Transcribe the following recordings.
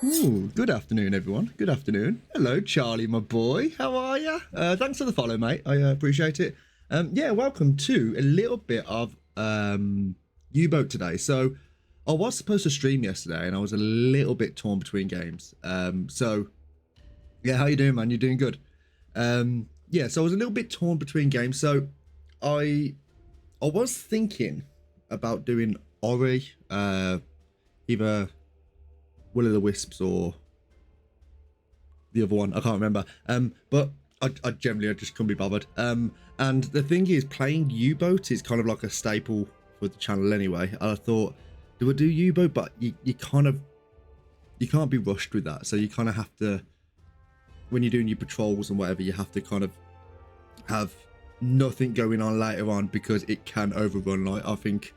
Ooh, good afternoon, everyone. Good afternoon. Hello, Charlie, my boy. How are you? Thanks for the follow, mate. I appreciate it. Yeah, welcome to a little bit of U-Boat today. So, I was supposed to stream yesterday, and I was a little bit torn between games. Yeah, how you doing, man? You doing good? Yeah, so I was a little bit torn between games. So, I I was thinking about doing Ori, either Will o' the Wisps or the other one. I can't remember. But I generally I just couldn't be bothered. And the thing is, playing U-Boat is kind of like a staple for the channel anyway. And I thought, do I do U-Boat? But you can't be rushed with that. So you kind of have to, when you're doing your patrols and whatever, you have to kind of have nothing going on later on because it can overrun. Like I think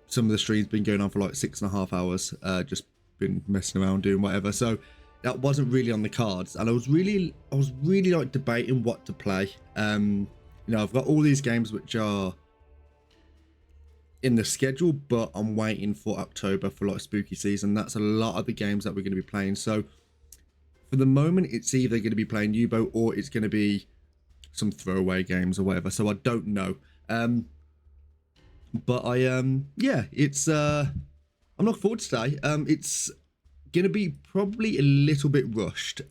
some of the streams been going on for like 6.5 hours. Just been messing around doing whatever. So that wasn't really on the cards, and I was really like debating what to play. I've got all these games which are in the schedule, but I'm waiting for October for like spooky season. That's a lot of the games that we're going to be playing. So for the moment, it's either going to be playing U-Boat or it's going to be some throwaway games or whatever. So I don't know. But yeah, it's I'm looking forward to today. It's gonna be probably a little bit rushed,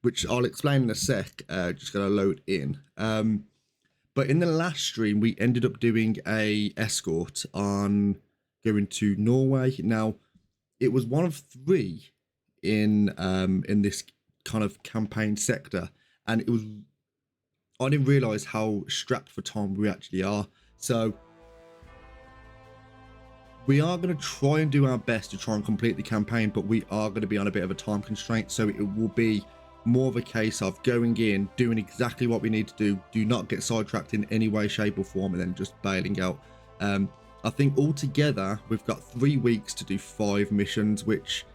which I'll explain in a sec. Just gotta load in. But in the last stream, we ended up doing a escort on going to Norway. Now, it was one of 3 in this kind of campaign sector, and it was I didn't realize how strapped for time we actually are. So we are going to try and do our best to try and complete the campaign, but we are going to be on a bit of a time constraint. So it will be more of a case of going in, doing exactly what we need to do not get sidetracked in any way, shape or form, and then just bailing out. I think altogether we've got 3 weeks to do 5 missions, which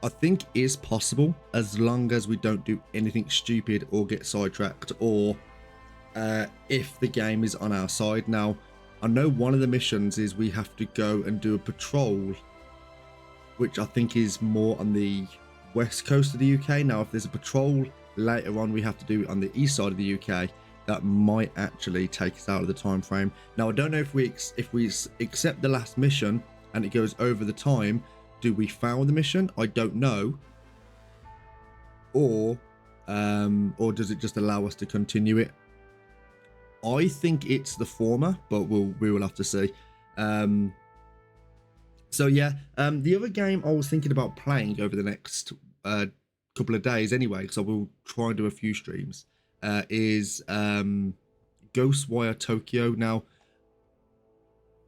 I think is possible as long as we don't do anything stupid or get sidetracked, or if the game is on our side. Now, I know one of the missions is we have to go and do a patrol, which I think is more on the west coast of the UK. Now, if there's a patrol later on we have to do it on the east side of the UK, that might actually take us out of the time frame. Now, I don't know if we accept the last mission and it goes over the time, do we fail the mission? I don't know. Or does it just allow us to continue it? I think it's the former, but we will have to see. So yeah, the other game I was thinking about playing over the next couple of days anyway, because I will try and do a few streams, is Ghostwire Tokyo. Now,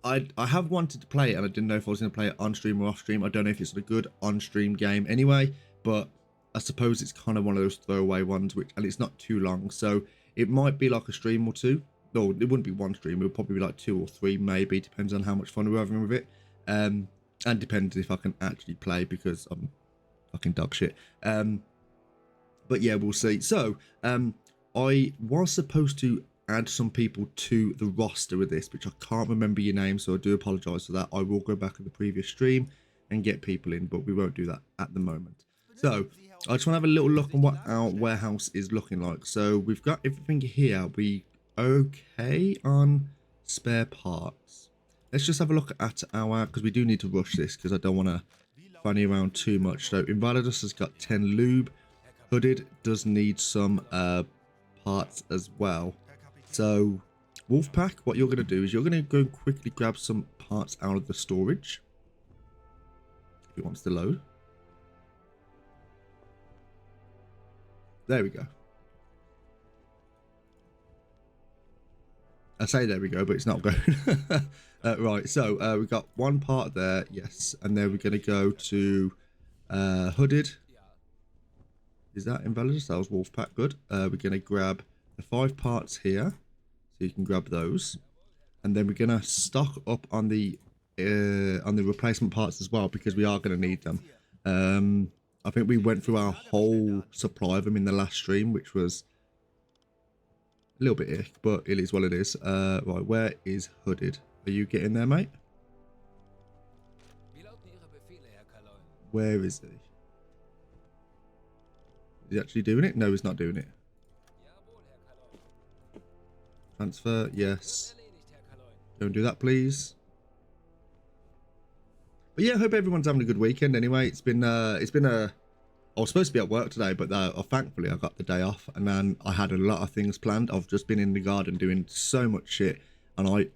I have wanted to play it, and I didn't know if I was going to play it on stream or off stream. I don't know if it's a good on stream game anyway, but I suppose it's kind of one of those throwaway ones, and it's not too long, so it might be like a stream or 2. No, it wouldn't be 1 stream. It would probably be like 2 or 3, maybe. Depends on how much fun we're having with it. And depends if I can actually play, because I'm fucking dog shit. But yeah, we'll see. So, I was supposed to add some people to the roster with this, which I can't remember your name, so I do apologise for that. I will go back to the previous stream and get people in, but we won't do that at the moment. So, I just want to have a little look on what our warehouse is looking like. So we've got everything here. We okay on spare parts. Let's just have a look at our, because we do need to rush this because I don't want to fanny around too much. So Invalidus has got 10 lube. Hooded does need some parts as well. So Wolfpack, what you're going to do is you're going to go and quickly grab some parts out of the storage. If it wants to load. There we go. I say there we go, but it's not going. Right, so we've got 1 part there, yes. And then we're going to go to Hooded. Is that Invalidus? That was Wolfpack, good. We're going to grab the 5 parts here. So you can grab those. And then we're going to stock up on the replacement parts as well, because we are going to need them. I think we went through our whole supply of them in the last stream, which was a little bit ick, but it is what it is. Right, where is Hooded? Are you getting there, mate? Where is he? Is he actually doing it? No, he's not doing it. Transfer, yes. Go and do that, please. But yeah, I hope everyone's having a good weekend anyway. It's been I was supposed to be at work today, but thankfully I got the day off, and then I had a lot of things planned. I've just been in the garden doing so much shit, and I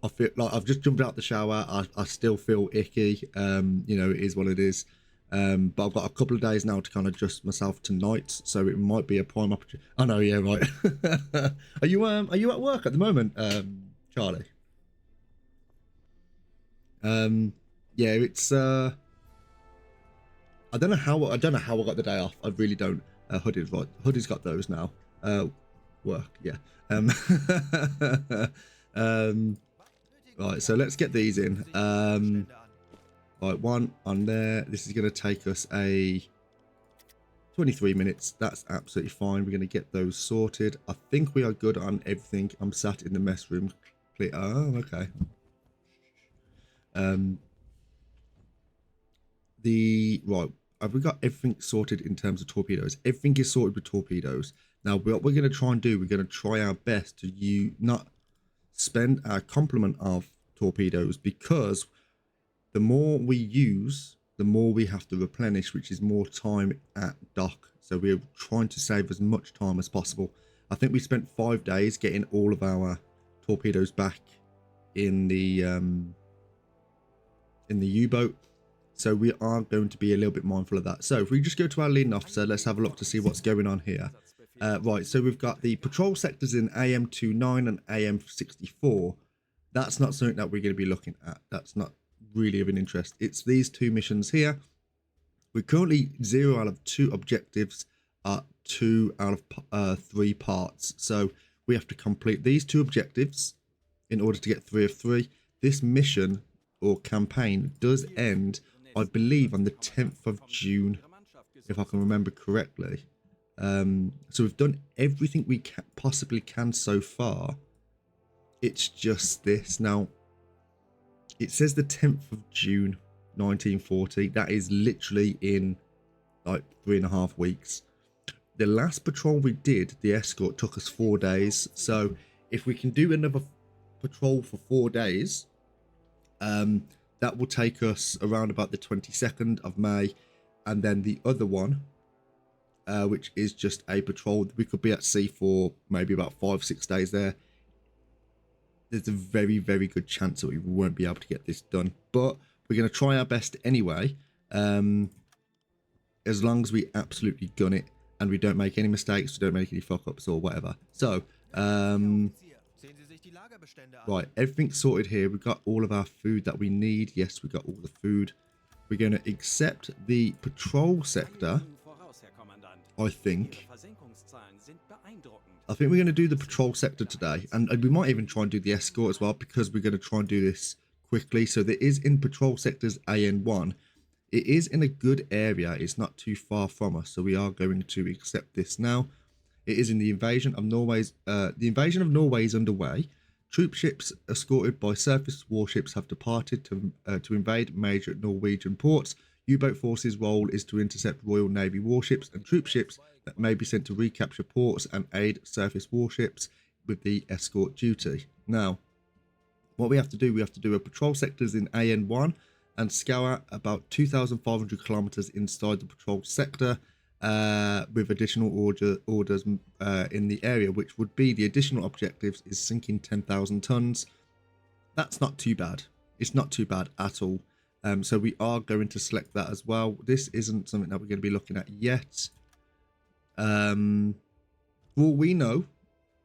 feel like I've just jumped out the shower. I still feel icky. You know, it is what it is. But I've got a couple of days now to kind of adjust myself to nights, so it might be a prime opportunity. I know, yeah, right. Are you at work at the moment, Charlie? Yeah, it's I don't know how I got the day off. I really don't. Hoodie's right. Hoodie's got those now. Work, yeah. Right, so let's get these in. Right, one on there. This is going to take us a 23 minutes. That's absolutely fine. We're going to get those sorted. I think we are good on everything. I'm sat in the mess room. Oh, okay. Right, have we got everything sorted in terms of torpedoes? Everything is sorted with torpedoes. Now, what we're going to try and do, we're going to try our best to not spend our complement of torpedoes, because the more we use, the more we have to replenish, which is more time at dock. So we're trying to save as much time as possible. I think we spent 5 days getting all of our torpedoes back in the U-boat. So we are going to be a little bit mindful of that. So if we just go to our leading officer, let's have a look to see what's going on here. Right, so we've got the patrol sectors in AM29 and AM64. That's not something that we're going to be looking at. That's not really of an interest. It's these two missions here. We're currently 0 out of 2 objectives at 2 out of 3 parts. So we have to complete these 2 objectives in order to get 3 of 3. This mission or campaign does end, I believe, on the 10th of June, if I can remember correctly. So we've done everything we possibly can so far. It's just this. Now, it says the 10th of June, 1940. That is literally in like 3.5 weeks. The last patrol we did, the escort, took us 4 days. So if we can do another patrol for 4 days, that will take us around about the 22nd of May. And then the other one, which is just a patrol, we could be at sea for maybe about 5-6 days there. There's a very, very good chance that we won't be able to get this done, but we're going to try our best anyway, as long as we absolutely gun it and we don't make any mistakes, we don't make any fuck-ups or whatever. So, right, everything's sorted here. We've got all of our food that we need. Yes, we got all the food. We're going to accept the patrol sector, I think. I think we're going to do the patrol sector today, and we might even try and do the escort as well, because we're going to try and do this quickly. So there is in patrol sectors AN1. It is in a good area. It's not too far from us, so we are going to accept this now. It is in the invasion of Norway's. The invasion of Norway is underway. Troop ships escorted by surface warships have departed to invade major Norwegian ports. U-boat forces' role is to intercept Royal Navy warships and troop ships that may be sent to recapture ports and aid surface warships with the escort duty. Now, what we have to do a patrol sectors in AN1 and scour about 2,500 kilometers inside the patrol sector, with additional orders in the area, which would be the additional objectives is sinking 10,000 tons. That's not too bad. It's not too bad at all. So we are going to select that as well. This isn't something that we're going to be looking at yet. For all we know,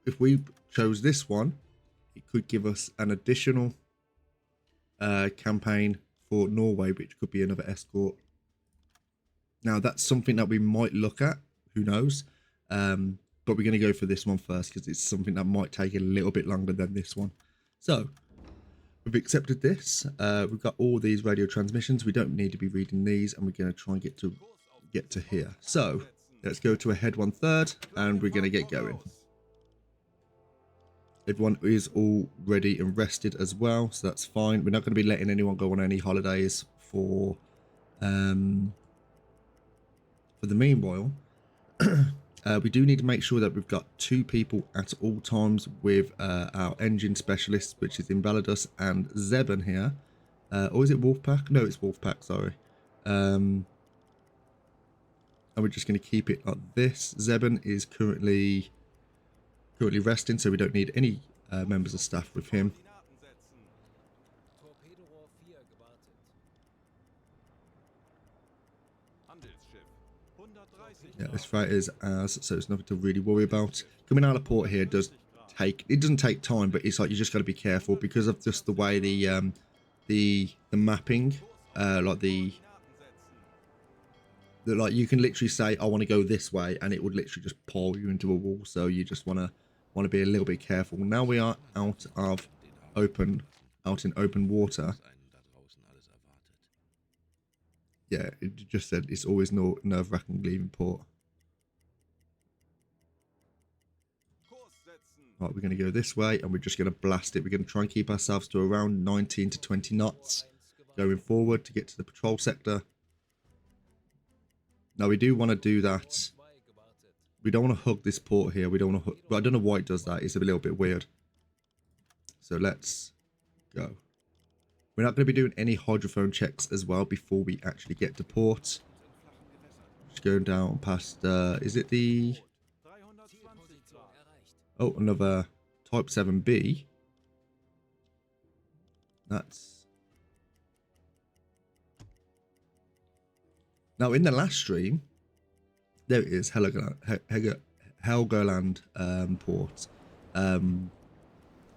if we chose this one, it could give us an additional campaign for Norway, which could be another escort. Now, that's something that we might look at. Who knows? But we're going to go for this one first, because it's something that might take a little bit longer than this one. So, we've accepted this. We've got all these radio transmissions. We don't need to be reading these, and we're going to try and get to here. So, let's go to a head 1/3, and we're going to get going. Everyone is all ready and rested as well, so that's fine. We're not going to be letting anyone go on any holidays for the meanwhile. We do need to make sure that we've got 2 people at all times with our engine specialist, which is Invalidus and Zeben here. Or is it Wolfpack? No, it's Wolfpack, sorry. And we're just going to keep it like this. Zeben is currently resting, so we don't need any members of staff with him. Yeah, this freight is ours, so it's nothing to really worry about. Coming out of port here doesn't take time, but it's like you just got to be careful because of just the way the mapping, like like you can literally say I want to go this way, and it would literally just pull you into a wall. So you just want to be a little bit careful. Now we are out in open water. Yeah, it just said it's always nerve-wracking leaving port. Right, we're going to go this way, and we're just going to blast it. We're going to try and keep ourselves to around 19 to 20 knots going forward to get to the patrol sector. Now, we do want to do that. We don't want to hug this port here. We don't want to hug... Well, I don't know why it does that. It's a little bit weird. So let's go. We're not going to be doing any hydrophone checks as well before we actually get to port. Just going down past, is it the... Oh, another Type 7B. That's... Now, in the last stream, there it is, Helgoland port.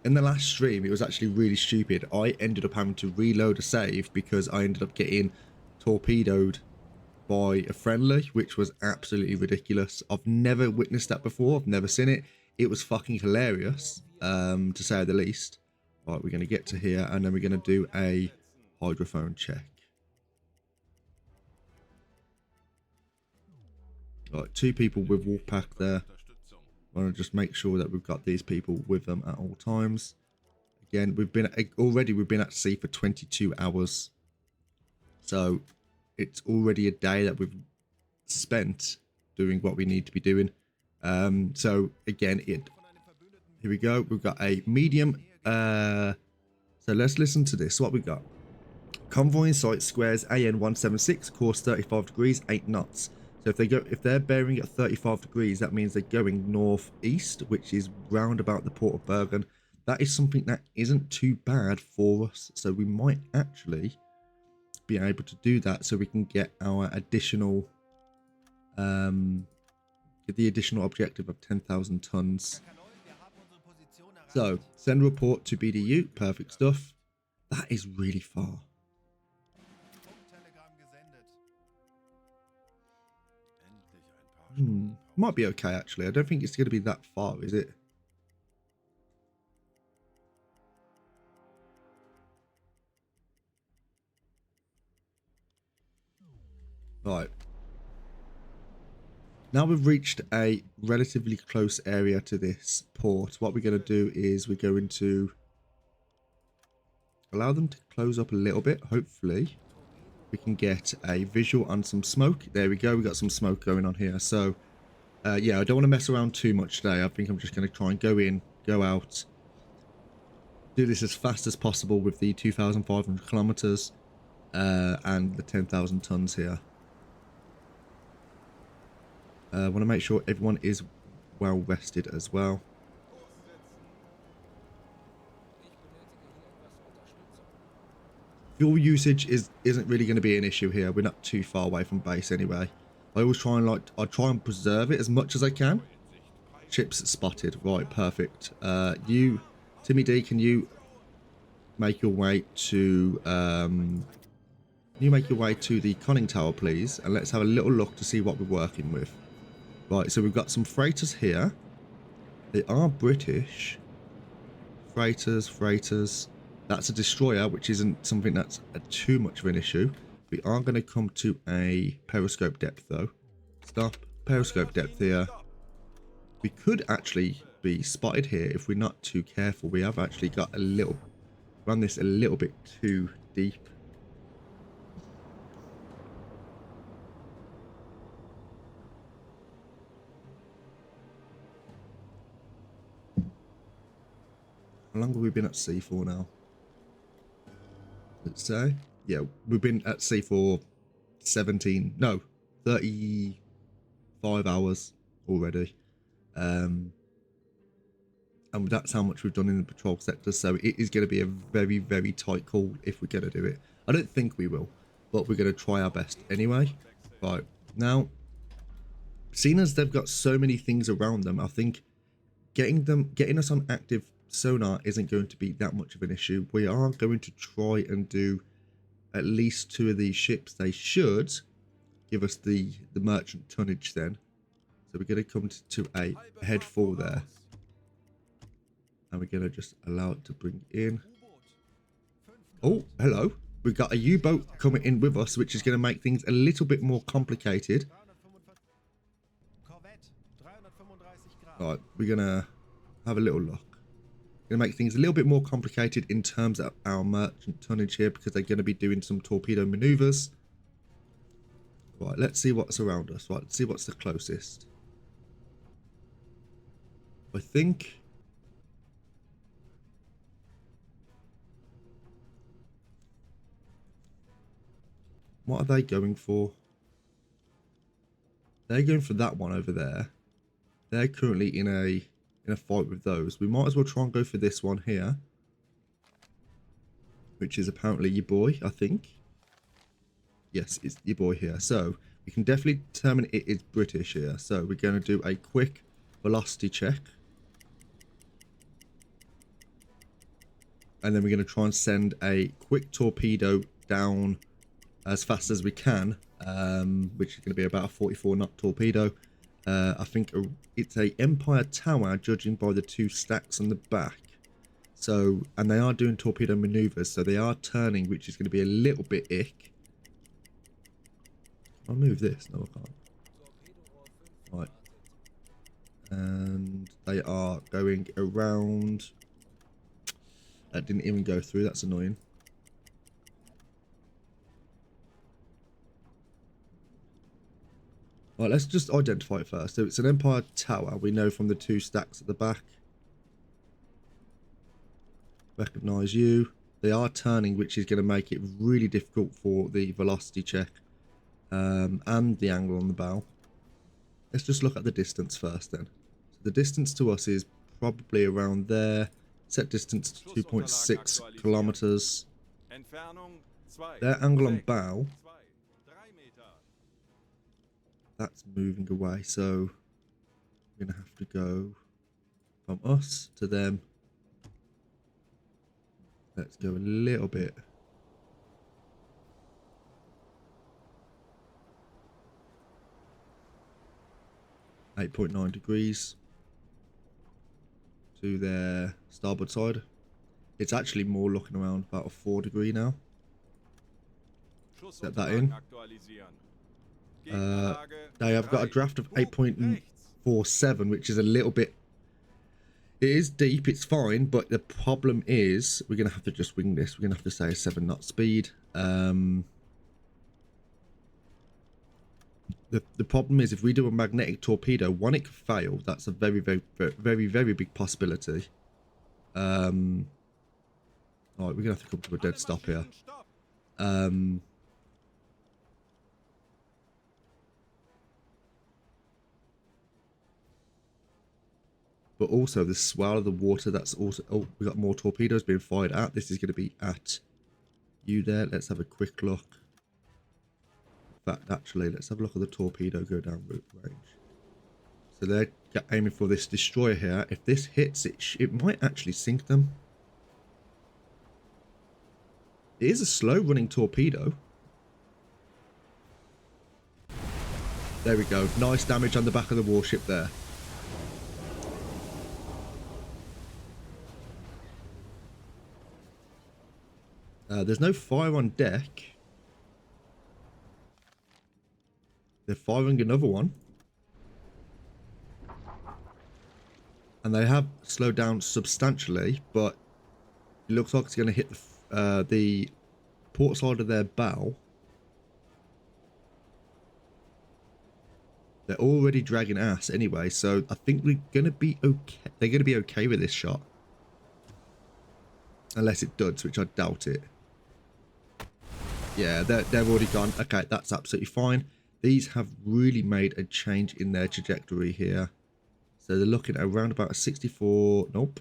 In the last stream, it was actually really stupid. I ended up having to reload a save because I ended up getting torpedoed by a friendly, which was absolutely ridiculous. I've never witnessed that before. I've never seen it. It was fucking hilarious, to say the least. Right, we're going to get to here, and then we're going to do a hydrophone check. Right, 2 people with Wolfpack there. I want to just make sure that we've got these people with them at all times. Again, we've been at sea for 22 hours. So it's already a day that we've spent doing what we need to be doing. So again, here we go. We've got a medium. So let's listen to this. What we got? Convoy in sight, squares AN 176, course 35 degrees, 8 knots. So if they're bearing at 35 degrees, that means they're going northeast, which is round about the port of Bergen. That is something that isn't too bad for us. So we might actually be able to do that, so we can get our additional, get the additional objective of 10,000 tons. So send report to BDU. Perfect stuff. That is really far. Might be okay, actually. I don't think it's going to be that far, is it? Right. Now we've reached a relatively close area to this port. What we're going to do is we're going to allow them to close up a little bit. Hopefully, we can get a visual on some smoke. There we go. We got some smoke going on here. So, yeah, I don't want to mess around too much today. I think I'm just going to try and go in, go out, do this as fast as possible with the 2,500 kilometers and the 10,000 tons here. I want to make sure everyone is well rested as well. Fuel usage isn't really going to be an issue here. We're not too far away from base anyway. I always try and I try and preserve it as much as I can. Ships spotted. Right, perfect. You, Timmy D, can you make your way to the conning tower, please? And let's have a little look to see what we're working with. Right, so we've got some freighters here. They are British. Freighters. That's a destroyer, which isn't something that's too much of an issue. We are going to come to a periscope depth, though. Stop. Periscope depth here. We could actually be spotted here if we're not too careful. We have actually got run this a little bit too deep. How long have we been at sea for now? Let's say. Yeah, we've been at sea for 35 hours already. And that's how much we've done in the patrol sector. So it is going to be a very, very tight call if we're going to do it. I don't think we will, but we're going to try our best anyway. Right, now, seeing as they've got so many things around them, I think getting us on active sonar isn't going to be that much of an issue. We are going to try and do at least 2 of these ships. They should give us the merchant tonnage then. So we're going to come to a head 4 there. And we're going to just allow it to bring in. Oh, hello. We've got a U-boat coming in with us, which is going to make things a little bit more complicated. Right, we're going to have a little look. Going to make things a little bit more complicated in terms of our merchant tonnage here, because they're going to be doing some torpedo maneuvers. Right, let's see what's around us. Right, let's see what's the closest. I think... What are they going for? They're going for that one over there. They're currently in a fight with those. We might as well try and go for this one here, which is apparently your boy, I think. Yes, it's your boy here. So we can definitely determine it is British here. So we're going to do a quick velocity check. And then we're going to try and send a quick torpedo down as fast as we can, which is going to be about a 44 knot torpedo. I think it's a Empire Tower, judging by the 2 stacks on the back. So, and they are doing torpedo maneuvers, so they are turning, which is going to be a little bit ick. I'll move this. No, I can't. Right. And they are going around. That didn't even go through. That's annoying. Right, let's just identify it first. So it's an Empire Tower. We know from the 2 stacks at the back. Recognize you. They are turning, which is going to make it really difficult for the velocity check and the angle on the bow. Let's just look at the distance first then. So the distance to us is probably around there. Set distance to 2.6 kilometers. Their angle on bow, that's moving away, so we're gonna have to go from us to them. Let's go a little bit. .9 degrees to their starboard side. It's actually more looking around about a 4 degree now. Set that in. They have got a draft of 8.47, which is a little bit... It is deep, it's fine, but the problem is we're going to have to just wing this. We're going to have to say a 7 knot speed. The problem is if we do a magnetic torpedo, one, it could fail. That's a very, very, very, very big possibility. Alright, we're going to have to come to a dead stop here. But also the swell of the water, that's also... Oh, we got more torpedoes being fired at. This is going to be at you there. Let's have a quick look. In fact, actually, let's have a look at the torpedo go down route range. So they're aiming for this destroyer here. If this hits, it might actually sink them. It is a slow running torpedo. There we go. Nice damage on the back of the warship there. There's no fire on deck. They're firing another one. And they have slowed down substantially, but it looks like it's going to hit the port side of their bow. They're already dragging ass anyway, so I think we're going to be okay. They're going to be okay with this shot. Unless it duds, which I doubt it. Yeah, they're already gone. Okay, that's absolutely fine. These have really made a change in their trajectory here. So they're looking at around about a 64, nope,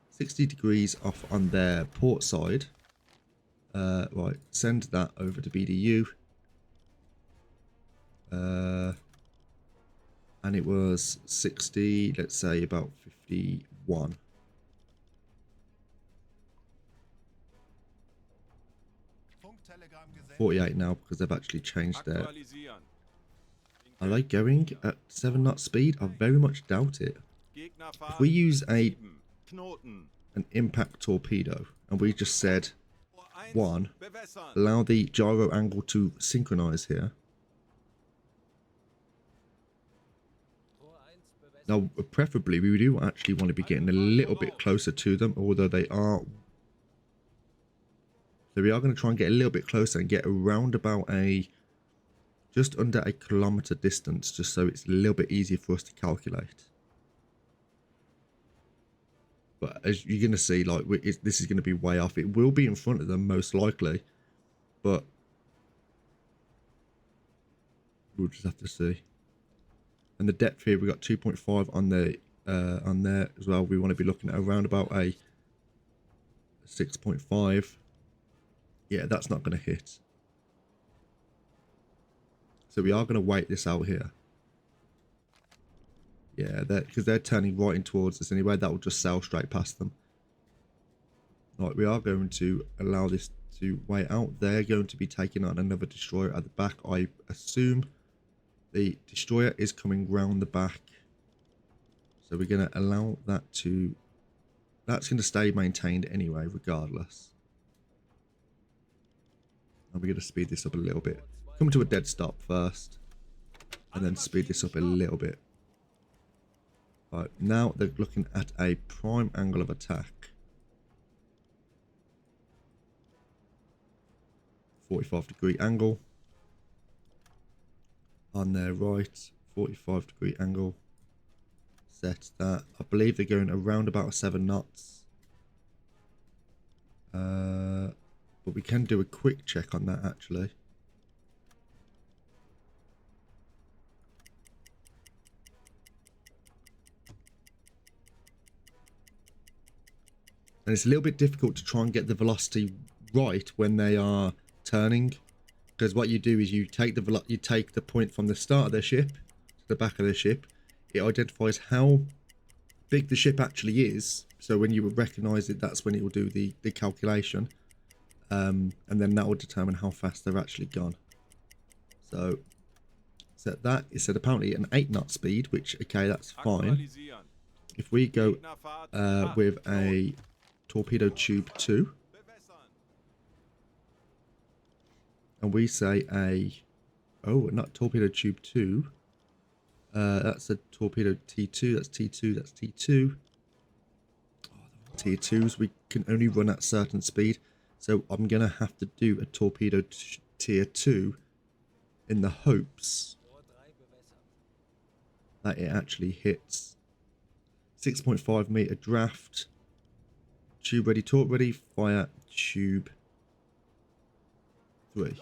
60 degrees off on their port side. Right, send that over to BDU. And it was 60, let's say about 51. Funktelegramm 48 now because they've actually changed their... Aktualisieren. Are they going at 7 knot speed? I very much doubt it. If we use Knoten. an impact torpedo and we just said Rohr 1, bewässern. allow the gyro angle to synchronize here. Now, preferably, we do actually want to be getting a little bit closer to them, although they are... So we are going to try and get a little bit closer and get around about a... just under a kilometer distance, just so it's a little bit easier for us to calculate. But as you're going to see, like, this is going to be way off. It will be in front of them, most likely. But we'll just have to see. And the depth here, we got 2.5 on there as well. We want to be looking at around about a 6.5. Yeah, that's not going to hit. So we are going to wait this out here. Yeah, because they're turning right in towards us anyway. That will just sail straight past them. Right, we are going to allow this to wait out. They're going to be taking on another destroyer at the back, I assume. The destroyer is coming round the back. So we're going to allow that to... That's going to stay maintained anyway, regardless. And we're going to speed this up a little bit. Come to a dead stop first. And then speed this up a little bit. Right, now they're looking at a prime angle of attack. 45-degree angle. On their right, 45-degree angle. Set that. I believe they're going around about 7 knots. But we can do a quick check on that actually. And it's a little bit difficult to try and get the velocity right when they are turning. Because what you do is you take the point from the start of their ship to the back of their ship. It identifies how big the ship actually is. So when you recognise it, that's when it will do the calculation. And then that will determine how fast they're actually gone. So set that. It said apparently an 8 knot speed, which, okay, that's fine. If we go with a torpedo tube 2. And we say a... Oh, not torpedo tube 2. That's a torpedo T2. That's T2. That's T2. Oh, tier 2s, we can only run at certain speed. So I'm going to have to do a torpedo tier 2 in the hopes that it actually hits. 6.5 meter draft. Tube ready, torp ready, fire tube 3.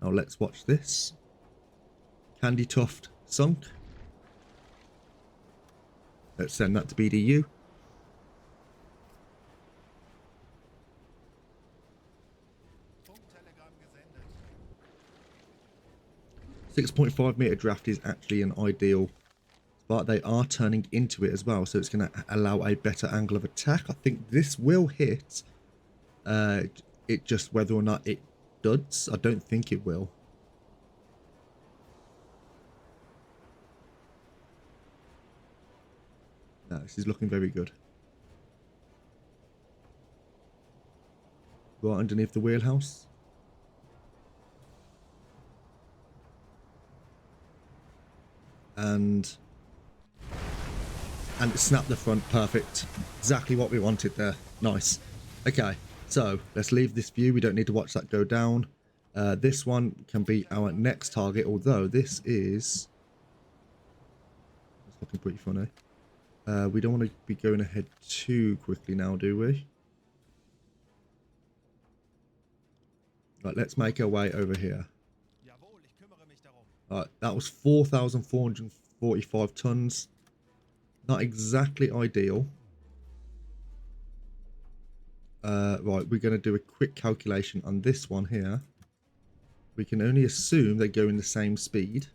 Now let's watch this. Candy Tuft sunk. Let's send that to BDU. Funktelegramm gesendet. 6.5 meter draft is actually an ideal, but they are turning into it as well, so it's going to allow a better angle of attack. I think this will hit. It just whether or not it duds, I don't think it will. No, this is looking very good. Right underneath the wheelhouse. And snap the front. Perfect. Exactly what we wanted there. Nice. Okay, so let's leave this view. We don't need to watch that go down. This one can be our next target, although this is fucking pretty funny. We don't want to be going ahead too quickly now, do we? Right, let's make our way over here. Right, that was 4,445 tons. Not exactly ideal. Right, we're going to do a quick calculation on this one here. We can only assume they go in the same speed.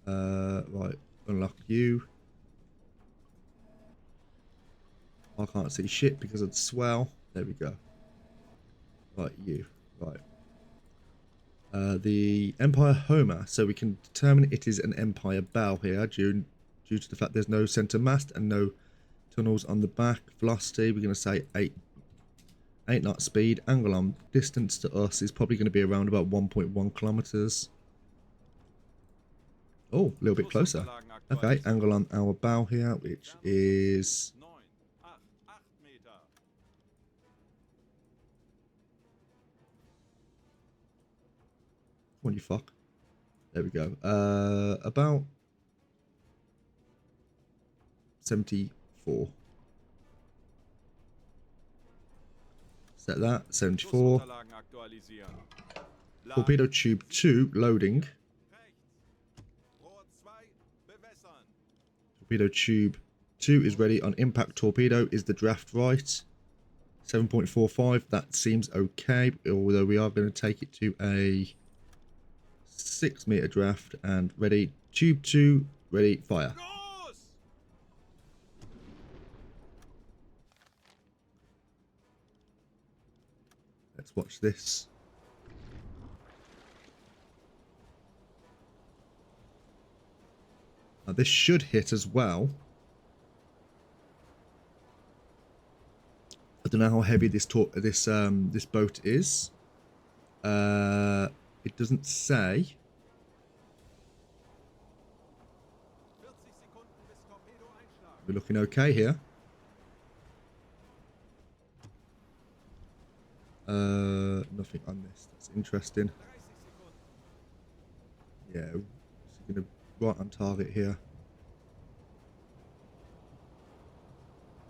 Right, unlock you. I can't see shit because of the swell. There we go. Right, you. Right. The Empire Homer, so we can determine it is an Empire Bell here due to the fact there's no center mast and no tunnels on the back. Velocity, we're going to say 8 knot speed. Angle on distance to us is probably going to be around about 1.1 kilometers. Oh, a little bit closer. Okay, angle on our bow here, which is... What you fuck? There we go. About 74. Set that. 74. Torpedo tube 2 loading. Torpedo tube 2 is ready. On impact, torpedo is the draft right. 7.45. That seems okay, although we are going to take it to a 6-meter draft. And ready. Tube 2 ready. Fire. Let's watch this. Now this should hit as well. I don't know how heavy this boat is. It doesn't say. We're looking okay here. Nothing on this. That's interesting. Yeah, it's gonna right on target here.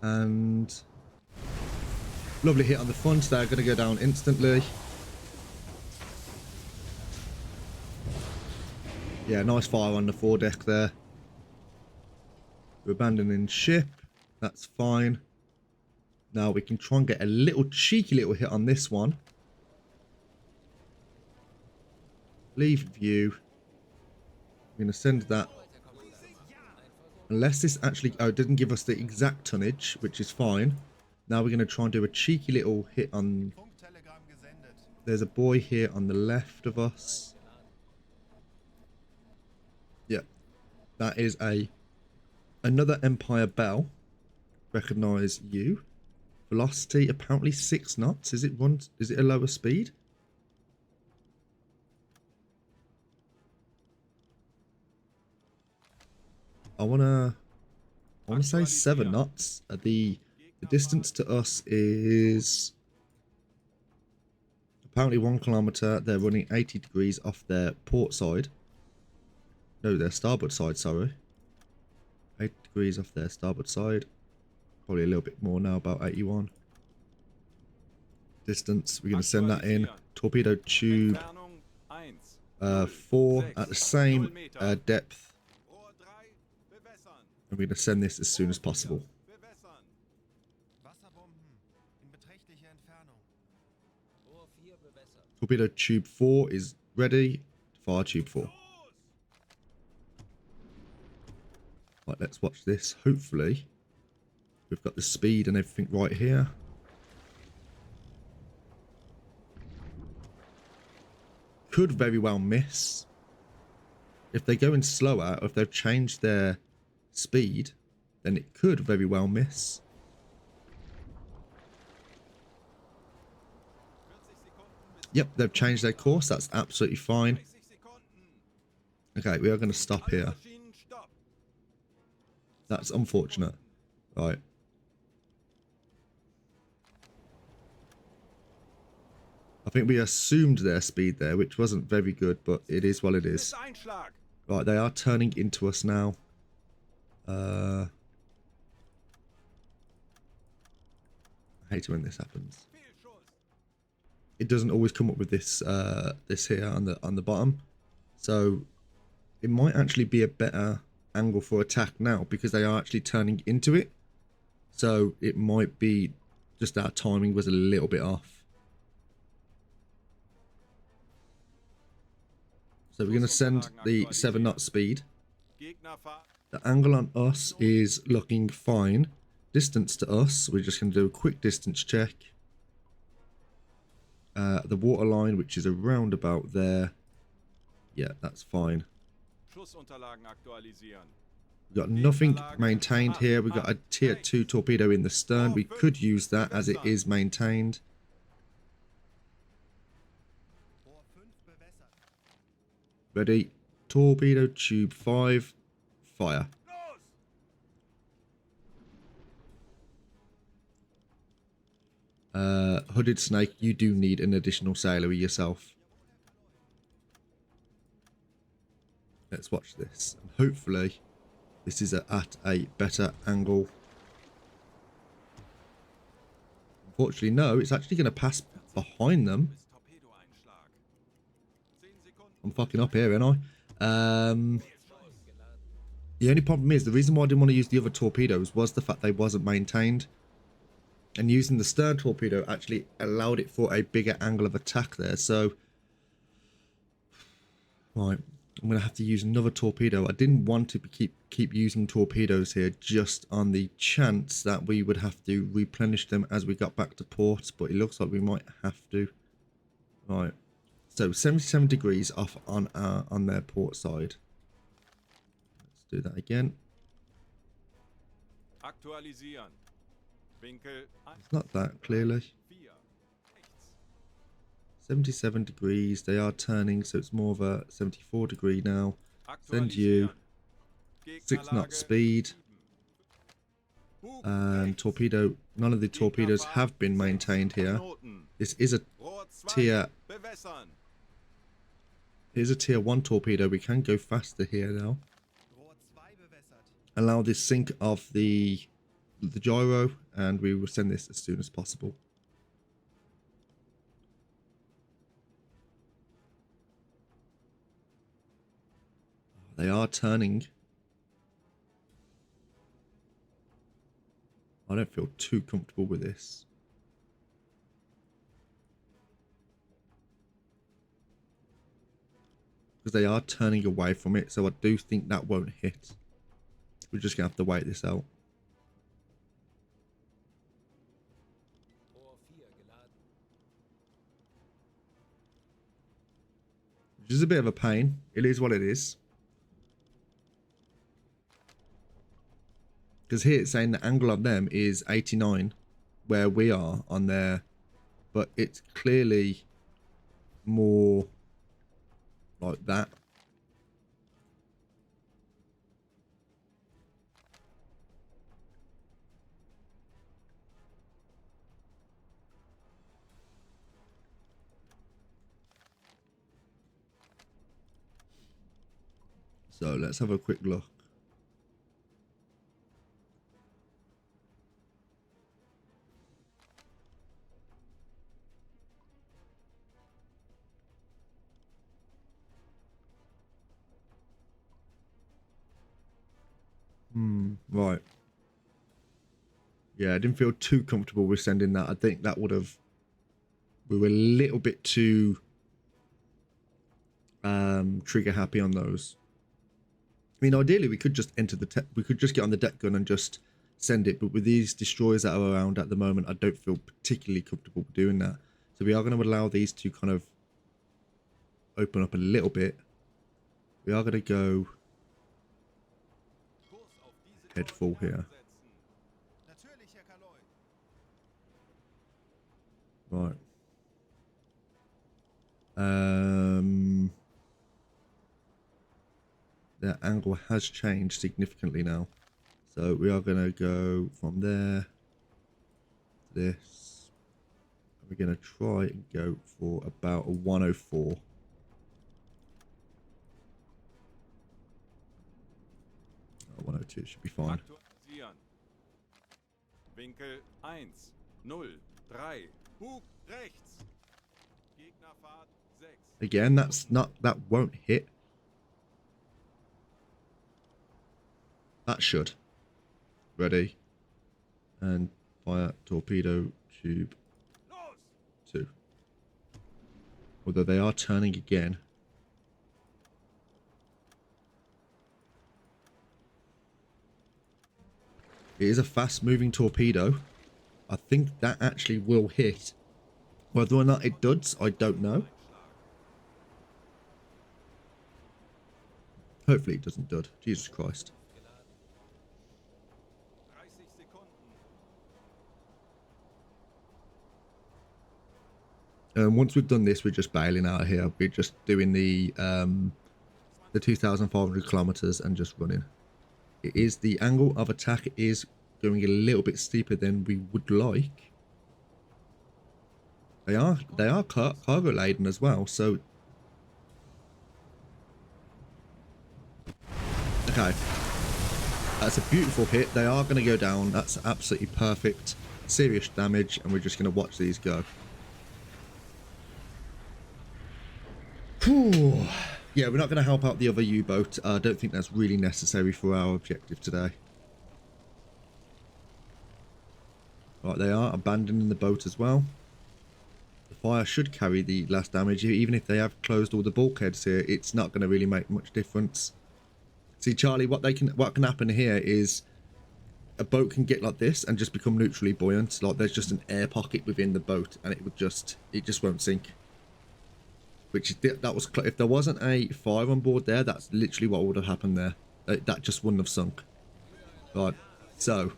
And lovely hit on the front. They're gonna go down instantly. Yeah, nice fire on the foredeck there. We're abandoning ship. That's fine. Now we can try and get a little cheeky little hit on this one. Leave view. I'm going to send that. Unless this actually... Oh, it didn't give us the exact tonnage, which is fine. Now we're going to try and do a cheeky little hit on... There's a buoy here on the left of us. Yep. That is another Empire Bell. Recognize you. Velocity apparently 6 knots. Is it a lower speed? I wanna say 7 knots. The distance to us is apparently 1 kilometer. They're running 80 degrees off their port side. No, their starboard side, sorry. 80 degrees off their starboard side. Probably a little bit more now, about 81. Distance, we're going to send that in. Torpedo tube 4 at the same depth. And we're going to send this as soon as possible. Torpedo tube 4 is ready. Fire tube 4. Right, let's watch this. Hopefully, we've got the speed and everything right here. Could very well miss. If they're going slower, or if they've changed their speed, then it could very well miss. Yep, they've changed their course. That's absolutely fine. Okay, we are going to stop here. That's unfortunate. Right. I think we assumed their speed there, which wasn't very good, but it is what it is. Right, they are turning into us now. I hate it when this happens. It doesn't always come up with this this here on the bottom, so it might actually be a better angle for attack now because they are actually turning into it. So it might be just our timing was a little bit off. So we're going to send the 7 knot speed. The angle on us is looking fine. Distance to us, we're just going to do a quick distance check. The water line, which is around about there. Yeah, that's fine. We've got nothing maintained here. We've got a tier 2 torpedo in the stern. We could use that as it is maintained. Ready? Torpedo tube 5. Fire. Hooded Snake, you do need an additional sailor yourself. Let's watch this. And hopefully this is at a better angle. Unfortunately, no. It's actually going to pass behind them. I'm fucking up here, ain't I? The only problem is, the reason why I didn't want to use the other torpedoes was the fact they wasn't maintained. And using the stern torpedo actually allowed it for a bigger angle of attack there. So, right, I'm going to have to use another torpedo. I didn't want to keep using torpedoes here just on the chance that we would have to replenish them as we got back to port. But it looks like we might have to. Right, so 77 degrees off on their port side. Let's do that again. It's not that clearly. 77 degrees. They are turning, so it's more of a 74 degree now. Send you 6 knot speed. And torpedo. None of the torpedoes have been maintained here. This is a tier. Here's a tier 1 torpedo. We can go faster here now. Allow this sync of the gyro, and we will send this as soon as possible. They are turning. I don't feel too comfortable with this. Because they are turning away from it, so I do think that won't hit. We're just going to have to wait this out. Which is a bit of a pain. It is what it is. Because here it's saying the angle of them is 89, where we are on there. But it's clearly more like that. So let's have a quick look. Right. Yeah, I didn't feel too comfortable with sending that. I think that would have... We were a little bit too trigger happy on those. I mean, ideally, we could just enter we could just get on the deck gun and just send it. But with these destroyers that are around at the moment, I don't feel particularly comfortable doing that. So we are going to allow these to kind of open up a little bit. We are going to go head full here. Right. Their angle has changed significantly now. So we are going to go from there to this. We're going to try and go for about a 104. It should be fine. Aktualisieren. Winkel 1, 0, 3. Bug rechts. Gegnerfahrt 6. Again, that won't hit. That should. Ready. And fire torpedo tube Los! 2. Although they are turning again. It is a fast moving torpedo. I think that actually will hit. Whether or not it does, I don't know. Hopefully it doesn't dud. Jesus Christ. 30 Sekunden. Once we've done this, we're just bailing out of here. We're just doing the 2,500 kilometers and just running. It is the angle of attack is going a little bit steeper than we would like. They are cargo laden as well, so okay. That's a beautiful hit. They are going to go down. That's absolutely perfect. Serious damage, and we're just going to watch these go. Whew. Yeah, we're not going to help out the other U-boat. I don't think that's really necessary for our objective today. Right, they are abandoning the boat as well. The fire should carry the last damage. Even if they have closed all the bulkheads here, it's not going to really make much difference. See, Charlie, what can happen here is a boat can get like this and just become neutrally buoyant. Like there's just an air pocket within the boat, and it just won't sink. Which that was, if there wasn't a fire on board there, that's literally what would have happened there. That just wouldn't have sunk. Right, so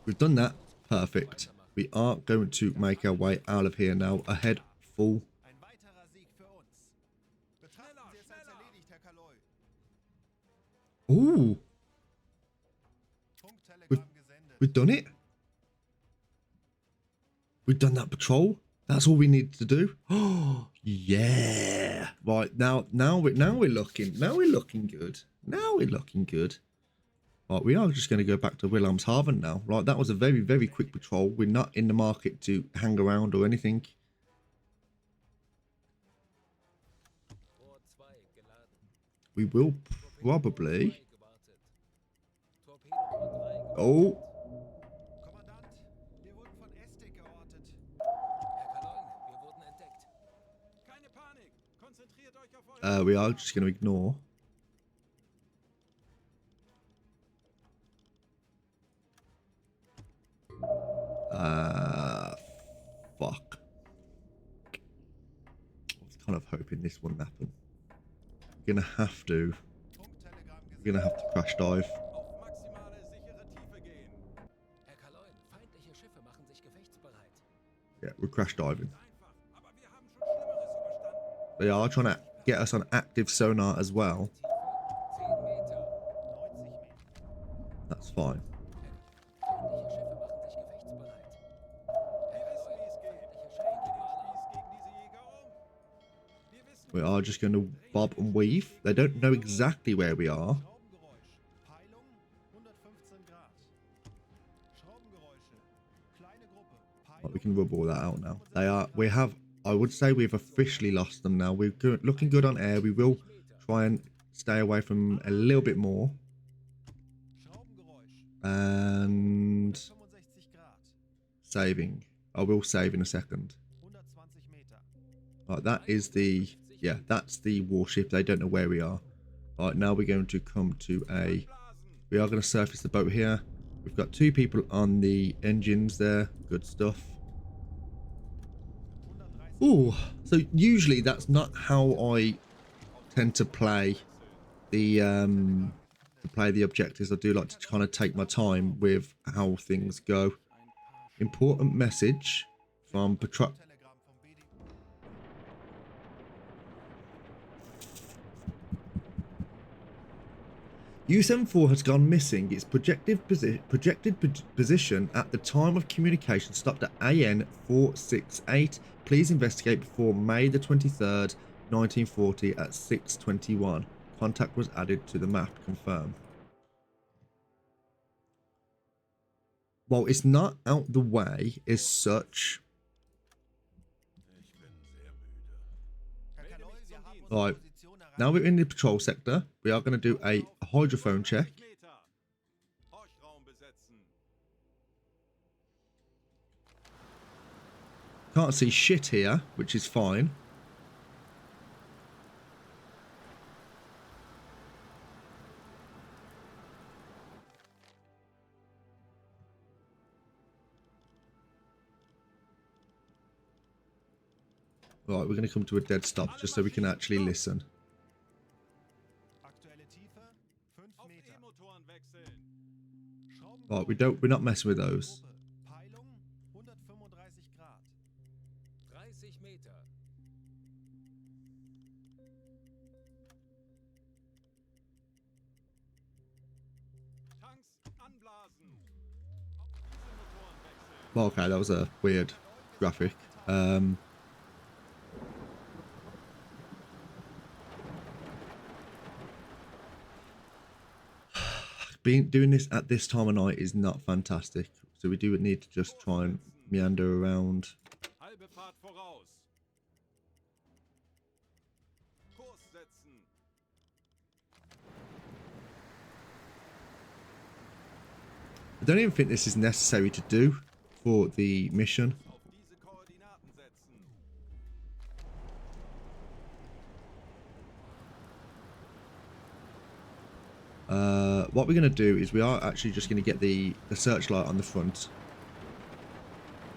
we've done that. Perfect. We are going to make our way out of here now. Ahead full. Ein weiterer Sieg für uns. Betrachten Sie es als erledigt, Herr Kaloi. Ooh, Funktelegramm gesendet. we've done it. We've done that patrol. That's all we need to do. Oh yeah! Right, now we're looking good. Now we're looking good. Right, we are just going to go back to Wilhelmshaven now. Right, that was a very, very quick patrol. We're not in the market to hang around or anything. We will probably. Oh. Kommandant, wir wurden von Estik geortet. Keine Panik. Konzentriert euch auf eure We are just going to ignore. Fuck. I was kind of hoping this wouldn't happen. We're gonna have to crash dive. auf maximale sichere Tiefe gehen. Herr Kaloin, feindliche Schiffe machen sich gefechtsbereit. Yeah, we're crash diving. Einfach, aber wir haben schon Schlimmeres überstanden. They are trying to get us on active sonar as well. Tiefe 10 Meter. 90 Meter. That's fine. Feindliche Schiffe machen sich gefechtsbereit. Wir wissen, wie es geht. Drehen wir den Spieß gegen diese Jäger um. Wir wissen, We are just going to bob and weave. They don't know exactly where we are. Schraubengeräusch. Peilung 115 Grad. Schraubengeräusche. Kleine Gruppe. But we Peilung can rub all that out now. I would say we've officially lost them now. We're looking good on air. We will try and stay away from a little bit more. Schraubengeräusch. And 65 Grad. saving. I will save in a second. 120 Meter. Right, that is the, yeah, that's the warship. They don't know where we are. Right, now we're going to come to blasen. we are going to surface the boat here. We've got 2 people on the engines there. Good stuff. 130 Ooh, so usually that's not how I tend to play the objectives. I do like to kind of take my time with how things go. Important message from Patrol. Telegramm vom BD. U-74 has gone missing. Its projected position at the time of communication stopped at AN 468. Please investigate before May the 23rd, 1940 at 6:21. Contact was added to the map. Confirm. while it's not out the way as such. Herr Kaloi, wir haben unsere Right, Position erreicht. now we're in the patrol sector. We are going to do a hydrophone check. Meter. Horchraum besetzen. Can't see shit here, which is fine. Right, we're going to come to a dead stop just so we can actually listen. Aktuelle Tiefe 5 Auf Meter. E-Motoren wechseln. Schraubenbau. We're not messing with those. Gruppe. Peilung 135 Grad. 30 Meter. Tanks anblasen. Auf Dieselmotoren wechseln. Well, okay, that was a weird graphic. Doing this at this time of night is not fantastic, so we do need to just try and meander around. Halbe Fahrt voraus. Kurs setzen. I don't even think this is necessary to do for the mission. Auf diese Koordinaten setzen. What we're going to do is we are actually just going to get the searchlight on the front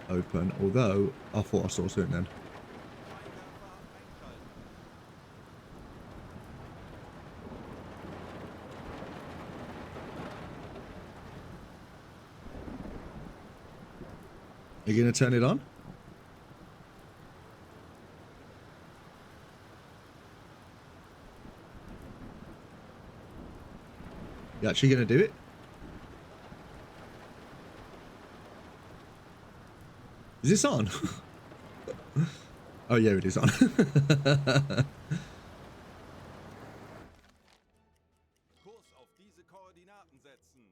open, although I thought I saw something then. Scheinwerfer einschalten. Are you going to turn it on? You actually going to do it? Is this on? Oh yeah, it is on. Kurs auf diese Koordinaten setzen.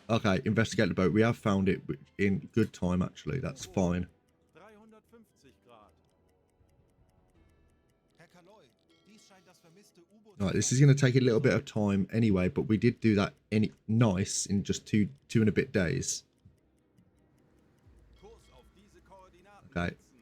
Okay, investigate the boat. We have found it in good time, actually. That's fine. 350 Grad. Herr Kaloi, dies scheint das vermisste U-Boot. Right, this is going to take a little bit of time anyway, but we did do that nice in just two and a bit days. Kurs auf diese Koordinaten Okay. setzen.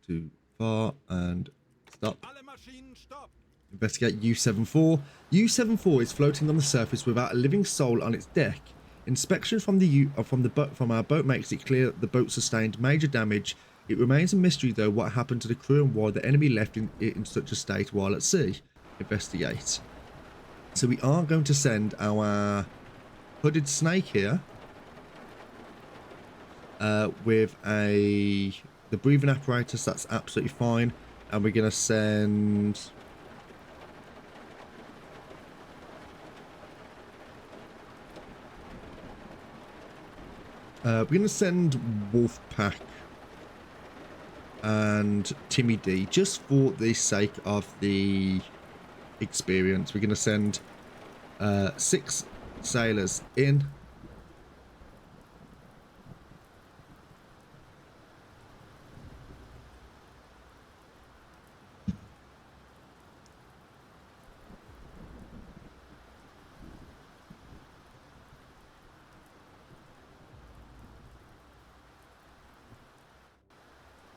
Too far and stop. Alle Maschinen stopp. Investigate U-74. U-74 is floating on the surface without a living soul on its deck. Inspection from our boat makes it clear that the boat sustained major damage. It remains a mystery though what happened to the crew and why the enemy left it in such a state while at sea. Investigate. So we are going to send our hooded snake here with the breathing apparatus. That's absolutely fine, and we're going to send Wolfpack and Timmy D just for the sake of the experience. We're going to send 6 sailors in.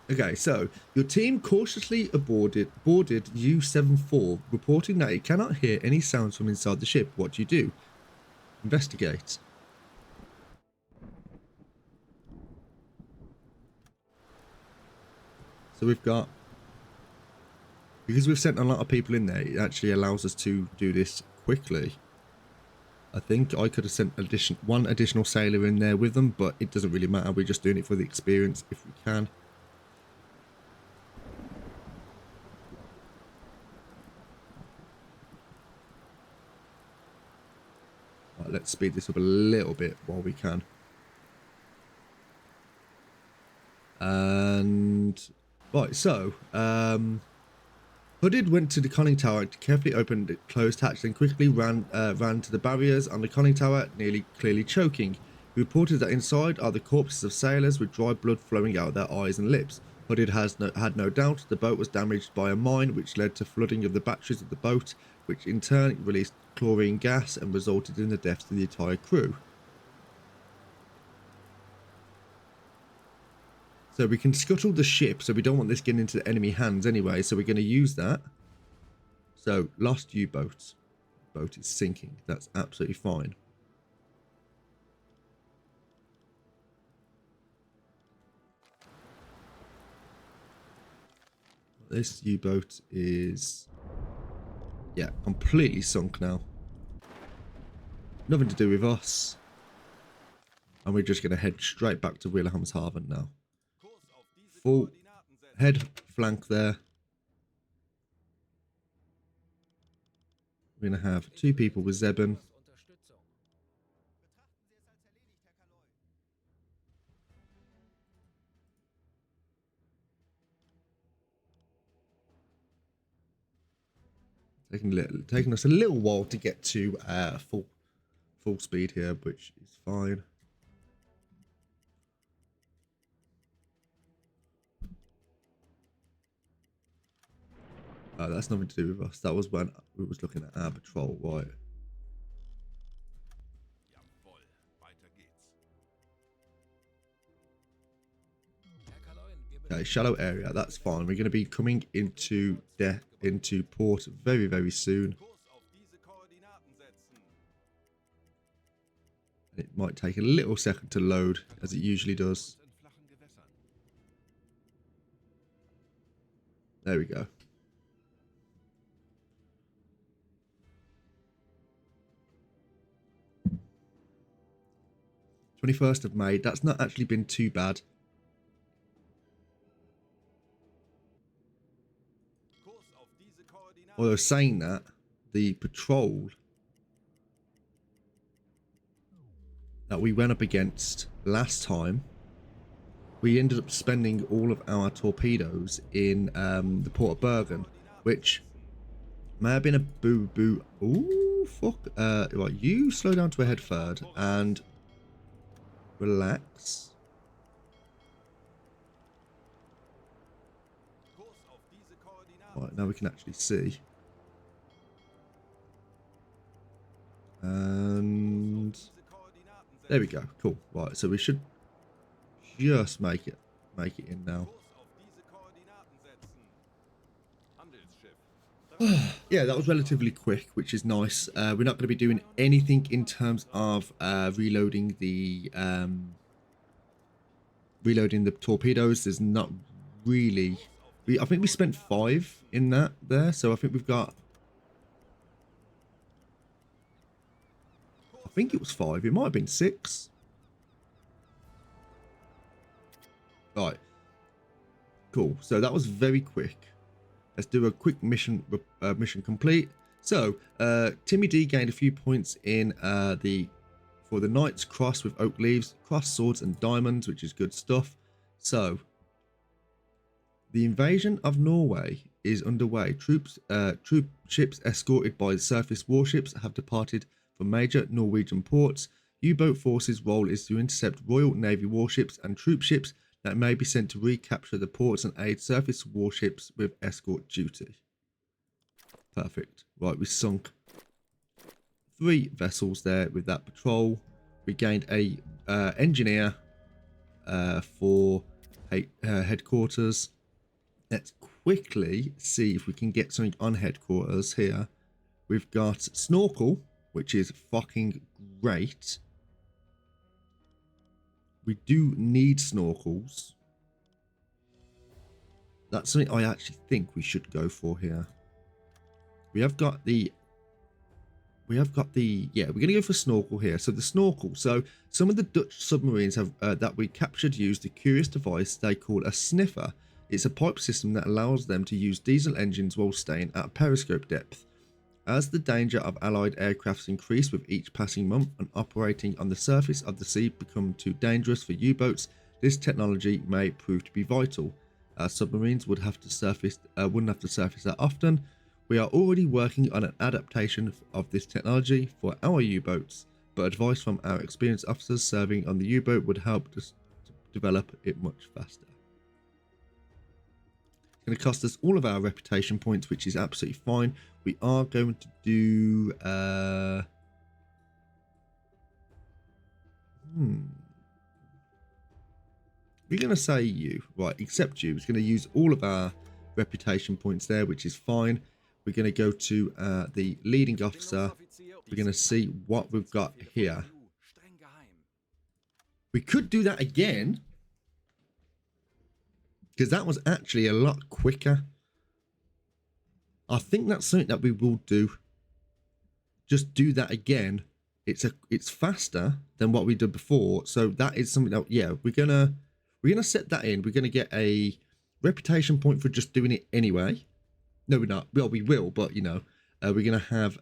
Okay, so your team cautiously boarded U-74, reporting that it cannot hear any sounds from inside the ship. What do you do? Investigate. So we've got, because we've sent a lot of people in there, it actually allows us to do this quickly. I think I could have sent one additional sailor in there with them, but it doesn't really matter. We're just doing it for the experience if we can. Right, let's speed this up a little bit while we can. And right, so Hooded went to the conning tower to carefully open the closed hatch, then quickly ran to the barriers on the conning tower, clearly choking. He reported that inside are the corpses of sailors with dry blood flowing out of their eyes and lips. Hudded had no doubt the boat was damaged by a mine, which led to flooding of the batteries of the boat, which in turn released chlorine gas and resulted in the deaths of the entire crew. So we can scuttle the ship, so we don't want this getting into the enemy hands anyway, so we're going to use that. So, lost U-boat. Boat is sinking. That's absolutely fine. This U-boat is, yeah, completely sunk now. Nothing to do with us. And we're just going to head straight back to Wilhelmshaven now. Full head flank there. We're going to have 2 people with Zeben. Taking us a little while to get to full speed here, which is fine. That's nothing to do with us. That was when we was looking at our patrol, right? Okay, shallow area. That's fine. We're going to be coming into port very, very soon. It might take a little second to load, as it usually does. There we go. 21st of May. That's not actually been too bad. Although saying that, the patrol that we went up against last time, we ended up spending all of our torpedoes in the Port of Bergen, which may have been a boo-boo. Ooh, fuck. Right, you slow down to a head third and relax. Right, now we can actually see. And there we go. Cool. Right, so we should just make it in now. Yeah, that was relatively quick, which is nice. We're not going to be doing anything in terms of reloading the torpedoes. There's not really. I think we spent 5 in that there, so I think we've got. I think it was 5. It might have been 6. Right. Cool. So that was very quick. Let's do a quick mission complete. So, Timmy D gained a few points in for the Knight's Cross with oak leaves, cross swords and diamonds, which is good stuff. So, the invasion of Norway is underway. Troop ships escorted by surface warships have departed from major Norwegian ports. U-boat forces' role is to intercept Royal Navy warships and troop ships that may be sent to recapture the ports and aid surface warships with escort duty. Perfect. Right, we sunk 3 vessels there with that patrol. We gained a engineer for headquarters. Let's quickly see if we can get something on headquarters here. We've got Snorkel, which is fucking great. We do need snorkels. That's something I actually think we should go for here. Yeah, we're going to go for snorkel here. So the snorkel. So some of the Dutch submarines have that we captured used a curious device they call a sniffer. It's a pipe system that allows them to use diesel engines while staying at periscope depth. As the danger of Allied aircrafts increase with each passing month and operating on the surface of the sea become too dangerous for U-boats, this technology may prove to be vital. Submarines wouldn't have to surface that often. We are already working on an adaptation of this technology for our U-boats. but advice from our experienced officers serving on the U-boat would help us to develop it much faster. It's going to cost us all of our reputation points, which is absolutely fine. We are going to do... We're going to say you. Right, except you. It's going to use all of our reputation points there, which is fine. We're going to go to the leading officer. We're going to see what we've got here. We could do that again, because that was actually a lot quicker. I think that's something that we will do. Just do that again. It's faster than what we did before. So that is something that, yeah, we're gonna set that in. We're gonna get a reputation point for just doing it anyway. No, we're not. Well, we will, but you know, we're gonna have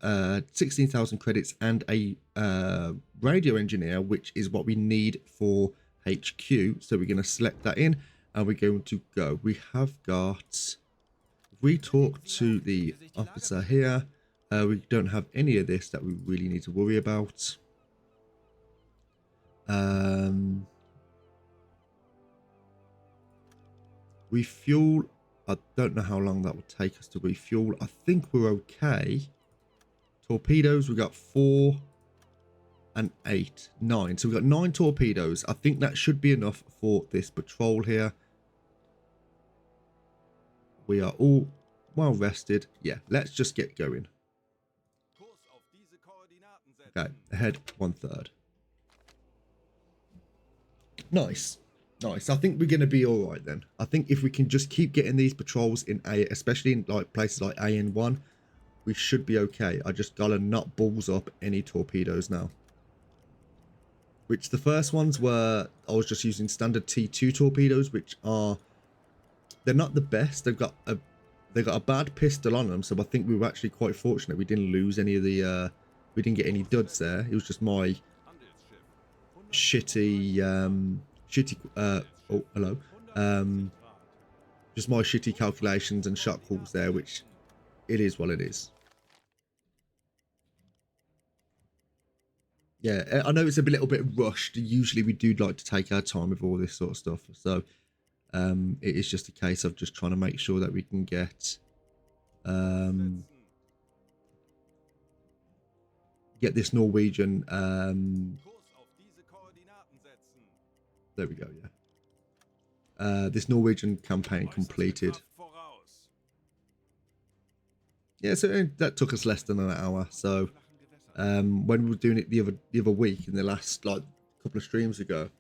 16,000 credits and a radio engineer, which is what we need for HQ. So we're gonna select that in, and we're going to go. We have got. We talk to the officer here. We don't have any of this that we really need to worry about. Refuel. I don't know how long that will take us to refuel. I think we're okay. Torpedoes, we got 4 and 8, 9. So we've got 9 torpedoes. I think that should be enough for this patrol here. We are all well rested. Yeah, let's just get going. Okay, ahead 1/3. Nice. Nice. I think we're going to be all right then. I think if we can just keep getting these patrols in A, especially in like places like AN1, we should be okay. I just got to not balls up any torpedoes now. Which the first ones were, I was just using standard T2 torpedoes, which are, they're not the best. They've got a bad pistol on them, so I think we were actually quite fortunate. We didn't lose any of the, we didn't get any duds there. It was just my shitty, oh, hello. Just my shitty calculations and shot calls there, which it is what it is. Yeah, I know it's a little bit rushed. Usually we do like to take our time with all this sort of stuff. So it is just a case of just trying to make sure that we can get this Norwegian there we go, yeah. This Norwegian campaign completed. Yeah, so that took us less than an hour. So when we were doing it the other week, in the last like couple of streams ago,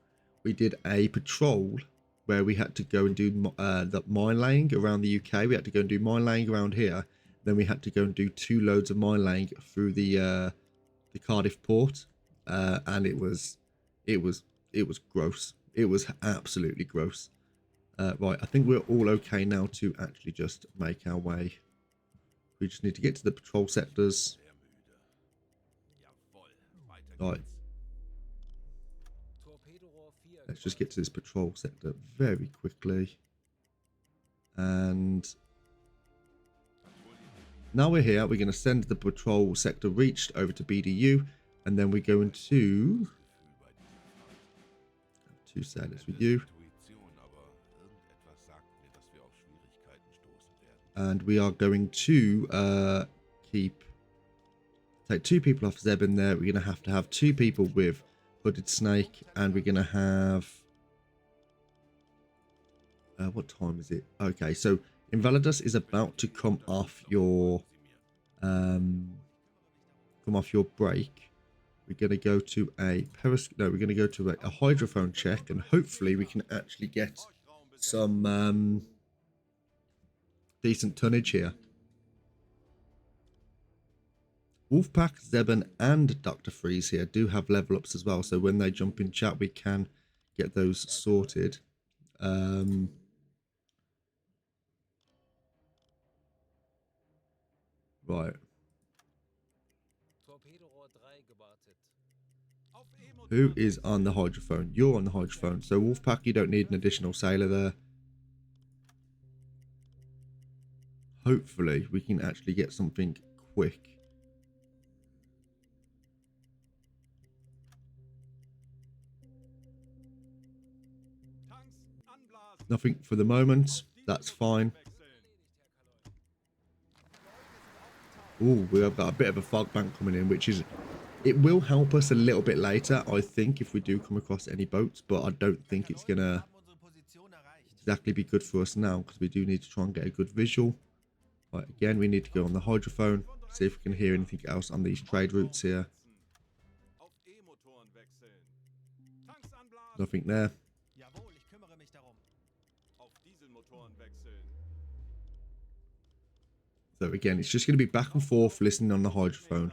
we did a patrol where we had to go and do the mine laying around the UK. We had to go and do mine laying around here. Then we had to go and do 2 loads of mine laying through the Cardiff port, and it was gross. It was absolutely gross. Right, I think we're all okay now to actually just make our way. We just need to get to the patrol sectors. Right. Let's just get to this patrol sector very quickly. And now we're here. We're going to send the patrol sector reached over to BDU. And then we're going to... Too sad it's with you. And we are going to take 2 people off Zeb in there. We're going to have 2 people with Hooded Snake, and we're going to have what time is it? Okay, so Invalidus is about to come off your break. We're going to go to a we're going to go to a hydrophone check, and hopefully we can actually get some decent tonnage here. Wolfpack, Zeben, and Dr. Freeze here do have level ups as well, so when they jump in chat, we can get those sorted. Right. Who is on the hydrophone? You're on the hydrophone. So Wolfpack, you don't need an additional sailor there. Hopefully we can actually get something quick. Tanks anblasen. Nothing for the moment. That's fine. Oh, we have got a bit of a fog bank coming in, which is, it will help us a little bit later, I think, if we do come across any boats, but I don't think it's gonna Haben unsere Position erreicht. exactly be good for us now, because we do need to try and get a good visual. Right, again, we need to go on the hydrophone, see if we can hear anything else on these trade routes here. Auf E-Motoren wechseln. Tanks anblasen. Nothing there. Jawohl, ich kümmere mich darum. Auf Dieselmotoren wechseln. So again, it's just going to be back and forth listening on the hydrophone.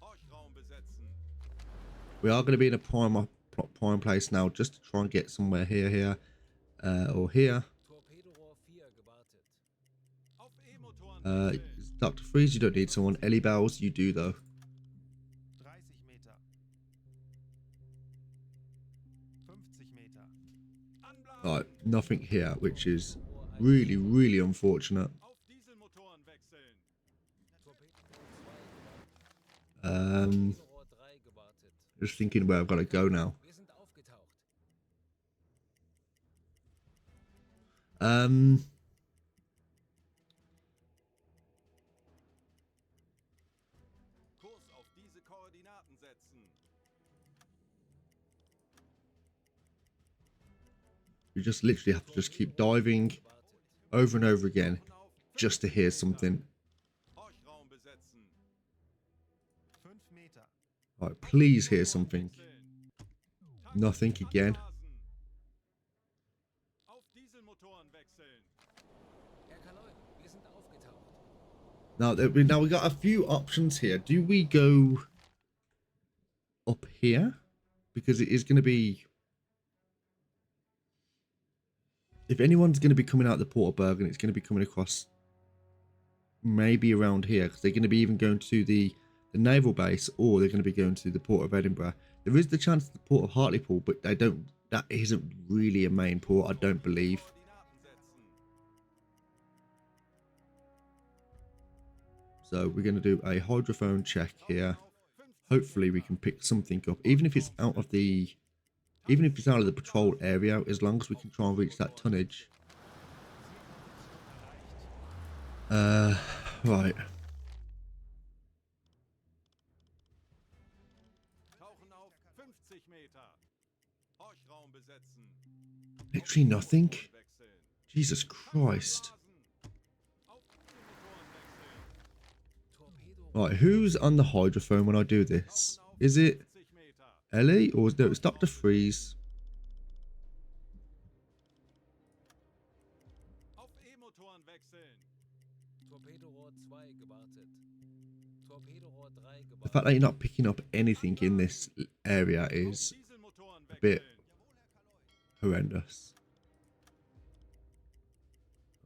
Horchraum besetzen. We are going to be in a prime place now, just to try and get somewhere here, or here. Torpedorohr 4 gewartet. Auf E-Motoren wechseln. Dr. Freeze, you don't need someone. Ellie Bells, you do though. 30 Meter. 50 Meter. Anblasen. Right, nothing here, which is really, really unfortunate. Auf Dieselmotoren wechseln. Um, Torpedorohr 3 gewartet. just thinking where I've got to go now. Wir sind aufgetaucht. Kurs auf diese Koordinaten setzen. You just literally have to just keep diving over and over again just to hear something. Horchraum besetzen. 5 Meter. Right, please hear something. Tanks Nothing again. anblasen. Auf Dieselmotoren wechseln. Herr Kaloin, wir sind aufgetaucht. Now we got a few options here. Do we go up here? Because it is going to be, if anyone's going to be coming out of the Port of Bergen, it's going to be coming across maybe around here, because they're going to be even going to the naval base, or they're going to be going to the Port of Edinburgh. There is the chance of the Port of Hartlepool, but they don't. That isn't really a main port, I don't believe. Koordinaten setzen. So we're going to do a hydrophone check here. Hopefully we can pick something up, even if it's out of the patrol area, as long as we can try and reach that tonnage. Right. Tauchen auf 50 Meter. Horchraum besetzen. Literally nothing. Wechseln. Jesus Christ. Auf Dieselmotoren wechseln. Torpedo. Right, who's on the hydrophone when I do this? Is it 50 Meter. Ellie, or no, it's Dr. Freeze? Auf E-Motoren wechseln. Torpedorohr 2 gewartet. Torpedorohr 3 The gewartet. fact that you're not picking up anything in this area is Dieselmotoren a bit wechseln. horrendous.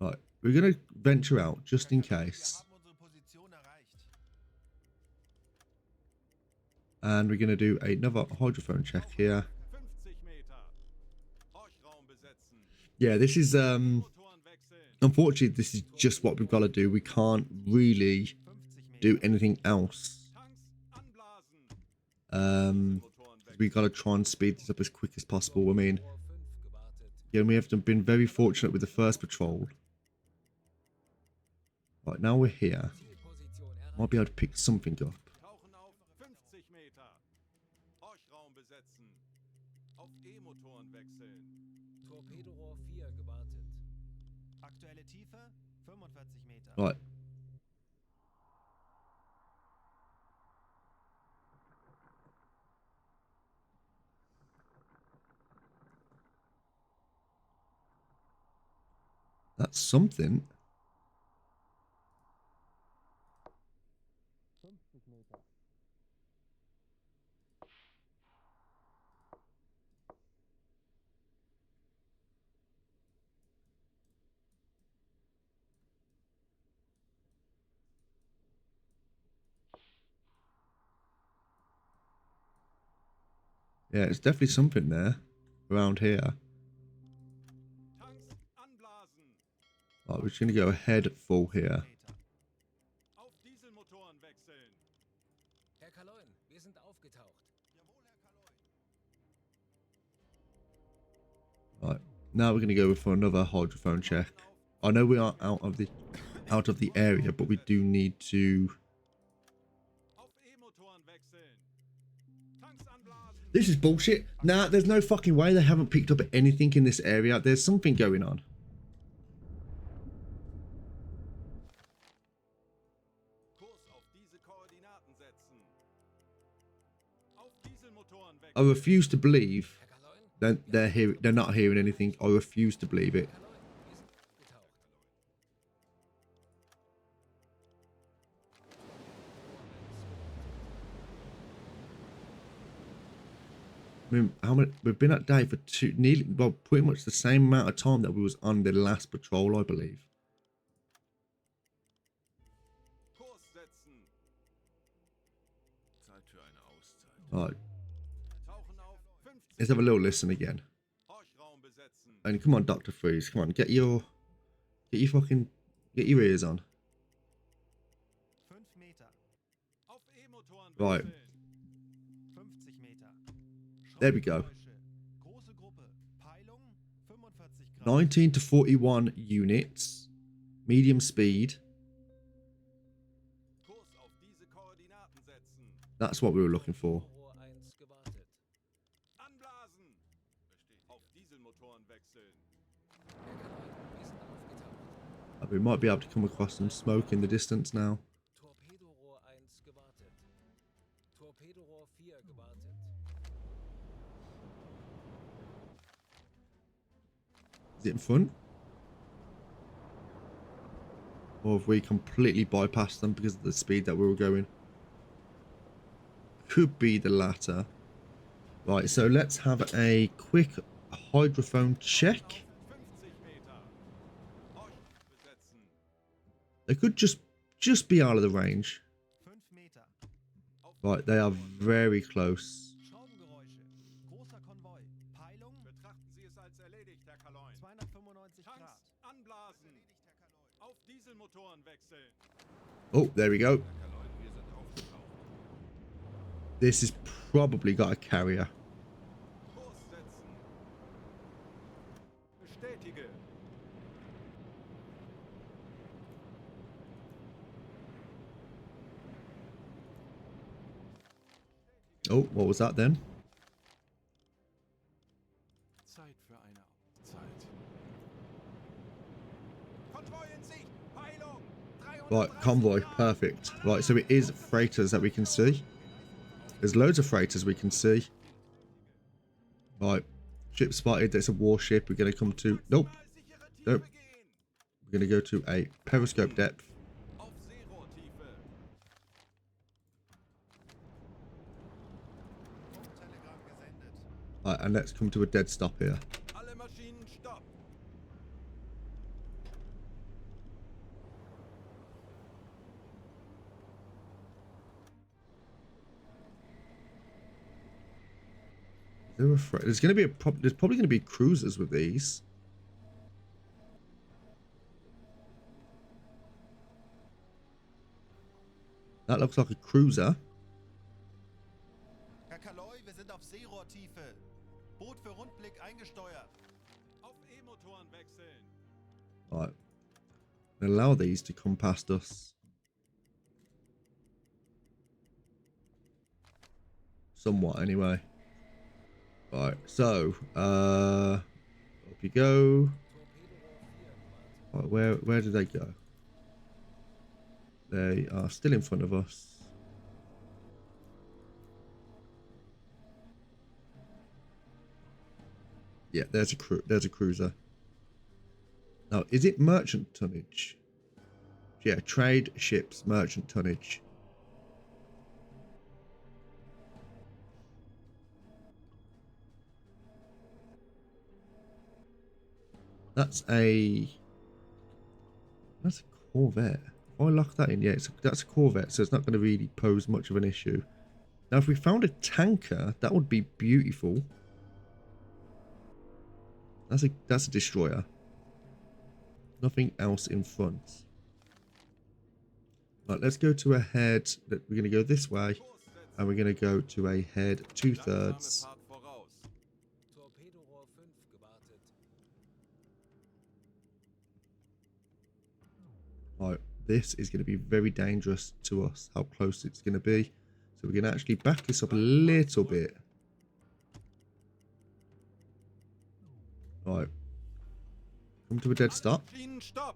Right, we're going to venture out just in Wir case. haben unsere Position erreicht. And we're going to do another hydrophone check here. 50 Meter. Horchraum besetzen. Yeah, this is, Motoren wechseln. unfortunately, this is just what we've got to do. We can't really 50 Meter. do anything else. Tanks anblasen. Motoren We got to try and speed this up as quick as possible. I mean, Torpedorohr 5 gewartet. yeah, we have been very fortunate with the first patrol. Right, now we're here. Zielposition erreicht. Might be able to pick something up. Tauchen auf 50 Meter. Horchraum besetzen. Auf E-Motoren wechseln. Torpedorohr 4 gewartet. Aktuelle Tiefe 45 Meter. Right. That's something. Yeah, it's definitely something there around here. Tanks anblasen. Right, we're just going to go ahead full here. Meter. Auf Dieselmotoren wechseln. Herr Kaloin, wir sind aufgetaucht. Jawohl, Herr Kaloy. Right, Now we're gonna go for another hydrophone check. I know we are out of the area, but we do need to. Auf E-Motoren wechseln. Tanks anblasen. This is bullshit. Nah, there's no fucking way they haven't picked up anything in this area. There's something going on. Kurs auf diese Koordinaten setzen. Auf Dieselmotoren I wechseln. refuse to believe Herr Kaloin? that they're not hearing anything. I refuse to believe it. Kaloin, wir sind getaucht. I mean, how many? We've been at day for pretty much the same amount of time that we was on the last patrol, I believe. Kurs setzen. Zeit für eine Auszeit. All right, Tauchen auf 50. let's have a little listen again. Horchraum besetzen. And come on, Dr. Freeze, come on, get your ears on. 5 Meter. Auf E-Motoren Right. wechseln. 50 Meter. There we go. Schraubgeräusche. Große Gruppe. Peilung 45 Grad. 19 to 41 units, medium speed. Kurs auf diese Koordinaten setzen. That's what we were looking for. Rohr 1 gewartet. Anblasen. Auf Dieselmotoren wechseln. Herr Kaloin, wir sind aufgetaucht. We might be able to come across some smoke in the distance now. Torpedorohr 1 gewartet. Torpedorohr 4 gewartet. Is it in front? Or have we completely bypassed them because of the speed that we were going? Could be the latter. Right, so let's have a quick hydrophone check. 50 Meter. Horchraum besetzen. They could just be out of the range. 5 Meter. Auf Right, they are very close. Schraubengeräusche. Großer Konvoi. Peilung Betrachten Sie es als erledigt, Herr Kaloin. 295 Grad. Tanks anblasen. Auf Dieselmotoren wechseln. Oh, there we go. Herr Kaloin, wir sind aufgetaucht. This has probably got a carrier. Kurs setzen. Bestätige. Oh, what was that then? Zeit für eine Auszeit. Konvoi in Sicht. Peilung. 330 Right, convoy, Grad. perfect. Right, so it is freighters that we can see. There's loads of freighters we can see. Right, ship spotted. There's a warship. We're going to come to. Nope, Mal sichere Tiefe Nope. gehen. we're going to go to a periscope depth. Auf Seerohrtiefe. Funktelegramm gesendet. Right, and let's come to a dead stop here. Alle Maschinen stopp. There's going to be there's probably going to be cruisers with these. That looks like a cruiser. Herr Kaloi, wir sind auf Seerohrtiefe. Boot für Rundblick eingesteuert. Auf E-Motoren wechseln. Right. Allow these to come past us. Somewhat, anyway. Right, so, up you go. Torpedorohr 4 gewartet. Right, where did they go? They are still in front of us. Yeah, there's a cruiser. Now, is it merchant tonnage? Yeah, trade ships, merchant tonnage. That's a Corvette. If I lock that in, yeah, that's a Corvette, so it's not going to really pose much of an issue. Now, if we found a tanker, that would be beautiful. That's a destroyer. Nothing else in front. Right, let's go to a head. We're going to go this way, Kurs setzen. and we're going to go to a head 2/3. Langsame Fahrt voraus. Torpedorohr 5 gewartet. Right, this is going to be very dangerous to us, how close it's going to be. So we're going to actually back this up a little bit. Right. Come to a dead stop. Maschinen, stopp!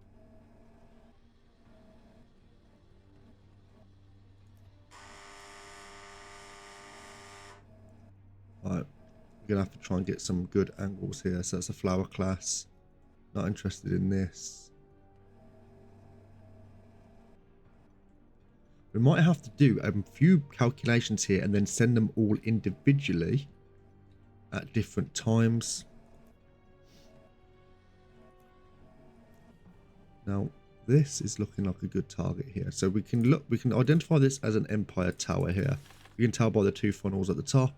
Right. We're going to have to try and get some good angles here. So that's a flower class. Not interested in this. We might have to do a few calculations here and then send them all individually at different times. Now, this is looking like a good target here. So we can identify this as an Empire Tower here. You can tell by the two funnels at the top.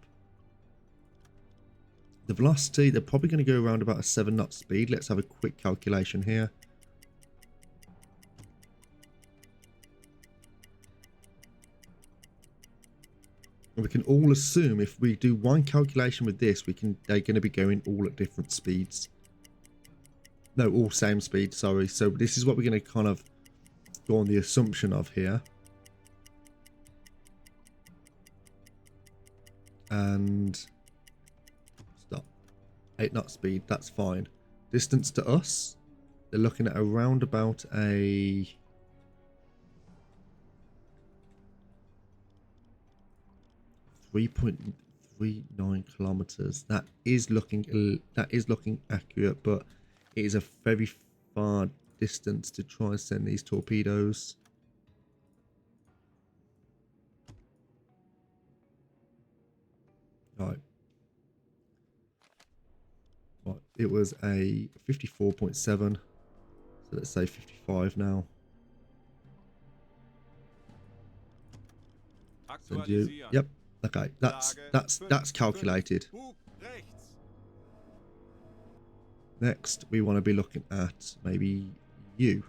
The velocity, they're probably going to go around about a 7 knot speed. Let's have a quick calculation here. And we can all assume if we do one calculation with this, they're going to be going all at different speeds. No, all same speed, sorry. So this is what we're going to kind of go on the assumption of here. And stop. 8 knot speed, that's fine. Distance to us, they're looking at around about a 3.39 kilometers. That is looking accurate, but it is a very far distance to try and send these torpedoes. Right. Right. It was a 54.7. So let's say 55 now. Send you. Aktualisieren. Yep. Okay. That's calculated. Bug rechts. Next, we want to be looking at maybe you.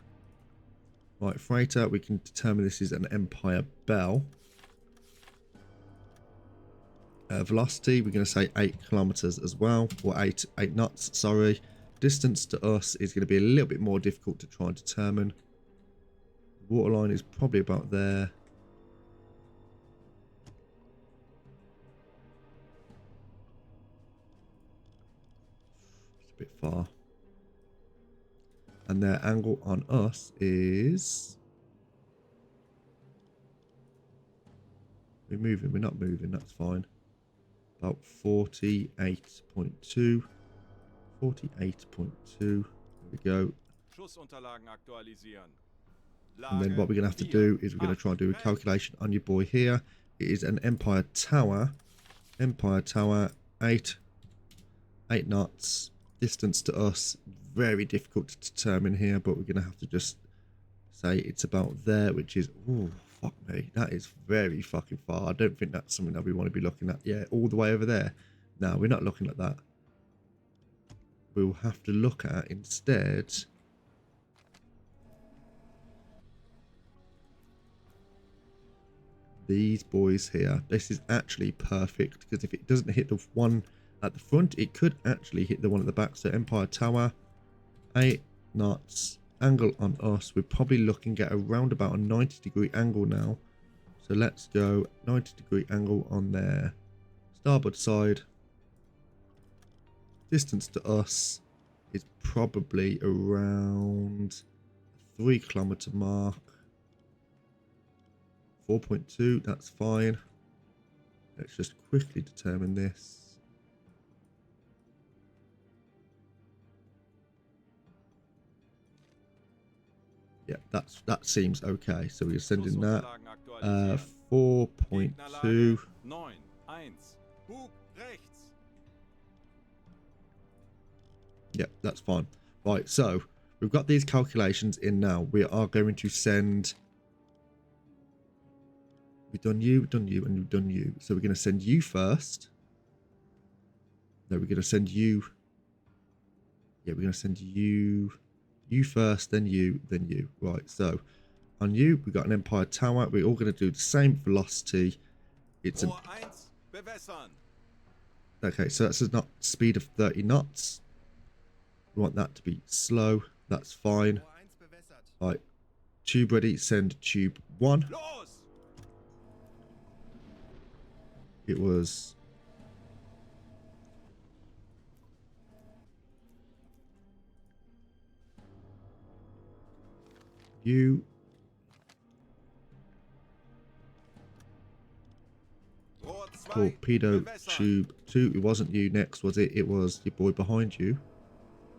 Right, freighter, we can determine this is an Empire Bell. Velocity, we're going to say 8 kilometers as well, or 8 knots, sorry. Distance to us is going to be a little bit more difficult to try and determine. Waterline is probably about there. Bit far, and their angle on us is we're not moving, that's fine. About 48.2. There we go. Schussunterlagen aktualisieren. And then what we're gonna have to do is we're gonna try and do a calculation on your boy here. It is an Empire Tower 8 knots. Distance to us, very difficult to determine here, but we're going to have to just say it's about there, which is, oh, fuck me, that is very fucking far. I don't think that's something that we want to be looking at. Yeah, all the way over there. No, we're not looking at that. We'll have to look at instead these boys here. This is actually perfect, because if it doesn't hit the one at the front, it could actually hit the one at the back. So Empire Tower, 8 knots, angle on us, we're probably looking at around about a 90-degree angle now. So let's go 90-degree angle on their starboard side. Distance to us is probably around 3 kilometer mark. 4.2, that's fine. Let's just quickly determine this. Yeah, that seems okay. So we're sending that 4.2. 9, 1. Bug rechts. Yeah, that's fine. Right, so we've got these calculations in now. We are going to send. We've done you, and we've done you. So we're going to send you first. No, we're going to send you. Yeah, we're going to send you. You first, then you, then you. Right, so on you, we've got an Empire Tower. We're all going to do the same velocity. It's an. Rohr 1, bewässern. Okay, so that's a speed of 30 knots. We want that to be slow. That's fine. Rohr 1 bewässert. Right, Tube ready. Send tube 1. Los! It was you. Rohr 2. Torpedo Bewässern. tube 2. It wasn't you next, was it? It was your boy behind you.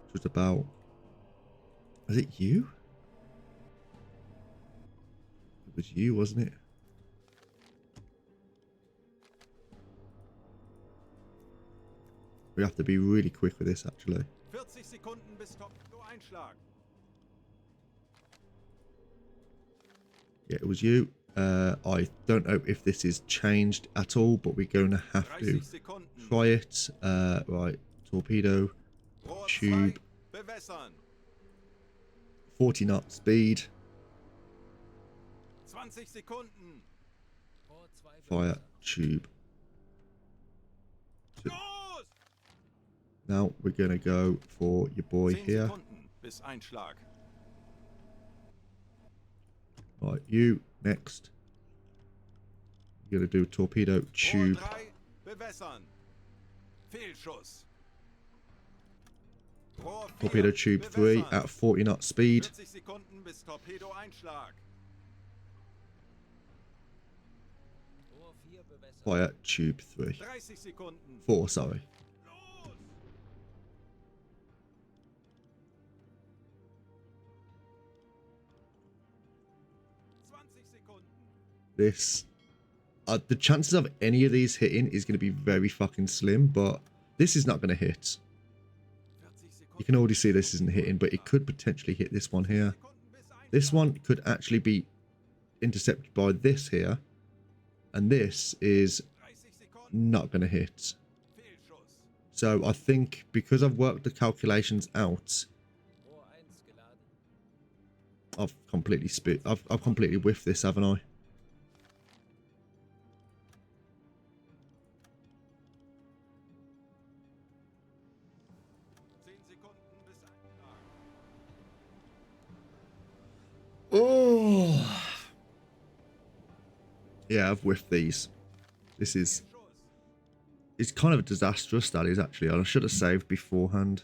Which was about... Was it you? It was you, wasn't it? We have to be really quick with this, actually. 40 Sekunden bis Torpedo-Einschlag. Yeah, it was you. I don't know if this is changed at all, but we're going to have 30 to Sekunden. try it. Right, torpedo, Rohr 2. tube, Bewässern. 40 knot speed, 20 Sekunden. Rohr 2 fire, bewässern. tube. Los! Now we're going to go for your boy 10 here. Sekunden bis Einschlag. Right, you next. You're going to do torpedo, Rohr tube. 3. Bewässern. Fehlschuss. Rohr 4. Torpedo tube 3 Bewässern. at 40 knot speed. 40 Sekunden bis Torpedo-Einschlag. Rohr 4 bewässern. Fire, tube 3. 30 Sekunden. 4, sorry. Los! This... the chances of any of these hitting is going to be very fucking slim, but this is not going to hit. You can already see this isn't hitting, but it could potentially hit this one here. This one could actually be intercepted by this here, and this is not going to hit. So I think because I've worked the calculations out, Rohr 1 geladen. I've completely I've completely whiffed this, haven't I? Oh. Yeah, I've whiffed these. This is... It's kind of disastrous, that is, actually. I should have saved beforehand.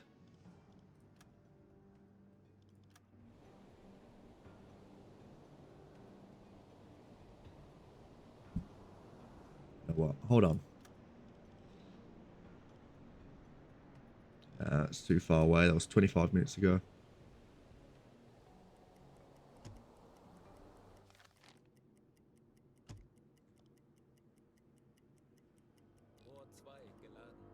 You know what? Hold on. That's too far away. That was 25 minutes ago. Rohr 2 geladen.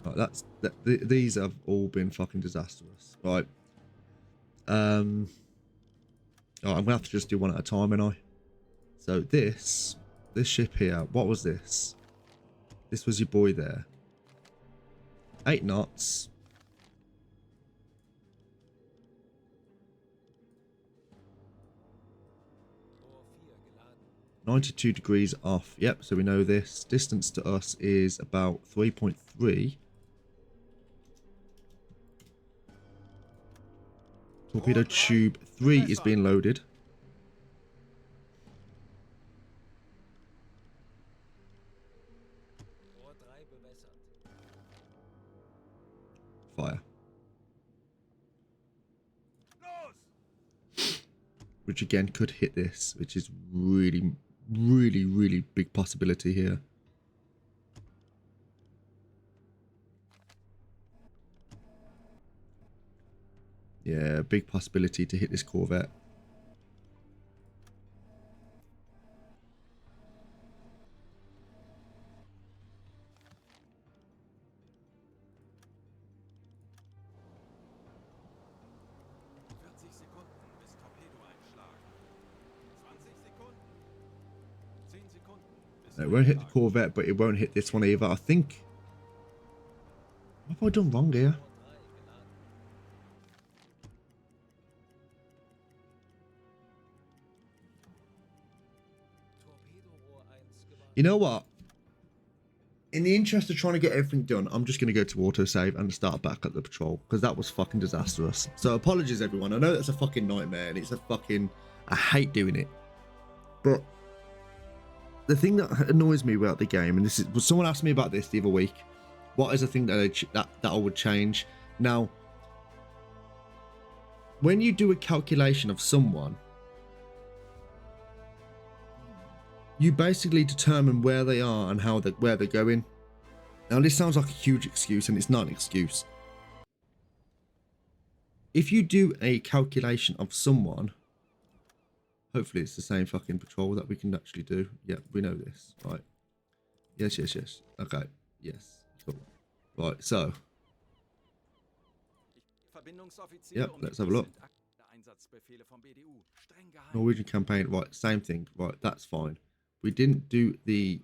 Right, these have all been fucking disastrous. Right. Right, I'm gonna have to just do one at a time, ain't I? So this ship here, what was this? This was your boy there. 8 knots. Rohr 4 geladen. 92 degrees off. Yep, so we know this. Distance to us is about 3.3. Torpedo tube 3 is being loaded. Rohr 3 bewässert. Fire. Which again could hit this, which is really, really, really big possibility here. Yeah, big possibility to hit this corvette. It won't hit the corvette, but it won't hit this one either. I think... What have I done wrong here? Rohr 3 geladen. Torpedorohr 1 gewartet. You know what? In the interest of trying to get everything done, I'm just going to go to autosave and start back at the patrol, because that was fucking disastrous. So apologies, everyone. I know that's a fucking nightmare, and it's a fucking... I hate doing it. But the thing that annoys me about the game, and this is... Someone asked me about this the other week. What is the thing that I would change? Now, when you do a calculation of someone, you basically determine where they are and where they're going. Now, this sounds like a huge excuse, and it's not an excuse. If you do a calculation of someone, hopefully it's the same fucking patrol that we can actually do. Yeah, we know this, right? Yes. Okay, yes, cool. Right, so. Yep, let's have a look. Norwegian campaign, right, same thing, right, that's fine. We didn't do the,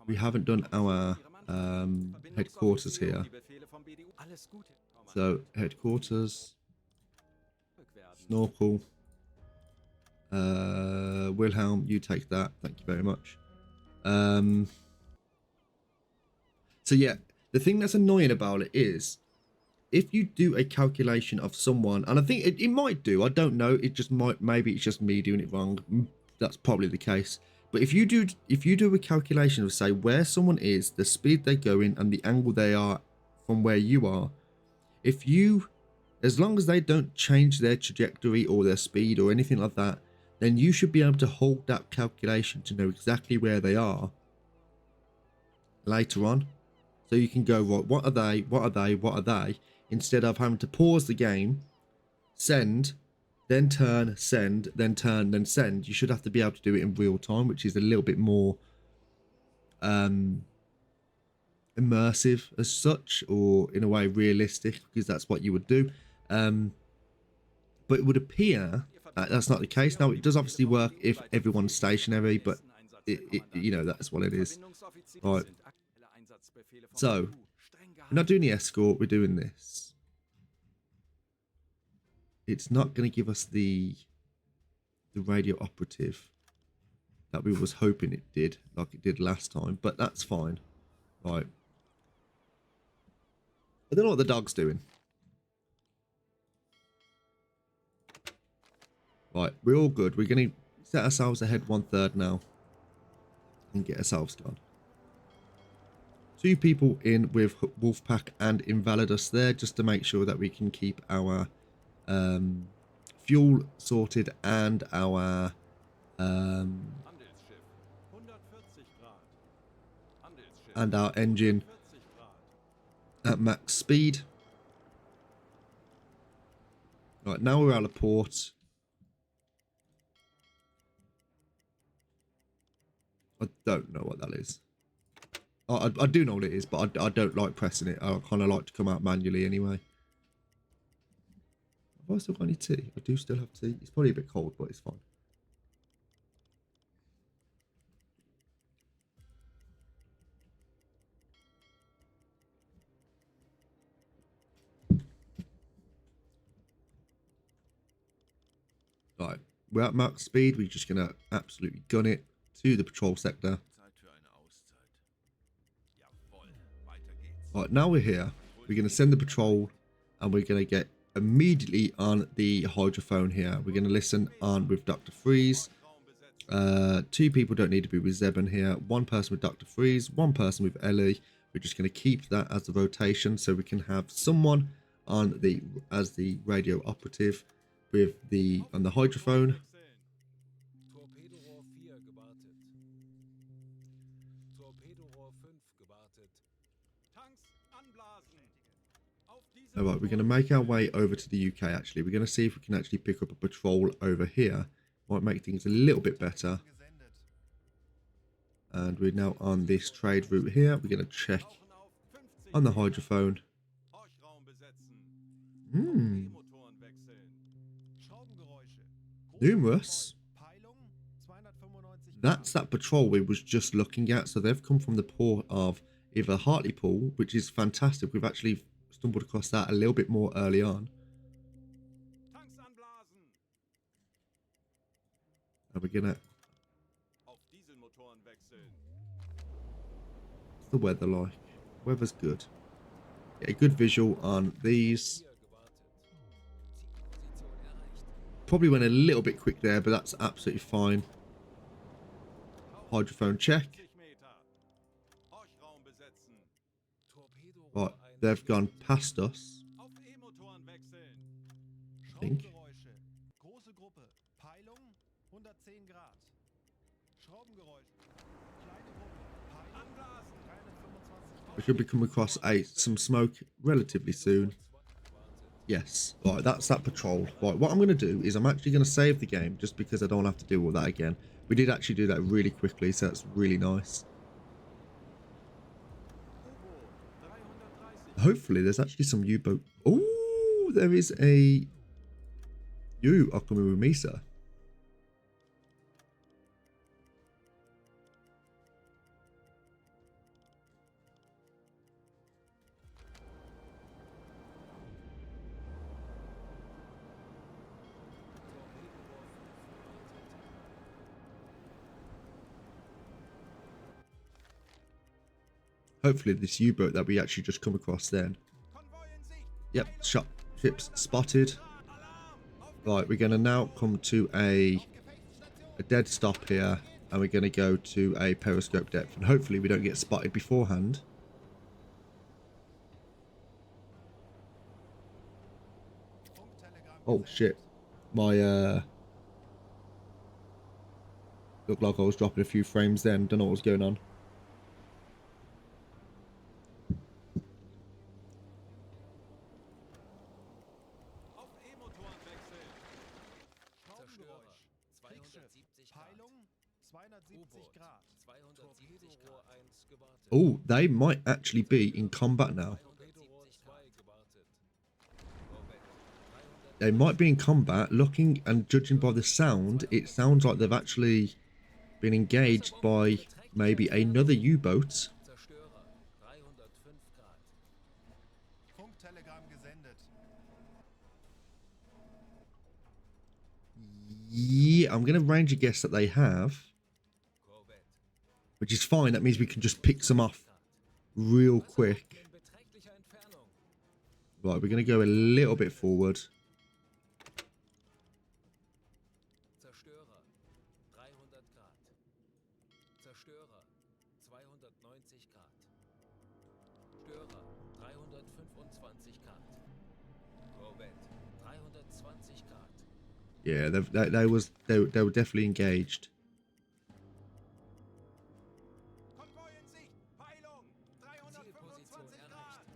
we haven't done our headquarters here. So, headquarters, snorkel, Wilhelm, you take that, thank you very much. So yeah, the thing that's annoying about it is, if you do a calculation of someone, and I think it might do, I don't know, it just might, maybe it's just me doing it wrong, that's probably the case. But if you do a calculation of, say, where someone is, the speed they're going, and the angle they are from where you are, as long as they don't change their trajectory or their speed or anything like that, then you should be able to hold that calculation to know exactly where they are later on. So you can go, right, what are they, instead of having to pause the game, send, then turn, send, then turn, then send. You should have to be able to do it in real time, which is a little bit more immersive as such, or in a way realistic, because that's what you would do. But it would appear that's not the case. Now, it does obviously work if everyone's stationary, but it you know, that's what it is. Right. So, we're not doing the escort, we're doing this. It's not going to give us the radio operative that we was hoping it did, like it did last time, but that's fine. Right. I don't know what the dog's doing. Right, we're all good. We're going to set ourselves ahead 1/3 now and get ourselves gone. 2 people in with Wolfpack and Invalidus there, just to make sure that we can keep our fuel sorted and our engine at max speed. Right, now we're out of port. I don't know what that is. I do know what it is, but I don't like pressing it. I kind of like to come out manually anyway. Have I still got any tea? I do still have tea. It's probably a bit cold, but it's fine. Right, we're at max speed. We're just going to absolutely gun it to the patrol sector. Right, now we're here. We're going to send the patrol, and we're going to get immediately on the hydrophone here. We're going to listen on with Dr. Freeze. 2 people don't need to be with Zeben here. 1 person with Dr. Freeze, 1 person with Ellie. We're just going to keep that as the rotation, so we can have someone on as the radio operative with on the hydrophone. Torpedorohr 4 gewartet. Torpedorohr 5 gewartet. Tanks anblasen. Auf diese Alright, we're going to make our way over to the UK actually. We're going to see if we can actually pick up a patrol over here. Might make things a little bit better. And we're now on this trade route here. We're going to check Rauchen auf 50 on the hydrophone. Horchraum besetzen. Hmm, Motoren wechseln. Schraubengeräusche. numerous. Peilung 295 That's that patrol we was just looking at. So they've come from the port of either Hartlepool, which is fantastic. We've actually stumbled across that a little bit more early on. Tanks anblasen. And we're going to What's the weather like? Weather's good. Get a good visual on these. Hier gewartet. Zielposition erreicht. Probably went a little bit quick there, but that's absolutely fine. Hydrophone check. 50 Meter. Horchraum besetzen. Torpedo Right, Rohr 1 they've gone gewartet. past us. Auf E-Motoren wechseln. Think. Schraubengeräusche. Große Gruppe. Peilung 110 Grad. Schraubengeräusche. Kleine Gruppe. Peilung Anblasen. 325 We should be coming across some smoke relatively soon. Yes. Right, that's that patrol. Right, what I'm going to do is I'm actually going to save the game just because I don't have to do all that again. We did actually do that really quickly, so that's really nice. U-Boot 330. Hopefully there's actually some U-boat. Oh, there is a Okumu Misa. Hopefully this U-boat that we actually just come across then. Konvoi in Sicht. Yep, ships spotted. Alarm. Auf Right, we're going to now come to a dead stop here, and we're going to go to a periscope depth, and hopefully we don't get spotted beforehand. Funktelegramm Oh gesendet. shit, my looked like I was dropping a few frames then. Don't know what was going on. Auf E-Motoren wechseln. Schraubengeräusch. Zerstörer, Kriegsschiff. 270 Grad. Peilung 270 U-Boot, Grad. 270 Grad. 1 gewartet. Oh, they might actually be in combat now. Torpedo Rohr 2 gewartet. Korvette, 300 They might be in combat. Looking and judging by the sound, it sounds like they've actually been engaged by maybe another U-boat. Zerstörer, 305 Grad. Funktelegramm gesendet. Yeah, I'm going to range a guess that they have, Korvette, which is fine. That means we can just pick some off real quick. in beträchtlicher Entfernung. Right, we're going to go a little bit forward. Zerstörer, 300 Grad. Zerstörer, 290 Grad. Störer, 325 Grad. Korvette, 320 Grad. Yeah, they were definitely engaged. Konvoi in Sicht. Peilung. 325 Zielposition Grad. erreicht.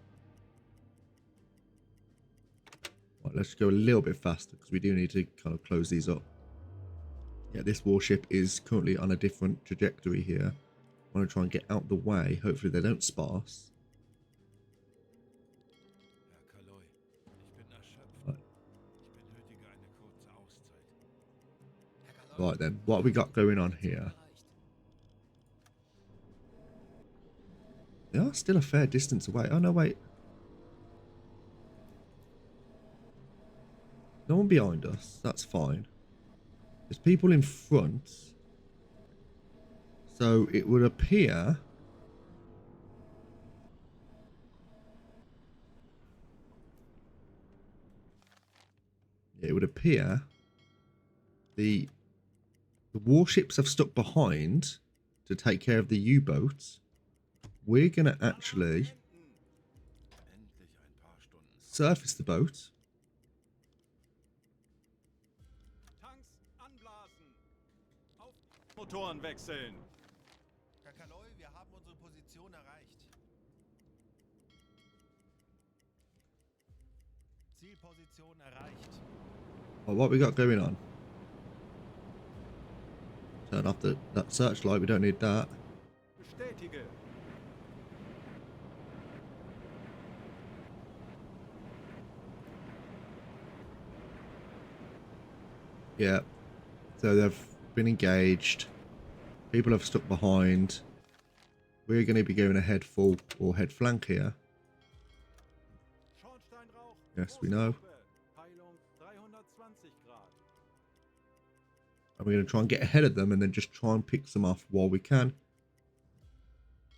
Right, let's go a little bit faster because we do need to kind of close these up. Yeah, this warship is currently on a different trajectory here. I want to try and get out the way. Hopefully they don't spot us. Herr Kaloi, ich bin erschöpft. Right. Ich benötige eine kurze Auszeit. Herr Kaloi, Right then, what have we got going on here? erreicht. They are still a fair distance away. Oh no, wait. No one behind us. That's fine. There's people in front. So it would appear... It would appear the warships have stuck behind to take care of the U-boats. We're going to actually Endlich ein paar Stunden. surface the boat. Tanks anblasen. Auf Motoren wechseln. Herr Kaloi, wir haben unsere Position erreicht. Zielposition erreicht. Oh, what we got going on? Turn off that searchlight. We don't need that. Bestätige. Yeah. So they've been engaged. People have stuck behind. We're going to be going ahead full or head flank here. Schornsteinrauch. Yes, we große know. Gruppe. Peilung 320 Grad. And we're going to try and get ahead of them and then just try and pick some off while we can.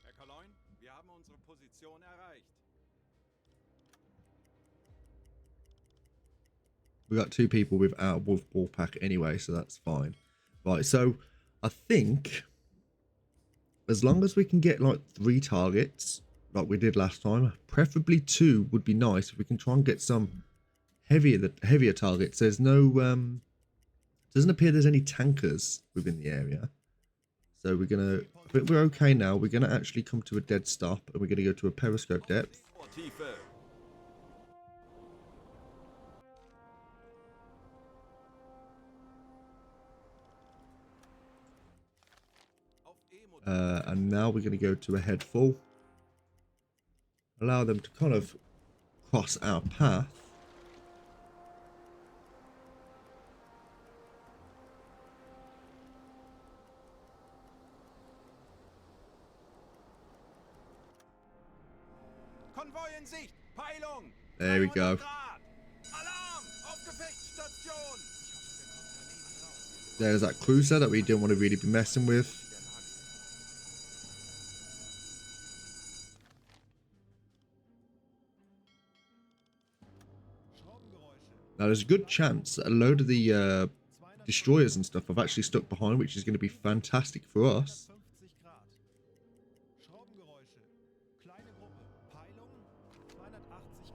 Herr Kaloin, wir Position erreicht. We got 2 people without a wolf ball pack anyway, so that's fine. Right, so I think as long as we can get like 3 targets, like we did last time, preferably 2 would be nice. If we can try and get some heavier targets. There's no doesn't appear there's any tankers within the area, so we're gonna. I think we're okay now. We're gonna actually come to a dead stop, and we're gonna go to a periscope depth. Tiefe. Auf E-Modul. And now we're going to go to a head full. Allow them to kind of cross our path. Konvoi in Sicht. Peilung. There we go. 300 Grad. Alarm auf Gefechtsstation. There's that cruiser that we didn't want to really be messing with. Now there's a good chance that a load of the destroyers and stuff have actually stuck behind, which is going to be fantastic for us. 50 Grad. Schraubengeräusche. Kleine Gruppe. Peilung 280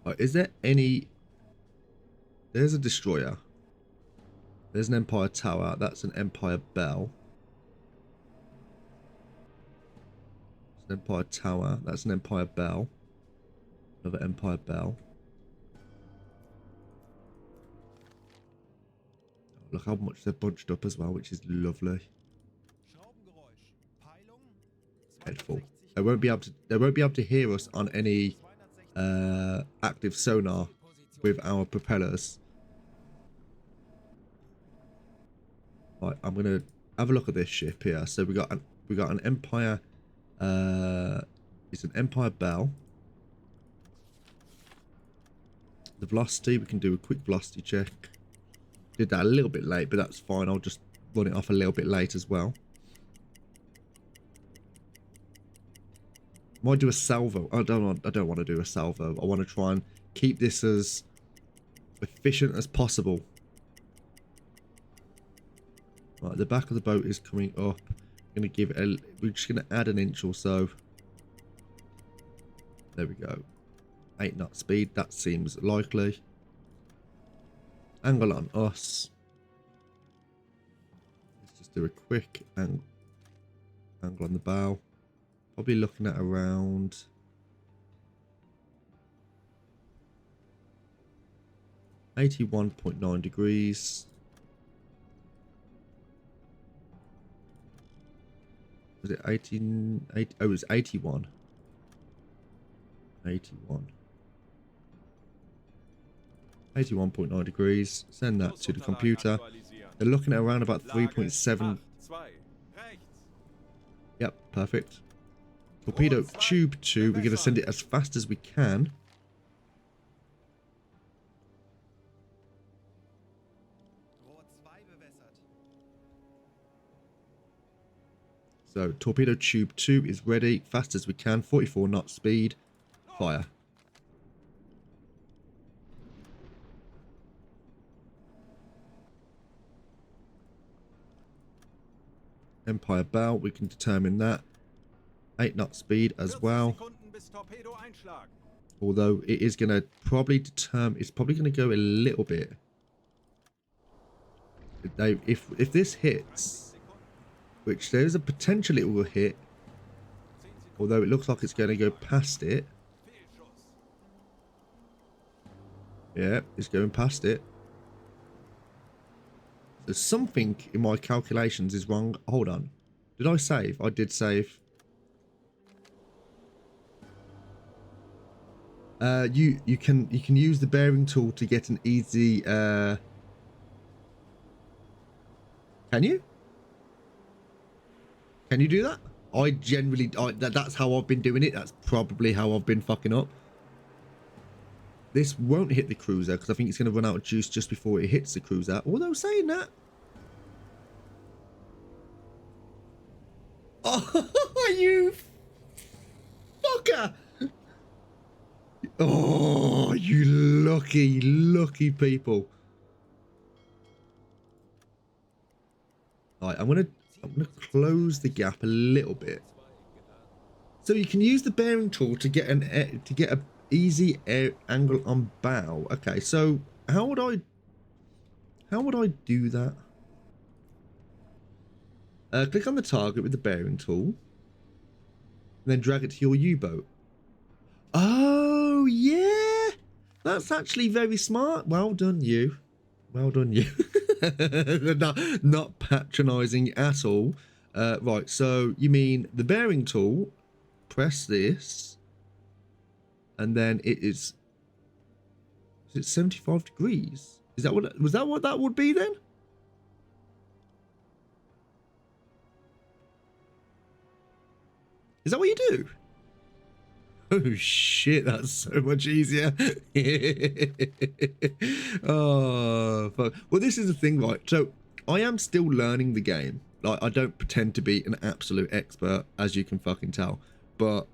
Grad. Is there any... There's a destroyer. There's an Empire Tower. That's an Empire Bell. It's an Empire Tower. That's an Empire Bell. Another Empire Bell. Look how much they're bunched up as well, which is lovely. Schraubengeräusch. Peilung Headful. 260 They won't be able to hear us on any active sonar with our propellers. Right, I'm gonna have a look at this ship here. So we got an Empire. It's an Empire Bell. The velocity, we can do a quick velocity check. Did that a little bit late, but that's fine. I'll just run it off a little bit late as well. Might do a salvo. I don't want to do a salvo. I want to try and keep this as efficient as possible. Right, the back of the boat is coming up. I'm gonna give it a. We're just gonna add an inch or so. There we go. 8 knot speed. That seems likely. Angle on us. Let's just do a quick angle on the bow. Probably looking at around 81.9 degrees. Was it 18? Oh, it was 81. 81. 81.9 degrees. Send that to the computer. They're looking at around about 3.7. Yep, perfect. Torpedo tube 2. We're going to send it as fast as we can. Rohr 2 bewässert. So torpedo tube 2 is ready, fast as we can, 44 knot speed, fire. Empire Bell, we can determine that. 8 knot speed as well. Although it is going to probably determine, it's probably going to go a little bit. If this hits, which there's a potential it will hit, although it looks like it's going to go past it. Yeah, it's going past it. So something in my calculations is wrong. Hold on. Did I save? I did save. You can use the bearing tool to get an easy can you? Can you do that? I generally that's how I've been doing it. That's probably how I've been fucking up. This won't hit the cruiser because I think it's going to run out of juice just before it hits the cruiser. Although saying that, Oh, you fucker! Oh, you lucky, lucky people. All right, I'm gonna close the gap a little bit. So you can use the bearing tool to get a easy air angle on bow. Okay, so how would I do that? Click on the target with the bearing tool, and then drag it to your U-boat. Oh yeah, that's actually very smart. Well done, you. Well done, you. not patronising at all. Right, so you mean the bearing tool? Press this, and then it is. Is it 75 degrees? Is that what? Was that what that would be then? Is that what you do? Oh shit, that's so much easier. Oh fuck. Well, this is the thing, right? So I am still learning the game. Like, I don't pretend to be an absolute expert, as you can fucking tell, but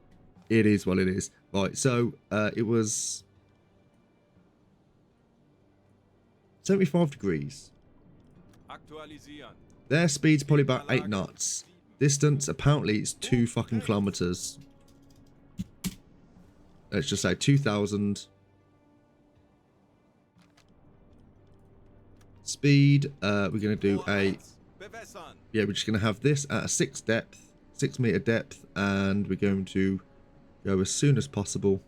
it is what it is. Right, so it was 75 degrees. Aktualisieren. Their speed's probably about 8 knots. Distance apparently is 2 fucking kilometers. Let's just say 2,000. Speed, we're going to do a, Bewässern. yeah, we're just going to have this at a 6 meter depth, and we're going to go as soon as possible.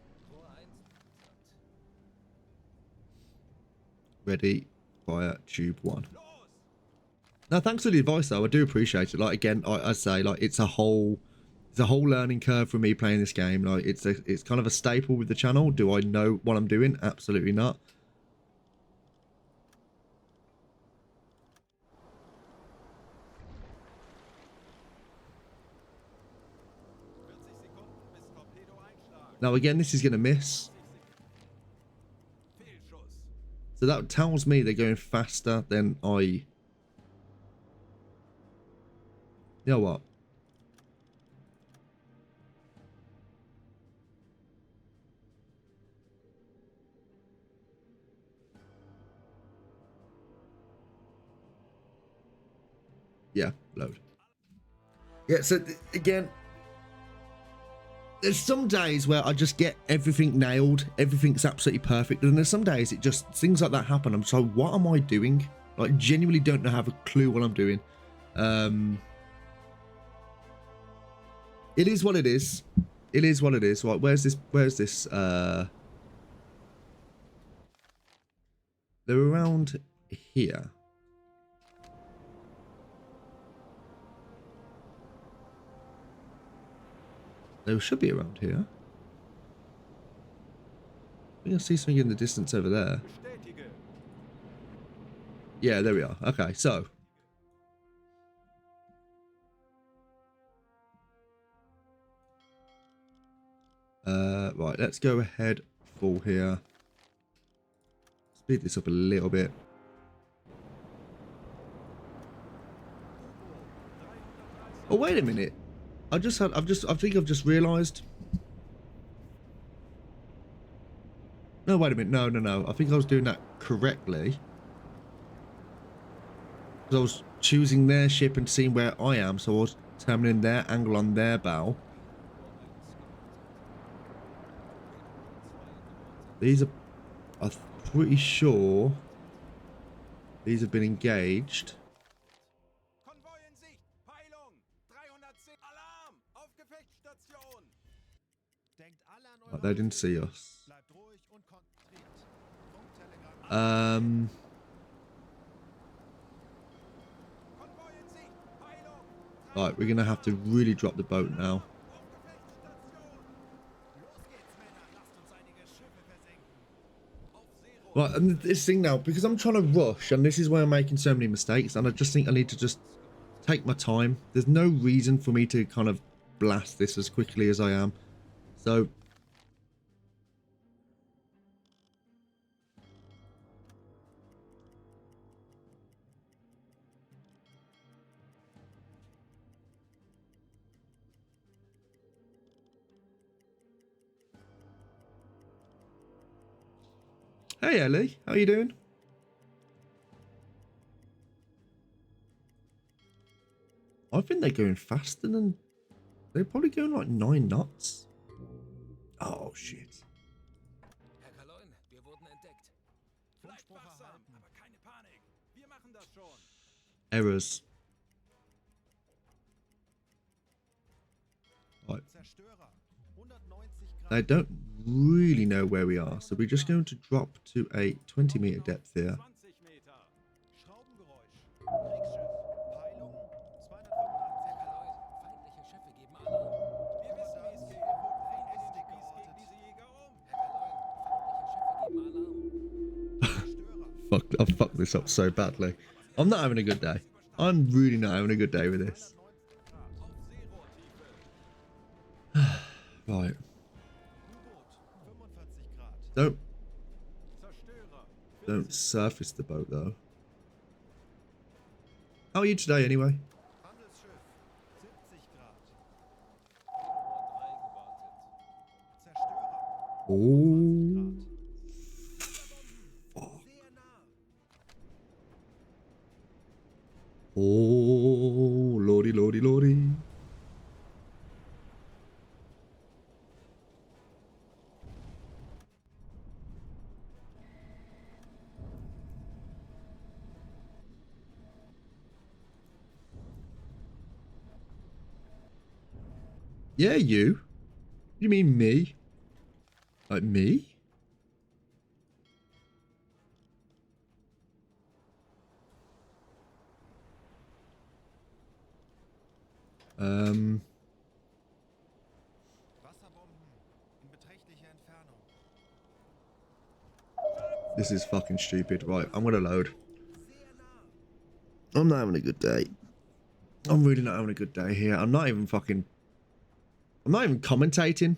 Ready, fire, tube 1. Now, thanks for the advice, though. I do appreciate it. Like, again, I say, like, it's a whole learning curve for me playing this game. Like, it's kind of a staple with the channel. Do I know what I'm doing? Absolutely not. Now, again, this is going to miss. Fehlschuss. So that tells me they're going faster than I... You know what? Yeah, load. Yeah, so again, there's some days where I just get everything nailed, everything's absolutely perfect, and there's some days it just, things like that happen. I'm so, what am I doing? Like, genuinely don't know, have a clue what I'm doing. It is what it is. It is what it is. Right, where's this, they're around here. They should be around here. I think I see something in the distance over there. Bestätige. Yeah, there we are. Okay, so. Right, let's go ahead full here. Speed this up a little bit. Oh, wait a minute. I think I've just realised. No, wait a minute. No. I think I was doing that correctly. Because I was choosing their ship and seeing where I am, so I was determining their angle on their bow. These are, I'm pretty sure these have been engaged. Konvoi in Sicht. Peilung. 310. Alarm. Auf Gefechtsstation. Denkt alle an Right, eure they didn't see us. Bleibt ruhig und konzentriert. Funktelegramm. Konvoi in Sicht. Peilung. Right, we're going to have to really drop the boat now. Auf Gefechtsstation. Los geht's, Männer. Lasst uns einige Schiffe versenken. Auf Zero. Right, and this thing now, because I'm trying to rush, and this is where I'm making so many mistakes, and I just think I need to just take my time. There's no reason for me to kind of blast this as quickly as I am. So... Hey Ellie, how you doing? I think they're going faster than... They're probably going like 9 knots. Oh shit. Herr Kaloin, wir wurden entdeckt. Bleibt wachsam, aber keine Panik. Wir machen das schon. Errors. Right. Zerstörer. 190 Grad. They don't really know where we are, so we're just going to drop to a 20-meter depth here. 20 Meter. Schraubengeräusch. Kriegsschiff. Peilung 285 Herr Grad. Kaloin, feindliche Schiffe geben Alarm. Wir wissen, wie es geht. Drehen wir den Spieß gegen diese Jäger um. Herr Kaloin, feindliche Schiffe geben Alarm. Zerstörer. Fuck, I've fucked this up so badly. I'm not having a good day. I'm really not having a good day with this. 190 Grad. Auf Seerohrtiefe. Right. U-Boot. 45 Grad. Zerstörer. Don't surface the boat though. How are you today anyway? Handelsschiff. 70 Grad. Rohr 3 gewartet. Zerstörer. Oh. Fuck. Sehr nah. Oh, lordy, lordy, lordy. Yeah, you. You mean me? Like me? Wasserbomben. In beträchtlicher Entfernung. This is fucking stupid. Right, I'm gonna load. Sehr nah. I'm not having a good day. I'm really not having a good day here. I'm not even commentating.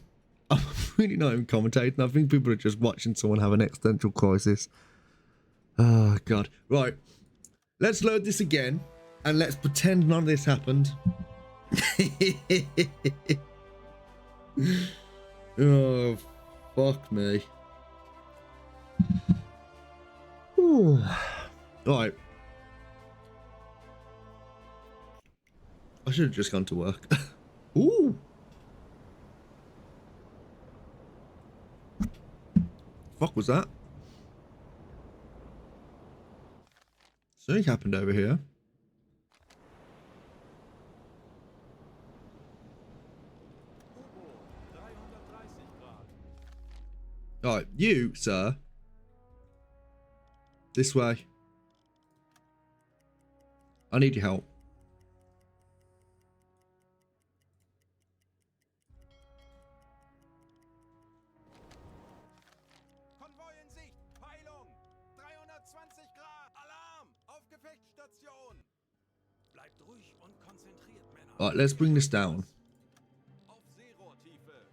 I'm really not even commentating. I think people are just watching someone have an existential crisis. Oh, God. Right. Let's load this again. And let's pretend none of this happened. Oh, fuck me. Ooh. Right. I should have just gone to work. Ooh. Fuck was that? Something happened over here. U-Boot. 330 Grad. Alright, you, sir. This way. I need your help. Konvoi in Sicht. Peilung. 320 Grad. Alarm. Auf Gefechtsstation. Bleibt ruhig und konzentriert, Männer. Alright, let's bring this down. Auf Seerohrtiefe.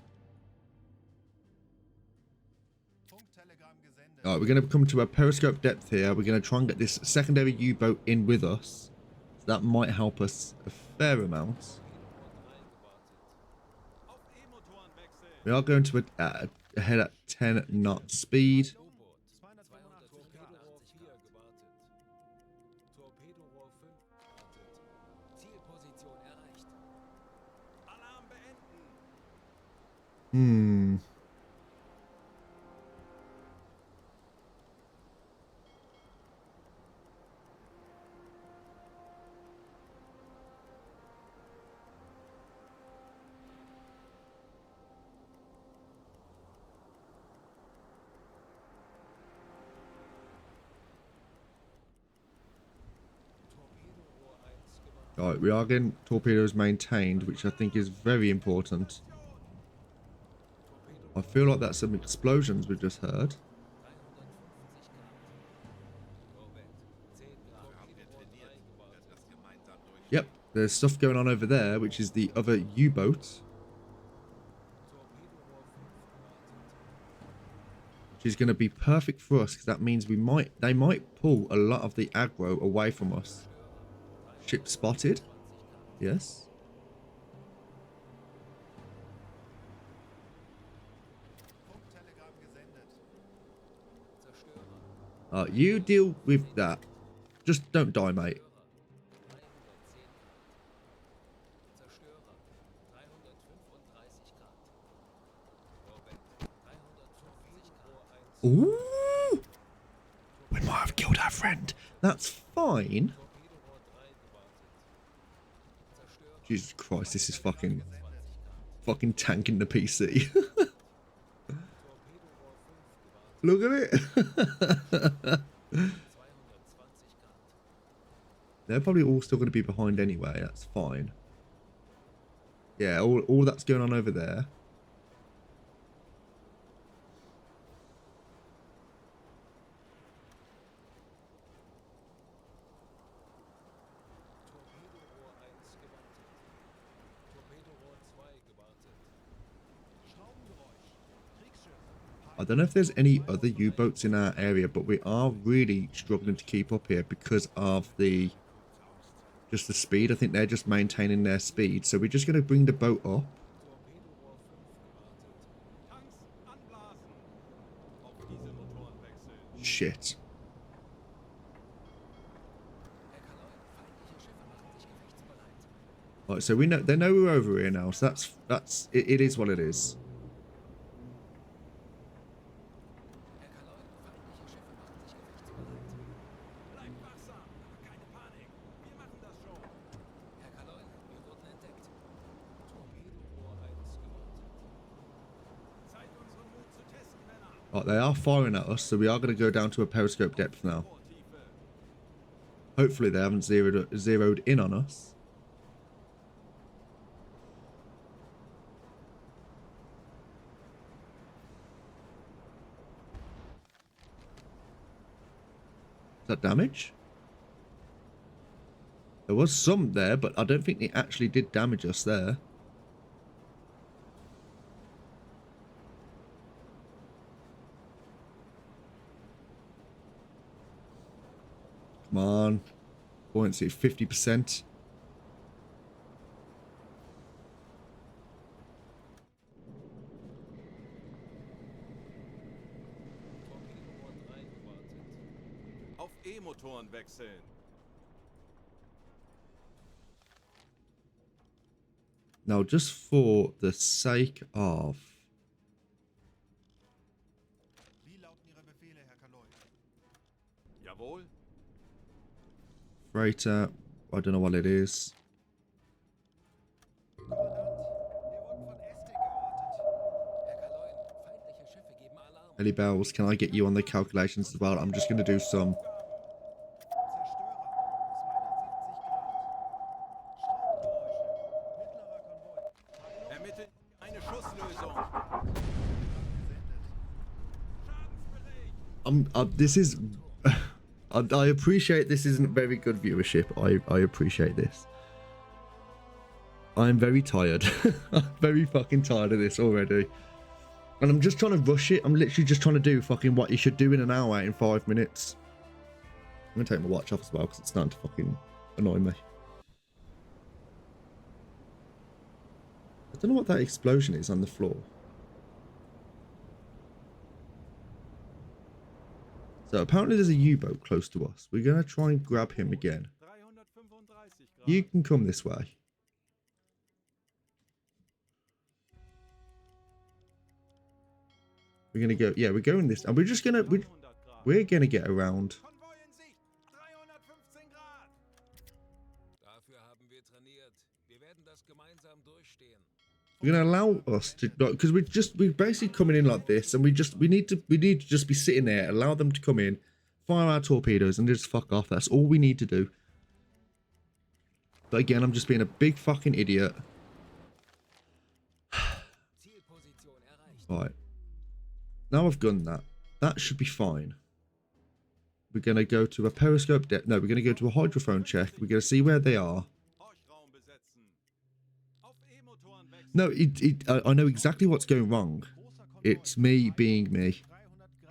Funktelegramm gesendet. Alright, we're going to come to a periscope depth here. We're going to try and get this secondary U-boat in with us. So that might help us a fair amount. Auf E-Motoren wechseln. We are going to head at 10 knot speed. U-Boot 285 Grad. Torpedorohr 4 gewartet. Torpedorohr 5 gewartet. Zielposition erreicht. Alarm beenden. Hmm. Torpedorohr 1 gewartet. Alright, we are getting torpedoes maintained, which I think is very important. I feel like that's some explosions we just heard. 350 Grad. Korvette 10 Grad. Torpedorohr 3 gewartet. Yep, there's stuff going on over there, which is the other U-boat, Torpedorohr 5 gewartet. which is going to be perfect for us because that means they might pull a lot of the aggro away from us. Ship spotted. Yes. Funktelegramm gesendet. Zerstörer You deal with that. Just don't die, mate. Zerstörer 335 Grad. Korvette 350 Grad. Ooh! We might have killed our friend. That's fine. Torpedorohr 3 gewartet. Zerstörer Jesus Christ, this is fucking tanking the PC. Torpedorohr 5 gewartet. Look at it. 220 Grad. They're probably all still going to be behind anyway. That's fine. Yeah, all that's going on over there. Torpedorohr 1 gewartet. Torpedorohr 2 gewartet. Schraubengeräusch. Kriegsschiff. I don't know if there's any other U-boats in our area, but we are really struggling to keep up here because of just the speed. I think they're just maintaining their speed. So we're just going to bring the boat up. Torpedorohr 5 gewartet. Tanks anblasen. Auf Dieselmotoren wechseln. Shit. Herr Kaloy, feindliche Schiffe machen sich gefechtsbereit. Right, so we know they know we're over here now. So that's it is what it is. Herr Kaloy, feindliche Schiffe machen sich gefechtsbereit. Bleibt wachsam, aber keine Panik. Wir machen das schon. Herr Kaloy, wir wurden entdeckt. Torpedorohr 1 gewartet. Zeit, unseren Mut zu testen, Männer. Right, they are firing at us, so we are going to go down to a periscope depth now. Vortiefe. Hopefully they haven't zeroed in on us. Is that damage? There was some there, but I don't think they actually did damage us there. Come on. Buoyancy 50%. Torpedorohr 3 gewartet. Auf E-Motoren wechseln. Now, just for the sake of... Wie lauten Ihre Befehle, Herr Kaloy? Jawohl. Freighter, I don't know what it is. Kommandant, wir wurden von Estek erortet. Herr Kaloy, feindliche Schiffe geben Alarm. Ellie Bells, can I get you on the calculations as well? I'm just going to do some. Zerstörer. 270 Grad. Schraubengeräusche. Mittlerer Konvoi. Ermitteln eine Schusslösung. Gesendet. This is... I appreciate this isn't very good viewership. I appreciate this. I'm very tired. I'm very fucking tired of this already. And I'm just trying to rush it. I'm literally just trying to do fucking what you should do in an hour in 5 minutes. I'm going to take my watch off as well because it's starting to fucking annoy me. I don't know what that explosion is on the floor. So apparently there's a U-boat close to us. We're going to try and grab him again. 335 Grad. You can come this way. We're going to go... Yeah, we're going this... And we're just going to... 300 Grad. We're going to get around... Konvoi in Sicht. 315 Grad. Dafür haben wir trainiert. Wir werden das gemeinsam durchstehen. We're going to allow us to... Because we're basically coming in like this. And we need to just be sitting there. Allow them to come in. Fire our torpedoes and just fuck off. That's all we need to do. But again, I'm just being a big fucking idiot. Zielposition erreicht. Right. Now I've done that. That should be fine. We're going to go to a periscope depth. No, we're going to go to a hydrophone check. We're going to see where they are. Horchraum besetzen. Auf E-Motoren wechseln. No, I know exactly what's going wrong. It's me being me.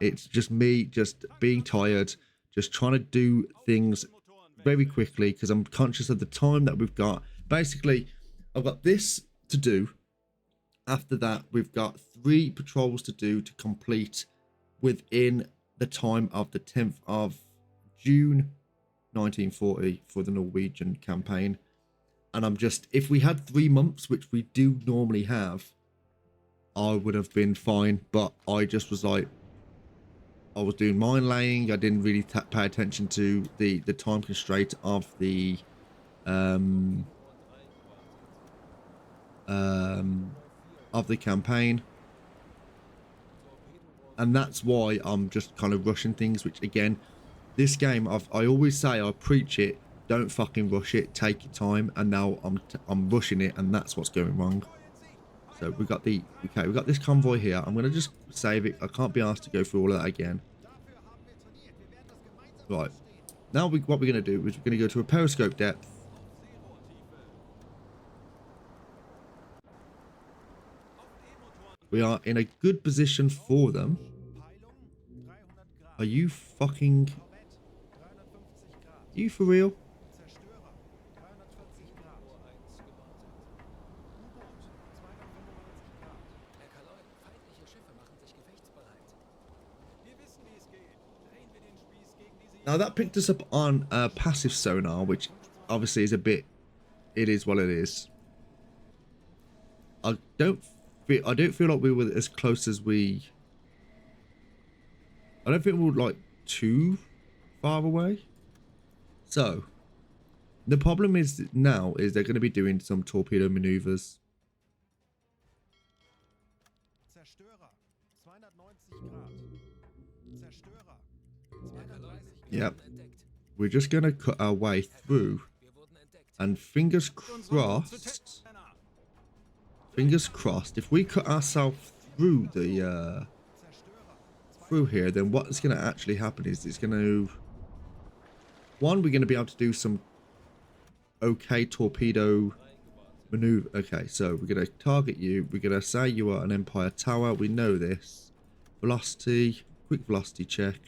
It's just me just being tired. Just trying to do things very quickly because I'm conscious of the time that we've got. Basically, I've got this to do. After that, we've got 3 patrols to do to complete within the time of the 10th of June 1940 for the Norwegian campaign. And I'm just, if we had 3 months, which we do normally have, I would have been fine. But I just was like, I was doing mine laying. I didn't really pay attention to the time constraint of the campaign, and that's why I'm just kind of rushing things. Which again, this game, I always say, I preach it, don't fucking rush it, take your time. And now I'm rushing it, and that's what's going wrong. So we got we got this convoy here. I'm gonna just save it. I can't be asked to go through all of that again. Right, now what we're gonna do is we're gonna go to a periscope depth. We are in a good position for them. Are you fucking... You for real? Herr Kaloy, feindliche Schiffe machen sich gefechtsbereit. Wir wissen, wie es geht. Drehen wir den Spieß gegen diese... Now that picked us up on passive sonar, which obviously is a bit... It is what it is. I don't feel like we were as close as we... I don't think we were like too far away. So, the problem is now is they're going to be doing some torpedo maneuvers. Zerstörer, 290 Grad. Zerstörer, Herr Kaloy, Yep. entdeckt. We're just going to cut our way through, Wir wurden entdeckt. and fingers crossed, if we cut ourselves through the through here, then what's going to actually happen is it's going to, one, we're going to be able to do some okay torpedo maneuver. Okay, so we're going to target you. We're going to say you are an Empire tower. We know this. Velocity, quick velocity check.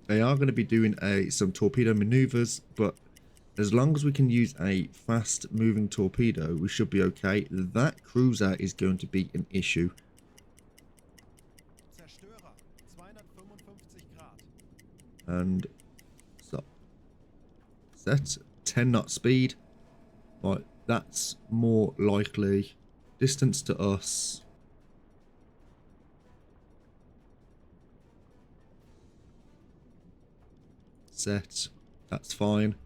They are going to be doing some torpedo maneuvers, but as long as we can use a fast moving torpedo, we should be okay. That cruiser is going to be an issue. Zerstörer, 255 Grad. And stop. Set 10 knot speed. Right, that's more likely. Distance to us. Set. That's fine.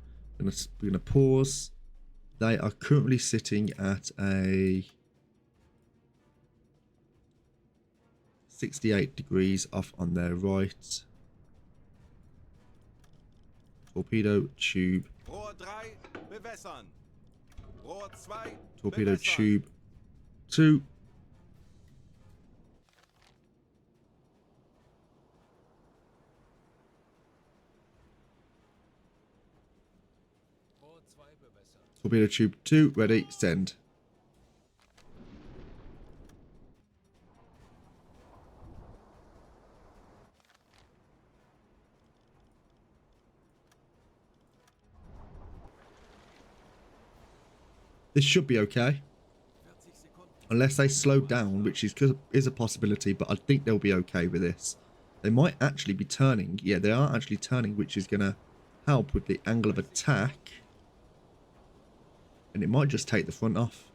We're gonna pause. They are currently sitting at a 68 degrees off on their right. Torpedo tube. Rohr 3, bewässern. Rohr 2, Torpedo bewässern. tube 2. Rohr 2 bewässert. Torpedo tube 2, ready, send. This should be okay. 40 Sekunden. Unless they slow down, which is a possibility, but I think they'll be okay with this. They might actually be turning. Yeah, they are actually turning, which is going to help with the angle of attack. And it might just take the front off.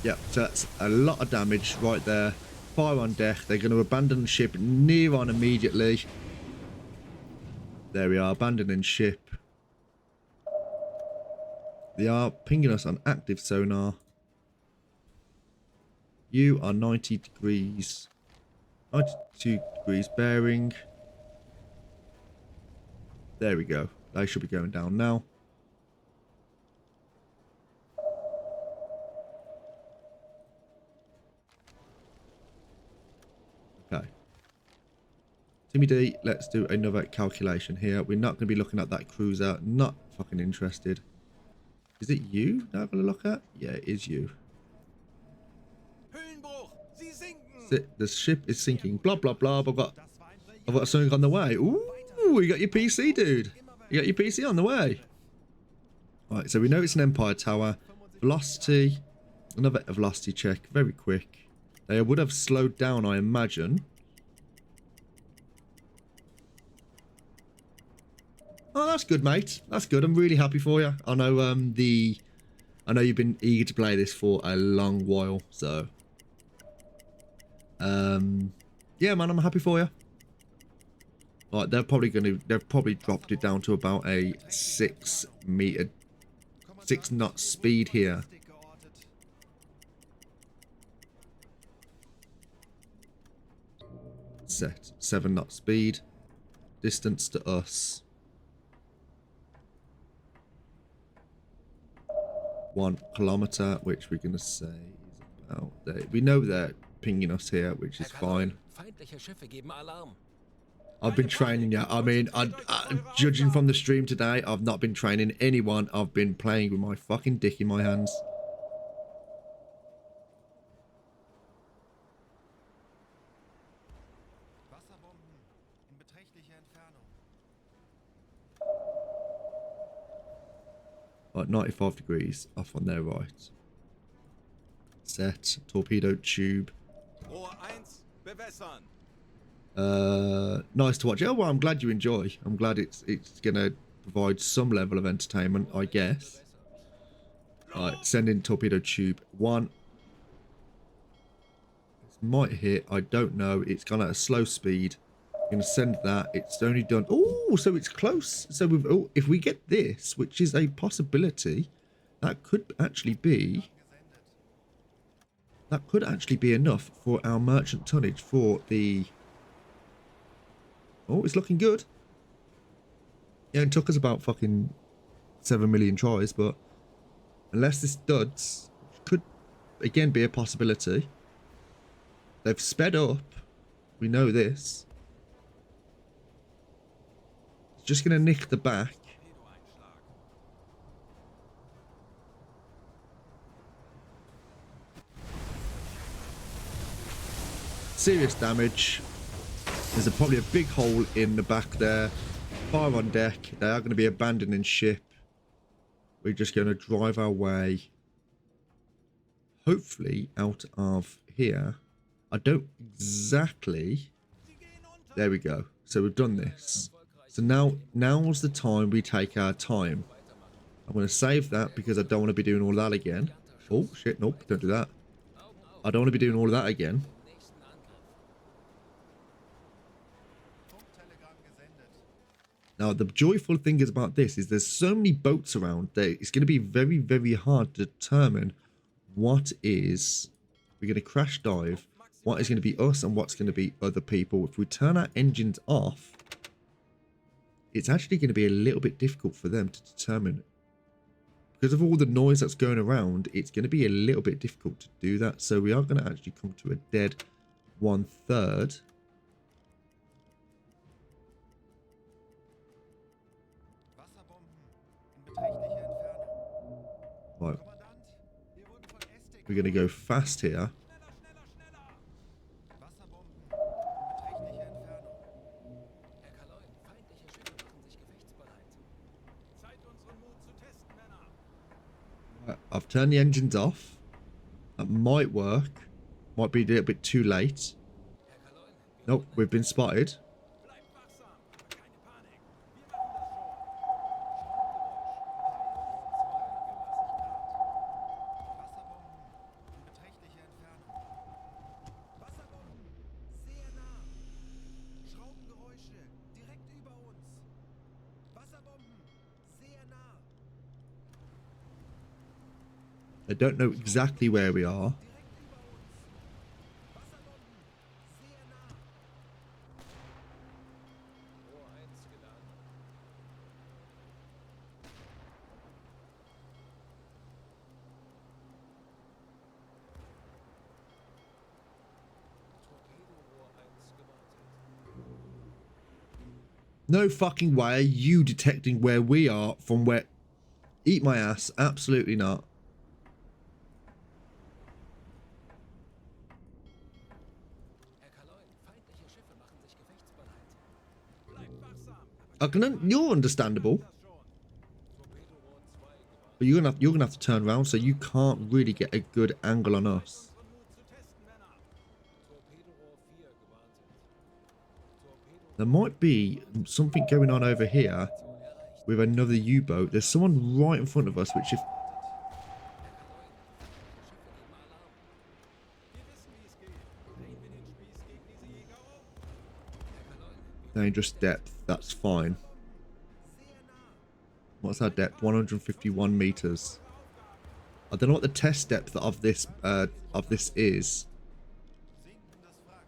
Yep, so that's a lot of damage right there. Fire on deck. They're going to abandon the ship near on immediately. There we are, abandoning ship. They are pinging us on active sonar. You are 90 degrees. 92 degrees bearing. There we go. They should be going down now. Okay. Timmy D, let's do another calculation here. We're not going to be looking at that cruiser. Not fucking interested. Is it you that I'm going to look at? Yeah, it is you. Hüllenbruch, Sie sinken. The ship is sinking. Blah, blah, blah. Das war ein I've got something on the way. Ooh, you got your PC, dude. You got your PC on the way. Right, so we know it's an Empire Tower. Velocity, another velocity check, very quick. They would have slowed down, I imagine. Oh, that's good, mate. That's good. I'm really happy for you. I know I know you've been eager to play this for a long while, so yeah, man, I'm happy for you. Right, they've probably dropped it down to about a 6 knot speed here. Set 7 knot speed. Distance to us 1 kilometer, which we're gonna say is about there. We know they're pinging us here, which is fine. Feindliche Schiffe geben Alarm. I've been training, yeah. I mean, judging from the stream today, I've not been training anyone. I've been playing with my fucking dick in my hands. Wasserbomben in beträchtlicher Entfernung. Like 95 degrees off on their right. Set torpedo tube. Rohr 1, bewässern. Nice to watch. Oh, well, I'm glad you enjoy. I'm glad it's gonna provide some level of entertainment, I guess. Right, send in torpedo tube 1. This might hit. I don't know. It's gone at a slow speed. I'm gonna send that. It's only done. Oh, so it's close. So we've. Oh, if we get this, which is a possibility, that could actually be. That could actually be enough for our merchant tonnage for the. Oh, it's looking good. Yeah, it took us about fucking 7 million tries, but unless this duds, which could again be a possibility. They've sped up. We know this. It's just going to nick the back. Serious damage. There's probably a big hole in the back there. Fire on deck. They are going to be abandoning ship. We're just going to drive our way, hopefully, out of here. I don't exactly. There we go. So we've done this. So now's the time we take our time. I'm going to save that because I don't want to be doing all that again. Oh, shit. Nope. Don't do that. I don't want to be doing all of that again. Now, the joyful thing is about this is there's so many boats around that it's going to be very, very hard to determine what is... We're going to crash dive, what is going to be us and what's going to be other people. If we turn our engines off, it's actually going to be a little bit difficult for them to determine. Because of all the noise that's going around, it's going to be a little bit difficult to do that. So we are going to actually come to a dead 1/3. Right. We're going to go fast here. I've turned the engines off. That might work. Might be a little bit too late. Nope, we've been spotted. I don't know exactly where we are. No fucking way are you detecting where we are from where... Eat my ass. Absolutely not. You're understandable. But you're gonna have to turn around, so you can't really get a good angle on us. Unseren Mut zu testen, Männer. Torpedorohr 4 gewartet. Torpedo There might be something going on over here erreicht. with another U-boat. There's someone right in front of us, which if Wir wissen, wie es geht. Drehen wir den Spieß gegen diese Jäger um. dangerous depth, that's fine. What's our depth? 151 meters. I don't know what the test depth of this is. Sinkendes Wrack.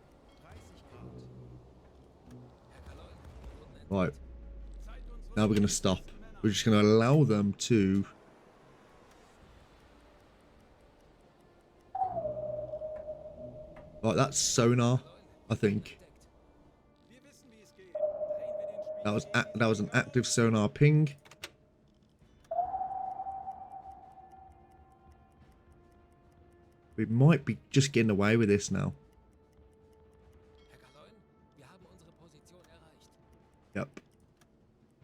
30 Grad. Right. Now we're gonna stop. We're just gonna allow them to. Right, that's sonar, I think. Wir wissen, wie es geht. Drehen wir den Spieß That was an active sonar ping. We might be just getting away with this now. Herr Kaloin, wir haben unsere Position erreicht. Yep.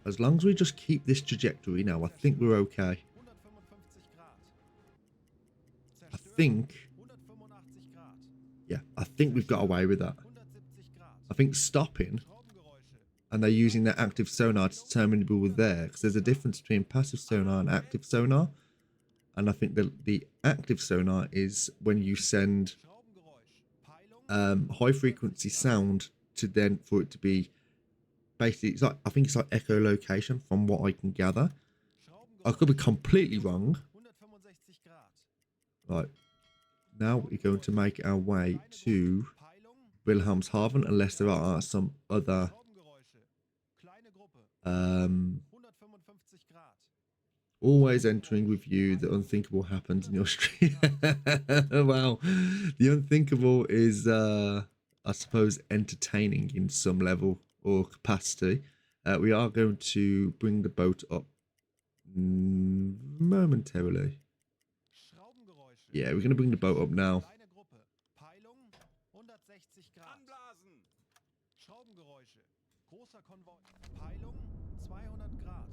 As long as we just keep this trajectory now, I think we're okay. 155 Grad. I think, 185 Grad. yeah, I think we've got away with that. 170 Grad. I think stopping Schraubengeräusche. and they're using their active sonar to determine we were there, because there's a difference between passive sonar and active sonar. And I think the active sonar is when you send Schraubengeräusch. Peilung. high frequency sound to then for it to be basically, it's like, I think it's like echolocation from what I can gather. I Schraubengeräusch. could be completely wrong. 165 Grad. Right, now we're going to make our way to Peilung. Wilhelmshaven, unless there are some other Schraubengeräusche. Kleine Gruppe. 155 Grad. always entering with you. The unthinkable happens in your stream. Wow, the unthinkable is I suppose entertaining in some level or capacity. We are going to bring the boat up momentarily. Schraubengeräusche. Yeah, we're going to bring the boat up now. Kleine Gruppe. Peilung 160 Grad. Anblasen. Schraubengeräusche. Großer Konvoi. Peilung 200 Grad.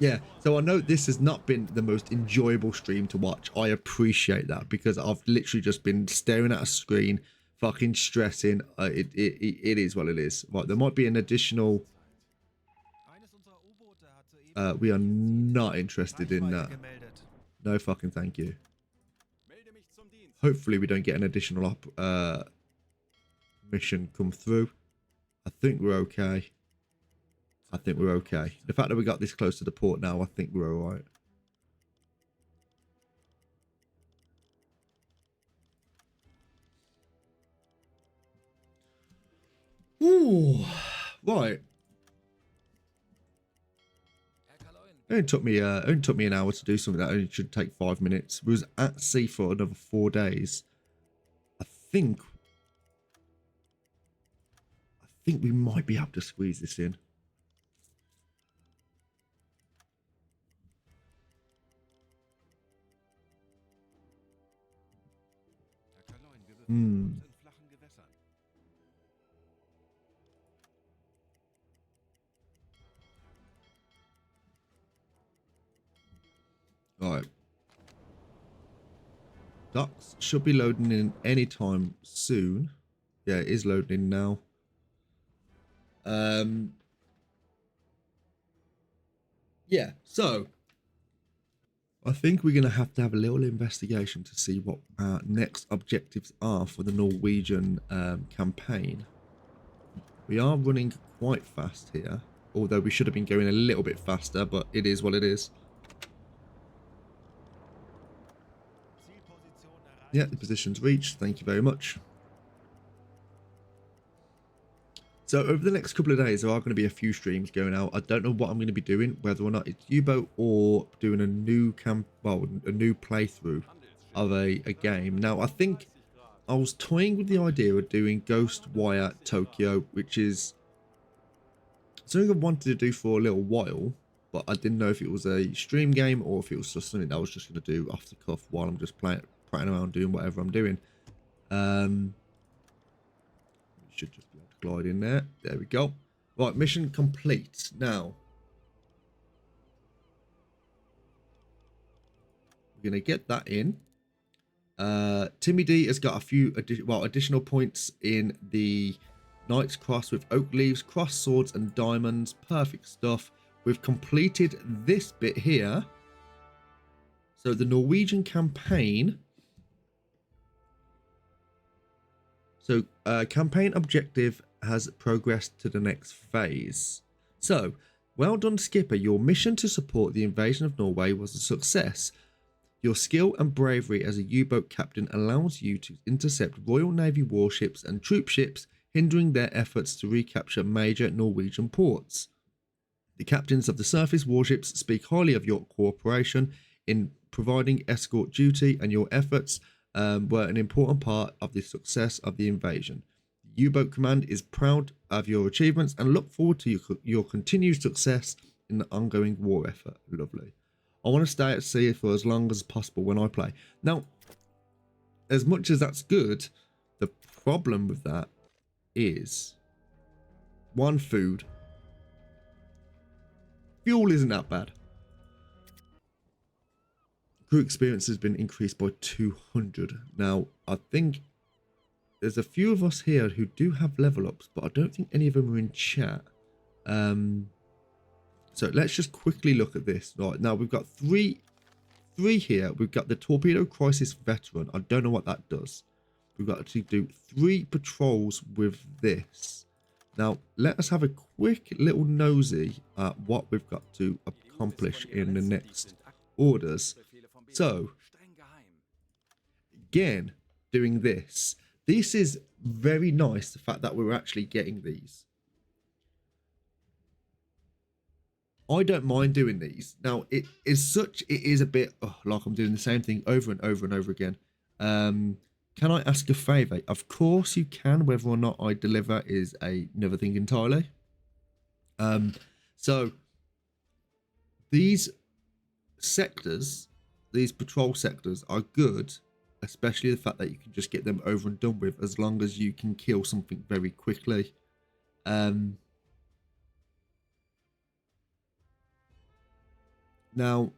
Yeah, so I know this has not been the most enjoyable stream to watch. I appreciate that, because I've literally just been staring at a screen, fucking stressing. It is what it is. Right, there might be an additional. Eines unserer U-Boote hat soeben We are not interested in Reichweite that. gemeldet. No fucking thank you. Melde mich zum Dienst. Hopefully we don't get an additional mission come through. I think we're okay. I think we're okay. The fact that we got this close to the port now, I think we're all right. Ooh, right. Herr Kaloin, It only took me an hour to do something that only should take 5 minutes. We was at sea for another 4 days. I think we might be able to squeeze this in. Herr Kaloin, wir befinden Hm. uns in flachen Gewässern. Right. Ducks should be loading in anytime soon. Yeah, it is loading in now. Yeah, so I think we're going to have a little investigation to see what our next objectives are for the Norwegian campaign. We are running quite fast here, although we should have been going a little bit faster, but it is what it is. Zielposition erreicht. Yeah, the position's reached. Thank you very much. So over the next couple of days, there are going to be a few streams going out. I don't know what I'm going to be doing, whether or not it's U-boat or doing a new a new playthrough of a game. Now, I think I was toying with the idea of doing Ghostwire Tokyo, which is something I wanted to do for a little while, but I didn't know if it was a stream game or if it was just something that I was just going to do off the cuff while I'm just prattling around doing whatever I'm doing. Should just be able to glide in there. There we go. Right, mission complete. Now, We're going to get that in. Timmy D has got a few additional points in the Knight's Cross with oak leaves, cross swords, and diamonds. Perfect stuff. We've completed this bit here. So the Norwegian campaign. So campaign objective has progressed to the next phase. So, well done, Skipper. Your mission to support the invasion of Norway was a success. Your skill and bravery as a U-boat captain allows you to intercept Royal Navy warships and troop ships, hindering their efforts to recapture major Norwegian ports. The captains of the surface warships speak highly of your cooperation in providing escort duty, and your efforts were an important part of the success of the invasion. The U-boat command is proud of your achievements and look forward to your continued success in the ongoing war effort. Lovely. I want to stay at sea for as long as possible when I play. Now, as much as that's good, the problem with that is, one, food. Fuel isn't that bad. Crew experience has been increased by 200. Now, I think there's a few of us here who do have level ups, but I don't think any of them are in chat. So let's just quickly look at this. Right, now we've got three here. We've got the Torpedo Crisis Veteran. I don't know what that does. We've got to do 3 patrols with this. Now, let us have a quick little nosy at what we've got to accomplish in the next orders. So, again, doing this. This is very nice, the fact that we're actually getting these. I don't mind doing these. Now, it is a bit like I'm doing the same thing over and over and over again. Can I ask a favor? Of course you can. Whether or not I deliver is another thing entirely. So these sectors, these patrol sectors are good, especially the fact that you can just get them over and done with as long as you can kill something very quickly. Now,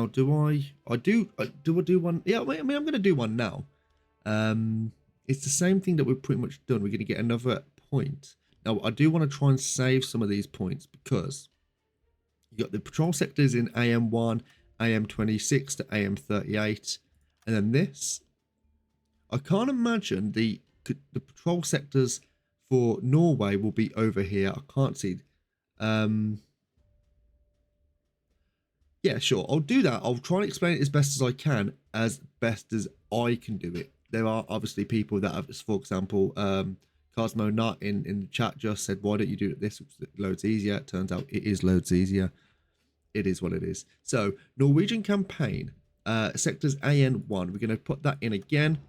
do I do one? Yeah, I mean, I'm going to do one now. It's the same thing that we've pretty much done. We're going to get another point. Now, I do want to try and save some of these points because you got the patrol sectors in AM1, AM26 to AM38, and then this. I can't imagine the patrol sectors for Norway will be over here. I can't see. Yeah, sure. I'll do that. I'll try and explain it as best as I can do it. There are obviously people that have, for example, Cosmo Nut in the chat just said, why don't you do it this? It's loads easier. It turns out it is loads easier. It is what it is. So, Norwegian campaign, sectors AN1. We're going to put that in again.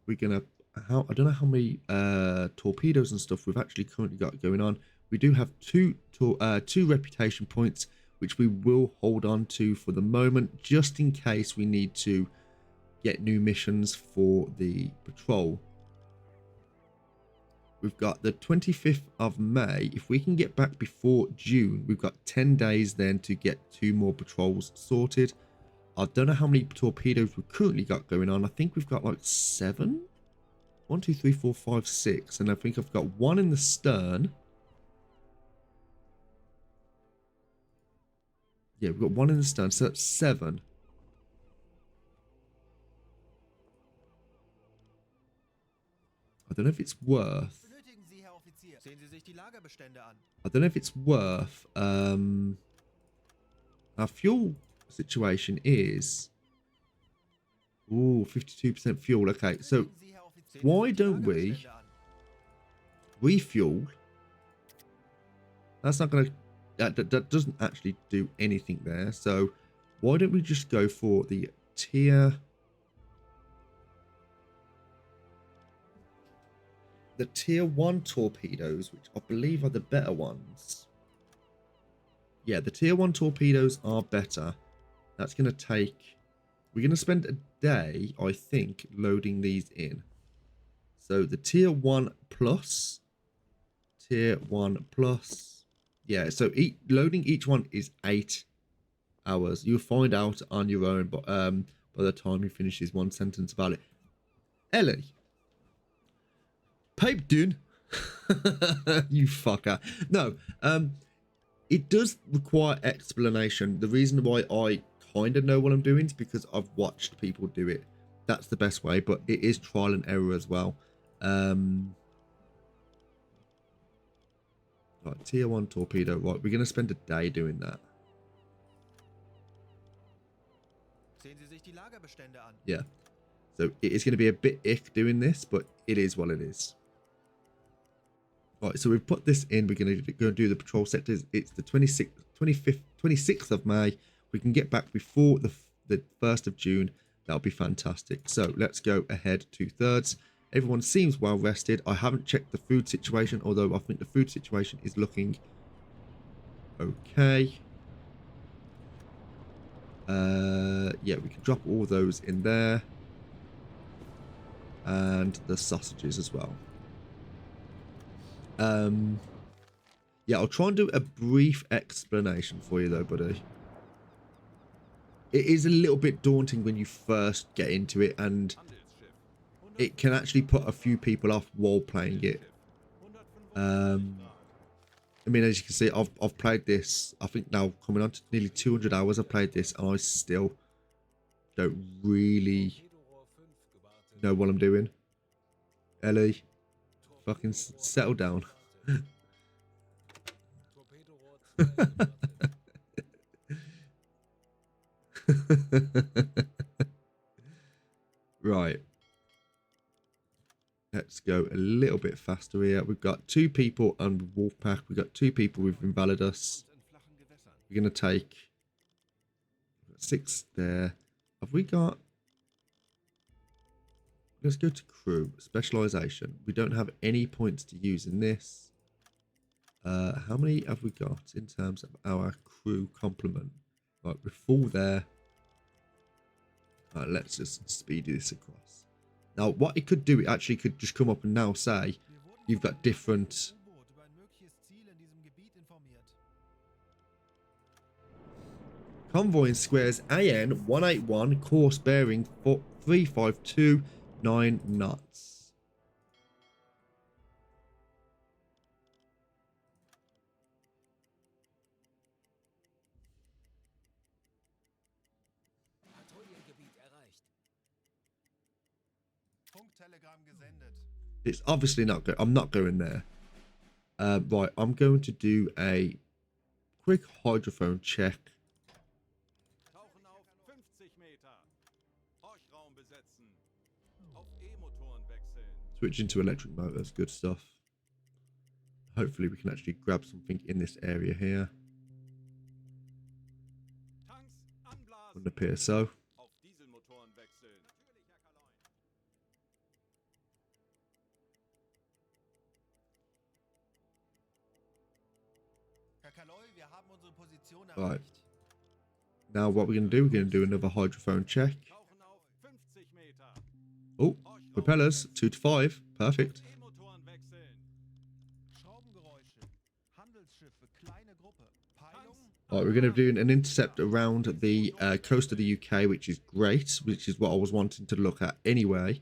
We're going to, I don't know how many torpedoes and stuff we've actually currently got going on. We do have two reputation points, which we will hold on to for the moment, just in case we need to get new missions for the patrol. We've got the 25th of May. If we can get back before June, we've got 10 days then to get 2 more patrols sorted. I don't know how many torpedoes we've currently got going on. I think we've got like 7. 1, 2, 3, 4, 5, 6. And I think I've got 1 in the stern. Yeah, we've got 1 in the stern, so that's 7. I don't know if it's worth. I don't know if it's worth. Our fuel situation is. Ooh, 52% fuel. Okay, so why don't we refuel? That's not going to. That doesn't actually do anything there. So why don't we just go for the tier 1 torpedoes, which I believe are the better ones. Yeah, the tier 1 torpedoes are better. That's going to take we're going to spend a day, I think, loading these in. So the tier 1 plus, yeah, so loading each one is 8 hours. You'll find out on your own, but by the time you finish this one sentence about it. Ellie, pipe dune. You fucker. No, it does require explanation. The reason why I kind of know what I'm doing is because I've watched people do it. That's the best way, but it is trial and error as well. Right, tier 1 torpedo. Right, we're going to spend a day doing that. Sehen Sie sich die Lagerbestände an. Yeah. So it is going to be a bit ick doing this, but it is what it is. Right, so we've put this in. We're going to go and do the patrol sectors. It's the 26th of May. We can get back before the 1st of June. That'll be fantastic. So let's go ahead 2/3. Everyone seems well rested. I haven't checked the food situation, although I think the food situation is looking okay. Yeah, we can drop all those in there. And the sausages as well. Yeah, I'll try and do a brief explanation for you though, buddy. It is a little bit daunting when you first get into it, and it can actually put a few people off while playing it. I mean, as you can see, I've played this, I think now coming on to nearly 200 hours I've played this, and I still don't really know what I'm doing. Ellie, fucking settle down. Right. Let's go a little bit faster here. We've got 2 people on Wolfpack. We've got 2 people with Invalidus. We're going to take 6 there. Have we got... Let's go to crew. Specialization. We don't have any points to use in this. How many have we got in terms of our crew complement? Right, we're full there. Right, let's just speed this across. Now, what it could do, it actually could just come up and now say, you've got different... Convoy in squares AN 181, course bearing 3529 knots. Patrouillengebiet erreicht. Funktelegramm gesendet. It's obviously not good. I'm not going there. Right, I'm going to do a quick hydrophone check. Tauchen auf 50 Meter. Horchraum besetzen. Auf E-Motoren wechseln. Switch into electric motors. Good stuff. Hopefully we can actually grab something in this area here. Tanks anblasen. Wouldn't appear so. Auf Dieselmotoren wechseln. Natürlich, Herr Kaloin. Herr Kaloy, wir haben unsere Position Right. erreicht. Now what we're going to do, we're going to do another hydrophone check. Tauchen auf 50 Meter. Oh, propellers, 2 to 5. Perfect. E-Motoren wechseln. Schraubengeräusche. Handelsschiffe, kleine Gruppe. Peilung. Right, we're going to be doing an intercept around the coast of the UK, which is great, which is what I was wanting to look at anyway.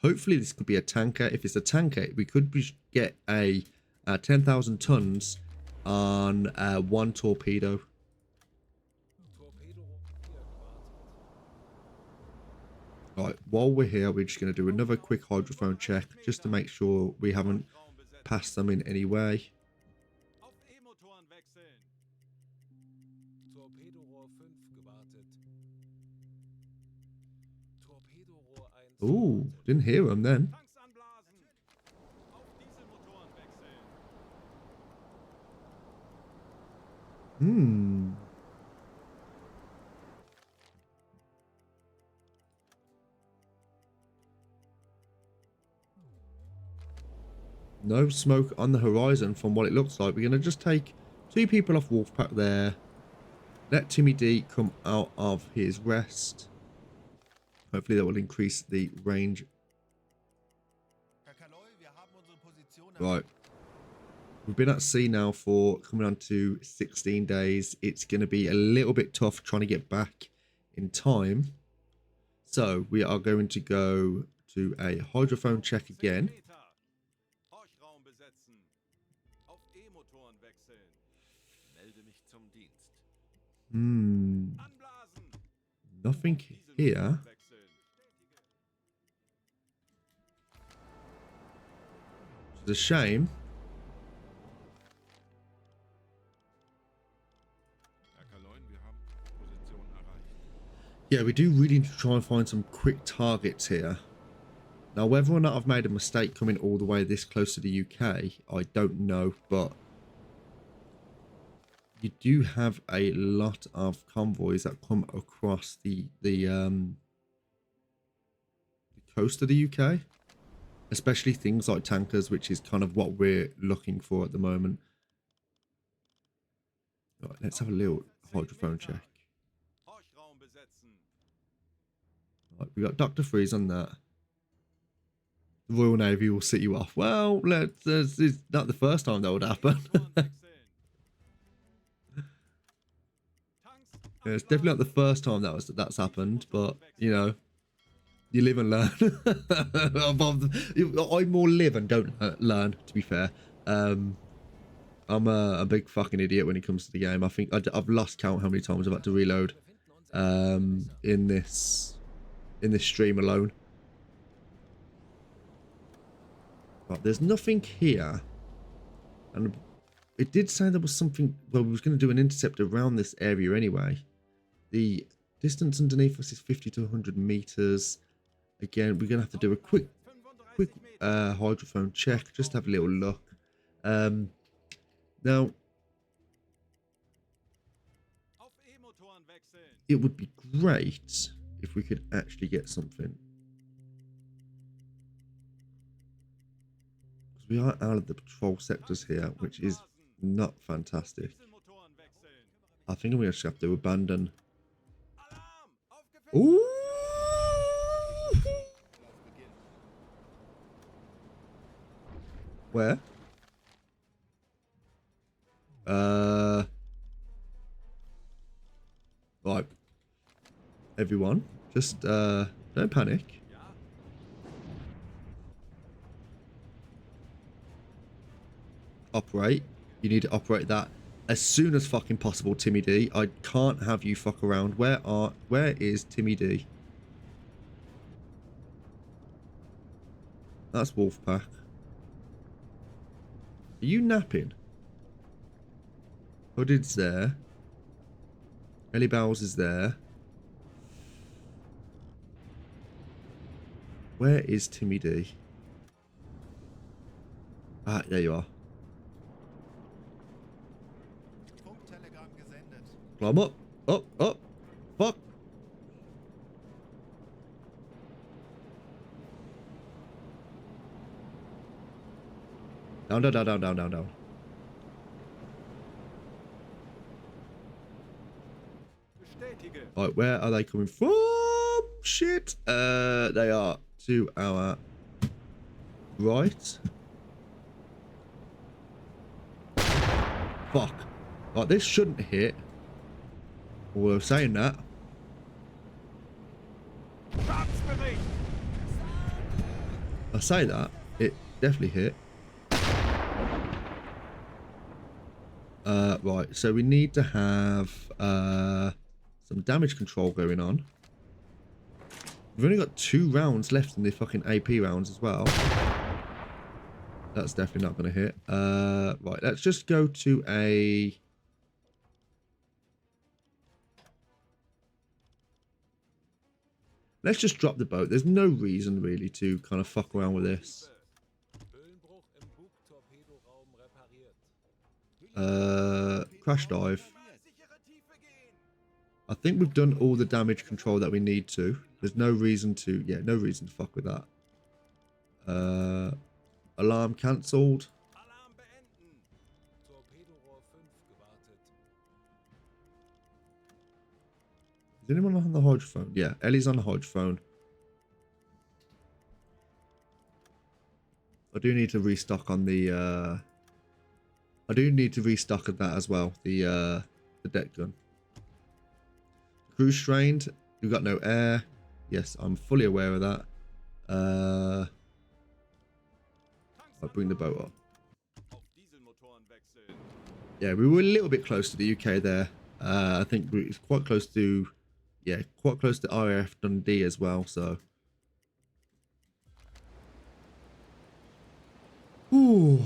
Hopefully this could be a tanker. If it's a tanker, we could get a 10,000 tons on 1 torpedo. Torpedo hier gewartet. Right, while we're here, we're just going to do another quick hydrophone check just to make sure we haven't Horchraum besetzen. passed them in any way. Auf E-Motoren wechseln. Torpedorohr 5 gewartet. Torpedorohr 1 Ooh, gewartet. didn't hear them then. Tanks anblasen. Auf Dieselmotoren wechseln. Hmm. No smoke on the horizon from what it looks like. We're going to just take 2 people off Wolfpack there. Let Timmy D come out of his rest. Hopefully that will increase the range. Herr Kaloi, wir haben unsere Position Right. We've been at sea now for coming on to 16 days. It's going to be a little bit tough trying to get back in time. So we are going to go to a hydrophone check again. Horchraum besetzen. Auf E-Motoren wechseln. Melde mich zum Dienst. Anblasen. Nothing here. Wechseln. It's a shame. Herr Kaloi, wir haben Position erreicht. Yeah, we do really need to try and find some quick targets here. Now, whether or not I've made a mistake coming all the way this close to the UK, I don't know, but you do have a lot of convoys that come across the coast of the UK, especially things like tankers, which is kind of what we're looking for at the moment. Right, let's have a little hydrophone check. Horchraum besetzen. Right, we got Dr. Freeze on that. The Royal Navy will sit you off. Well, it's not the first time that would happen. Motoren wechseln. Tanks Yeah, it's definitely not the first time that's happened, but you know, you live and learn. I more live and don't learn, to be fair. I'm a big fucking idiot when it comes to the game. I think I've lost count how many times I've had to reload in this stream alone. But there's nothing here, and it did say there was something. Well, we was going to do an intercept around this area anyway. The distance underneath us is 50 to 100 meters. Again, we're going to have to do a quick 35 Meter. hydrophone check, just have a little look. Now, Auf E-Motoren wechseln. it would be great if we could actually get something. Because we are out of the patrol sectors here, which is not fantastic. Dieselmotoren wechseln. I think I'm going to have to abandon. Alarm! Aufgefeckt! Ooh! Where? Right. Everyone, just don't panic. Ja, Operate. You need to operate that as soon as fucking possible, Timmy D. I can't have you fuck around. Where is Timmy D? That's Wolfpack. Are you napping? Hooded's there. Ellie Bowles is there. Where is Timmy D? Ah, there you are. Funktelegramm gesendet. Climb up. Up, up. Fuck. Down, down, down, down, down, down, down. bestätige. Right, where are they coming from? Shit. They are to our right. Fuck. Right, this shouldn't hit. Although saying that, Stabsbericht! I say that, it definitely hit. Right, so we need to have some damage control going on. We've only got 2 rounds left in the fucking AP rounds as well. That's definitely not going to hit. Right, let's just go to a... Let's just drop the boat. There's no reason really to kind of fuck around with this. Höhlenbruch im Bugtorpedoraum repariert. Crash dive. Sichere Tiefe gehen! I think we've done all the damage control that we need to. There's no reason to, yeah, no reason to fuck with that. Alarm cancelled. Alarm beenden! Torpedorohr 5 gewartet. Is anyone on the hydrophone? Yeah, Ellie's on the hydrophone. I do need to restock on the I do need to restock of that as well, the deck gun. Crew strained, we've got no air. Yes, I'm fully aware of that. I'll bring the boat up. Auf Dieselmotoren wechseln. Yeah, we were a little bit close to the UK there. I think it's quite close to, yeah, quite close to RAF Dundee as well, so. Ooh.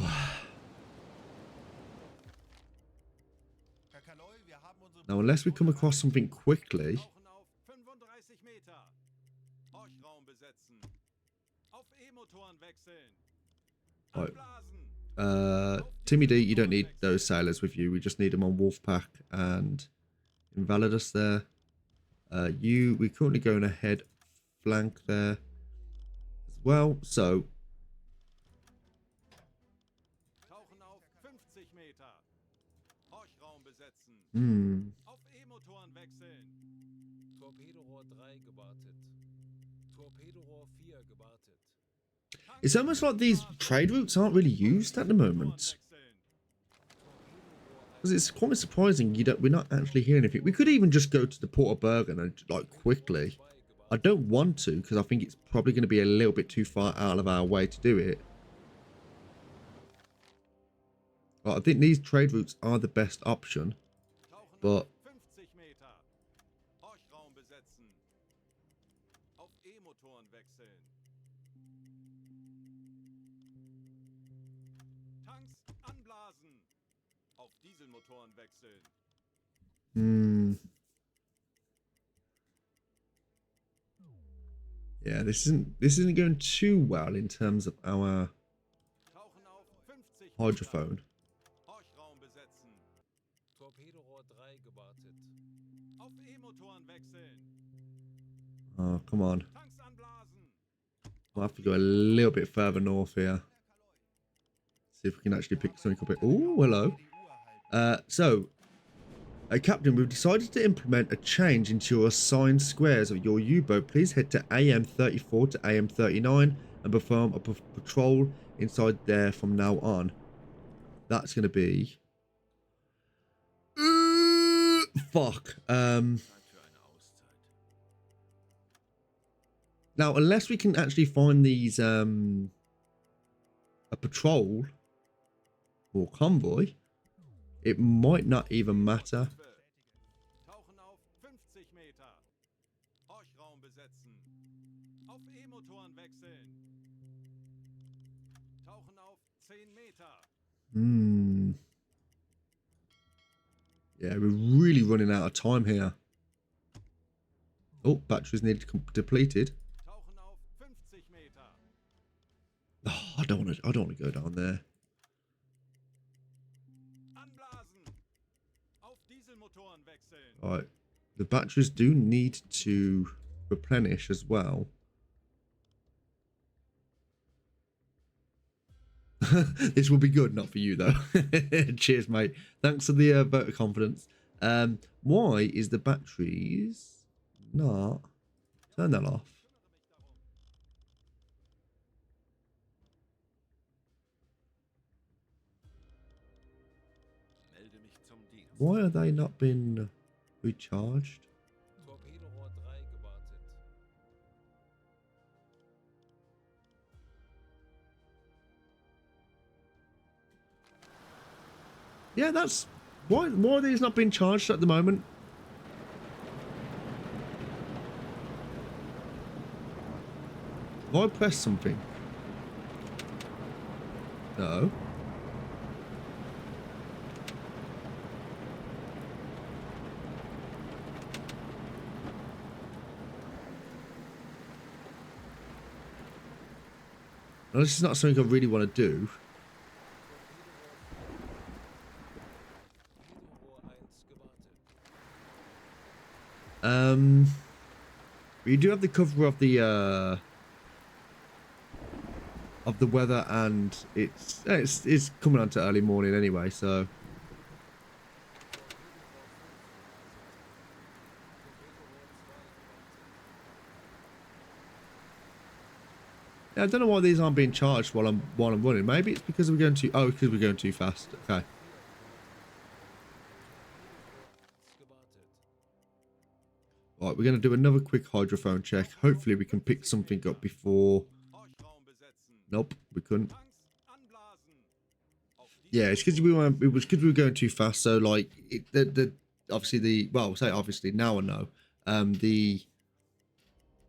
Herr Kaloi, wir haben unsere Now, unless we come across something quickly, Tauchen auf 35 Meter. Horchraum besetzen. Auf E-Motoren wechseln. Right. Anblasen. Timmy D, you don't need those sailors with you. We just need them on Wolfpack and Invalidus there. We're currently going ahead flank there as well. So, Tauchen auf 50 Meter. Horchraum besetzen. Auf E-Motoren wechseln. Torpedorohr 3 gewartet. Torpedorohr 4 gewartet. it's almost like these trade routes aren't really used at the moment. Because it's quite surprising we're not actually hearing anything. We could even just go to the Port of Bergen and like quickly. I don't want to because I think it's probably going to be a little bit too far out of our way to do it. Well, I think these trade routes are the best option, but 50 Meter. Horchraum besetzen. Auf E-Motoren wechseln. Tanks anblasen. Auf Dieselmotoren wechseln. yeah, this isn't going too well in terms of our Tauchen auf 50 Meter. hydrophone. Horchraum besetzen. Torpedorohr 3 gewartet. Auf E-Motoren wechseln. Oh, come on. Tanks anblasen. We'll have to go a little bit further north here. See if we can actually pick something up. Oh, hello. So, Captain, we've decided to implement a change into your assigned squares of your U-boat. Please head to AM34 to AM39 and perform a patrol inside there from now on. That's going to be... fuck. Now, unless we can actually find these, a patrol or convoy, it might not even matter. Tauchen auf 50 Meter. Horchraum besetzen. Auf E-Motoren wechseln. Tauchen auf 10 Meter. Yeah, we're really running out of time here. Oh, batteries need to come depleted. Tauchen auf 50 Meter. Oh, I don't want to go down there. Anblasen. Auf Dieselmotoren wechseln. All right, the batteries do need to replenish as well. This will be good, not for you though. Cheers, mate. Thanks for the vote of confidence. Why is the batteries not? Turn that off. Melde mich zum Dienst. Why are they not been recharged? Torpedorohr 3 gewartet. Yeah, that's why are these not being charged at the moment? Have I pressed something? No. No, this is not something I really want to do. Torpedorohr 1 gewartet. We do have the cover of the weather, and it's coming on to early morning anyway, so yeah, I don't know why these aren't being charged while I'm running. Maybe it's because we're going too. Oh, because we're going too fast. Okay. Gewartet. Right, we're going to do another quick hydrophone check. Hopefully, we can pick something up before. Horchraum besetzen. Nope, we couldn't. Tanks anblasen. Auf Yeah, it's because we weren't. It was because we were going too fast. So like, the obviously the well, say obviously now I know.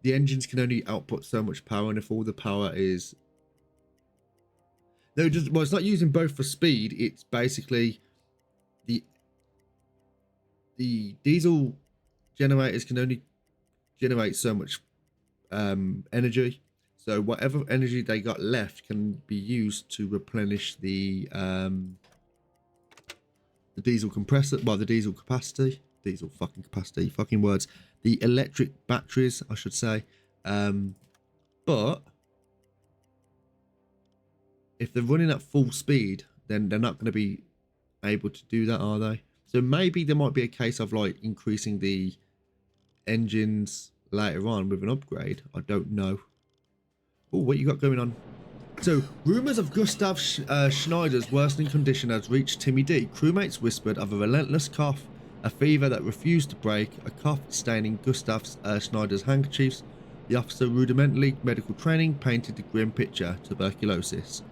The engines can only output so much power, and if all the power is no, just well, it's not using both for speed. It's basically the diesel generators can only generate so much energy. So whatever energy they got left can be used to replenish the diesel compressor, well, the diesel capacity, diesel fucking capacity, fucking words, the electric batteries, I should say. But if they're running at full speed, then they're not going to be able to do that, are they? So maybe there might be a case of like increasing the engines later on with an upgrade. I don't know. Oh, what you got going on? So, rumours of Gustav Schneider's worsening condition has reached Timmy D. Crewmates whispered of a relentless cough, a fever that refused to break, a cough staining Gustav Schneider's handkerchiefs. The officer, rudimentary medical training, painted the grim picture: tuberculosis.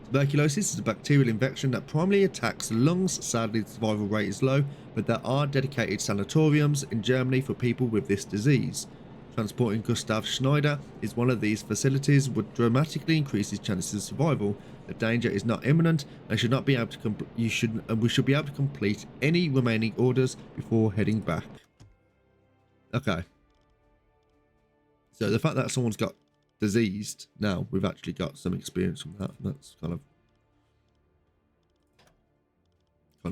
Tuberculosis is a bacterial infection that primarily attacks the lungs. Sadly, the survival rate is low, but there are dedicated sanatoriums in Germany for people with this disease. Transporting Gustav Schneider is one of these facilities would dramatically increase his chances of survival. The danger is not imminent, and should not be able to we should be able to complete any remaining orders before heading back. Okay. So the fact that someone's got diseased now, we've actually got some experience from that. That's kind of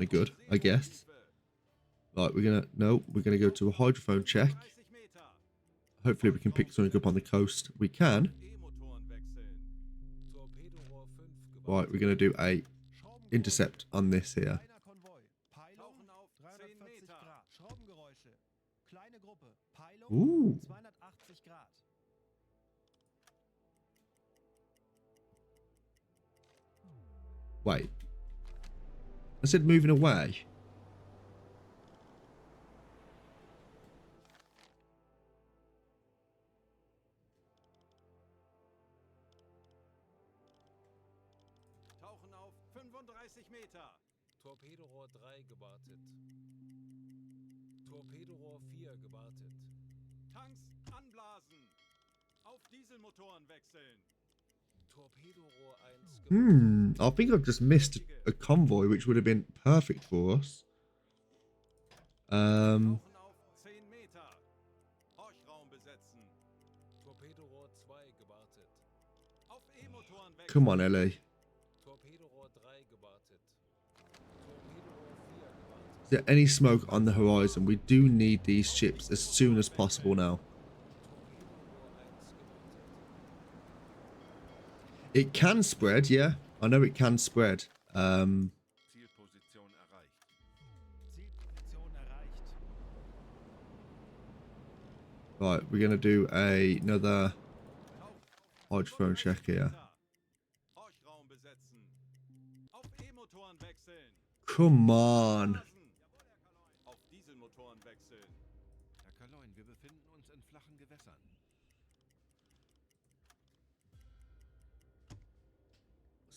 good, I guess. Right, we're gonna go to a hydrophone check. 30 Meter. Hopefully we can pick something up on the coast. We can. E-Motoren wechseln. Torpedorohr 5 gewartet. Right, we're gonna do a intercept on this here. Kleiner Konvoi. Peilung Tauchen auf 10 340 Meter. Grad. Schraubengeräusche. Kleine Gruppe. Peilung Ooh. 280 Grad. Wait. I said moving away. Tauchen auf 35 Meter. Torpedorohr 3 gewartet. Torpedorohr 4 gewartet. Tanks anblasen. Auf Dieselmotoren wechseln. Torpedorohr 1 gewartet. I think I've just missed a convoy, which would have been perfect for us. Tauchen auf 10 Meter. Horchraum besetzen. Torpedorohr 2 gewartet. Auf E-Motoren wechseln. Come on, Ellie. Torpedorohr 3 gewartet. Torpedorohr 4 gewartet. Is there any smoke on the horizon? We do need these ships as soon as possible now. Torpedorohr 1 gewartet. It can spread, yeah. I know it can spread. Zielposition erreicht. Zielposition erreicht. Right, we're gonna do another hydrophone check here. Horchraum besetzen. Auf E-Motoren wechseln. Come on. Auf Dieselmotoren wechseln. Herr Kaloin, wir befinden uns in flachen Gewässern.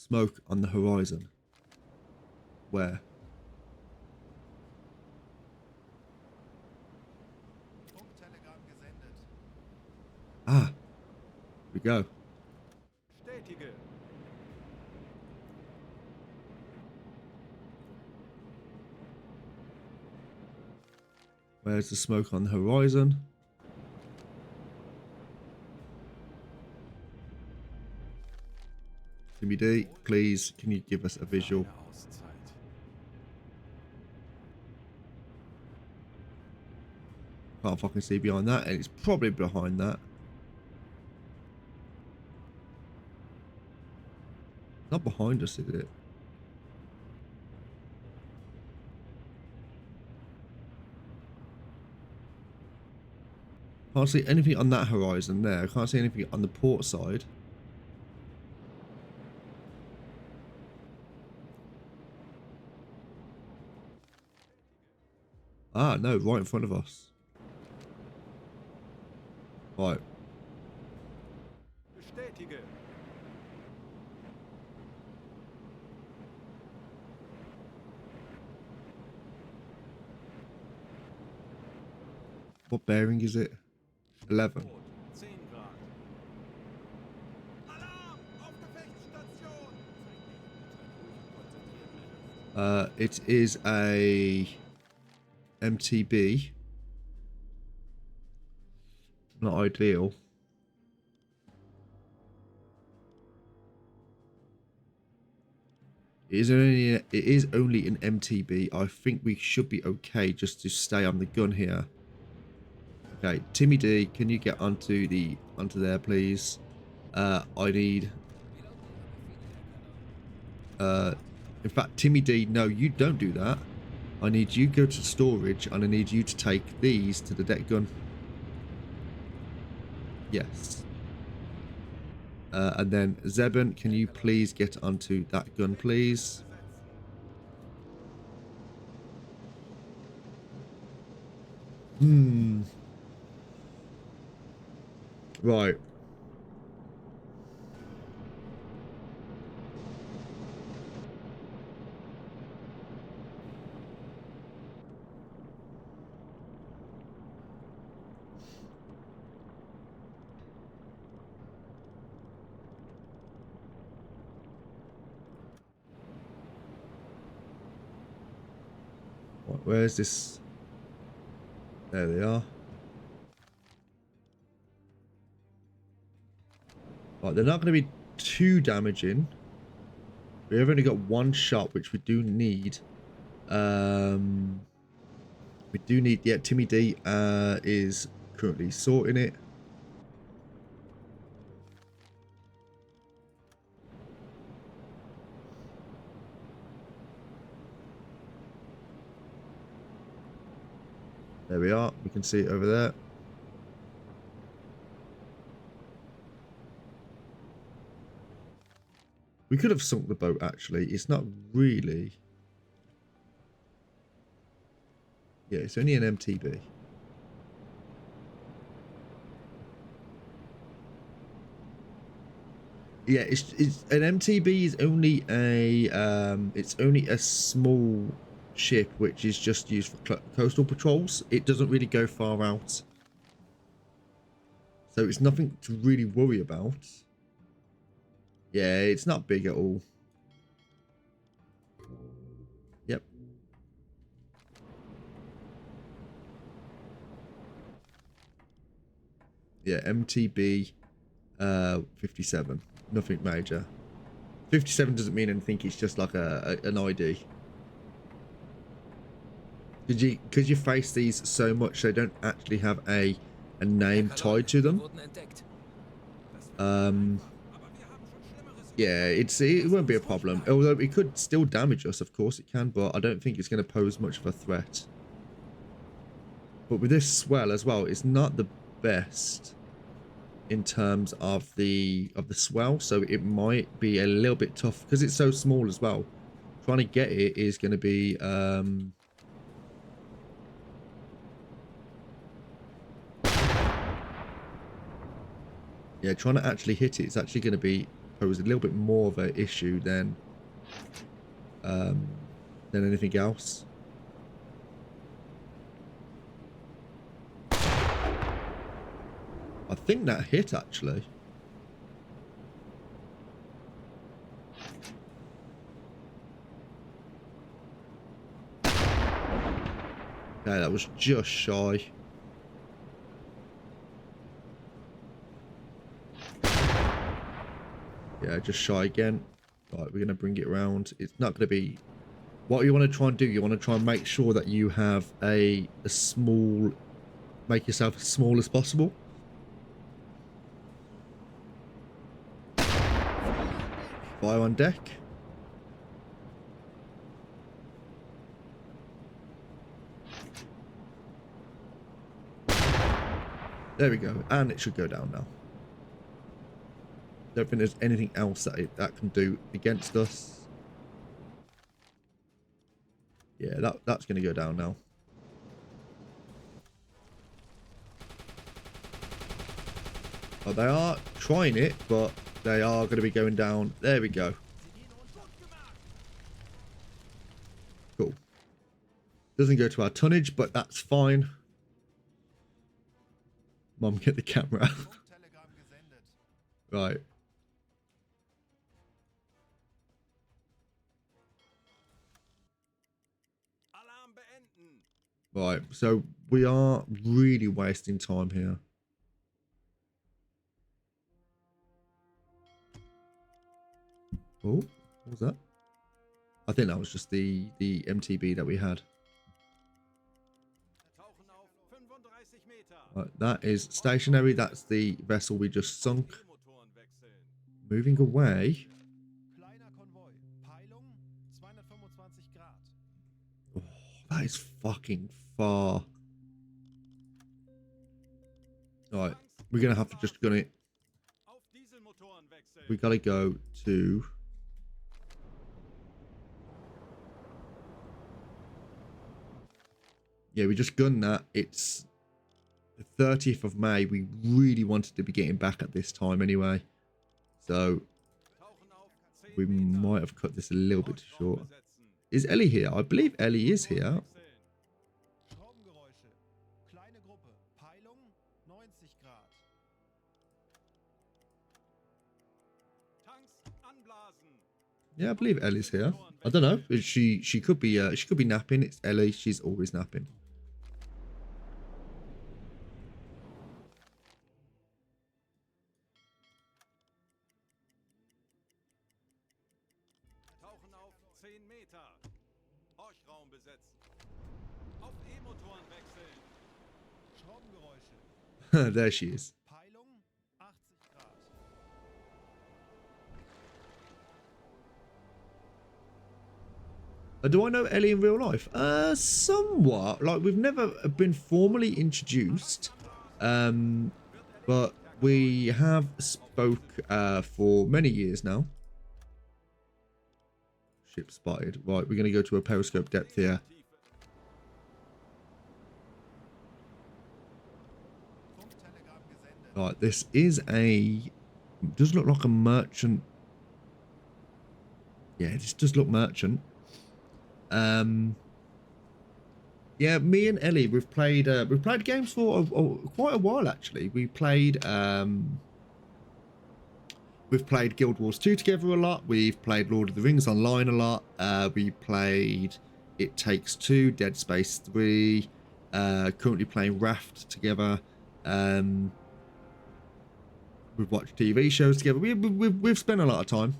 Smoke on the horizon. Where? Funktelegramm gesendet. Ah. Here we go. Bestätige. Where's the smoke on the horizon? Timmy D, please, can you give us a visual? Eine Auszeit. Can't fucking see behind that, and it's probably behind that. Not behind us, is it? Can't see anything on that horizon there. I can't see anything on the port side. Ah, no, right in front of us. Right. Bestätige. What bearing is it? 11. Rot. 10 Grad. Alarm! Auf Gefechtsstation! It is a MTB. Not ideal. It is only an MTB. I think we should be okay just to stay on the gun here. Okay, Timmy D, can you get onto there, please? I need. In fact, Timmy D, no, you don't do that. I need you go to storage, and I need you to take these to the deck gun. Yes. And then Zeben, can you please get onto that gun, please? Right. Where's this? There they are. Right, they're not going to be too damaging. We've only got one shot, which we do need. Yeah, Timmy D is currently sorting it. There we are. We can see it over there. We could have sunk the boat, actually. It's not really. Yeah, it's only an MTB. Yeah, it's an MTB is only a it's only a small ship which is just used for coastal patrols. It doesn't really go far out, so it's nothing to really worry about. Yeah, it's not big at all. Yep. Yeah, MTB 57. Nothing major. 57 doesn't mean anything. It's just like an ID. Because you face these so much, they don't actually have a name tied to them. Yeah, it won't be a problem. Although it could still damage us, of course it can, but I don't think it's going to pose much of a threat. But with this swell as well, it's not the best in terms of the swell, so it might be a little bit tough because it's so small as well. Trying to get it is going to be yeah, trying to actually hit it is actually going to pose a little bit more of an issue than anything else. I think that hit actually. Okay, that was just shy. Yeah, just shy again. Right, we're going to bring it around. It's not going to be... What you want to try and do, you want to try and make sure that you have a small... Make yourself as small as possible. Fire on deck. There we go. And it should go down now. Don't think there's anything else that can do against us. Yeah, that's going to go down now. Oh, they are trying it, but they are going to be going down. There we go. Cool. Doesn't go to our tonnage, but that's fine. Mom, get the camera out. Funktelegramm gesendet. Right. Alarm beenden. Right. So we are really wasting time here. Oh, what was that? I think that was just the MTB that we had. Tauchen auf 35 Meter. Right, that is stationary. That's the vessel we just sunk. Motoren wechseln. Moving away. Kleiner Konvoi. Peilung 225 Grad. Oh, that is fucking far. Right, we're gonna have to just gun it. Auf Dieselmotoren wechseln. We gotta go to. Yeah, we just gunned that. It's the 30th of May. We really wanted to be getting back at this time anyway. So Tauchen auf 10 we Meter. might have cut this a little bit Hausraum short. besetzen. Is Ellie here? I believe Ellie is here. Wechseln. Schraubengeräusche. Kleine Gruppe. Peilung 90 Grad. Tanks anblasen. Yeah, I believe Ellie's here. I don't know. She could be napping. It's Ellie. She's always napping. Tauchen auf 10 Meter. Horchraum besetzen. Auf E-Motoren wechseln. Schraubengeräusche. There she is. Peilung 80 Grad. Do I know Ellie in real life? Somewhat. Like, we've never been formally introduced. But we have spoke for many years now. Ship spotted. Right, we're going to go to a periscope depth here. Funktelegramm gesendet. Right, this is a... does look like a merchant. Yeah, this does look merchant. Yeah, me and Ellie, we've played games for quite a while actually. We've played Guild Wars 2 together a lot. We've played Lord of the Rings Online a lot. We played It Takes Two, Dead Space 3. Currently playing Raft together. We've watched TV shows together. We've spent a lot of time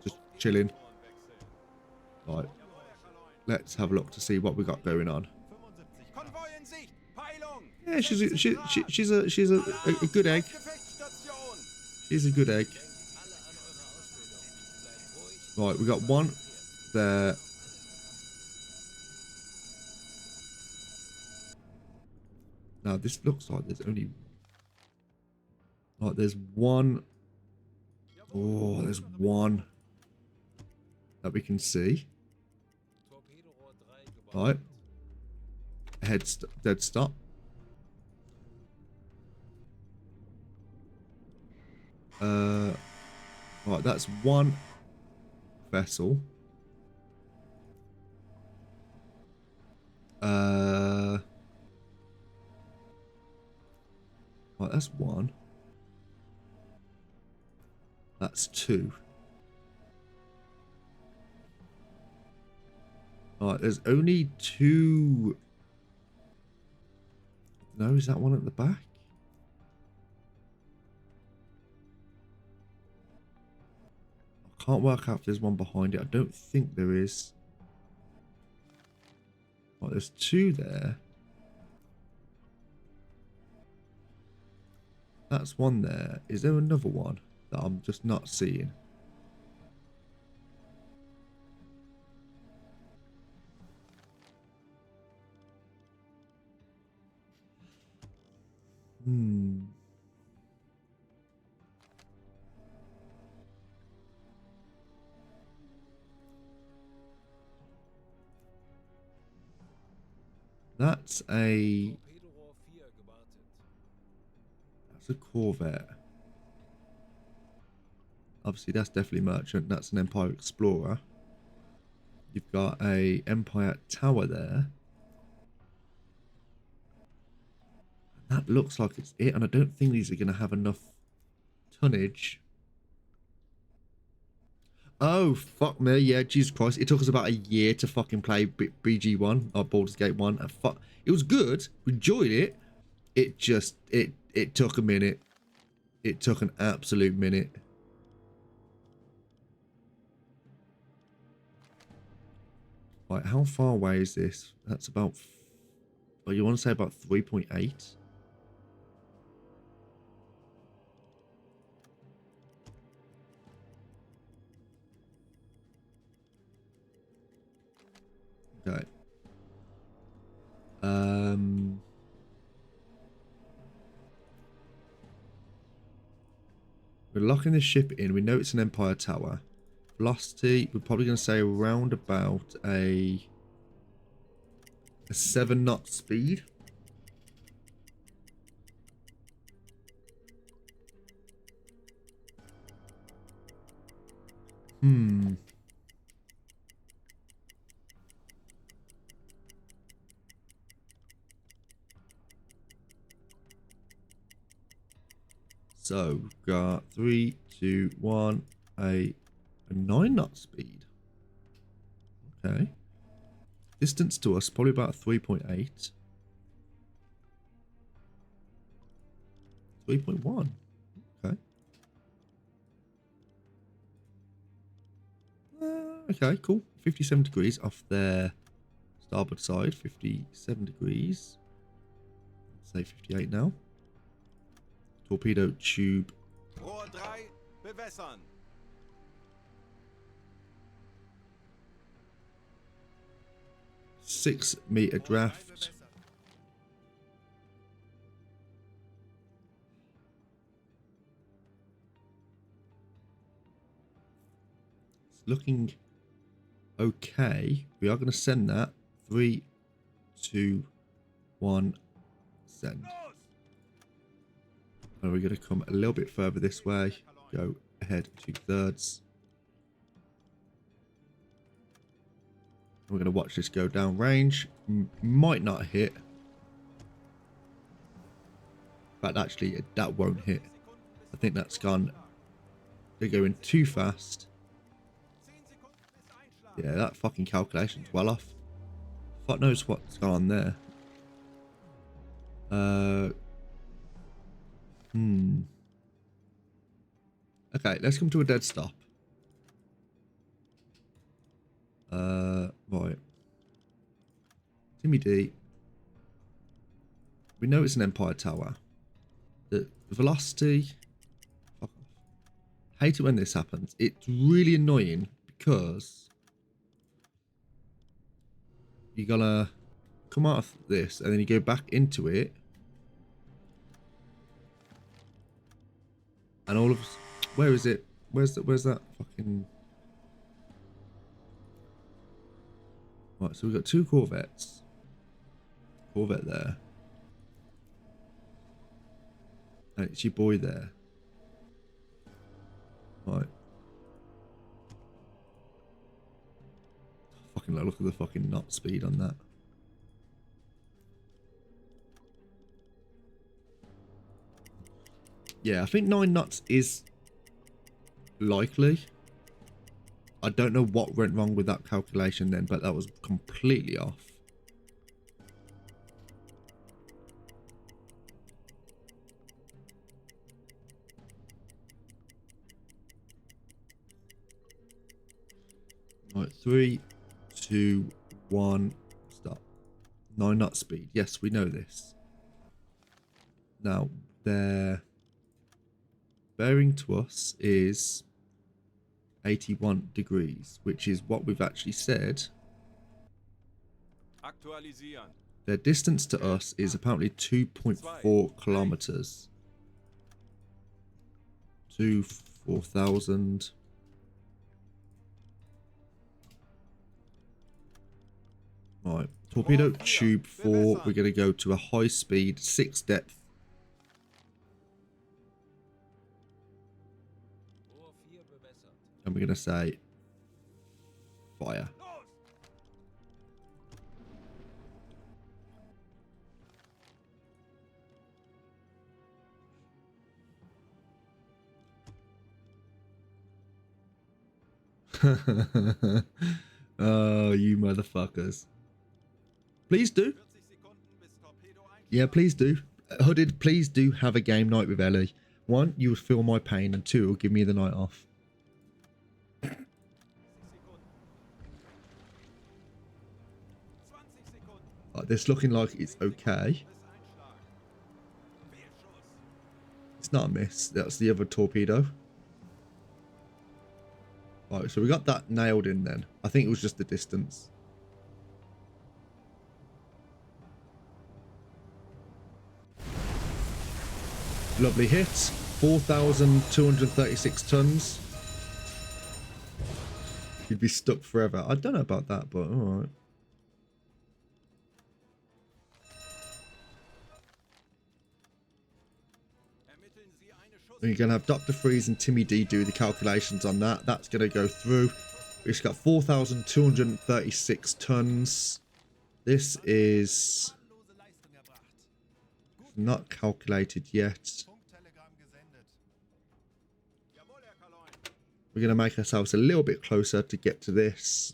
just chilling. Right. Let's have a look to see what we got going on. 75 Grad. Konvoi in Sicht. Peilung. Yeah, she's a good egg. Gefechtsstation. She's a good egg. Alle an eure Ausbildung. Seid ruhig. Right, we got one there. Now this looks like there's only there's one. Oh, there's one that we can see. Torpedorohr 3 gebaut. Right. Dead stop. Right, that's one vessel. Right, that's one. That's two. Right, there's only two. No, is that one at the back? I can't work out if there's one behind it. I don't think there is. Right, there's two there. That's one there. Is there another one that I'm just not seeing? Hmm. That's a Torpedorohr 4 gewartet. that's a Corvette. Obviously, that's definitely merchant. That's an Empire Explorer. You've got a Empire Tower there. That looks like it's it, and I don't think these are going to have enough tonnage. Oh, fuck me. Yeah, Jesus Christ. It took us about a year to fucking play BG1, or Baldur's Gate 1. And fuck, it was good. We enjoyed it. It just, it took a minute. It took an absolute minute. Right, how far away is this? That's about, oh, you want to say about 3.8? Okay. We're locking this ship in. We know it's an Empire Tower. Velocity, we're probably going to say around about a 7 knot speed. Hmm. So we've got 3, 2, 1, a 9 knot speed. Okay. Distance to us, probably about 3.8. 3.1. Okay. Okay, cool. 57 degrees off their starboard side. 57 degrees. Let's say 58 now. Torpedo tube. Rohr 3, bewässern. 6-meter draft. It's looking okay. We are going to send that. 3, 2, 1, send. And we're going to come a little bit further this way. Go ahead 2/3. We're going to watch this go down range. Might not hit. But actually, that won't hit. I think that's gone. They're going too fast. 10 Sekunden bis Einschlag. Yeah, that fucking calculation's well off. Fuck knows what's gone on there. Okay, let's come to a dead stop. Right. Timmy D. We know it's an Empire Tower. The velocity. Fuck off. Hate it when this happens. It's really annoying because you gotta come out of this and then you go back into it. And all of us, where is it? Where's that fucking... Right, so we've got 2 Corvettes. Corvette there. And it's your boy there. Right. Fucking look at the fucking knot speed on that. Yeah, I think 9 knots is likely. I don't know what went wrong with that calculation then, but that was completely off. Right, 3, 2, 1, stop. 9 knot speed. Yes, we know this. Now, their bearing to us is 81 degrees, which is what we've actually said. Aktualisieren. Their distance to us is apparently 2.4 kilometers. To 4,000. Right, torpedo tube 4. We're going to go to a high speed, 6 depth. Rohr 4 bewässert. And we're going to say fire. Oh, you motherfuckers. Please do. 40 Sekunden bis Torpedo Yeah, please do. Hooded, please do have a game night with Ellie. 1, you will feel my pain, and 2, it will give me the night off. 60 Sekunden. 20 Sekunden. This looking like it's okay. Bis Einschlag. Fehlschuss. It's not a miss. That's the other torpedo. Right, so we got that nailed in then. I think it was just the distance. Lovely hit. 4,236 tons. You'd be stuck forever. I don't know about that, but alright. Ermitteln Sie eine Schuss. You're going to have Dr. Freeze and Timmy D do the calculations on that. That's going to go through. We've got 4,236 tons. This is Lose Leistung erbracht. not calculated yet. Punkttelegramm gesendet. Jawohl, Herr Kaloin. We're going to make ourselves a little bit closer to get to this.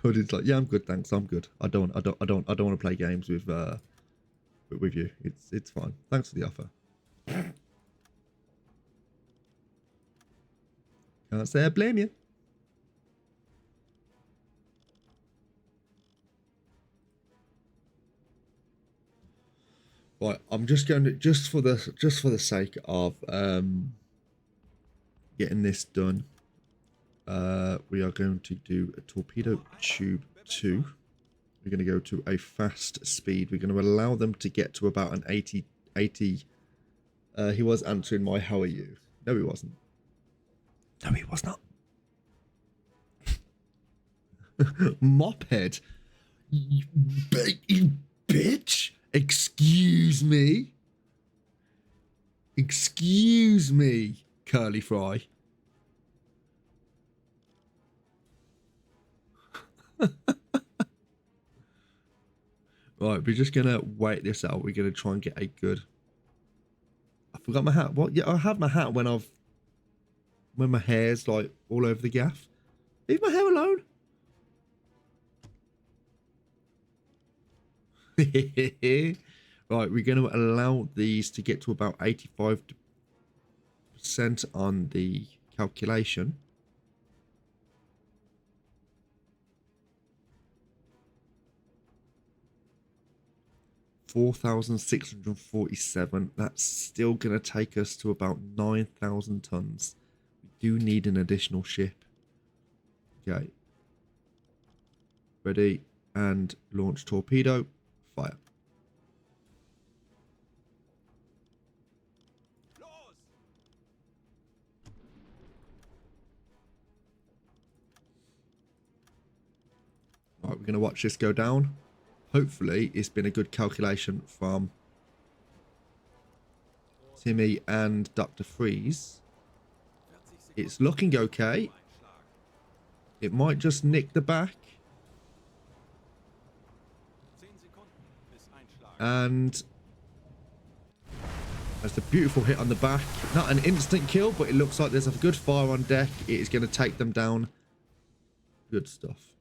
Hooded's like, yeah, I'm good, thanks. I'm good. I don't want to play games with you. It's fine. Thanks for the offer. Can't say I blame you. Right, I'm just going to just for the sake of getting this done. We are going to do a torpedo tube 2. We're going to go to a fast speed. We're going to allow them to get to about an 80. He was answering my "how are you?" No, he wasn't. No, he was not. Mophead. You bitch. Excuse me. Excuse me, Curly Fry. Right, we're just gonna wait this out. We're gonna try and get a good. I forgot my hat. What? Yeah, I have my hat when my hair's like all over the gaff. Leave my hair alone. Right, we're going to allow these to get to about 85% on the calculation. $4,647. That's still going to take us to about 9,000 tons. We do need an additional ship. Okay. Ready and launch torpedo. Fire. Los! Right, we're going to watch this go down. Hopefully, it's been a good calculation from Timmy and Dr. Freeze. 40 Sekunden. It's looking okay. Einschlag. It might just nick the back. 10 Sekunden bis Einschlag. And that's a beautiful hit on the back. Not an instant kill, but it looks like there's a good fire on deck. It is going to take them down. Good stuff.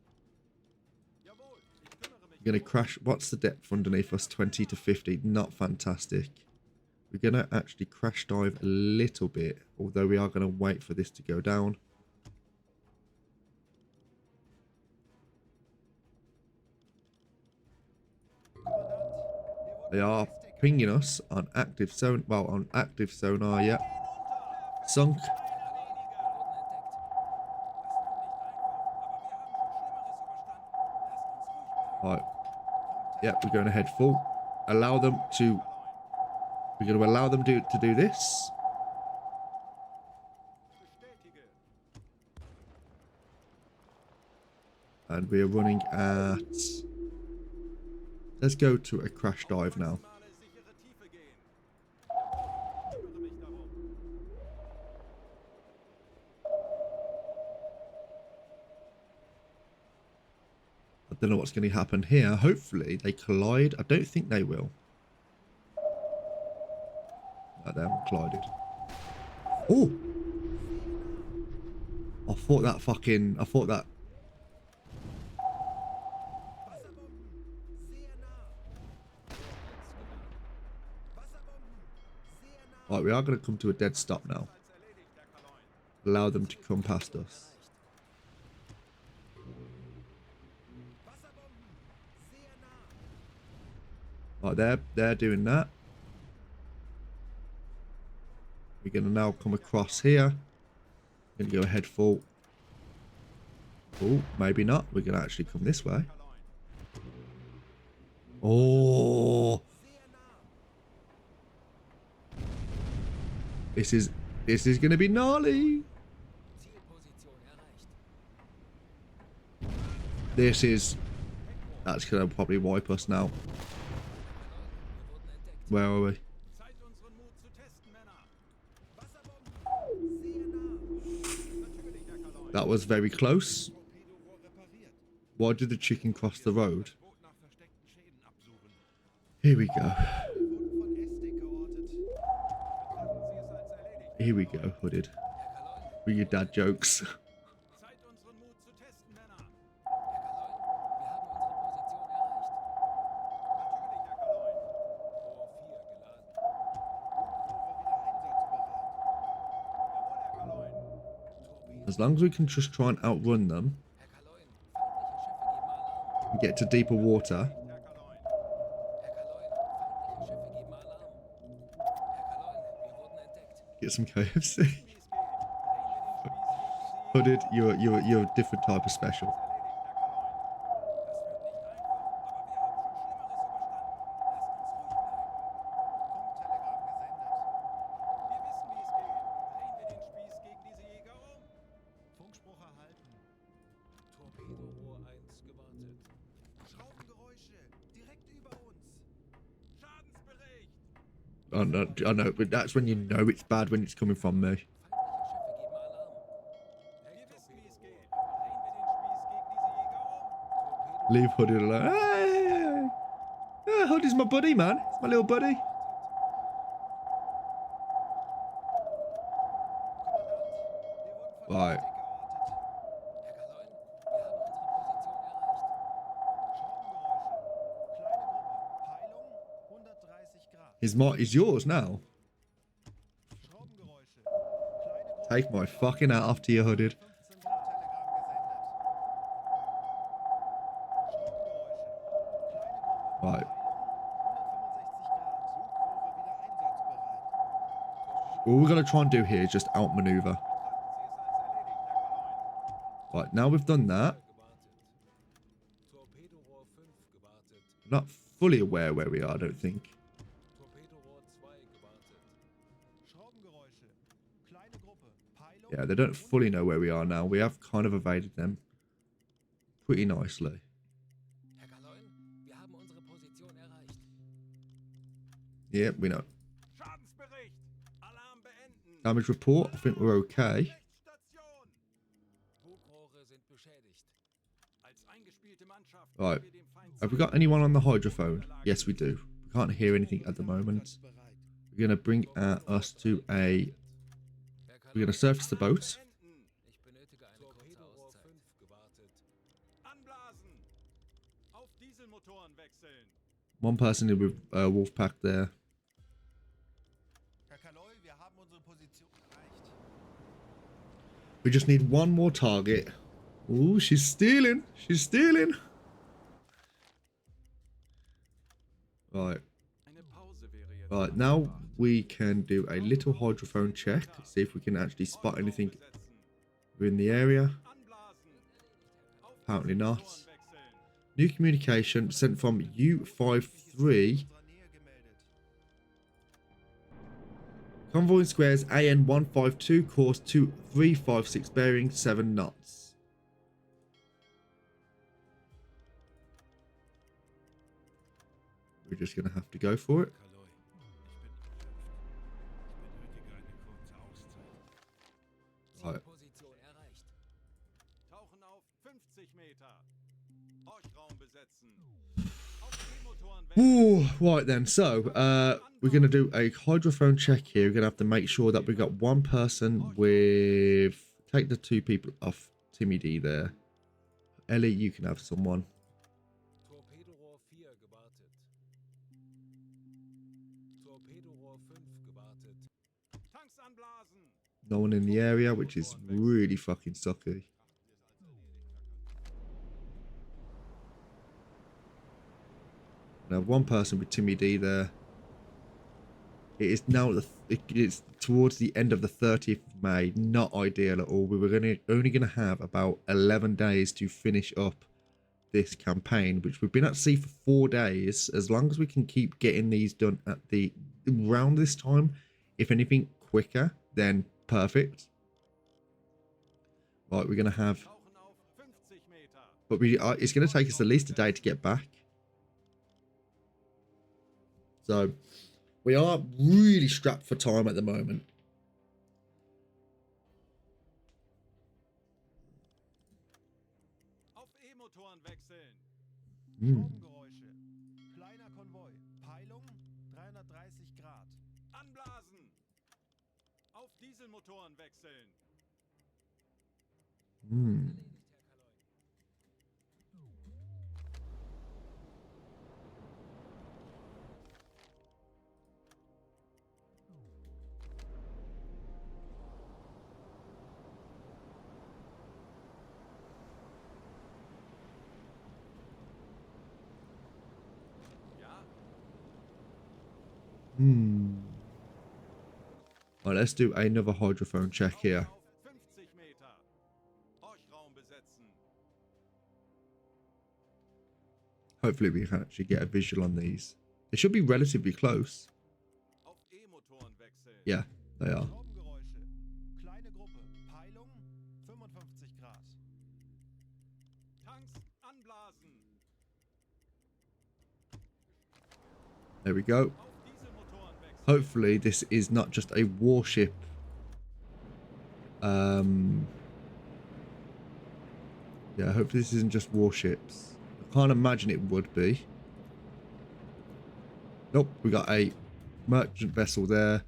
Jawohl, ich kümmere mich. We're going to crash. What's the depth underneath us? 20 to 50. Not fantastic. We're going to actually crash dive a little bit, although we are going to wait for this to go down. They are pinging us on active sonar. Well, on active sonar, yeah. Sunk. Yep, we're going ahead full. Allow them to. We're going to allow them to do this. Bestätige. And we are running at. Let's go to a crash dive now. Maximale sichere Tiefe gehen. Jawohl, kümmere mich darum. I don't know what's going to happen here. Hopefully they collide. I don't think they will. No, they haven't collided. Oh! I thought that. Wasserbomben! Sehr nah! Wasserbomben! Sehr nah! Right, we are going to come to a dead stop now. Als erledigt, Herr Kaloin. Allow them to come past us. Wasserbomben! Sehr nah! Right, they're doing that. We're going to now come across here. Going to go ahead full. Oh, maybe not. We're going to actually come this way. Oh, Sehr nah! this is going to be gnarly. Zielposition erreicht. That's going to probably wipe us now. Wir Where wurden entdeckt. are we? Zeit, unseren Mut zu testen, Männer. Wasserbomben! Sehr nah! Natürlich, Herr Kaloin. That was very close. Torpedorohr repariert. Why did the chicken cross the road? Das Boot nach versteckten Schäden absuchen. Here we go. Wurden von Estik geortet. Betrachten Sie es als erledigt. Here we go, Hooded. Herr Kaloin, With your dad jokes. Zeit, unseren Mut zu testen, Männer. Herr Kaloin, wir haben unsere Position erreicht. Natürlich, Herr Kaloin. Jawohl, Herr Kaloin. As long as we can just try and outrun them Herr Kaloin, feindliche Schiffe geben Alarm. and get to deeper water. Herr Kaloin. Herr Kaloin, feindliche Schiffe geben Alarm. Herr Kaloin, wir wurden entdeckt. Get some KFC. Wie es geht. Drehen wir den Spieß gegen diese Hooded, you're a different type of special. erledigt, Herr Kaloin. Das führt nicht einfach, aber wir haben schon Schlimmeres überstanden. Wir wissen, wie es geht. Drehen wir den Spieß gegen diese Jäger um. Funkspruch erhalten. I know, but that's when you know it's bad when it's coming from me. Feindliche Schiffe geben Alarm. Wir wissen, wie es geht. Drehen wir den Spieß gegen diese Jäger um. Leave Hooded alone. Hey! Yeah, Hooded's my buddy, man. It's my little buddy. Wir wurden von Right. Estik geortet. Herr Kaloin, wir haben unsere Position erreicht. Schraubengeräusche. Kleine Gruppe. Peilung 130 Grad. Is yours now? Schraubengeräusche. Kleine Gruppe. Take my fucking hat off to you, Hooded. 15 Grad. Telegramm gesendet. Schraubengeräusche. Kleine Gruppe. Right. Peilung 165 Grad. Suchrohre wieder einsatzbereit. All we're gonna try and do here is just outmaneuver. Betrachten Sie es als erledigt, Herr Kaloin. Right, now we've done that. Gewartet. Torpedorohr 5 gewartet. I'm not fully aware where we are, I don't think. Torpedorohr 2 gewartet. Schraubengeräusche. Kleine Gruppe. Peilung Yeah, they don't fully know where we are now. We have kind of evaded them pretty nicely. Herr Kaloin, wir haben unsere Position erreicht. Yeah, we know. Schadensbericht. Alarm beenden. Damage report, I think we're okay. Rechtstation. Bugrohre sind beschädigt. Als eingespielte Mannschaft Right. geben wir dem Feind Have we got anyone on the hydrophone? Yes, we do. We can't hear anything at the moment. einsatzbereit. We're gonna bring us to a. Herr We're gonna Kaloin, surface the boat. beenden. ich benötige eine kurze Torpedorohr Auszeit. 5 gewartet. Anblasen. Auf Dieselmotoren wechseln. One person with Wolfpack there. Herr Kaloy, wir haben unsere Position erreicht. We just need one more target. Ooh, she's stealing. She's stealing. Right. Eine Pause wäre jetzt Right, now we can do a little hydrophone check. See if we can actually spot anything setzen. in the area. Anblasen. Auf Apparently not. Dieselmotoren wechseln. New communication sent from U53. Unserer Nähe gemeldet. Convoy in squares AN 152, course 2356, bearing 7 knots. We're just going to have to go for it. Kaloi, ich bin erschöpft. Ich benötige eine kurze Auszeit. Right. Zielposition erreicht. Tauchen auf 50 Meter. Horchraum besetzen. Auf E-Motoren Ooh, right then, so we're going to do a hydrophone check here. We're going to have to make sure that we got one person with... Take the 2 people off Timmy D there. Ellie, you can have someone. Torpedorohr 4 gewartet. Torpedorohr 5 gewartet. Tanks anblasen. No one in the area, which is really fucking sucky. Now, one person with Timmy D there. It is now it's towards the end of the 30th of May. Not ideal at all. We were only gonna have about 11 days to finish up this campaign, which we've been at sea for 4 days. As long as we can keep getting these done at the around this time, if anything quicker, then perfect. Right, we're gonna have, Tauchen auf 50 Meter. but it's gonna take us at least a day to get back. So we are really strapped for time at the moment. Auf E-Motoren wechseln. Stromgeräusche. Kleiner Konvoi. Peilung 330 Grad. Anblasen. Auf Dieselmotoren wechseln. Hm. Ja, Right, let's do another hydrophone check here. auf 50 Meter. Horchraum besetzen. Hopefully we can actually get a visual on these. They should be relatively close. Auf E-Motoren wechseln. Yeah, they are. Stromgeräusche. Kleine Gruppe. Peilung 55 Grad. Tanks anblasen. There we go. Auf Dieselmotoren wechseln. Hopefully this is not just a warship. Yeah, hopefully this isn't just warships. I can't imagine it would be. Nope, we got a merchant vessel there.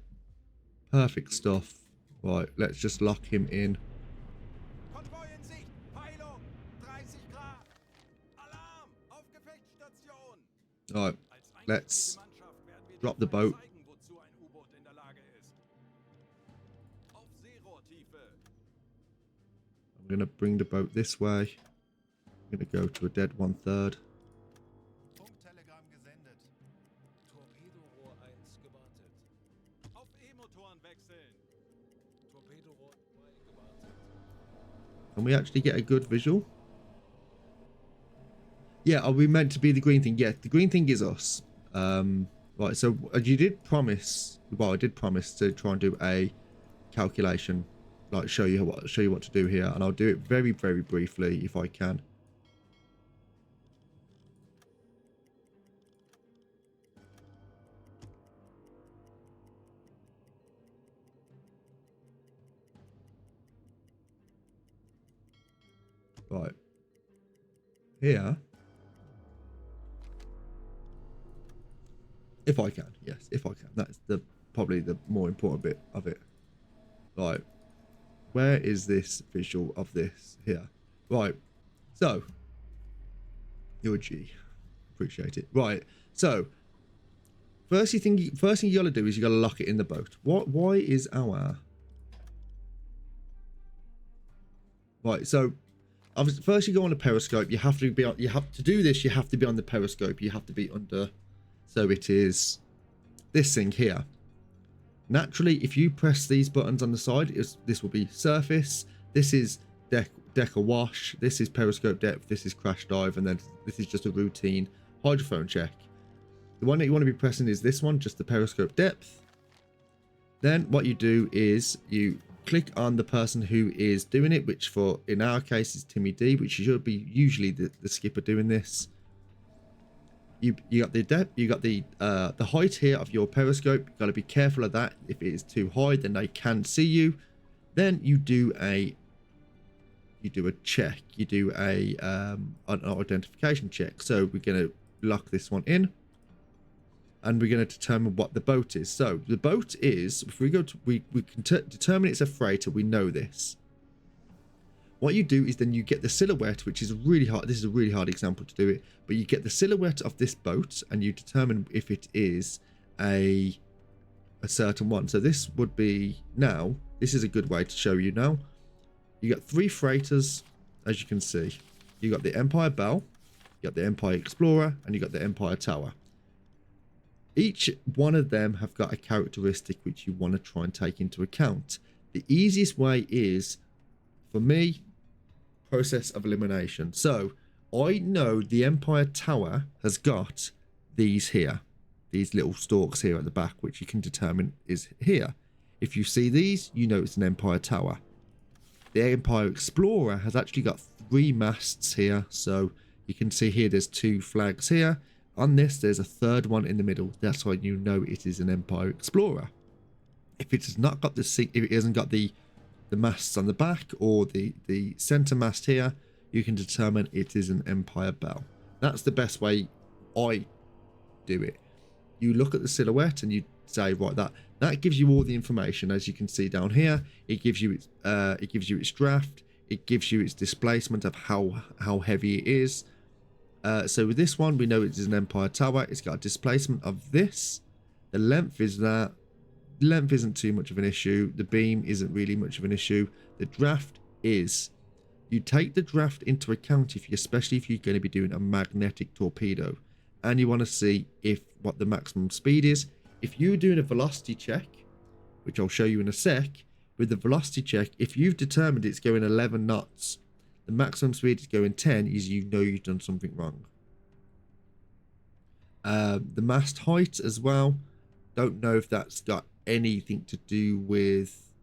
Perfect stuff. Right, let's just lock him in. Konvoi in Sicht. Peilung 30 Grad. Alarm. Auf Gefechtsstation. Right, Als let's einzige Mannschaft werden wir drop the dir mal boat. zeigen, wozu ein U-Boot in der Lage ist. Auf Seerohrtiefe. I'm going to bring the boat this way. I'm going to go to a dead 1/3. Funktelegramm gesendet. Torpedorohr 1 gewartet. Auf E-Motoren wechseln. Torpedorohr 2 gewartet. Can we actually get a good visual? Yeah, are we meant to be the green thing? Yeah, the green thing is us. Right, so you did promise, well, I did promise to try and do a calculation, like show you what to do here, and I'll do it very, very briefly if I can. Right. Here. If I can, yes, if I can. That's probably the more important bit of it. Right. Where is this visual of this here? Right. So. You're a G. Appreciate it. Right. So. First thing you gotta do is you gotta lock it in the boat. Why is our... Right, so obviously, first you go on the periscope. You have to be on, you have to do this. You have to be on the periscope. You have to be under. So it is this thing here. Naturally, if you press these buttons on the side, this will be surface. This is deck deck awash. This is periscope depth. This is crash dive, and then this is just a routine hydrophone check. The one that you want to be pressing is this one, just the periscope depth. Then what you do is you click on the person who is doing it, which for in our case is Timmy D, which should be usually the skipper doing this. You got the depth, you got the height here of your periscope. You've got to be careful of that. If it is too high, then they can see you. Then you do a check. You do an identification check. So we're going to lock this one in, and we're going to determine what the boat is. So the boat is, if we go to, we can determine it's a freighter. We know this. What you do is then you get the silhouette, which is really hard. This is a really hard example to do it, but you get the silhouette of this boat and you determine if it is a certain one. So this would be, now, this is a good way to show you now. You got 3 freighters, as you can see. You got the Empire Belle, you got the Empire Explorer, and you got the Empire Tower. Each one of them have got a characteristic which you want to try and take into account. The easiest way is, for me, process of elimination. So I know the Empire Tower has got these here, these little stalks here at the back, which you can determine is here. If you see these, you know it's an Empire Tower. The Empire Explorer has actually got 3 masts here, so you can see here there's 2 flags here. On this, there's a 3rd one in the middle. That's why you know it is an Empire Explorer. If it has not got the seat, if it hasn't got the masts on the back or the center mast here, you can determine it is an Empire Belle. That's the best way I do it. You look at the silhouette and you say, right, that gives you all the information. As you can see down here, it gives you its draft, it gives you its displacement of how heavy it is. So with this one, we know it is an Empire Tower. It's got a displacement of this. The length is that. Length isn't too much of an issue. The beam isn't really much of an issue. The draft is. You take the draft into account especially if you're going to be doing a magnetic torpedo, and you want to see what the maximum speed is. If you're doing a velocity check, which I'll show you in a sec, with the velocity check, if you've determined it's going 11 knots, the maximum speed is going 10, is you know you've done something wrong. The mast height as well. Don't know if that's got anything to do with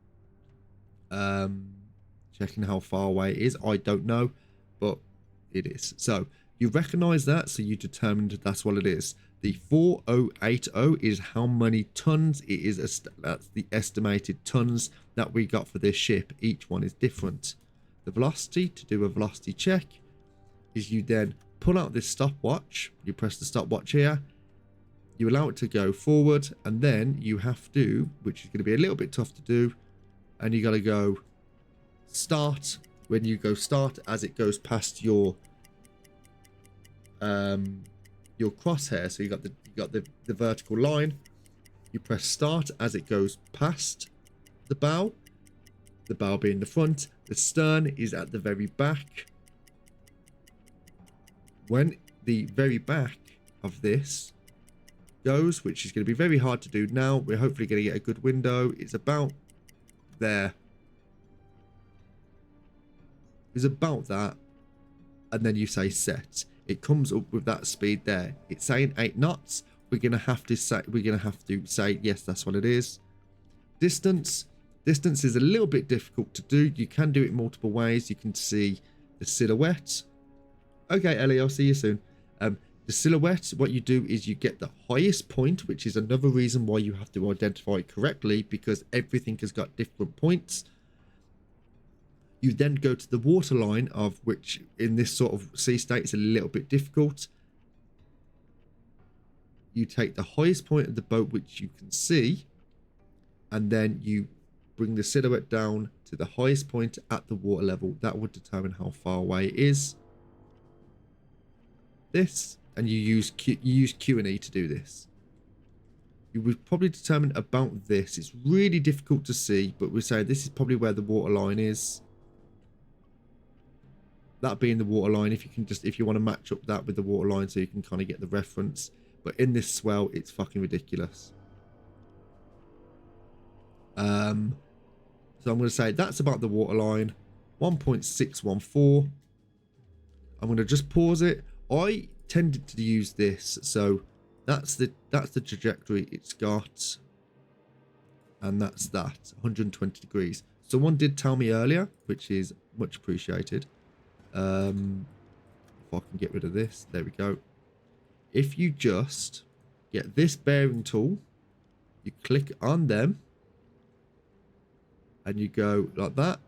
checking how far away it is. I don't know, but it is. So you recognize that, so you determined that's what it is. The 4080 is how many tons it is. That's the estimated tons that we got for this ship. Each one is different. The velocity, to do a velocity check, is you then pull out this stopwatch. You press the stopwatch here. You allow it to go forward, and then you have to, which is going to be a little bit tough to do, and you got to go start. When you go start, as it goes past your crosshair, so you got the vertical line. You press start as it goes past the bow being the front. The stern is at the very back. When the very back of this goes, which is going to be very hard to do now, we're hopefully going to get a good window. It's about there. It's about that, and then you say set. It comes up with that speed there. It's saying 8 knots. We're gonna have to say yes, that's what it is. Distance is a little bit difficult to do. You can do it multiple ways. You can see the silhouette. Okay, Ellie, I'll see you soon. The silhouette, what you do is you get the highest point, which is another reason why you have to identify it correctly, because everything has got different points. You then go to the waterline, of which in this sort of sea state is a little bit difficult. You take the highest point of the boat, which you can see, and then you bring the silhouette down to the highest point at the water level. That would determine how far away it is. This, and you use Q&E to do this. You would probably determine about this. It's really difficult to see, but we say this is probably where the water line is. That being the water line, if you want to match up that with the water line, so you can kind of get the reference. But in this swell, it's fucking ridiculous. So I'm going to say that's about the water line. 1.614. I'm going to just pause it. I tended to use this, so that's the trajectory it's got, and that's that 120 degrees. Someone did tell me earlier, which is much appreciated. If I can get rid of this, there we go. If you just get this bearing tool, you click on them, and you go like that,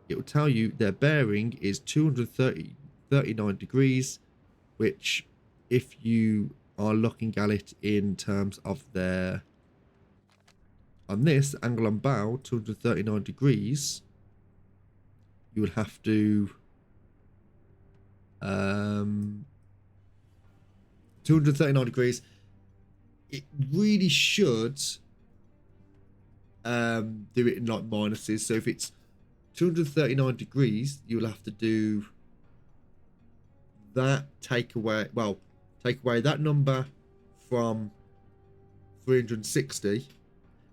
it will tell you their bearing is 239 degrees, which if you are looking at it in terms of their, on this angle on bow, 239 degrees, you would have to 239 degrees. It really should do it in like minuses. So if it's 239 degrees, you'll have to do that, take away that number from 360,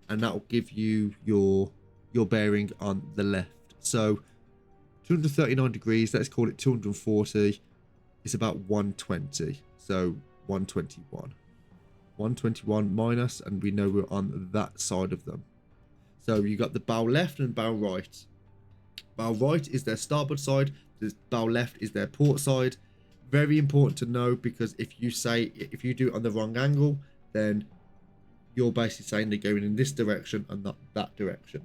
and that will give you your bearing on the left. So 239 degrees, let's call it 240, is about 120. So 121 minus, and we know we're on that side of them. So you got the bow left and bow right. Bow right is their starboard side, the bow left is their port side. Very important to know, because if you do it on the wrong angle, then you're basically saying they're going in this direction and not that direction.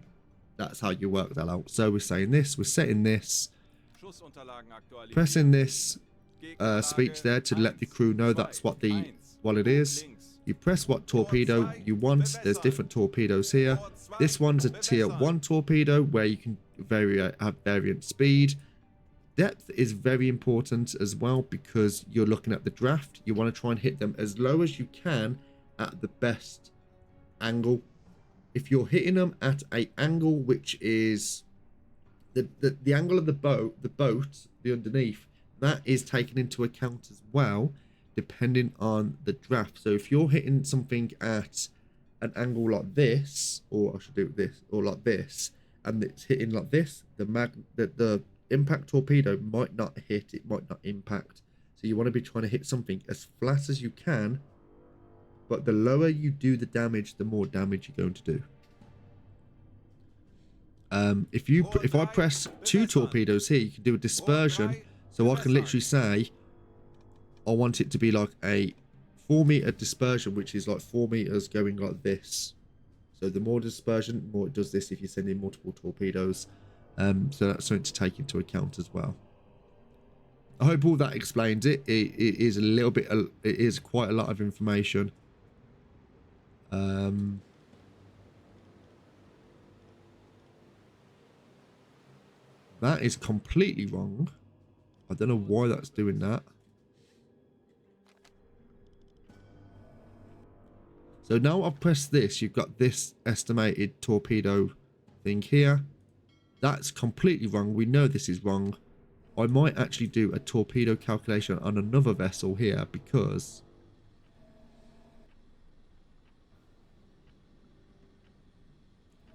That's how you work that out. So we're saying this, we're setting this, pressing this speech there to let the crew know that's what it is. You press what torpedo you want. There's different torpedoes here. This one's a tier 1 torpedo where you can have variant speed. Depth is very important as well, because you're looking at the draft. You want to try and hit them as low as you can at the best angle. If you're hitting them at an angle which is the angle of the boat, the underneath, that is taken into account as well, depending on the draft. So if you're hitting something at an angle like this, or I should do this, or like this, and it's hitting like this, the impact torpedo might not hit, it might not impact. So you want to be trying to hit something as flat as you can, but the lower you do the damage, the more damage you're going to do. If I press 2 torpedoes here, you can do a dispersion. So I can literally say I want it to be like a 4-meter dispersion, which is like 4 meters going like this. So the more dispersion, the more it does this if you send in multiple torpedoes. So that's something to take into account as well. I hope all that explains it. It is a little bit, it is quite a lot of information. That is completely wrong. I don't know why that's doing that. So now I've pressed this, you've got this estimated torpedo thing here. That's completely wrong. We know this is wrong. I might actually do a torpedo calculation on another vessel here, because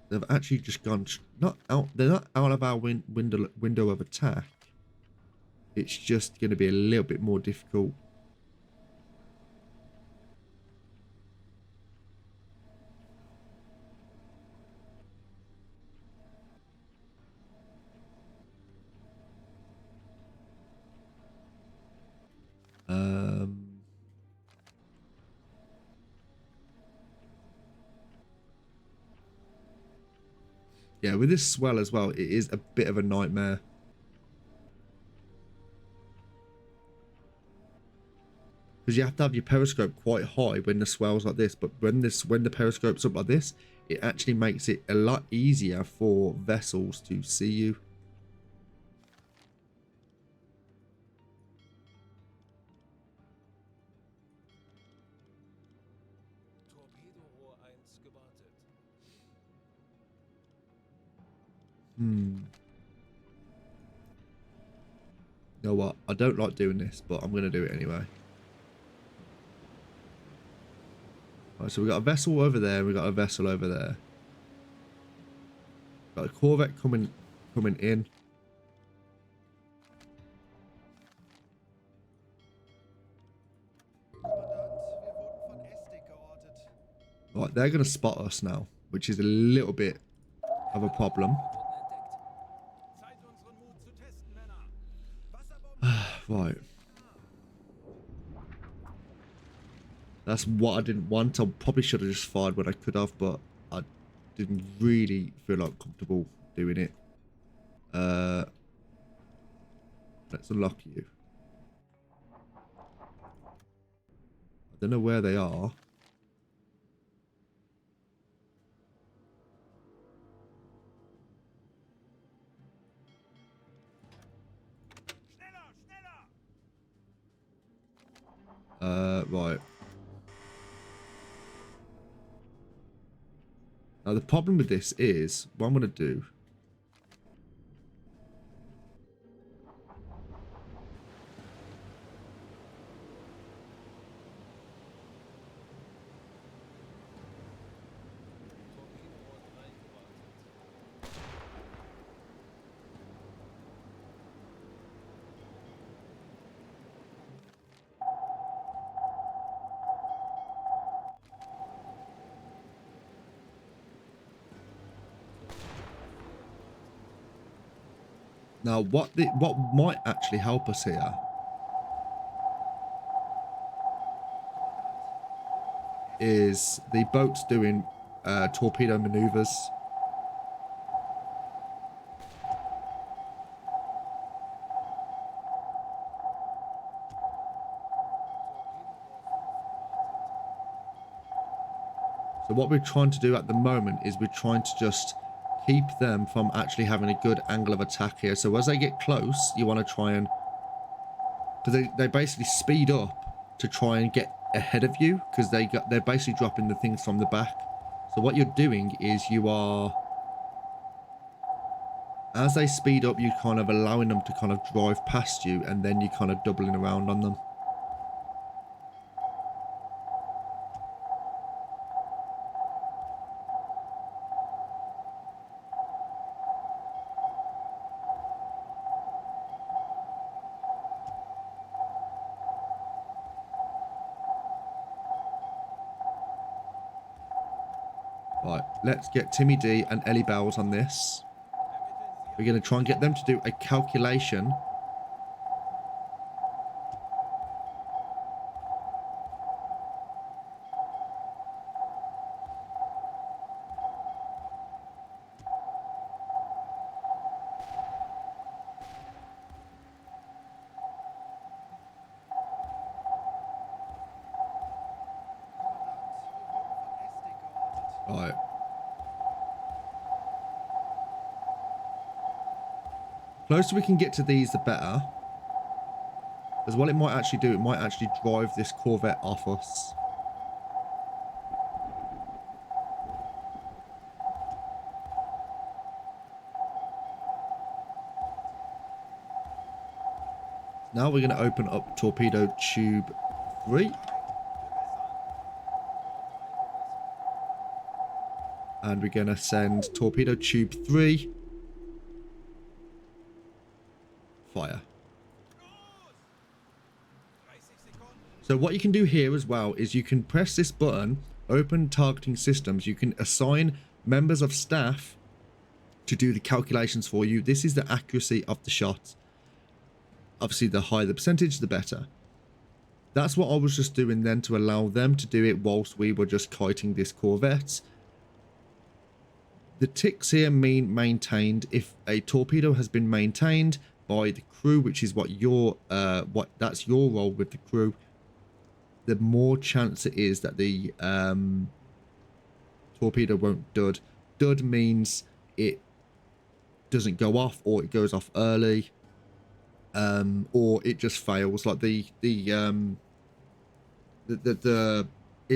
they've actually just gone they're not out of our window of attack. It's just going to be a little bit more difficult. Yeah, with this swell as well, it is a bit of a nightmare. Because you have to have your periscope quite high when the swell's like this, but when the periscope's up like this, it actually makes it a lot easier for vessels to see you. You know what? I don't like doing this, but I'm going to do it anyway. Right, so we got a vessel over there. We got a vessel over there. Got a corvette coming in. Right, they're going to spot us now, which is a little bit of a problem. Zeit, unseren Mut zu testen, Männer. Wasserbomben. Right. That's what I didn't want. I probably should have just fired what I could have, but I didn't really feel like comfortable doing it. Let's unlock you. I don't know where they are. Schneller, schneller. Right. Now the problem with this is, what I'm going to do... Now, what might actually help us here is the boat's doing torpedo maneuvers. So what we're trying to do at the moment is we're trying to just keep them from actually having a good angle of attack here. So as they get close, you want to try and... Because they basically speed up to try and get ahead of you, because they're basically dropping the things from the back. So what you're doing is you are... As they speed up, you're kind of allowing them to kind of drive past you, and then you're kind of doubling around on them. Right, let's get Timmy D and Ellie Bells on this. We're going to try and get them to do a calculation. Right. Closer we can get to these, the better. Because what it might actually do, it might actually drive this Corvette off us. Now we're going to open up torpedo tube 3. And we're going to send torpedo tube 3. Fire. So what you can do here as well is you can press this button, open targeting systems. You can assign members of staff to do the calculations for you. This is the accuracy of the shot. Obviously, the higher the percentage, the better. That's what I was just doing then to allow them to do it whilst we were just kiting this Corvette. The ticks here mean maintained. If a torpedo has been maintained by the crew, which is what that's your role with the crew, the more chance it is that the torpedo won't dud. Dud means it doesn't go off, or it goes off early, or it just fails. Like it's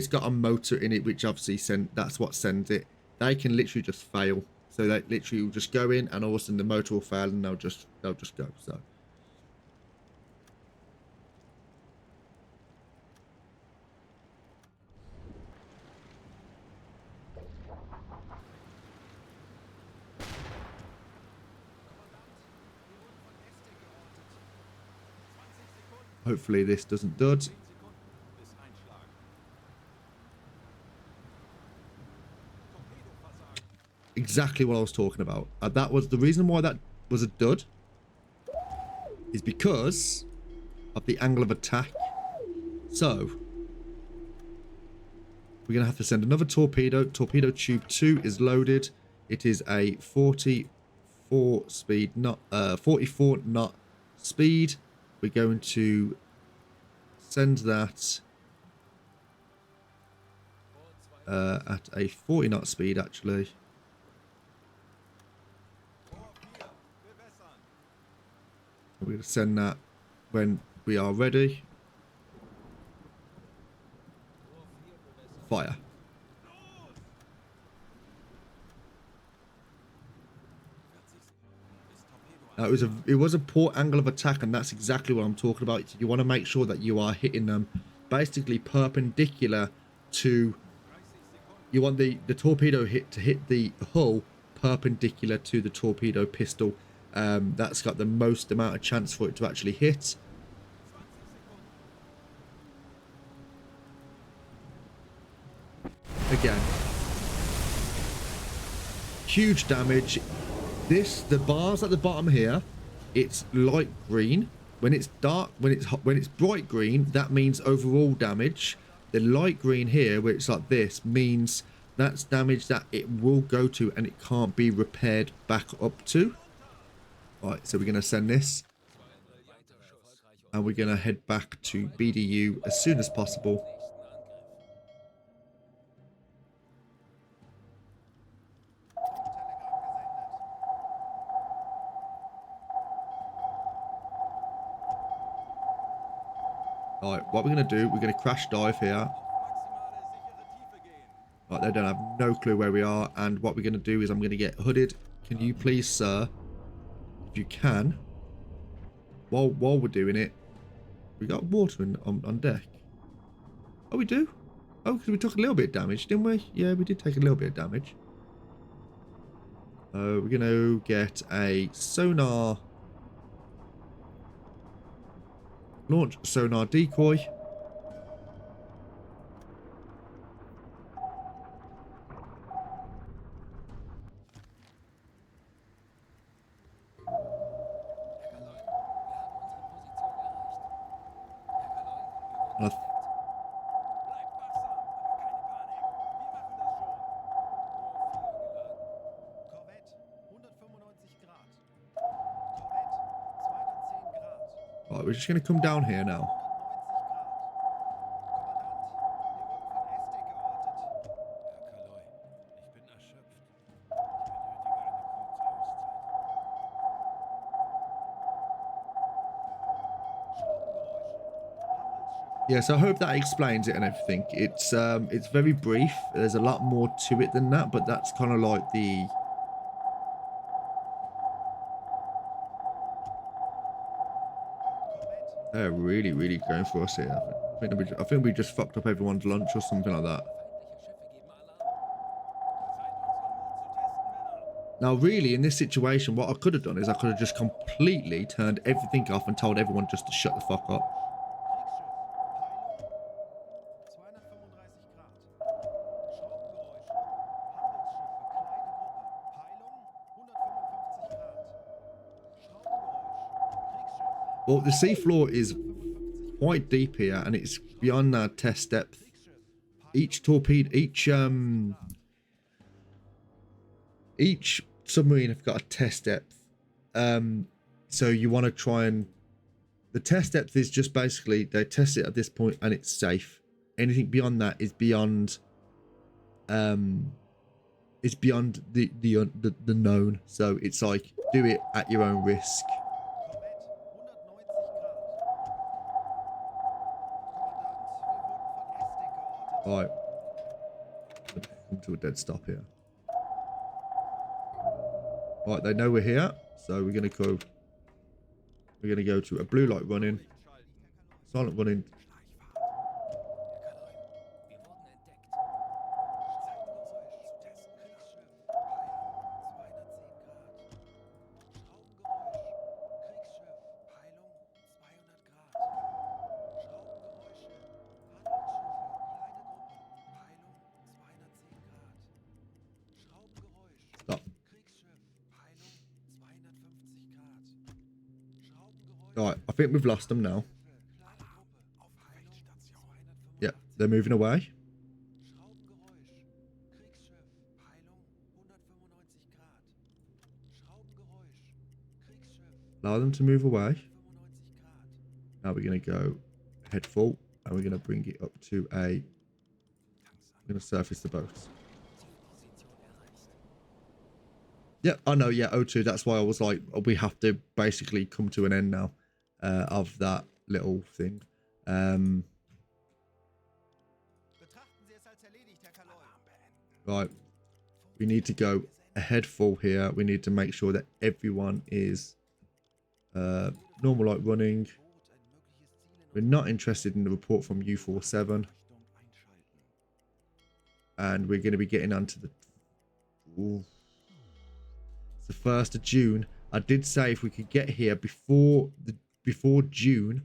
got a motor in it, which obviously that's what sends it. They can literally just fail. So they literally will just go in, and all of a sudden the motor will fail, and they'll just go. So hopefully this doesn't dud. 10 Sekunden bis Einschlag. exactly what I was talking about. That was the reason why that was a dud, is because of the angle of attack. So we're going to have to send another torpedo. Torpedo tube 2 is loaded. It is a 44 speed, not 44 knot speed. We're going to send that at a 40 knot speed, actually. We're going to send that when we are ready. Fire. Now, it was a poor angle of attack, and that's exactly what I'm talking about. You want to make sure that you are hitting them basically perpendicular to. You want the torpedo to hit the hull perpendicular to the torpedo pistol. That's got the most amount of chance for it to actually hit. Again, huge damage. The bars at the bottom here, it's light green. When it's dark, when it's bright green, that means overall damage. The light green here, where it's like this, means that's damage that it will go to and it can't be repaired back up to. Right, so we're going to send this, and we're going to head back to BDU as soon as possible. Right, what we're going to do, we're going to crash dive here. Right, they don't have no clue where we are, and what we're going to do is I'm going to get hooded. Can you please, sir, if you can, while we're doing it, we got water on deck. Oh, we do? Oh, because we took a little bit of damage, didn't we? Yeah, we did take a little bit of damage. We're going to get a sonar. Launch sonar decoy. And I Right, we're just going to come down here now. Yeah, so I hope that explains it and everything. It's very brief. There's a lot more to it than that, but that's kind of like the... They're really, really going for us here. I think we just fucked up everyone's lunch or something like that. Now, really, in this situation, what I could have done is I could have just completely turned everything off and told everyone just to shut the fuck up. Well, the seafloor is quite deep here, and it's beyond our test depth. Each torpedo, each submarine have got a test depth. So you want to try and... The test depth is just basically, they test it at this point and it's safe. Anything beyond that is beyond... it's beyond the known. So it's like, do it at your own risk. Alright. Come to a dead stop here. Alright, they know we're here, so we're gonna go to a blue light running, silent running. Stop. Right, I think we've lost them now. Yeah, they're moving away. Schraubengeräusch. Kriegsschiff. Peilung 195 Grad. Schraubengeräusch. Kriegsschiff. Allow them to move away. 195 Grad. Now we're going to go head full and we're going to bring it up to a... We're going to surface the boat. Yeah, I know, yeah, O2. That's why I was like, we have to basically come to an end now of that little thing. Betrachten Sie es als erledigt, Herr Kaloy. Right. We need to go ahead full here. We need to make sure that everyone is normal light running. We're not interested in the report from U47. And we're going to be getting onto the... Ooh. It's the 1st of June. I did say if we could get here before June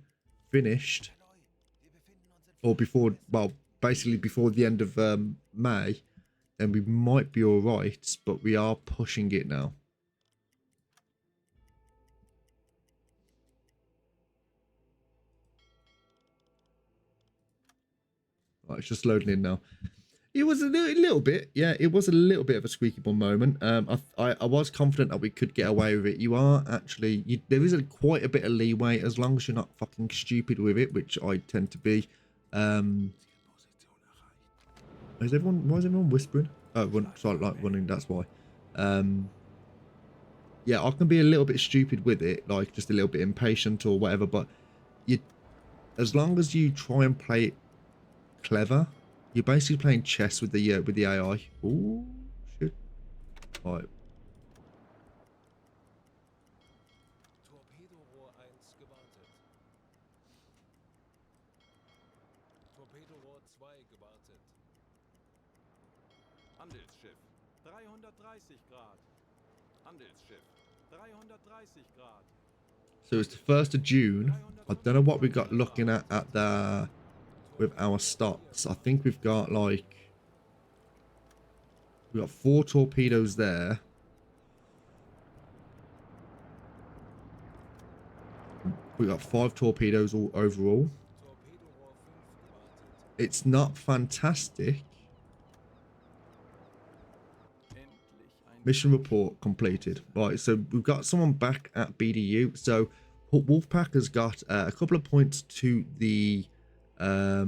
finished, or before, well, basically before the end of May, then we might be all right, but we are pushing it now. Right, it's just loading in now. It was a little bit, yeah, it was a little bit of a squeaky bum moment. I was confident that we could get away with it. You are actually, there is quite a bit of leeway as long as you're not fucking stupid with it, which I tend to be. Why is everyone whispering? Oh, sorry, like running, that's why. Yeah, I can be a little bit stupid with it, like just a little bit impatient or whatever, but as long as you try and play it clever, you're basically playing chess with the AI. Oh shit! Right. Torpedorohr 1 gewartet. Torpedorohr 2 gewartet. Handelsschiff 330 Grad. Handelsschiff 330 Grad. So it's the 1st of June. I don't know what we got looking at the with our stops. I think we've got like, we've got 4 torpedoes there. We got 5 torpedoes all overall. Torpedorohr 5 gewartet. It's not fantastic. Mission report completed. Right, so we've got someone back at BDU. So Wolfpack has got a couple of points to the for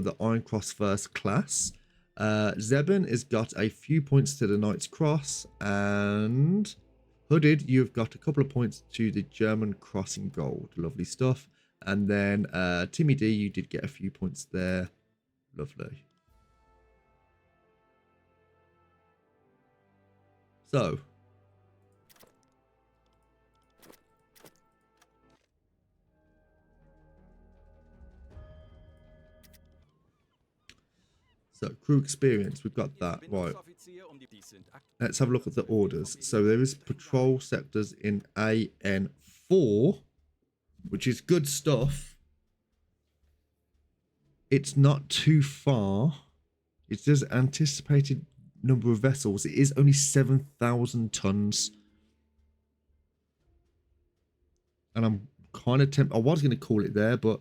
the Iron Cross first class. Zeben has got a few points to the Knight's Cross, and Hooded, you've got a couple of points to the German Crossing Gold. Lovely stuff. And then Timmy D, you did get a few points there. Lovely. So crew experience, we've got that. Right. Let's have a look at the orders. So there is patrol sectors in AN4, which is good stuff. It's not too far. It says anticipated number of vessels. It is only 7,000 tons. And I'm kind of tempted. I was going to call it there, but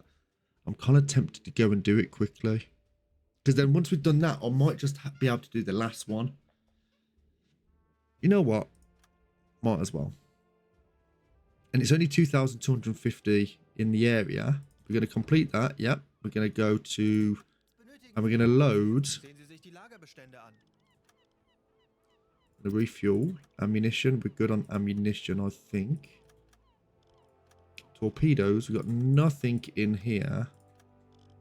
I'm kind of tempted to go and do it quickly. Because then once we've done that, I might just be able to do the last one. You know what? Might as well. And it's only 2,250 in the area. We're going to complete that. Yep. We're going to go to... And we're going to load... The refuel. Ammunition. We're good on ammunition, I think. Torpedoes. We've got nothing in here.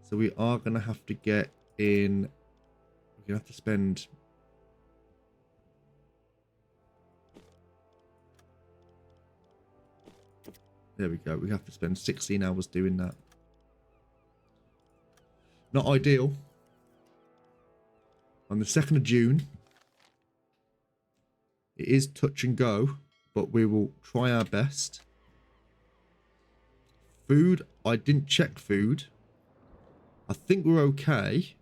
So we are going to have to get in... We're going to have to spend... There we go. We have to spend 16 hours doing that. Not ideal. On the 2nd of June, it is touch and go, but we will try our best. Food, I didn't check food. I think we're okay.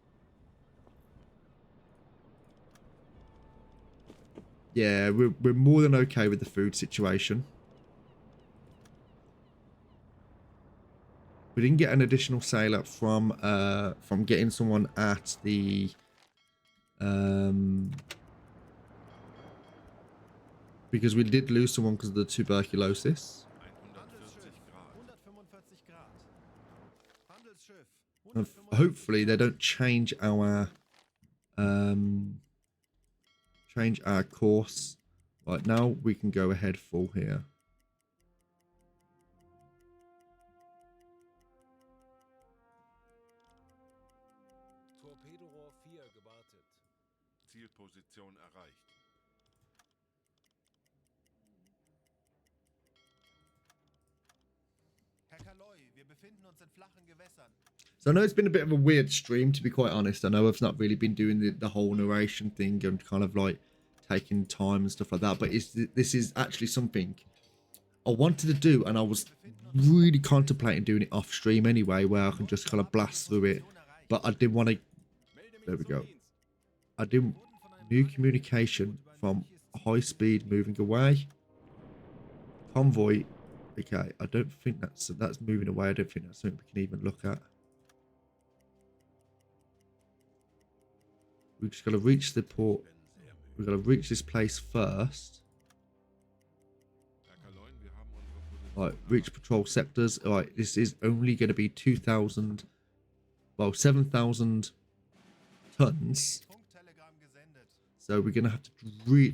Yeah, we're more than okay with the food situation. We didn't get an additional sailor from getting someone at the because we did lose someone because of the tuberculosis. 140 Grad. 145 Grad. Handelsschiff. And hopefully they don't change our course. Right now we can go ahead full here. Torpedorohr 4 gewartet. Zielposition erreicht. Herr Kaloi, wir befinden uns in flachen Gewässern. So I know it's been a bit of a weird stream, to be quite honest. I know I've not really been doing the whole narration thing and kind of like taking time and stuff like that, but this is actually something I wanted to do, and I was really contemplating doing it off stream anyway, where I can just kind of blast through it, but I didn't want to. There we go. I didn't. New communication from high speed moving away. Convoy. Okay, I don't think that's moving away. I don't think that's something we can even look at. We just got to reach the port. We've got to reach this place first. Right, reach patrol sectors. All right, this is only going to be 2,000, well, 7,000 tons. Funktelegramm gesendet. So we're going to have to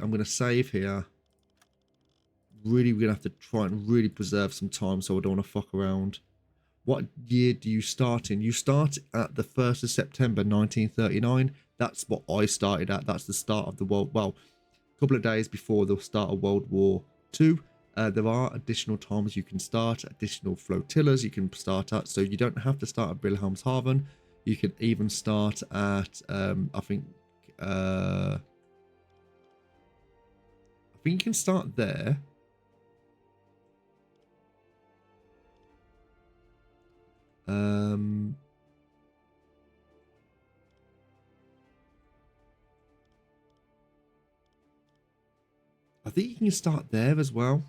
I'm going to save here. Really, we're going to have to try and really preserve some time, so I don't want to fuck around. What year do you start in? You start at the 1st of September 1939. That's what I started at. That's the start of the world. Well, a couple of days before the start of World War II. There are additional times you can start, additional flotillas you can start at. So you don't have to start at Wilhelmshaven. You can even start at, I think you can start there. I think you can start there as well.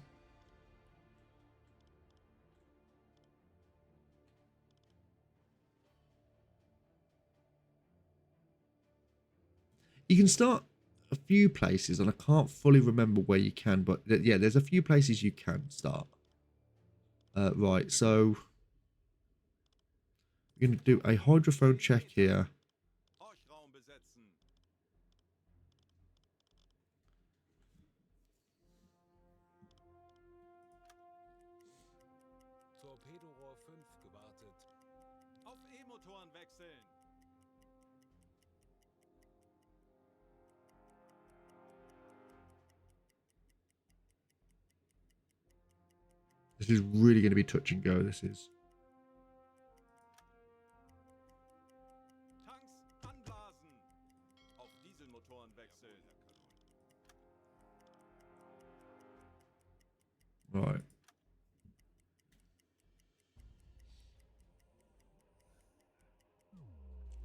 You can start a few places, and I can't fully remember where you can, but yeah, there's a few places you can start. Right, so we're going to do a hydrophone check here. Horchraum besetzen. Torpedorohr 5 gewartet. Auf E-Motoren wechseln. This is really going to be touch and go. This is. Tanks anblasen. Auf Dieselmotoren wechseln. Right.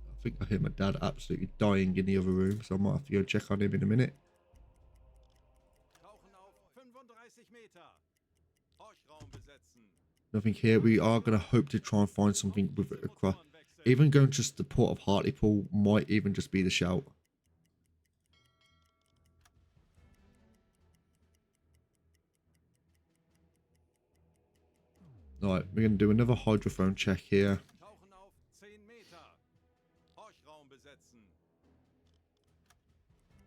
I think I hear my dad absolutely dying in the other room, so I might have to go check on him in a minute. Tauchen auf 35 Meter. Horchraum besetzen. Nothing here. We are going to hope to try and find something with it across. Even going just the port of Hartlepool might even just be the shout. Right, we're going to do another hydrophone check here. Tauchen auf 10 Meter. Horchraum besetzen.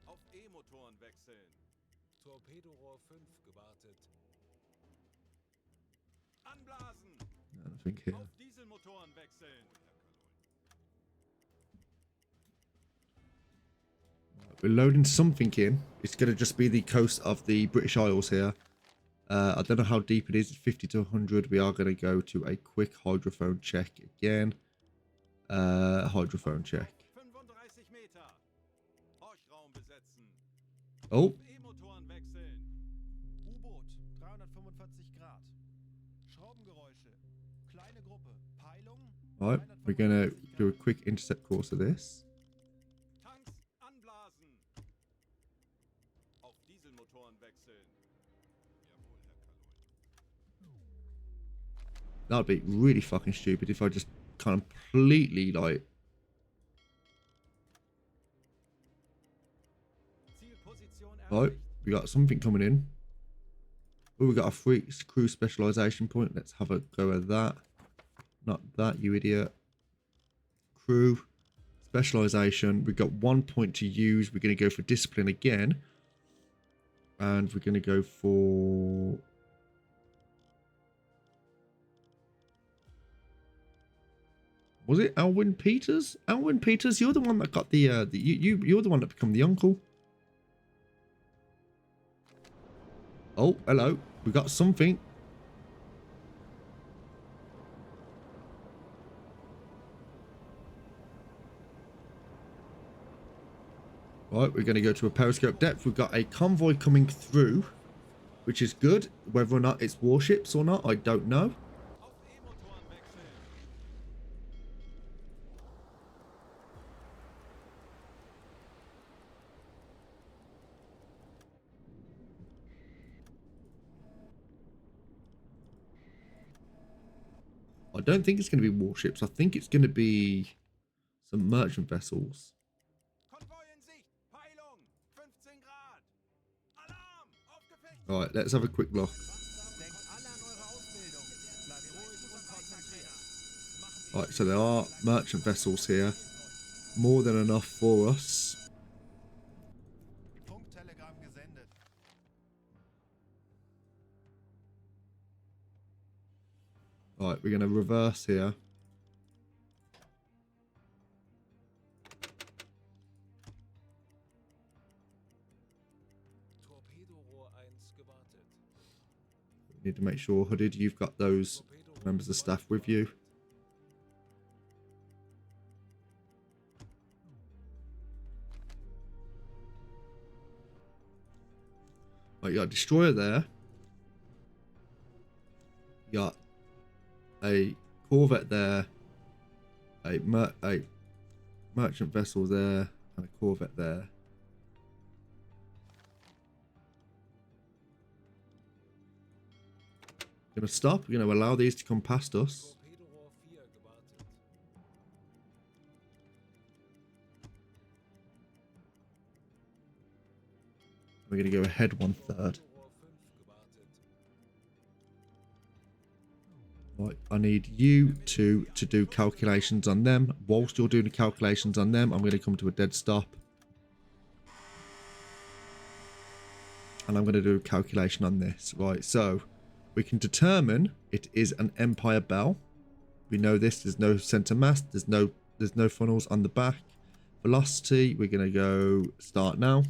Auf E-Motoren wechseln. Torpedorohr 5 gewartet. Anblasen. Nothing here. Auf Dieselmotoren wechseln. We're loading something in. It's going to just be the coast of the British Isles here. I don't know how deep it is. 50 to 100. We are going to go to a quick hydrophone check again. Hydrophone check. 35 Meter. Horchraum besetzen. Oh, E-Motoren wechseln. U-Boot, 345 Grad. Schraubengeräusche. Kleine Gruppe. Peilung. right. We're going to do a quick intercept course of this. Tanks anblasen. Auf Dieselmotoren wechseln. That would be really fucking stupid if I just completely like. Zielposition Oh, erreicht. we got something coming in. Oh, we got a free crew specialization point. Let's have a go at that. Not that, you idiot. Crew specialization. We've got 1 point to use. We're going to go for discipline again. And we're going to go for... Was it Alwyn Peters? Alwyn Peters, you're the one that got you're the one that become the uncle. Oh, hello. We got something. Right, we're going to go to a periscope depth. We've got a convoy coming through, which is good. Whether or not it's warships or not, I don't know. Auf E-Motoren wechseln. I don't think it's going to be warships. I think it's going to be some merchant vessels. Konvoi in Sicht. Peilung. 15 Grad. Alarm. Auf Gefecht. All right, let's have a quick look. Denkt alle an eure Ausbildung. Bleibt ruhig und konzentriert. All right, so there are merchant vessels here. More than enough for us. Funktelegramm gesendet. All right, we're going to reverse here. Torpedorohr 1 gewartet. We need to make sure, Hooded, you've got those members of staff with you. Right, you got a destroyer there. You got a corvette there. A merchant vessel there. And a corvette there. We're going to stop. We're going to allow these to come past us. Torpedorohr 4 gewartet. We're going to go ahead 1/3. Torpedorohr 5 gewartet. Right, I need you two to do calculations on them. Whilst you're doing the calculations on them, I'm going to come to a dead stop. And I'm going to do a calculation on this. Right, so we can determine it is an Empire Bell. We know this. There's no center mast. There's no funnels on the back. Velocity, we're going to go start now.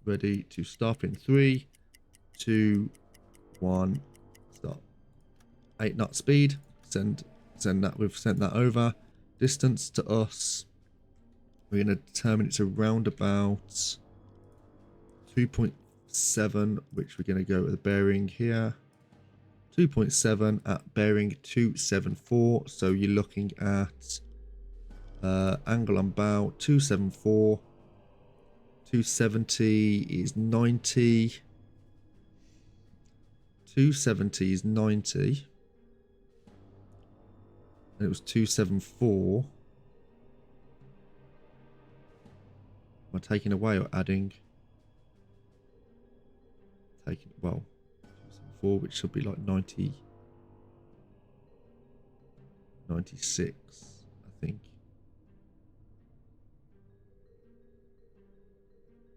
Ready to stop in 3, 2, 1, stop. 8 knot speed. Send that. We've sent that over. Distance to us. We're going to determine it's around about 2.7, which we're going to go with the bearing here. 2.7 at bearing 274. So you're looking at angle on bow 274. 270 is 90. 270 is 90. And it was 274. Am I taking away or adding? Taking, well, 274, which should be like 90. 96, I think.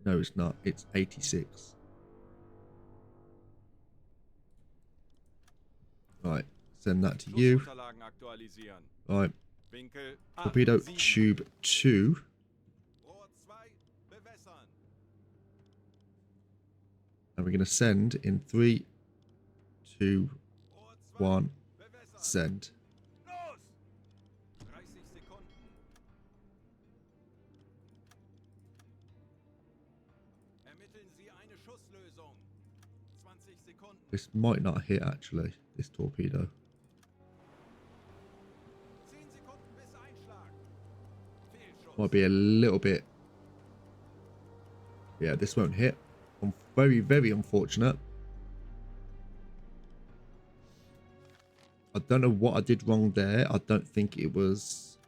No, it's not. It's 86. Right. Send that to you. Flussunterlagen aktualisieren. Right. Winkel Torpedo A7. tube 2. Rohr 2 bewässern. And we're going to send in 3, 2, Rohr 2 1. bewässern. Send. Los! 30 Sekunden. Ermitteln Sie eine Schusslösung. Sekunden. This might not hit actually, this torpedo. 10 Sekunden bis Einschlag. Fehlschuss. Might be a little bit. Yeah, this won't hit. I'm very, very unfortunate. I don't know what I did wrong there. I don't think it was.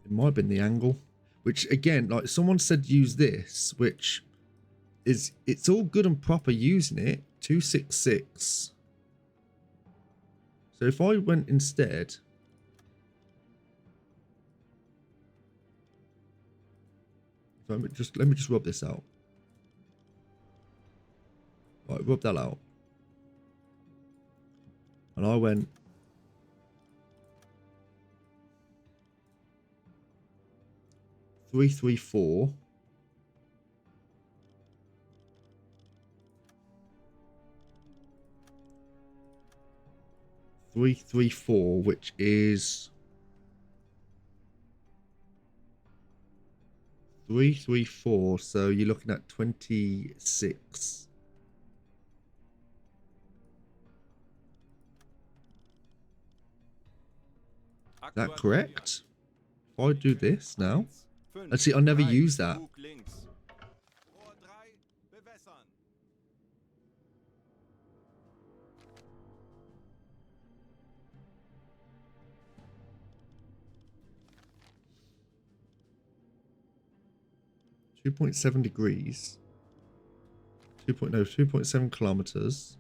It might have been the angle, which again, like someone said, use this, which is, it's all good and proper using it. 266. So if I went instead. Let me just rub this out. Right, rub that out. And I went 334. Which is 334, so you're looking at 26. Is that correct? If I do this now, let's see, I never use that. Rohr 3, bewässern. .7 degrees. 2.7 kilometers.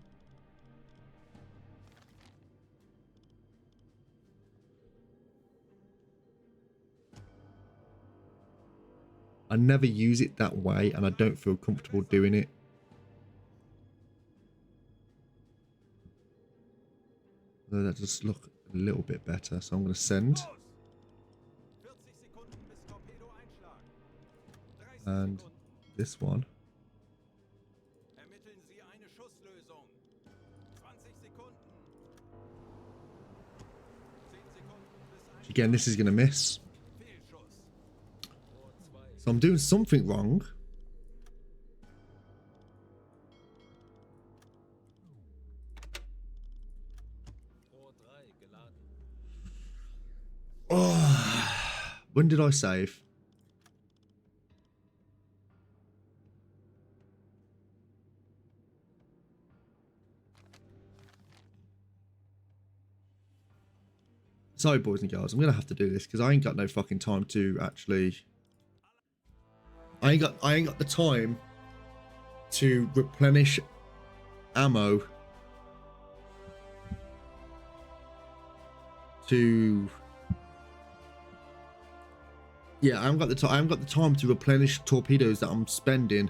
I never use it that way, and I don't feel comfortable doing it. Though that does look a little bit better, so I'm going to send. 40 Sekunden bis Torpedo-Einschlag. 30 And Sekunden. this one. Ermitteln Sie eine Schusslösung. 20 Sekunden. 10 Sekunden bis Einschlag. Again, this is going to miss. Fehlschuss. Rohr 2, So I'm doing something wrong. Rohr 3 geladen. Oh, when did I save? Sorry, boys and girls, I'm gonna have to do this because I ain't got no fucking time to actually. I ain't got the time to replenish ammo to. Yeah, I haven't got the time to replenish torpedoes that I'm spending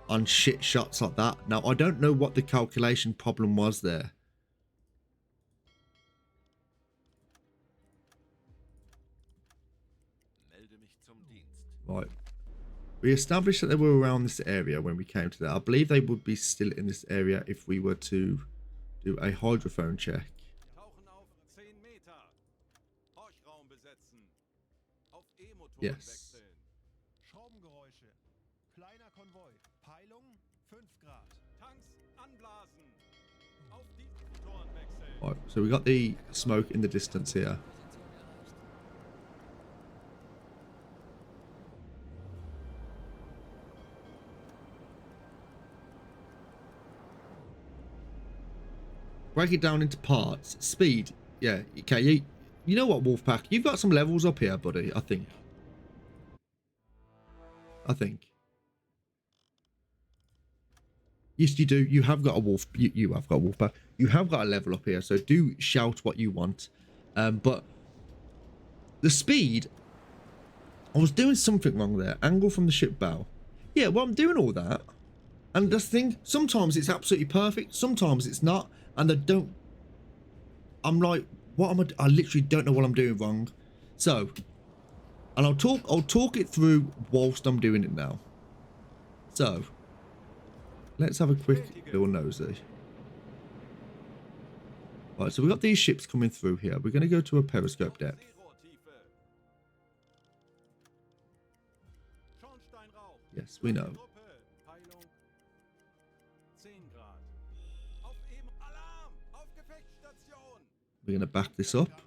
on shit shots like that. Now I don't know what the calculation problem was there. Melde mich zum Dienst. Right. We established that they were around this area when we came to that. I believe they would be still in this area if we were to do a hydrophone check. Tauchen auf 10 Meter. Horchraum besetzen. Auf E-Motoren Yes. wechseln. Schraubengeräusche. Kleiner Konvoi. Peilung 5 Grad. Tanks anblasen. Auf Dieselmotoren wechseln. Right, so we got the smoke in the distance here. Break it down into parts. Speed. Yeah, okay. You know what, Wolfpack? You've got some levels up here, buddy, I think. Yes, you do. You have got a wolf. You have got a Wolfpack. You have got a level up here, so do shout what you want. But the speed, I was doing something wrong there. Angle from the ship bow. Yeah, well, I'm doing all that. And that's the thing, sometimes it's absolutely perfect, sometimes it's not, and I'm like, what am I literally don't know what I'm doing wrong. So, and I'll talk it through whilst I'm doing it now. So, let's have a quick little nosy. Right, so we've got these ships coming through here. We're going to go to a periscope depth. Seerohrtiefe. Schornsteinrauch. Yes, we know. Gruppe. Peilung 10 Grad. Auf eben Alarm! Auf Gefechtsstation! We're going to back this up.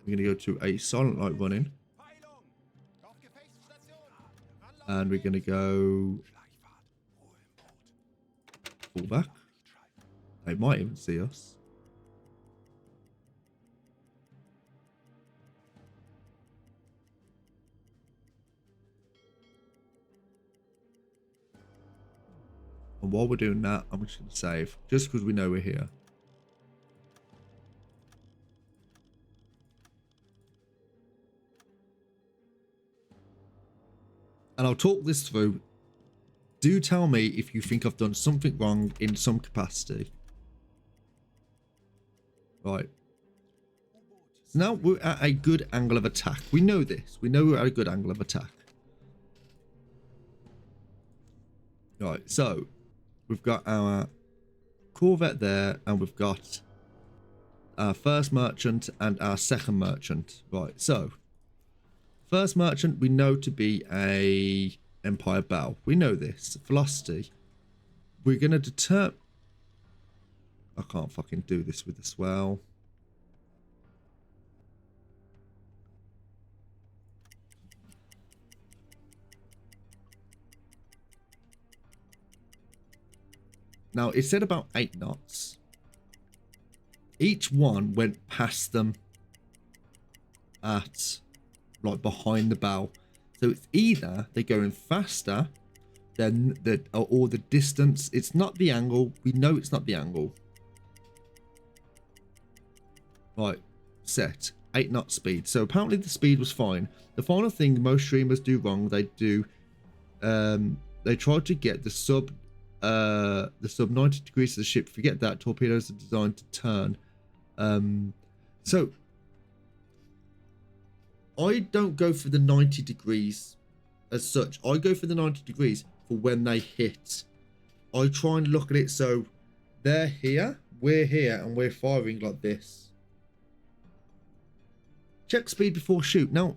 We're going to go to a silent light running. Peilung! Auf Gefechtsstation! And we're going to go full back. They might even see us. And while we're doing that, I'm just going to save, just because we know we're here. And I'll talk this through. Do tell me if you think I've done something wrong in some capacity. Right. So now we're at a good angle of attack. We know this. We know we're at a good angle of attack. Right, so we've got our Corvette there, and we've got our first merchant and our second merchant. Right, so first merchant we know to be a Empire Bell. We know this. Velocity. We're going to deter... I can't fucking do this with the swell. Now, it said about 8 knots. Each one went past them at, like, behind the bow. So it's either they're going faster than or the distance. It's not the angle. We know it's not the angle. Right, set 8 knot speed. So apparently the speed was fine. The final thing most streamers do wrong, they try to get the sub 90 degrees of the ship. Forget that, torpedoes are designed to turn. So I don't go for the 90 degrees as such. I go for the 90 degrees for when they hit. I try and look at it so they're here, we're here, and we're firing like this. Check speed before shoot. Now,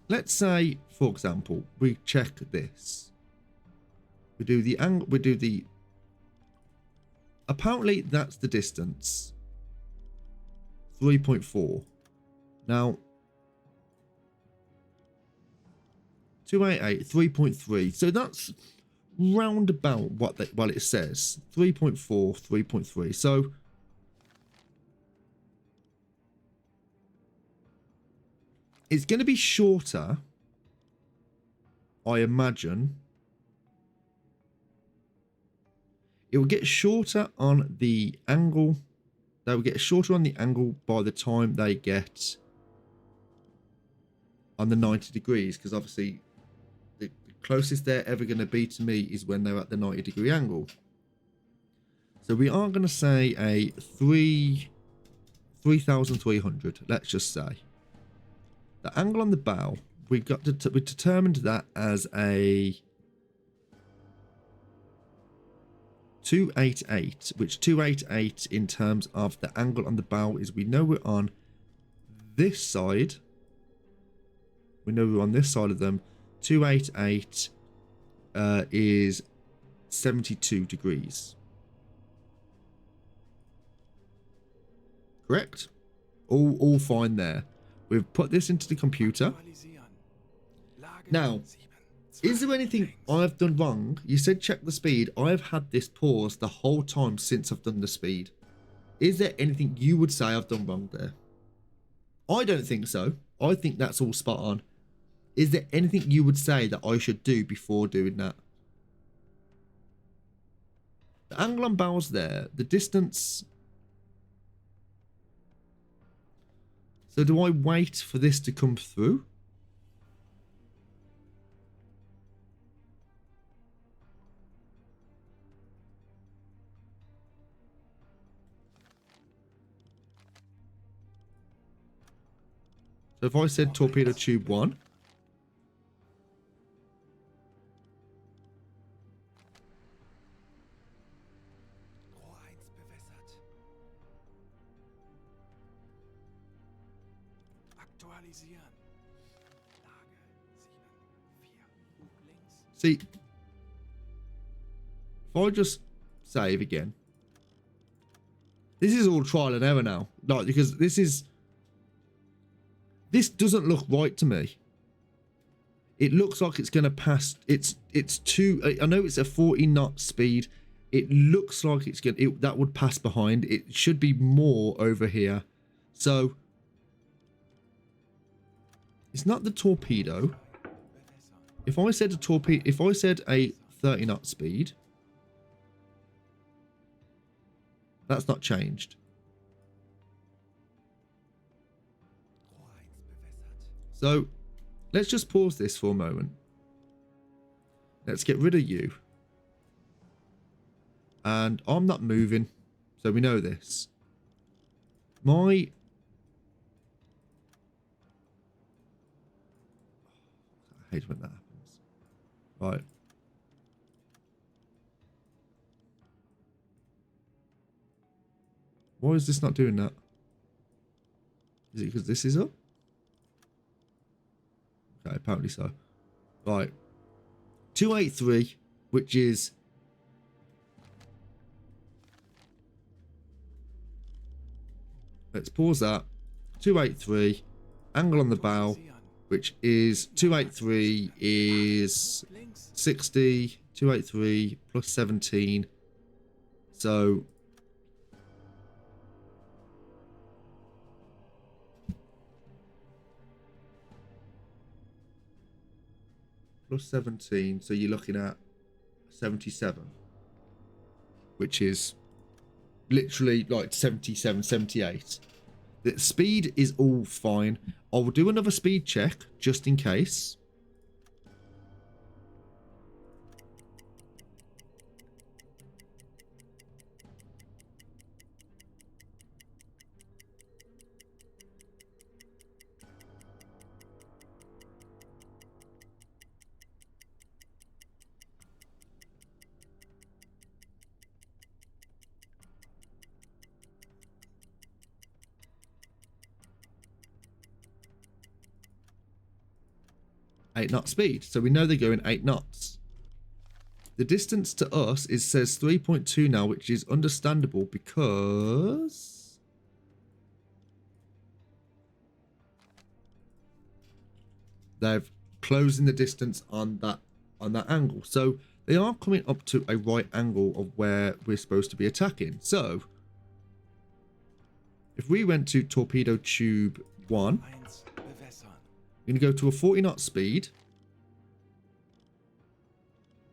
let's say, for example, we check this. We do the angle. We do the. Apparently, that's the distance. 3.4. Now, 288, 3.3. So that's round about what it says. 3.4, 3.3. So it's going to be shorter, I imagine. It will get shorter on the angle. They will get shorter on the angle by the time they get on the 90 degrees, because obviously the closest they're ever going to be to me is when they're at the 90 degree angle. So we are going to say a 3,300, let's just say. The angle on the bow, we determined that as a 288, which 288 in terms of the angle on the bow is, we know we're on this side. We know we're on this side of them. 288 is 72 degrees. Correct? All fine there. We've put this into the computer. Now, is there anything I've done wrong? You said check the speed. I've had this pause the whole time since I've done the speed. Is there anything you would say I've done wrong there? I don't think so. I think that's all spot on. Is there anything you would say that I should do before doing that? The angle on bow's there. The distance. So do I wait for this to come through? So if I said torpedo tube 1. Aktualisieren. Lage 7, 4. Bug links. See, if I just save again, this is all trial and error now. Like, because this doesn't look right to me. It looks like it's going to pass. It's too. I know it's a 40 knot speed. It looks like it's going. That would pass behind. It should be more over here. So it's not the torpedo. If I said a torpedo, if I said a 30 knot speed, that's not changed. So let's just pause this for a moment. Let's get rid of you. And I'm not moving, so we know this. I hate when that happens. Right. Why is this not doing that? Is it because this is up? Okay, apparently so. Right. 283, which is... Let's pause that. 283. Angle on the bow, which is 283 is 60. 283 plus 17. So... plus 17, so you're looking at 77, which is literally like 77, 78. The speed is all fine. I will do another speed check just in case. Knot speed, so we know they're going 8 knots. The distance to us says 3.2 now, which is understandable because they've closing the distance on that angle, so they are coming up to a right angle of where we're supposed to be attacking. So if we went to torpedo tube 1, we're going to go to a 40 knot speed.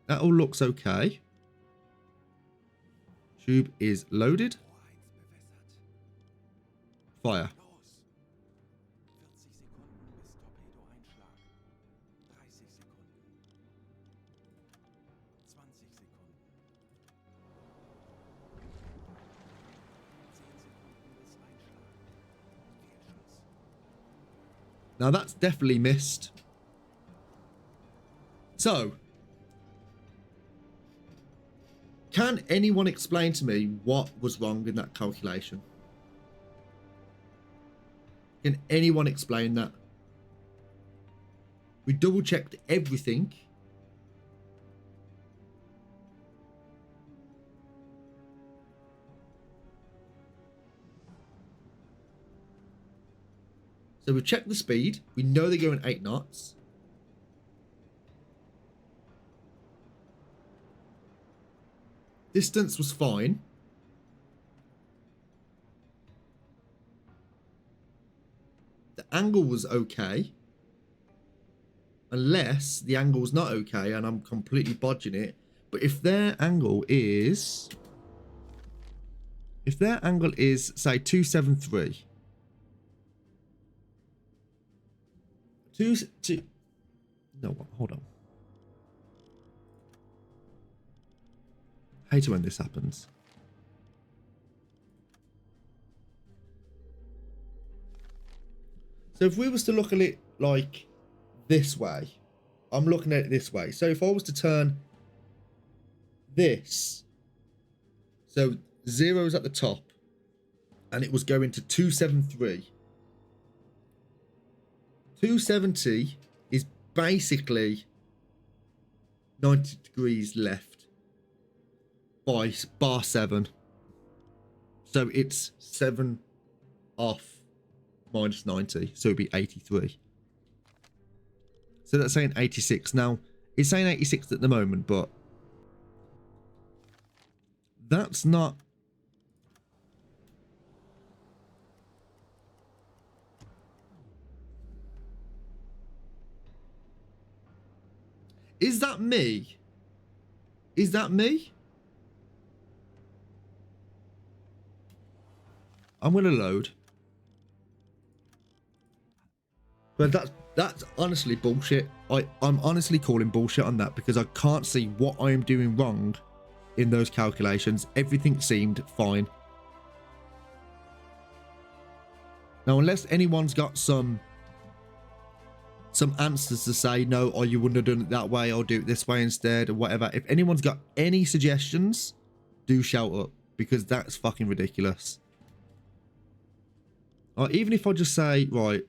That all looks okay. Tube is loaded. Fire. Now that's definitely missed. So, can anyone explain to me what was wrong in that calculation? Can anyone explain that? We double checked everything. So we checked the speed. We know they're going 8 knots. Distance was fine. The angle was okay. Unless the angle's not okay and I'm completely bodging it. But if their angle is... If their angle is, say, 273... No, hold on. I hate it when this happens. So if we was to look at it like this way, I'm looking at it this way. So if I was to turn this, so 0's at the top, and it was going to 273. 270 is basically 90 degrees left by bar 7. So it's 7 off minus 90. So it'd be 83. So that's saying 86. Now, it's saying 86 at the moment, but that's not... Is that me? Is that me? I'm gonna load. But that's honestly bullshit. I'm honestly calling bullshit on that because I can't see what I am doing wrong in those calculations. Everything seemed fine. Now, unless anyone's got some answers to say, no, or you wouldn't have done it that way, or do it this way instead, or whatever. If anyone's got any suggestions, do shout up, because that's fucking ridiculous. Or even if I just say, right,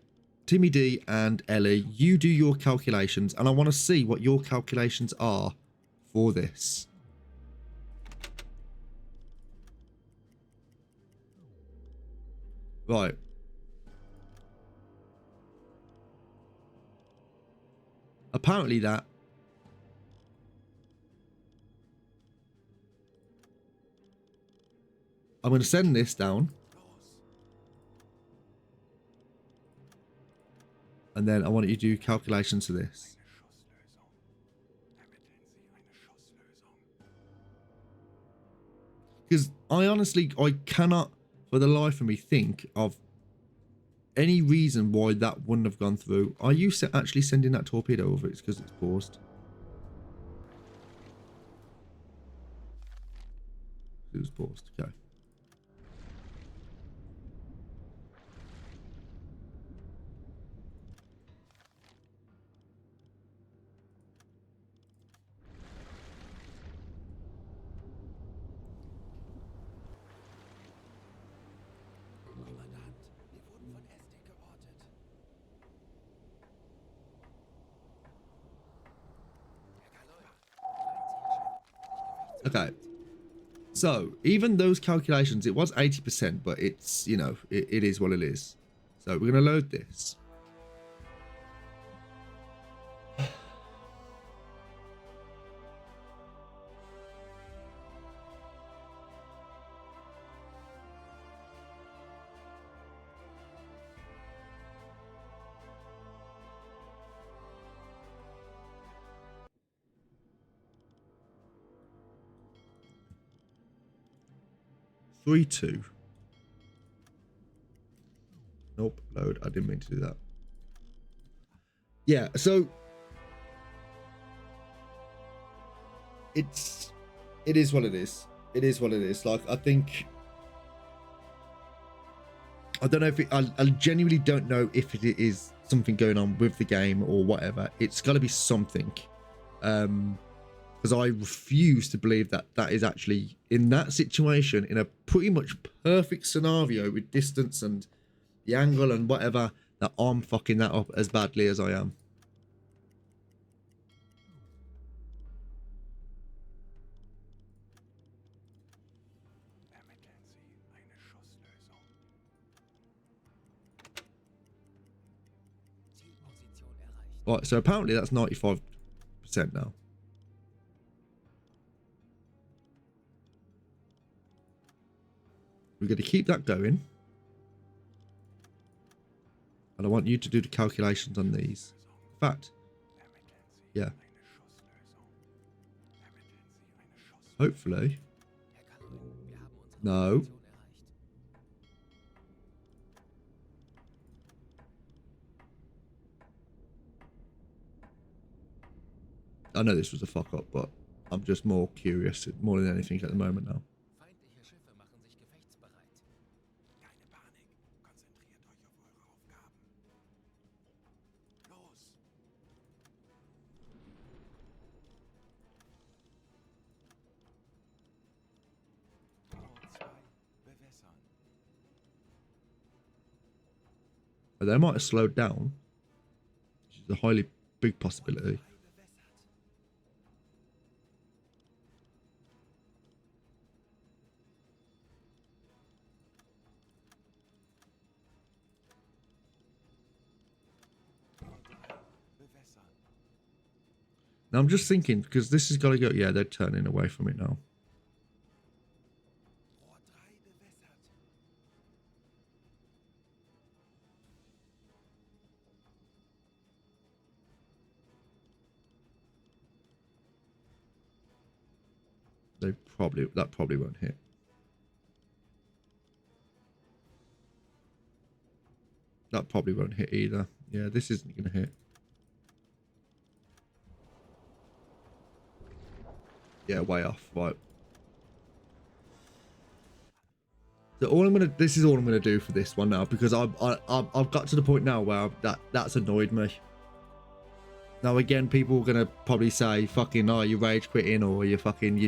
Timmy D and Ellie, you do your calculations, and I want to see what your calculations are for this. Right. Apparently that I'm going to send this down. And then I want you to do calculations for this. Because I cannot for the life of me think of any reason why that wouldn't have gone through. Are you actually sending that torpedo over? It's because it's paused. It was paused. Okay. Okay, so even those calculations, it was 80%, but it's, you know, it is what it is. So we're going to load this. Three, 2. Nope, load. I didn't mean to do that. Yeah, so it is what it is. It is what it is. Like, I think, I don't know if I genuinely don't know if it is something going on with the game or whatever. It's got to be something. Because I refuse to believe that that is actually in that situation, in a pretty much perfect scenario with distance and the angle and whatever, that I'm fucking that up as badly as I am. Right, so apparently that's 95% now. We're going to keep that going. And I want you to do the calculations on these. In fact, yeah. Hopefully. No. I know this was a fuck up, but I'm just more curious more than anything at the moment now. But they might have slowed down. a highly big possibility. Bewässern. Now I'm just thinking, because this has got to go. Yeah, they're turning away from it now. Rohr 3 bewässert. That probably won't hit. That probably won't hit either. Yeah, this isn't gonna hit. Yeah, way off. Right. So this is all I'm gonna do for this one now, because I've got to the point now where that's annoyed me. Now again, people are gonna probably say, "Fucking, oh, you rage quitting, or you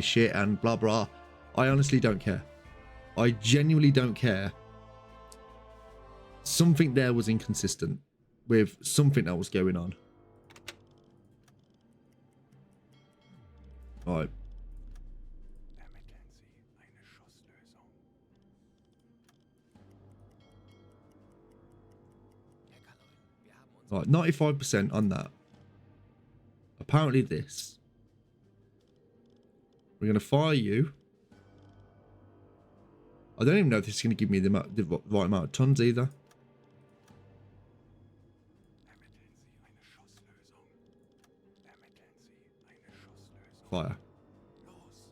shit," and blah blah. I honestly don't care. I genuinely don't care. Something there was inconsistent with something that was going on. Right. Ermitteln Sie eine Schusslösung. Herr Kaloin, wir haben uns... Right, 95% on that. Apparently this. We're going to fire you. I don't even know if this is going to give me the right amount of tons either. Ermitteln Sie eine Schusslösung. Ermitteln Sie eine Schusslösung. Fire. Los.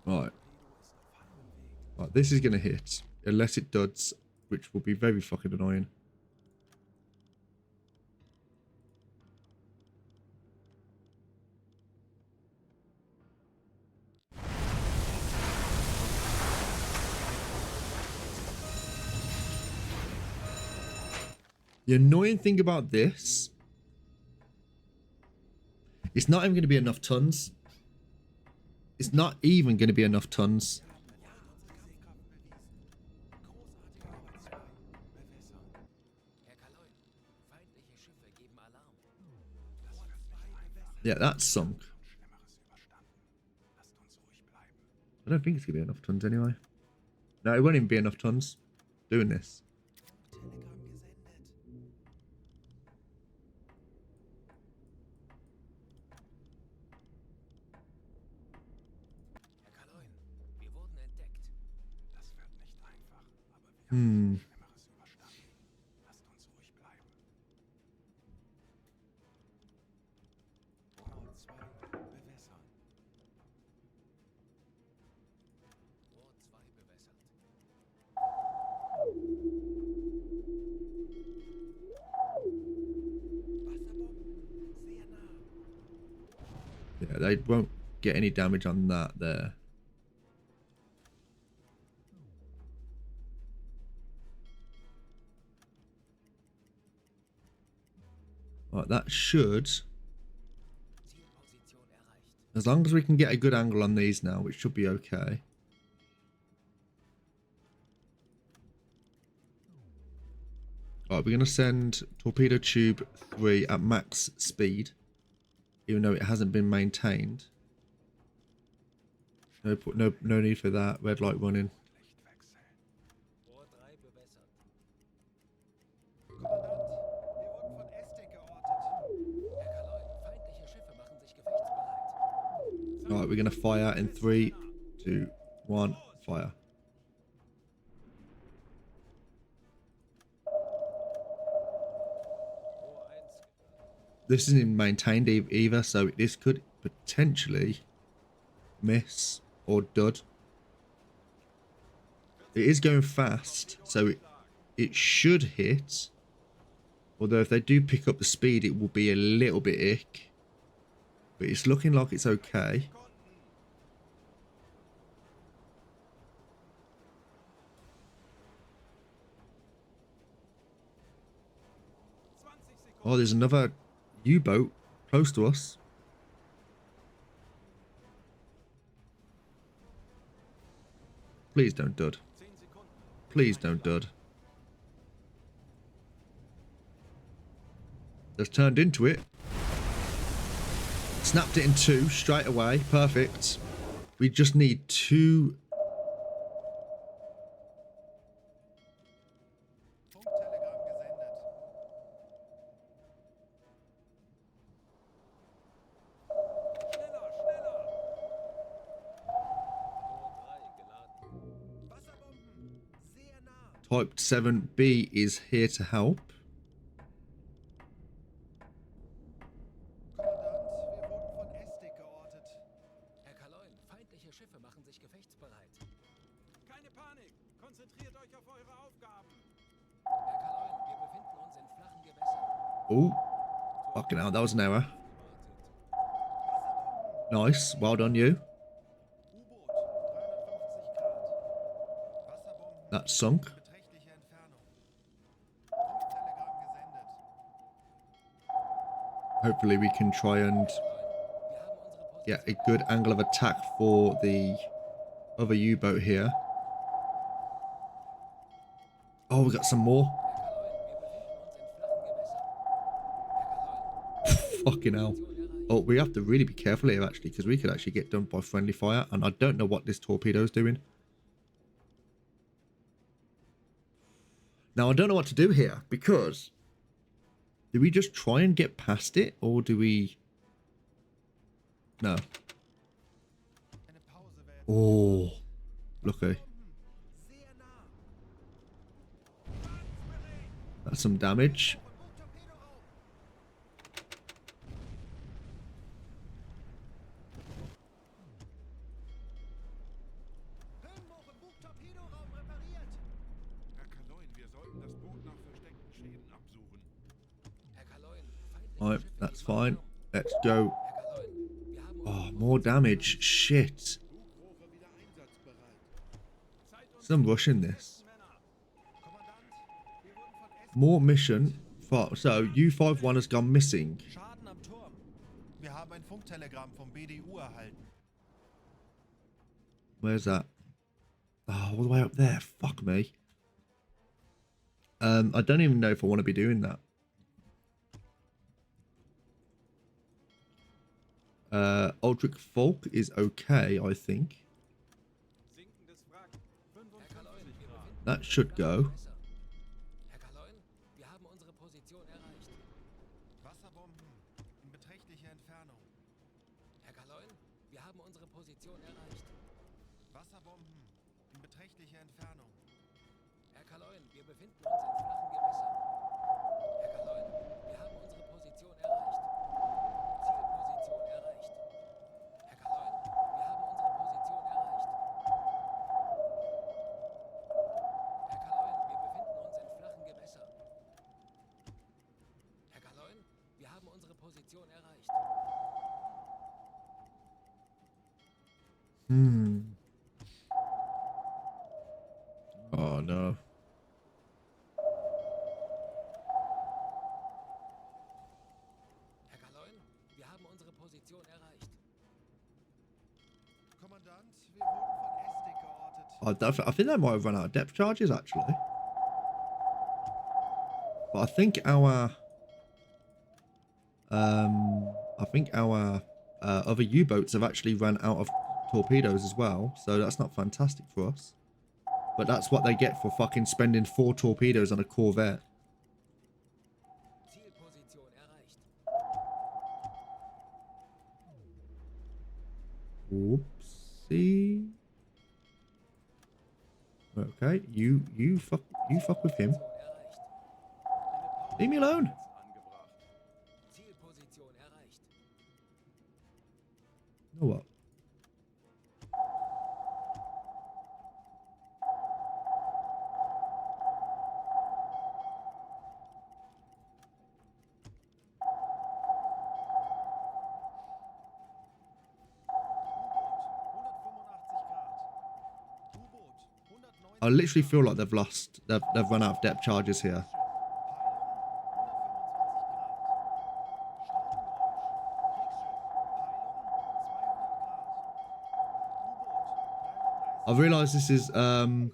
Right. Torpedo ist auf halbem Weg. Right, this is going to hit. Unless it does, which will be very fucking annoying. The annoying thing about this, it's not even going to be enough tons. It's not even going to be enough tons. Herr Kaloin, feindliche Schiffe geben Alarm. Yeah, that's sunk. Schlimmeres überstanden. Lasst uns ruhig bleiben. I don't think it's going to be enough tons anyway. No, it won't even be enough tons doing this. Telegramm gesendet. Herr Kaloin, wir wurden entdeckt. Das wird nicht einfach, aber wir haben Schlimmeres überstanden. Lasst uns ruhig bleiben. Rohr 2 bewässern. Rohr 2 bewässert. Wasserbomben sehr nah. Yeah, they won't get any damage on that there. Right, that should, Zielposition erreicht. as long as we can get a good angle on these now, which should be okay. Right, we're going to send Torpedo Tube 3 at max speed, even though it hasn't been maintained. No need for that. Red light running. Licht wechseln. Rohr 3 bewässert. Kommandant, wir wurden von Estek geortet. Herr Kaloin, feindliche Schiffe machen sich gefechtsbereit. Right, we're going to fire in 3, 2, 1, fire. Rohr 1 This isn't maintained either, so this could potentially miss or dud. It is going fast, so it should hit. Although if they do pick up the speed, it will be a little bit ick. But it's looking like it's okay. Oh, there's another U-boat close to us. Please don't dud. 10 Sekunden. Please don't dud. Just turned into it. Snapped it in two straight away. Perfect. We just need 2. Funktelegramm gesendet. Schneller, schneller! Wasserbomben! Sehr nah! Type 7B is here to help. Kommandant, wir wurden von Estik geortet. Herr Kaloin, feindliche Schiffe machen sich gefechtsbereit. Keine Panik! Konzentriert euch auf eure Aufgaben! Herr Kaloin, wir befinden uns in flachen Gewässern. Oh, fucking hell, that was an error. Nice, well done you. U-Boot, 350 Grad. Wasserbomben That sunk. in beträchtlicher Entfernung. Funktelegramm gesendet. Hopefully we can try and Wir haben unsere Position. get a good angle of attack for the other U-boat here. Oh, we got some more. Herr Kaloin, wir befinden uns in flachen Gewässern. Herr Kaloin, Fucking hell. Position erreicht. Oh, we have to really be careful here, actually, because we could actually get done by friendly fire, and I don't know what this torpedo's doing. Now, I don't know what to do here, because do we just try and get past it, or do we... No. Eine Pause wäre jetzt Oh, lucky. sehr nah. That's some damage. Von Bugtorpedoraum! Höhenbruch im Bugtorpedoraum repariert! Herr Kaloin, wir sollten das Boot nach versteckten Schäden absuchen. Herr Kaloin, feindliche Alright, Schiffe that's geben fine. Alarm. Let's go. Herr Kaloin, wir haben Oh, unsere more Position damage. Shit. Bugrohre wieder einsatzbereit. Zeit uns Some rush in this. Männer! Kommandant, wir wurden von Estik... More mission. So, U51 has gone missing. Schaden am Turm. Wir haben ein Funktelegramm vom BDU erhalten. Where's that? Oh, all the way up there. Fuck me. I don't even know if I want to be doing that. Aldrich Falk is okay, I think. Sinkendes Wrack. Herr Kaloin, 55 wir Grad. befinden That uns in should flachen go. Gewässern. Herr Kaloin, wir haben unsere Position erreicht. Wasserbomben in beträchtlicher Entfernung. Herr Kaloin, wir haben unsere Position erreicht. Wasserbomben in beträchtlicher Entfernung. Herr Kaloin, wir befinden uns in flachen Gewässern. Herr Kaloin, wir haben unsere Position erreicht. Zielposition erreicht. Herr Kaloin, wir haben unsere Position erreicht. Herr Kaloin, wir befinden uns in flachen Gewässern. Herr Kaloin, wir haben unsere Position erreicht. Oh no. Herr Kaloin, wir haben unsere Position erreicht. Kommandant, wir wurden von Estik geortet. I think they might have run out of depth charges actually. But I think our other U-boats have actually run out of torpedoes as well, so that's not fantastic for us. But that's what they get for fucking spending 4 torpedoes on a Corvette. Zielposition erreicht. Whoopsie. Okay, you fuck with him. Position erreicht. Leave me alone. Angebracht. Zielposition erreicht. You know what? I literally feel like they've run out of depth charges here. I've realised this is do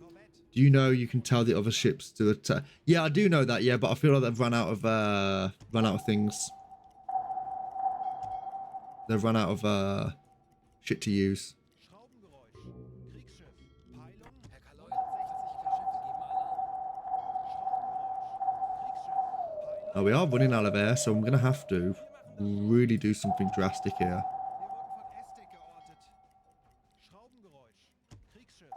you know you can tell the other ships to attack? Yeah, I do know that, yeah, but I feel like they've run out of things. They've run out of shit to use. Schraubengeräusch. Kriegsschiff. Peilung. Herr Kaloin, 60 Schiffe geben Alarm. Schraubengeräusch. Kriegsschiff. Peilung. Oh, we are running out of air, so I'm gonna have to really do something drastic here. Wir wurden von Estek geortet. Schraubengeräusch. Kriegsschiff.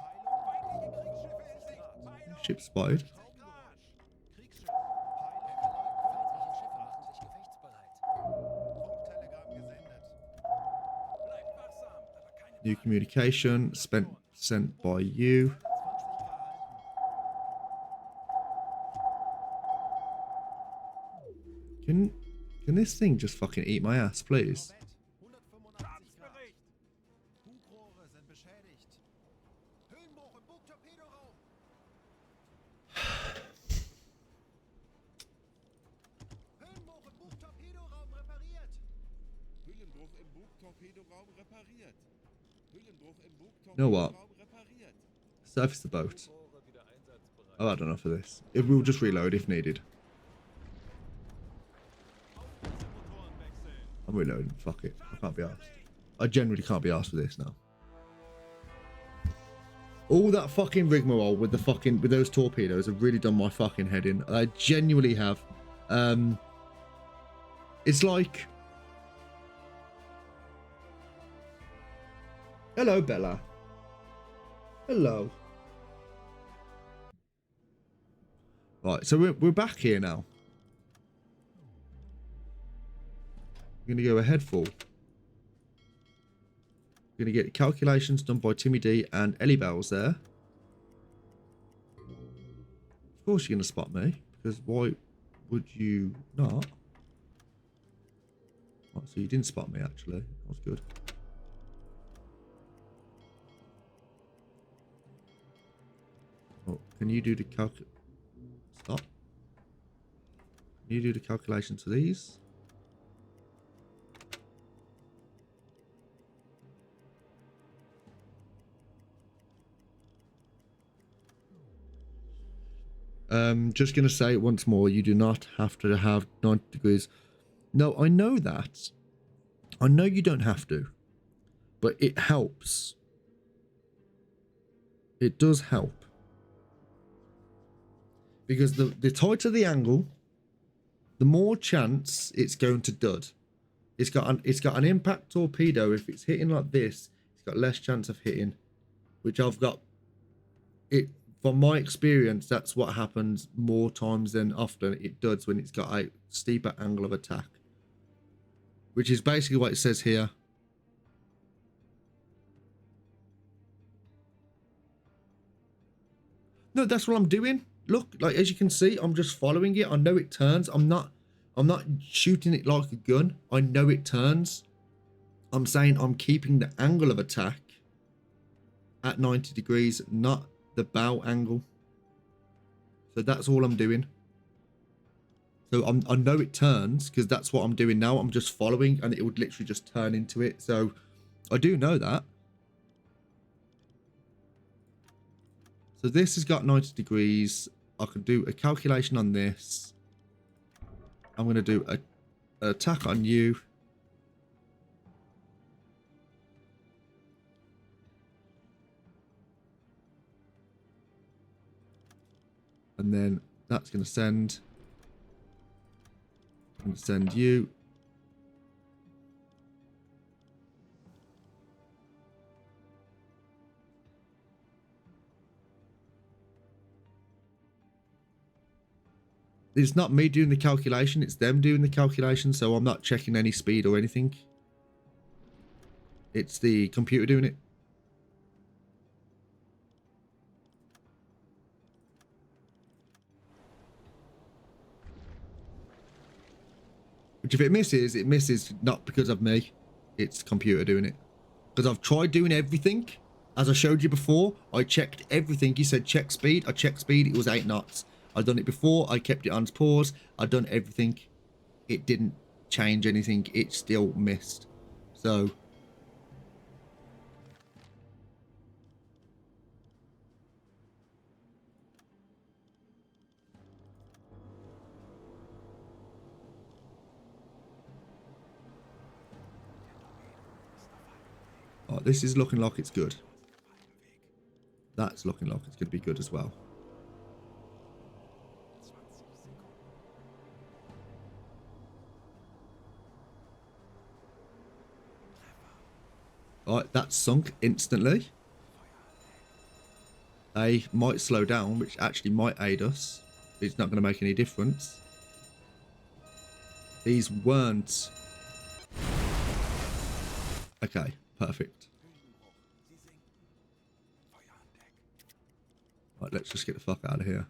Peilung. Feindliche Kriegsschiffe in Sicht. Peilung. Ship spotted. Schraubengeräusch. Kriegsschiff. Herr Peilung. Kaloin, feindliche Schiffe machen sich gefechtsbereit. Funktelegramm gesendet. Bleibt wachsam, aber keine New communication sent by you. 20 verhalten. Can this thing just fucking eat my ass, please? Korvette. 185 Grad. Bericht. Bugrohre sind beschädigt. Höhenbruch im Bugtorpedoraum. Höhenbruch im Bugtorpedoraum repariert. Hüllenbruch im Bugtorpedoraum repariert. Hüllenbruch im know what? Bugtorpedoraum repariert. Surface the boat. I've had enough of this. We'll just reload if needed. Motoren wechseln. I'm reloading. Fuck it. I can't be asked. I generally can't be asked for this now. All that fucking rigmarole with those torpedoes have really done my fucking head in. I genuinely have. It's like, hello, Bella. Hello. Right, so we're back here now. We're gonna go ahead full. We're gonna get calculations done by Timmy D and Ellie Bells there. Of course you're gonna spot me, because why would you not? Right, so you didn't spot me actually. That was good. Oh, can you do the Stop. Can you do the calculation to these? Just going to say it once more, you do not have to have 90 degrees. No, I know that. I know you don't have to. But it helps. It does help. Because the tighter the angle, the more chance it's going to dud. It's got an impact torpedo. If it's hitting like this, it's got less chance of hitting. Which I've got it. From my experience, that's what happens more times than often. It does when it's got a steeper angle of attack. Which is basically what it says here. No, that's what I'm doing. Look, like as you can see, I'm just following it. I know it turns. I'm not shooting it like a gun. I know it turns. I'm saying I'm keeping the angle of attack at 90 degrees, not the bow angle. So that's all I'm doing. So I know it turns because that's what I'm doing now. I'm just following and it would literally just turn into it. So I do know that. So this has got 90 degrees. I can do a calculation on this. I'm going to do an attack on you. And then that's going to send. I'm going to send you. It's not me doing the calculation, it's them doing the calculation, so I'm not checking any speed or anything. It's the computer doing it. Which if it misses not because of me. It's computer doing it. Because I've tried doing everything. As I showed you before, I checked everything. He said check speed. I checked speed, it was 8 knots. I'd done it before, I kept it on pause, I'd done everything. It didn't change anything, it still missed. So Oh, this is looking like it's good. That's looking like it's going to be good as well. Alright, that's sunk instantly. They might slow down, which actually might aid us. It's not going to make any difference. These weren't... Okay, perfect. Right, let's just get the fuck out of here.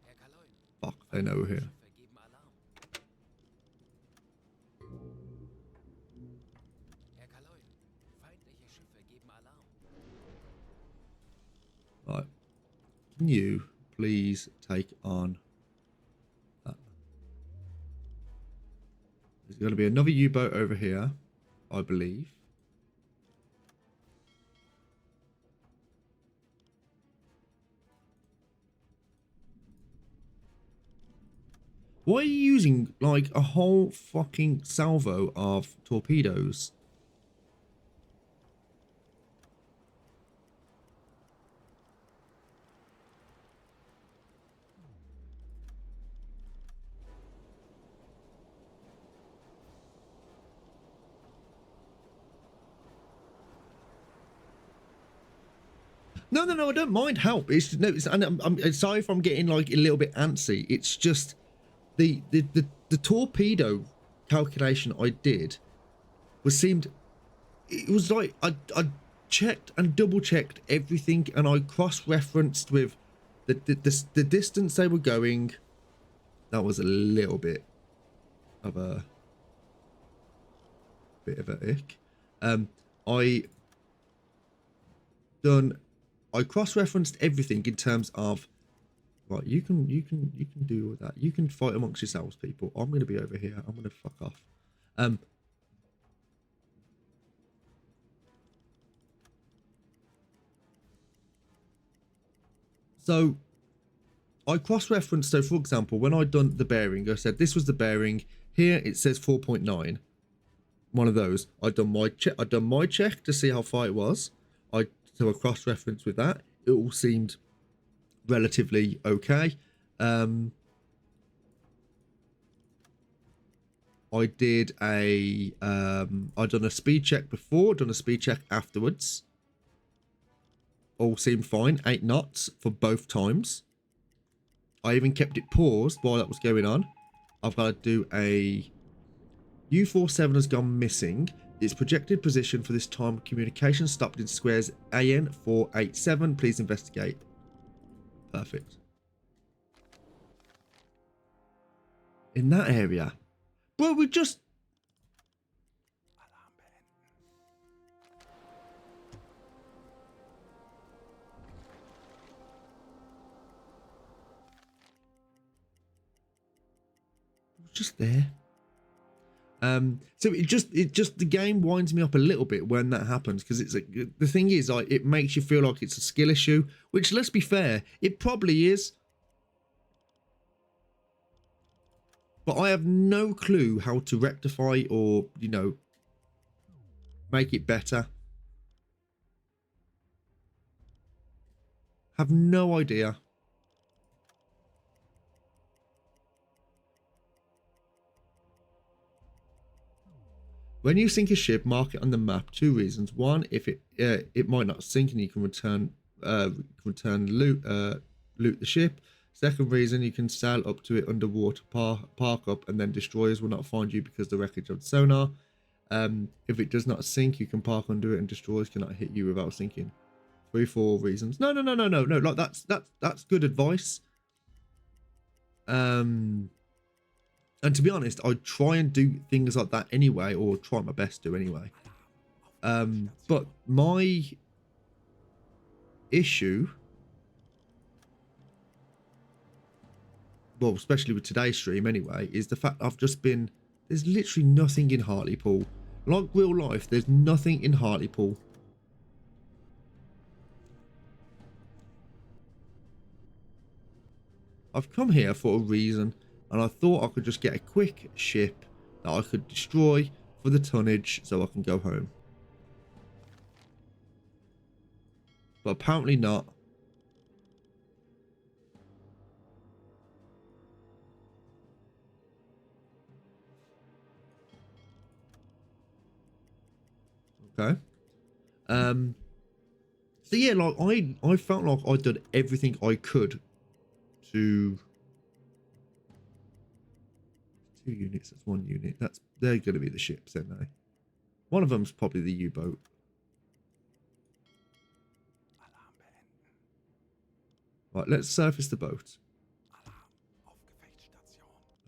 Herr Kaloin, Fuck, they know we're here. Schiffe geben Alarm. Herr Kaloin, feindliche Schiffe geben Alarm. Right. Can you please take on that? There's going to be another U-boat over here, I believe. Why are you using like a whole fucking salvo of torpedoes? No, no, no, I don't mind help. It's no, it's, and I'm sorry if I'm getting like a little bit antsy. It's just the torpedo calculation I did seemed, it was like I checked and double checked everything, and I cross-referenced with the distance they were going. That was a little bit of a ick. I cross-referenced everything in terms of, right, you can do all that. You can fight amongst yourselves, people. I'm going to be over here. I'm going to fuck off. So I cross-referenced. So for example, when I'd done the bearing, I said this was the bearing. Here it says 4.9. One of those. I'd done my check to see how far it was. So I cross-referenced with that. It all seemed relatively okay. I did I'd done a speed check before, done a speed check afterwards. All seemed fine. 8 knots for both times. I even kept it paused while that was going on. I've got to do a U-47 has gone missing. Its projected position for this time communication stopped in squares AN 487. Please investigate. Perfect. In that area. Bro, we just... just there. So it just the game winds me up a little bit when that happens, because it's the thing is, like, it makes you feel like it's a skill issue, which, let's be fair, it probably is, but I have no clue how to rectify or, you know, make it better. Have no idea. When you sink a ship, mark it on the map. 2 reasons. One, if it might not sink and you can return loot the ship. Second reason, you can sail up to it underwater, park up, and then destroyers will not find you because the wreckage of the sonar. If it does not sink, you can park under it and destroyers cannot hit you without sinking. 3, 4 reasons. No. Like that's good advice. And to be honest, I try and do things like that anyway, or try my best to anyway. But my issue, well, especially with today's stream anyway, is the fact I've just been, there's literally nothing in Hartlepool. Like real life, there's nothing in Hartlepool. I've come here for a reason, and I thought I could just get a quick ship that I could destroy for the tonnage so I can go home. But apparently not. Okay. So yeah, like I felt like I'd done everything I could to 2 units, that's 1 unit. They're gonna be the ships, aren't they? One of them's probably the U-boat. Alarm beenden. Right, let's surface the boat. Alarm auf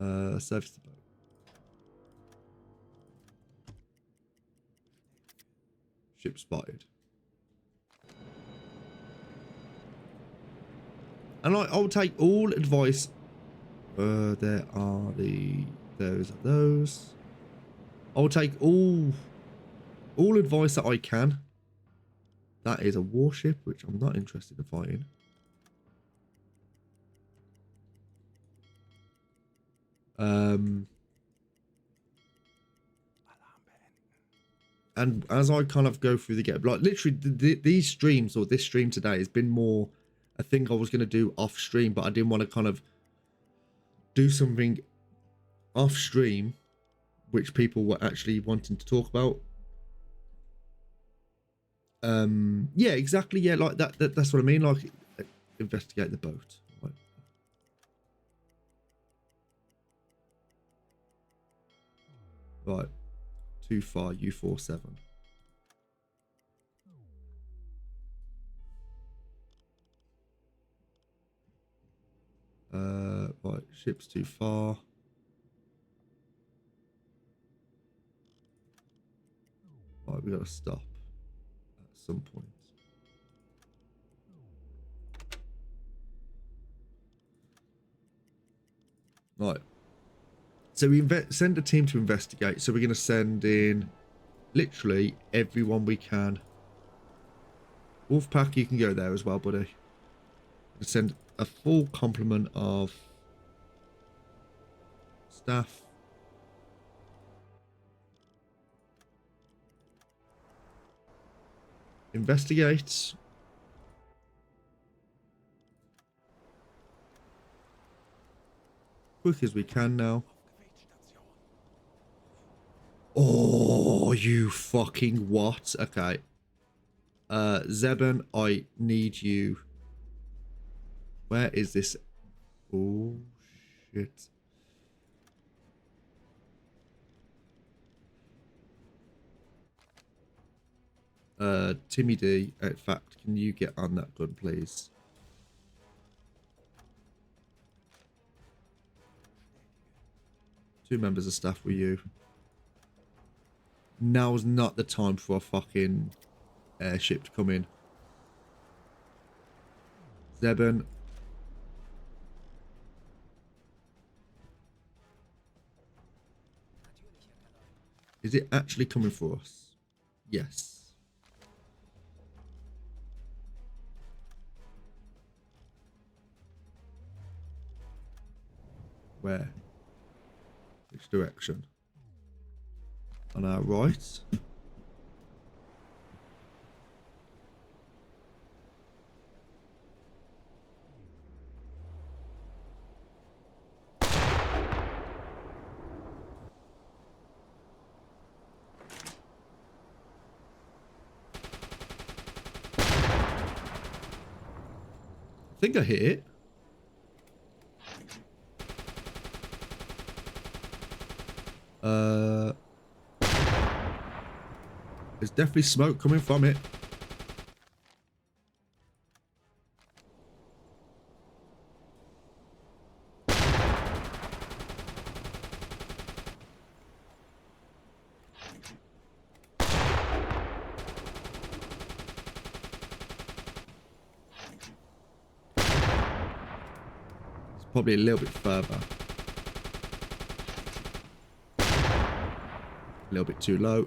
Gefechtsstation. Surface the boat. Ship spotted. And I'll take all advice. There are those. I'll take all advice that I can. That is a warship, which I'm not interested in fighting. And as I kind of go through the game, like literally these streams, or this stream today, has been more a thing I was going to do off stream, but I didn't want to kind of do something off stream which people were actually wanting to talk about. Yeah, exactly. Yeah, like that's what I mean. Like, investigate the boat. Right. Right. Too far. U47. Right. Ship's too far. Right, we gotta stop at some point. Right. So we send a team to investigate. So we're gonna send in literally everyone we can. Wolfpack, you can go there as well, buddy. Send a full complement of staff. Investigate. Quick as we can now. Oh, you fucking what? Okay. Zeben, I need you. Where is this? Oh, shit. Timmy D, in fact, can you get on that gun, please? Two members of staff with you. Now's not the time for a fucking airship to come in. Zeben. Is it actually coming for us? Yes. Where? Which direction? On our right. I think I hit it. There's definitely smoke coming from it. It's probably a little bit further. A little bit too low.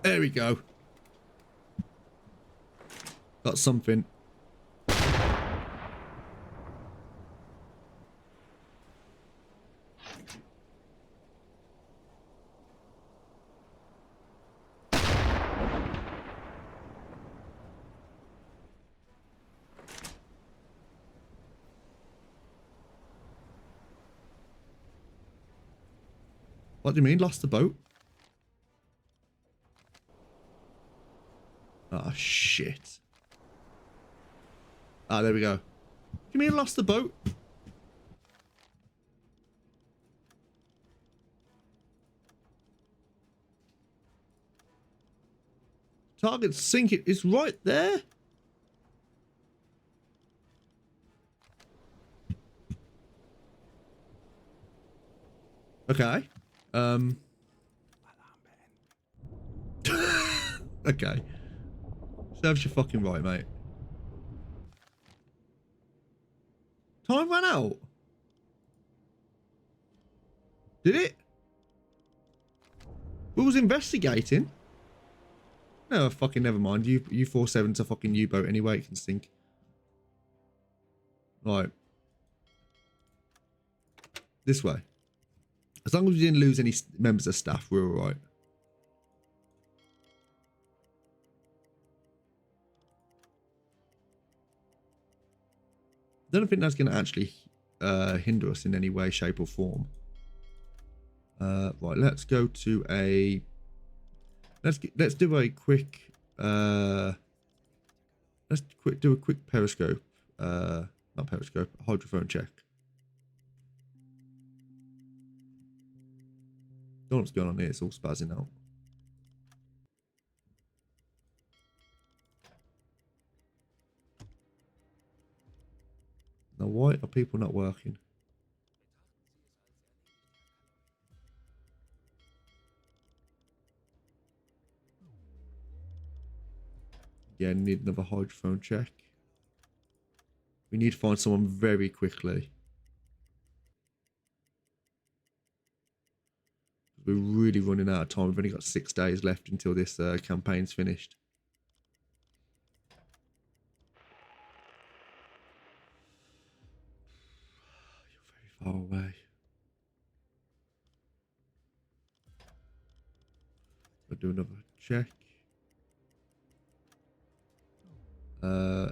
There we go. Got something. What do you mean, lost the boat? Ah, shit. Ah, there we go. You mean lost the boat? Target sinking is right there. Okay. Okay. Serves you fucking right, mate. Time ran out. Did it? We was investigating. No, fucking never mind. U-47's a fucking U-boat anyway. It can sink. Right. This way. As long as we didn't lose any members of staff, we're all right. I don't think that's going to actually hinder us in any way, shape, or form. Right, let's go to a. Let's do a quick. Do a quick periscope. Not periscope. Hydrophone check. Don't know what's going on here. It's all spazzing out. Now, why are people not working? Yeah, need another hydrophone check. We need to find someone very quickly. We're really running out of time. We've only got 6 days left until this campaign's finished. You're very far away. I'll do another check.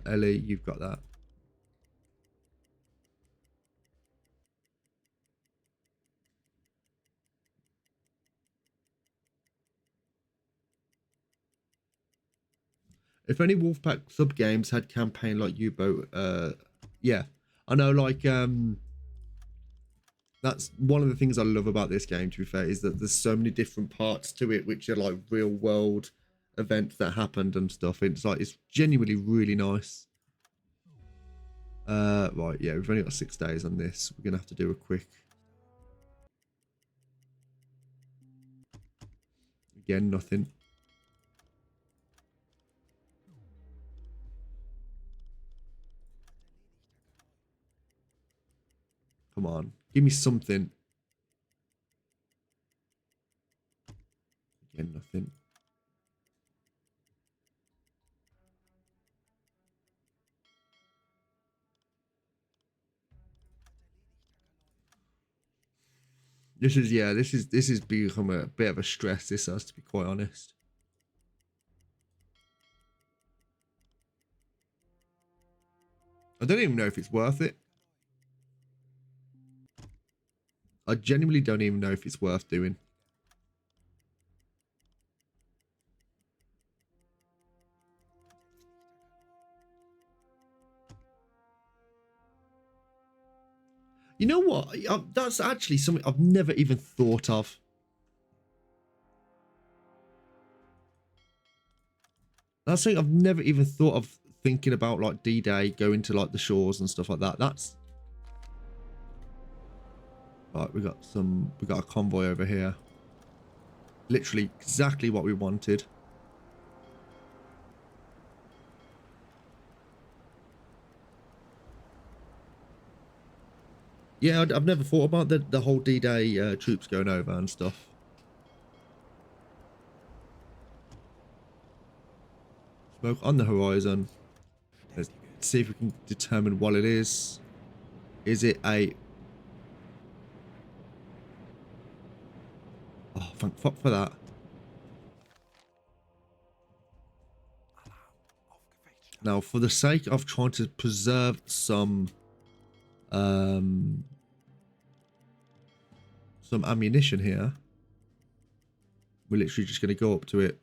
Ellie, you've got that. If any Wolfpack sub games had campaign like U-Boat, yeah, I know. Like, that's one of the things I love about this game. To be fair, is that there's so many different parts to it, which are like real world events that happened and stuff. It's like it's genuinely really nice. Right, yeah, we've only got 6 days on this. We're gonna have to do a quick. Again, nothing. Come on, give me something. Again, nothing. This is become a bit of a stress. This has to be quite honest. I don't even know if it's worth it. I genuinely don't even know if it's worth doing. You know what? That's actually something I've never even thought of. That's something I've never even thought of thinking about, like D-Day, going to like the shores and stuff like that. That's right. We got a convoy over here. Literally exactly what we wanted. Yeah, I've never thought about the whole D-Day troops going over and stuff. Smoke on the horizon. Let's see if we can determine what it is. Is it a... Oh, thank fuck for that. Now, for the sake of trying to preserve some ammunition here, we're literally just going to go up to it,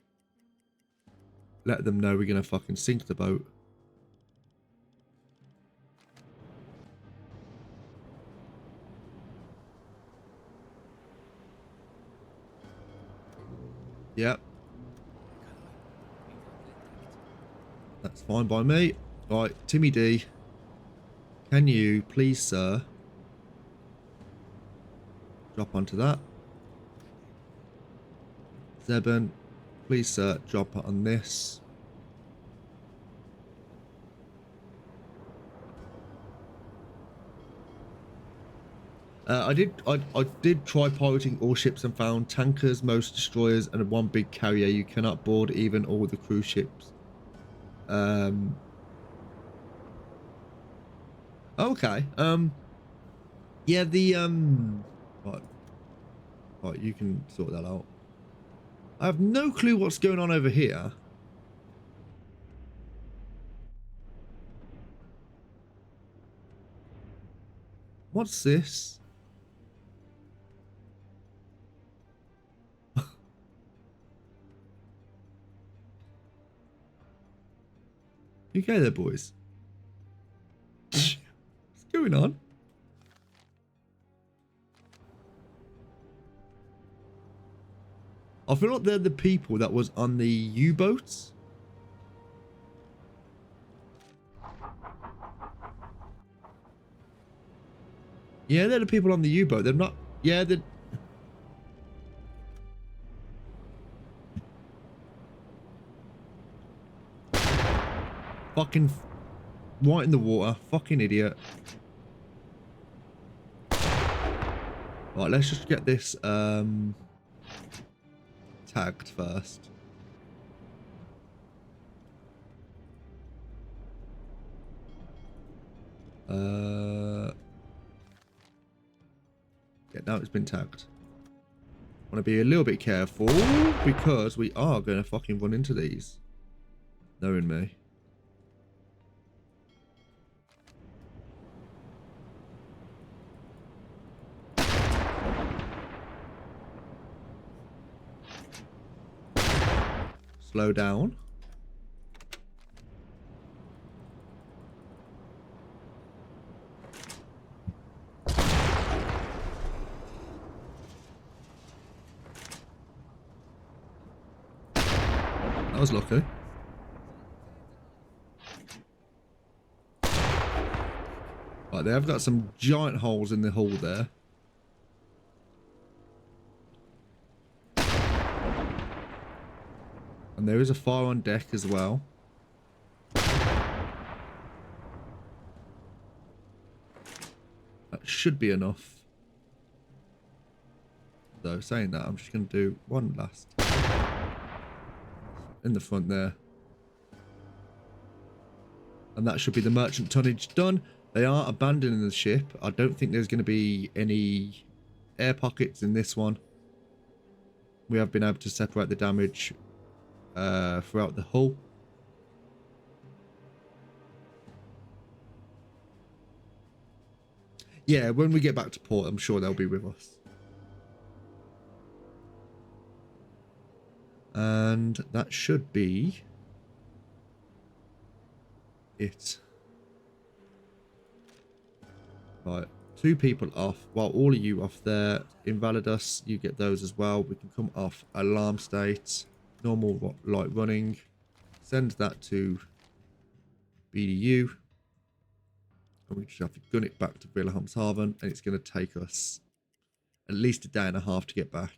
let them know we're going to fucking sink the boat. Yep. That's fine by me. Right, Timmy D. Can you please, sir, drop onto that? Zeben, please, sir, drop it on this. I did try pirating all ships and found tankers, most destroyers, and one big carrier. You cannot board even all the cruise ships. Okay. Yeah, the right, you can sort that out. I have no clue what's going on over here. What's this? You okay there, boys? What's going on? I feel like they're the people that was on the U-boats. Yeah, they're the people on the U-boat. They're not... Yeah, they're... Fucking... Right in the water. Fucking idiot. Right, let's just get this, tagged first. Yeah, now it's been tagged. Want to be a little bit careful because we are going to fucking run into these. Knowing me. Slow down. That was lucky. Right, they have got some giant holes in the hull there. And there is a fire on deck as well. That should be enough. Though, saying that, I'm just going to do one last. In the front there. And that should be the merchant tonnage done. They are abandoning the ship. I don't think there's going to be any air pockets in this one. We have been able to separate the damage throughout the hull. Yeah, when we get back to port, I'm sure they'll be with us. And that should be it. Right, 2 people off. While all of you off there, Invalidus, you get those as well. We can come off alarm state, normal light running. Send that to BDU. And we just have to gun it back to Wilhelmshaven, and it's going to take us at least a day and a half to get back.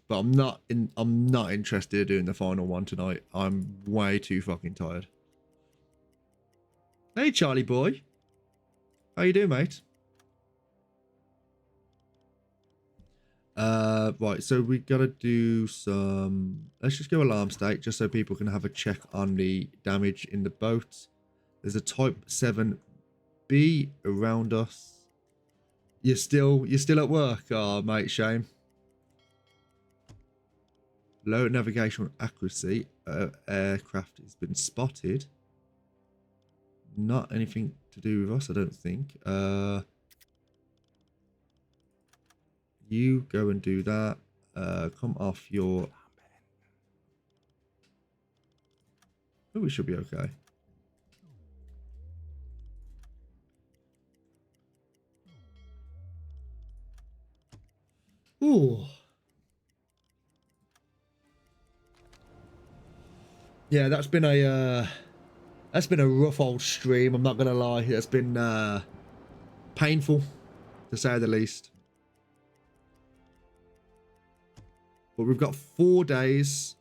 But I'm not interested in doing the final one tonight. I'm way too fucking tired. Hey Charlie boy. How you doing, mate? Right, so we gotta do some. Let's just go alarm state, just so people can have a check on the damage in the boat. There's a Type 7B around us. You're still at work, mate. Shame. Low navigational accuracy. Aircraft has been spotted. Not anything to do with us, I don't think. You go and do that. Come off your. Oh, we should be okay. Ooh. Yeah, that's been a rough old stream. I'm not gonna lie. It's been painful, to say the least. But we've got 4 days.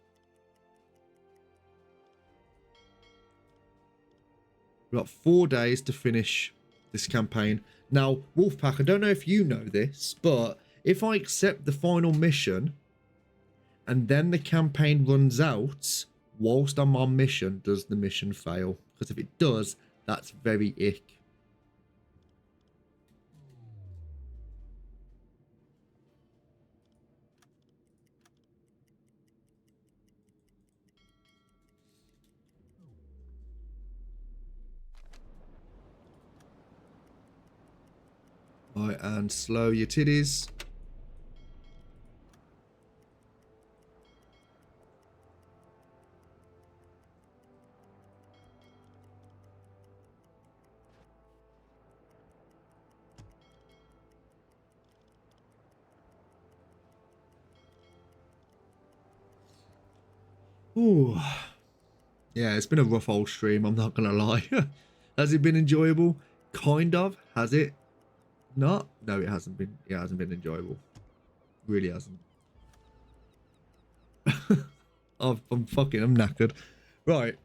We've got 4 days to finish this campaign. Now, Wolfpack, I don't know if you know this, but if I accept the final mission and then the campaign runs out whilst I'm on mission, does the mission fail? Because if it does, that's very ick. Right, and slow your titties. Ooh. Yeah, it's been a rough old stream, I'm not gonna lie. Has it been enjoyable? Kind of. Has it not? No, it hasn't been. It hasn't been enjoyable. Really hasn't. I'm knackered. Right.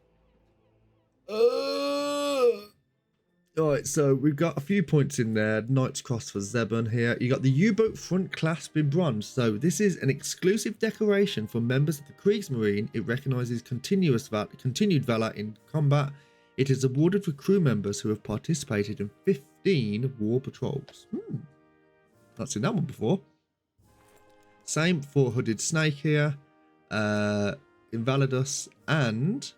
Alright, so we've got a few points in there. Knight's Cross for Zebun here. You got the U-boat front clasp in bronze. So this is an exclusive decoration for members of the Kriegsmarine. It recognises continued valor in combat. It is awarded for crew members who have participated in 15 war patrols. Not seen that one before. Same for Hooded Snake here. Invalidus and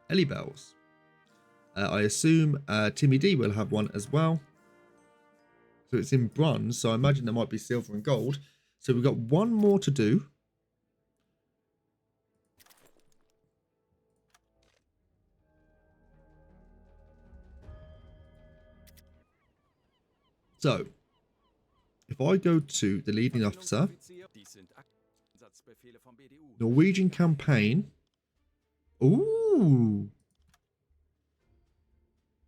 Ellie Bells. I assume Timmy D will have one as well. So it's in bronze, so I imagine there might be silver and gold. So we've got one more to do. So, if I go to the leading officer, Norwegian campaign. Ooh.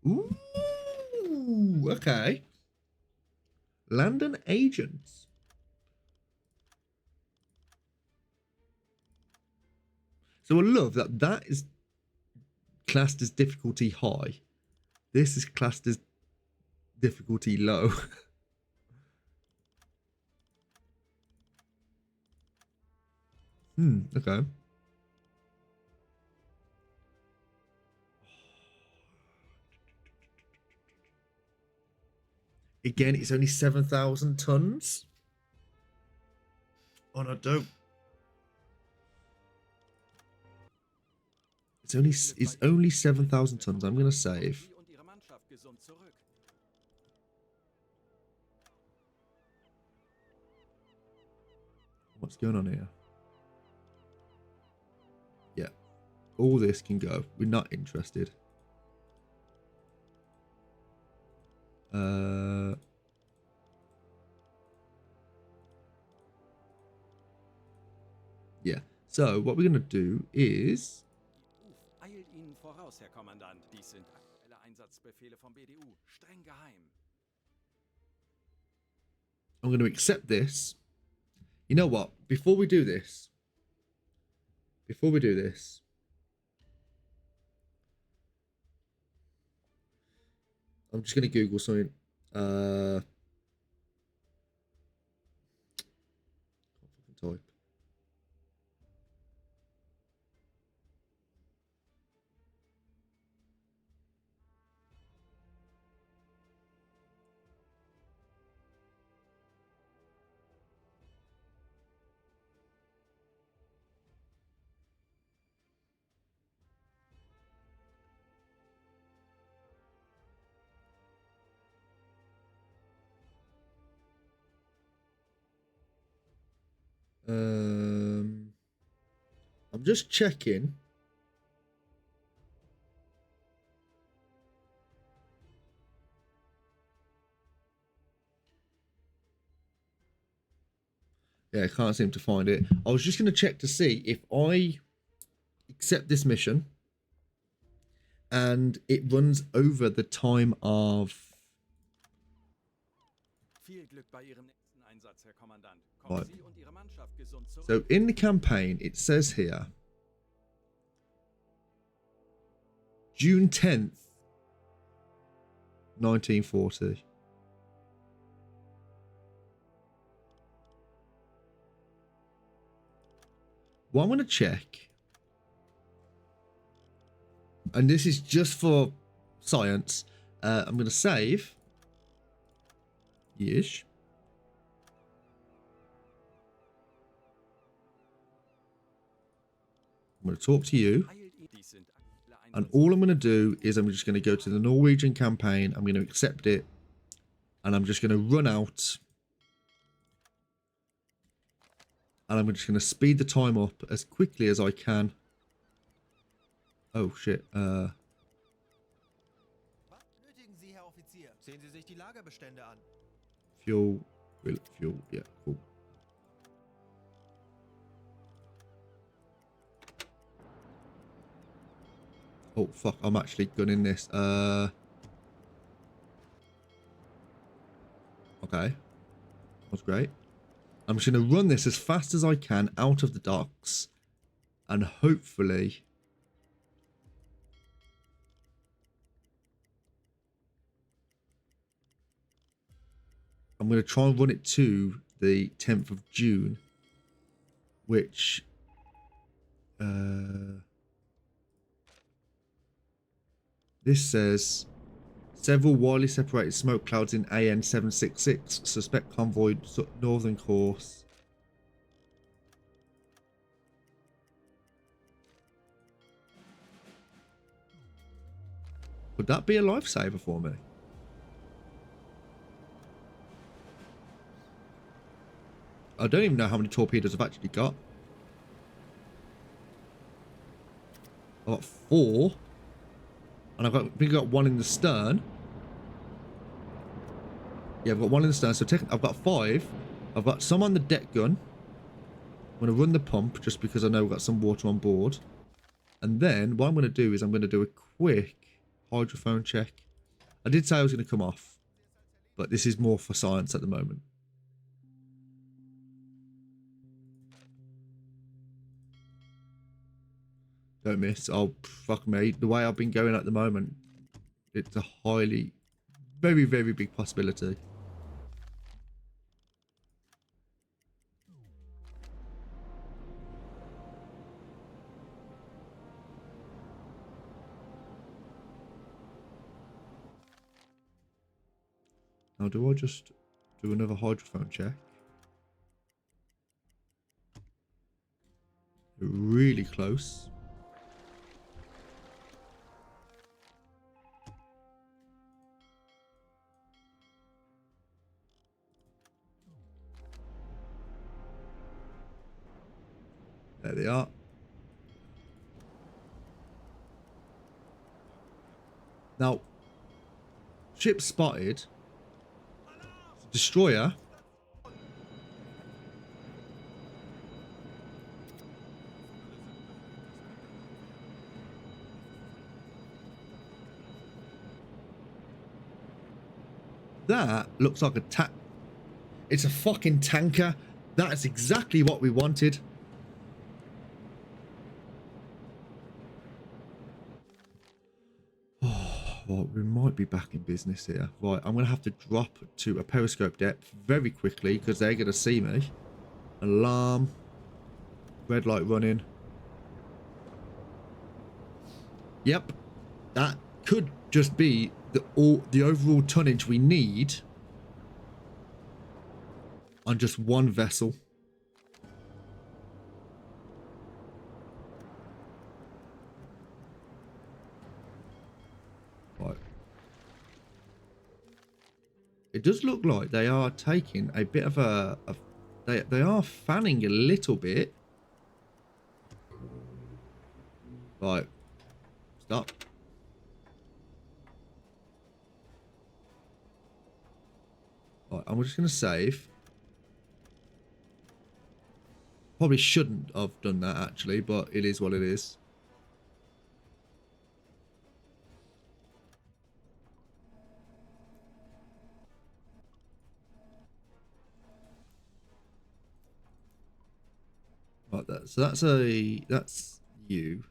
Ooh, okay. London agents. So I love that that is classed as difficulty high. This is classed as difficulty low. Okay. Again, it's only 7,000 tons. Oh no, don't. It's only 7,000 tons. I'm gonna save. What's going on here? Yeah, all this can go. We're not interested. Yeah. So what we're gonna do is. Eilt Ihnen voraus, Herr Kommandant. Dies sind aktuelle Einsatzbefehle vom BDU. Streng geheim. I'm going to accept this. You know what? Before we do this, I'm just going to Google something. I'm just checking. Yeah, I can't seem to find it. I was just going to check to see if I accept this mission and it runs over the time of... Viel Glück bei Ihrem nächsten Einsatz, Herr Kommandant. Kommen Right. Sie und Ihre Mannschaft gesund zurück. So in the campaign, it says here, June 10th, 1940. What I'm going to check, and this is just for science, I'm going to save. Yes. I'm going to talk to you. Eilt Ihnen- Dies sind aktuelle And Einsätze. all I'm going to do is I'm just going to go to the Norwegian campaign. I'm going to accept it. And I'm just going to run out. And I'm just going to speed the time up as quickly as I can. Oh, shit. Was benötigen Sie, Herr Offizier? Sehen Sie sich die Lagerbestände an. Fuel. Fuel. Yeah, cool. Oh, fuck. I'm actually gunning this. Okay. That's great. I'm just going to run this as fast as I can out of the docks. And hopefully... I'm going to try and run it to the 10th of June. Which... this says... Several widely separated smoke clouds in AN 766. Suspect convoy northern course. Would that be a lifesaver for me? I don't even know how many torpedoes I've actually got. I've got 4. And I think I've got 1 in the stern. Yeah, I've got 1 in the stern. So I've got 5. I've got some on the deck gun. I'm going to run the pump just because I know we've got some water on board. And then what I'm going to do is I'm going to do a quick hydrophone check. I did say I was going to come off. But this is more for science at the moment. Don't miss. Oh, fuck me. The way I've been going at the moment, it's a highly, very, very big possibility. Now, do I just do another hydrophone check? Really close. There they are. Now, ship spotted. Destroyer. That looks like a It's a fucking tanker. That's exactly what we wanted. Well, we might be back in business here. Right, I'm going to have to drop to a periscope depth very quickly because they're going to see me. Alarm. Red light running. Yep. That could just be the overall tonnage we need on just one vessel. Right. It does look like they are taking a bit of a They are fanning a little bit. Right. Stop. Right, I'm just going to save. Probably shouldn't have done that, actually, but it is what it is. Right, so that's you.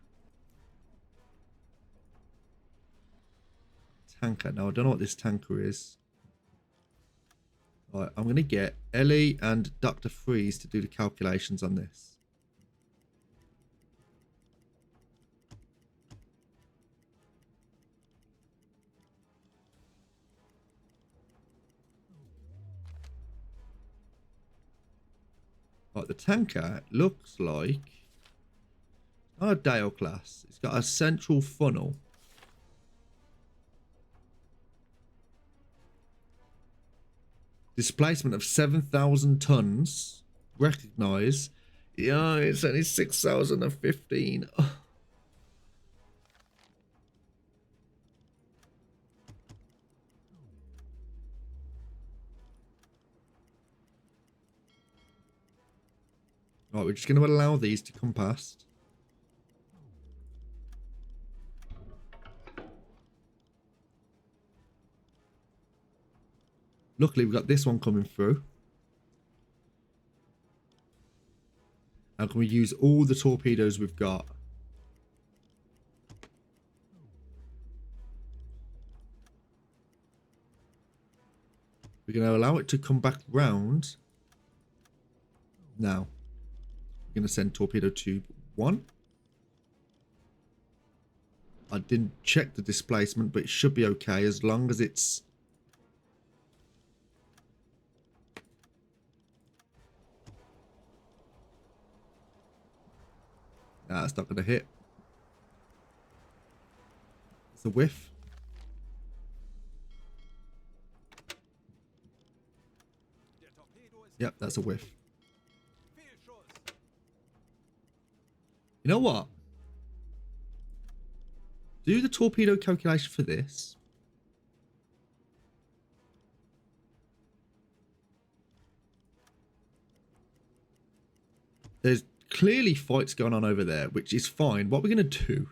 Tanker. Now, I don't know what this tanker is. Right, I'm going to get Ellie and Dr. Freeze to do the calculations on this. Right, the tanker looks like not a Dale class. It's got a central funnel. Displacement of 7,000 tons. Recognize. Yeah, it's only 6,015. Right, we're just going to allow these to come past. Luckily, we've got this one coming through. How can we use all the torpedoes we've got? We're going to allow it to come back round. Now, we're going to send torpedo tube 1. I didn't check the displacement, but it should be okay as long as it's... Nah, it's not going to hit. It's a whiff. Yep, that's a whiff. You know what? Do the torpedo calculation for this. There's clearly fights going on over there, which is fine. What we're going to do...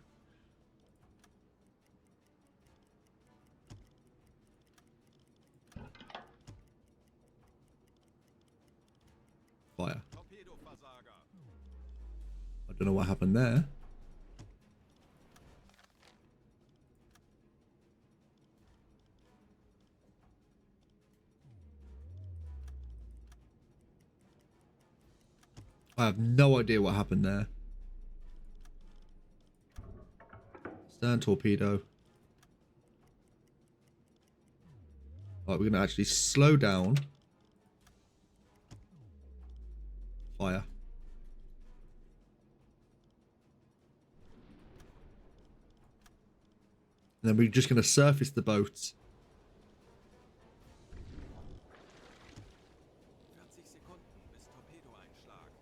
Fire. I don't know what happened there. I have no idea what happened there. Stern torpedo. Right, we're going to actually slow down. Fire. And then we're just going to surface the boat.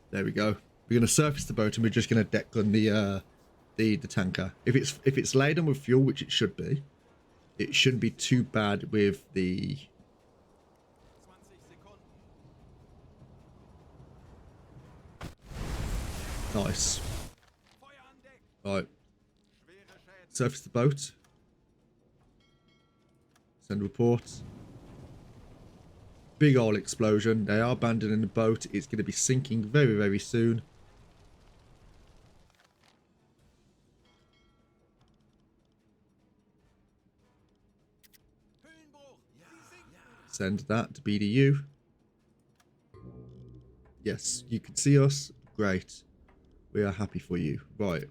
There we go. We're going to surface the boat and we're just going to deck gun the tanker. If it's laden with fuel, which it should be, it shouldn't be too bad with the... Nice. Right. Surface the boat. Send reports. Big old explosion. They are abandoning the boat. It's going to be sinking very, very soon. Send that to BDU. Yes, you can see us. Great. We are happy for you. Right.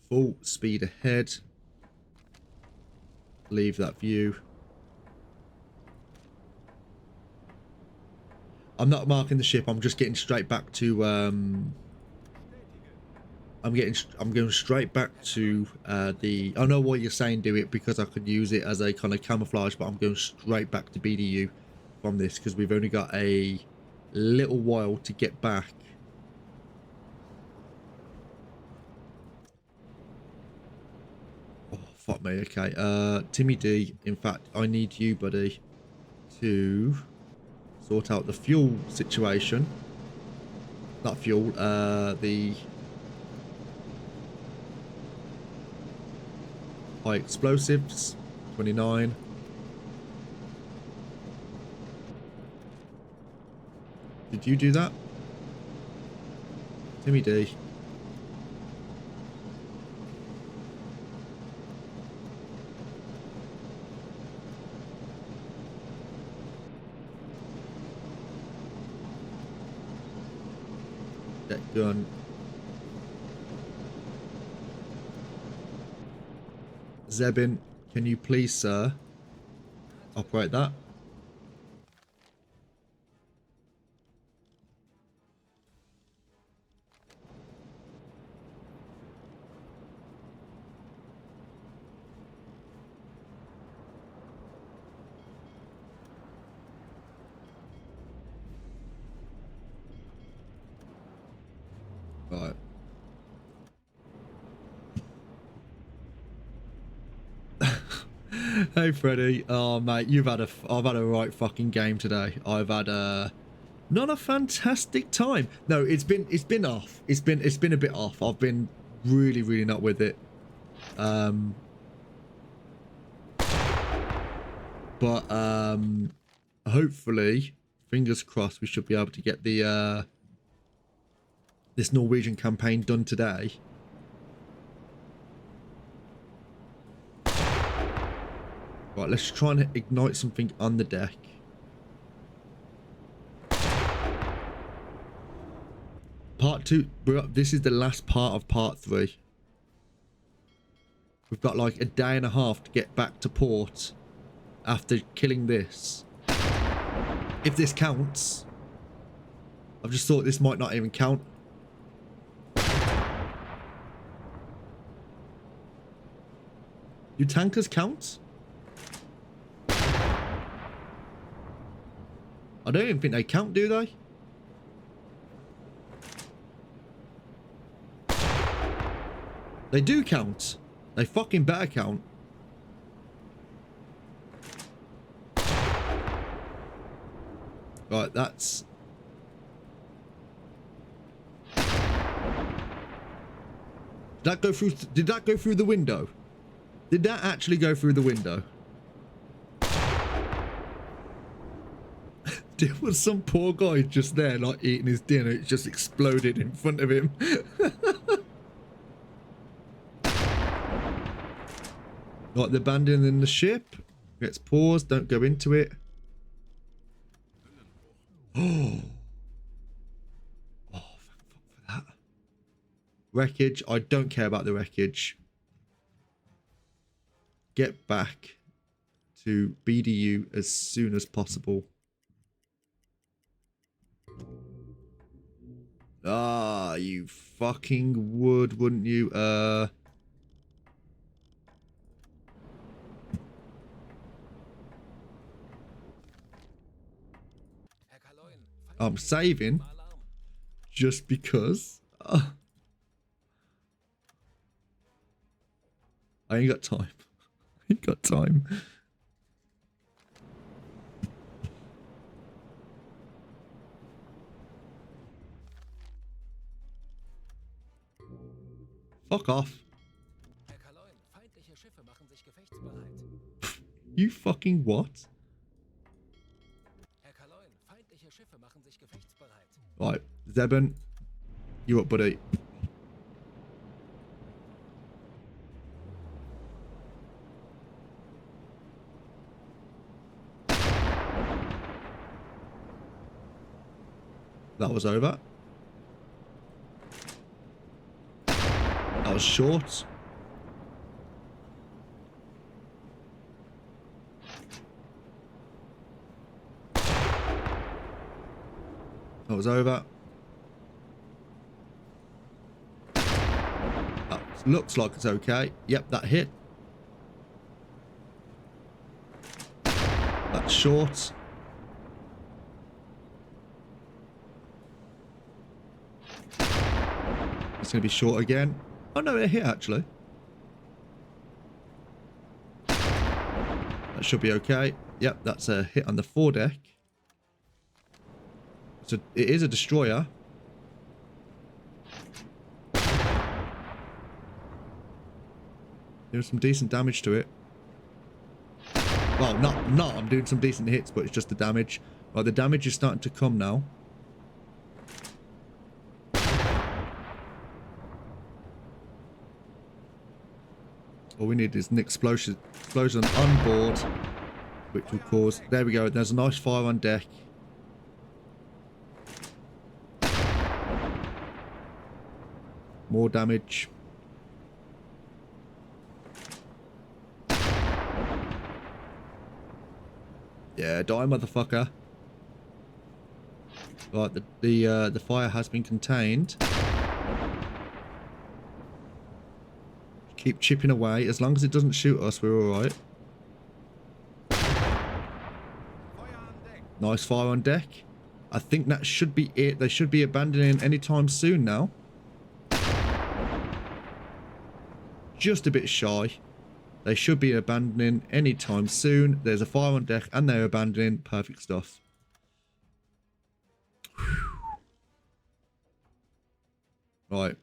Full speed ahead. Leave that view. I'm not marking the ship. I'm just getting straight back to I'm going straight back to the... I know what you're saying, do it, because I could use it as a kind of camouflage, but I'm going straight back to BDU from this because we've only got a little while to get back. Oh, fuck me. Okay. Timmy D, in fact, I need you, buddy, to sort out the fuel situation. Not fuel, the high explosives, 29. Did you do that? Timmy D. Get gun. Zebin, can you please, sir, operate that? Right. Hey Freddy, oh mate, I've had a right fucking game today. I've had not a fantastic time. No, it's been off. It's been a bit off. I've been really not with it. But hopefully, fingers crossed, we should be able to get the this Norwegian campaign done today. Right, let's try and ignite something on the deck. Part 2, this is the last part of part 3. We've got like a day and a half to get back to port after killing this. If this counts. I've just thought this might not even count. Do tankers count? I don't even think they count, do they? They do count. They fucking better count. Right, that's... Did that go through the window? Did that actually go through the window? There was some poor guy just there, like eating his dinner. It just exploded in front of him. Like, they're abandoning the ship. Gets paused. Don't go into it. Oh, thank fuck for that. Wreckage. I don't care about the wreckage. Get back to BDU as soon as possible. Ah, you fucking would, wouldn't you? I'm saving just because. I ain't got time. I ain't got time. Fuck off. Herr Kaloin, feindliche Schiffe machen sich gefechtsbereit. You fucking what? Herr Kaloin, feindliche Schiffe machen sich gefechtsbereit. Right, Zebin, you up, buddy? That was over. That was short. That was over. That looks like it's okay. Yep, that hit. That's short. It's going to be short again. Oh no, it hit actually. That should be okay. Yep, that's a hit on the foredeck. So it is a destroyer. There's some decent damage to it. Well, not I'm doing some decent hits, but it's just the damage. Right, the damage is starting to come now. All we need is an explosion on board, which will cause... There we go. There's a nice fire on deck. More damage. Yeah, die, motherfucker. Right, the fire has been contained. Keep chipping away. As long as it doesn't shoot us, we're all right. Nice fire on deck. I think that should be it. They should be abandoning anytime soon now. Just a bit shy. They should be abandoning anytime soon. There's a fire on deck and they're abandoning. Perfect stuff. Right.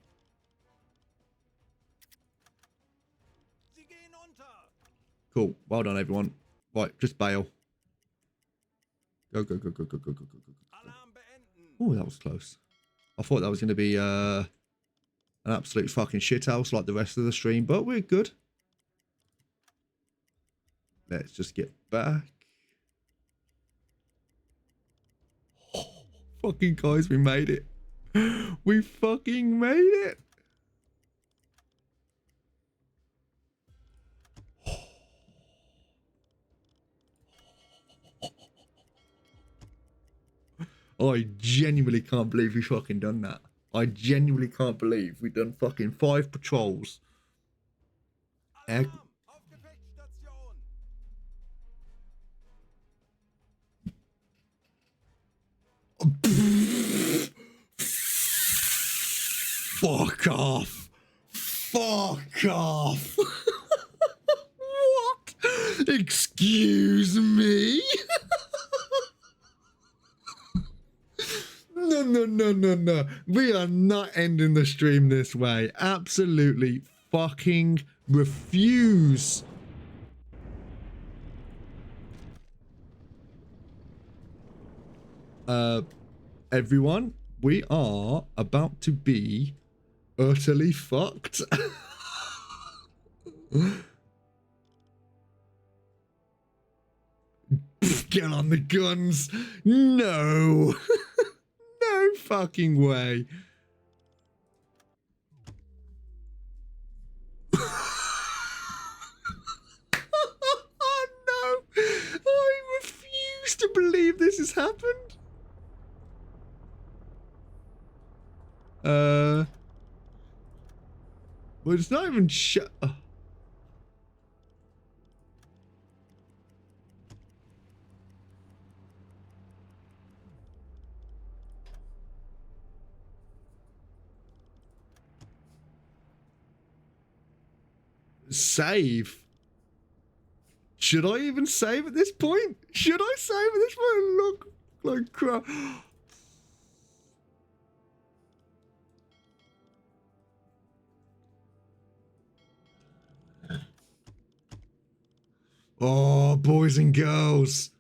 Cool. Well done, everyone. Right, just bail. Go, go, go, go, go, go, go, go, go, go. Oh, that was close. I thought that was going to be an absolute fucking shithouse like the rest of the stream, but we're good. Let's just get back. Oh, fucking guys, we made it. We fucking made it. I genuinely can't believe we fucking done that. I genuinely can't believe we done fucking 5 patrols. Fuck off. Fuck off. What? Excuse me? No, no, no, no, no. We are not ending the stream this way. Absolutely fucking refuse. Everyone, we are about to be utterly fucked. Get on the guns. No. No fucking way. Oh no. I refuse to believe this has happened. Well, it's not even save. Should I even save at this point? Should I save at this point? Look like crap. Oh, boys and girls.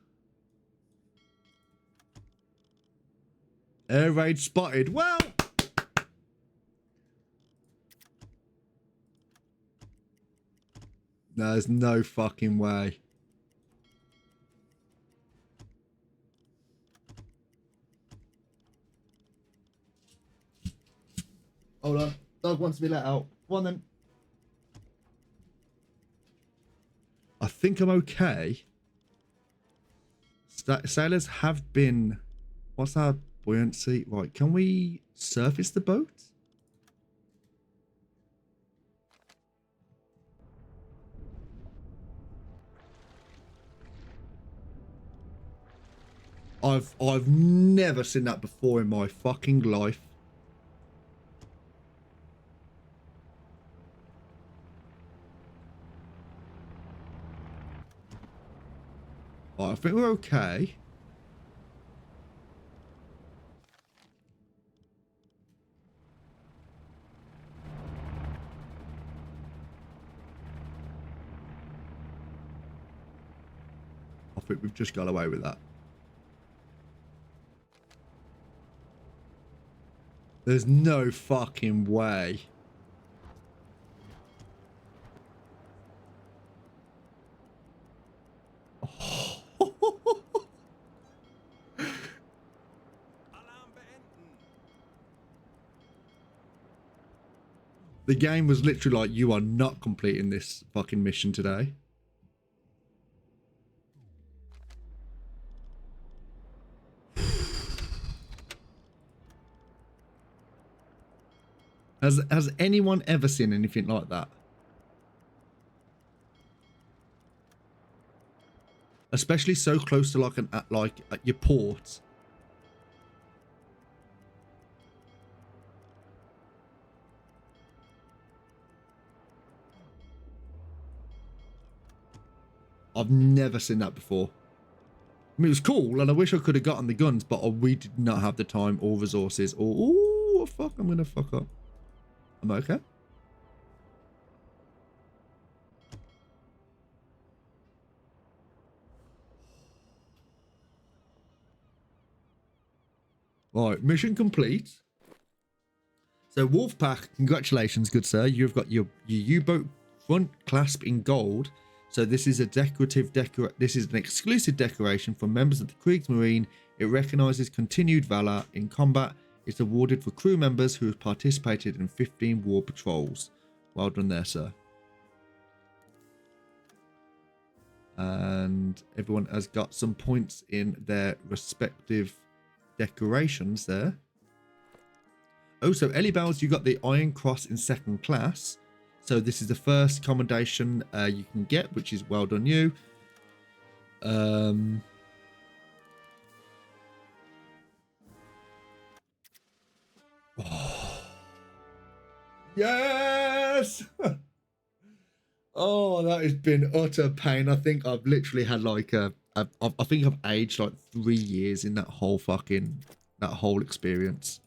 Air raid spotted. Well, there's no fucking way. Hold on. Dog wants to be let out. Come on then. I think I'm okay. Sailors have been... What's our buoyancy? Right, can we surface the boat? I've never seen that before in my fucking life. I think we're okay. I think we've just got away with that. There's no fucking way. Alarm beenden. The game was literally like, you are not completing this fucking mission today. Has anyone ever seen anything like that? Especially so close to like at your port. I've never seen that before. I mean, it was cool, and I wish I could have gotten the guns, but we did not have the time or resources. Or oh fuck, I'm gonna fuck up. I'm okay. Right, mission complete. So Wolfpack, congratulations, good sir. You've got your U-boat front clasp in gold. So this is a this is an exclusive decoration for members of the Kriegsmarine. It recognizes continued valor in combat. It's awarded for crew members who have participated in 15 war patrols. Well done there, sir. And everyone has got some points in their respective decorations there. Oh, so Ellie Bells, you got the Iron Cross in second class. So this is the first commendation you can get, which is well done you. Oh. Yes! Oh, that has been utter pain. I think I've literally had like I think I've aged like 3 years in that whole experience.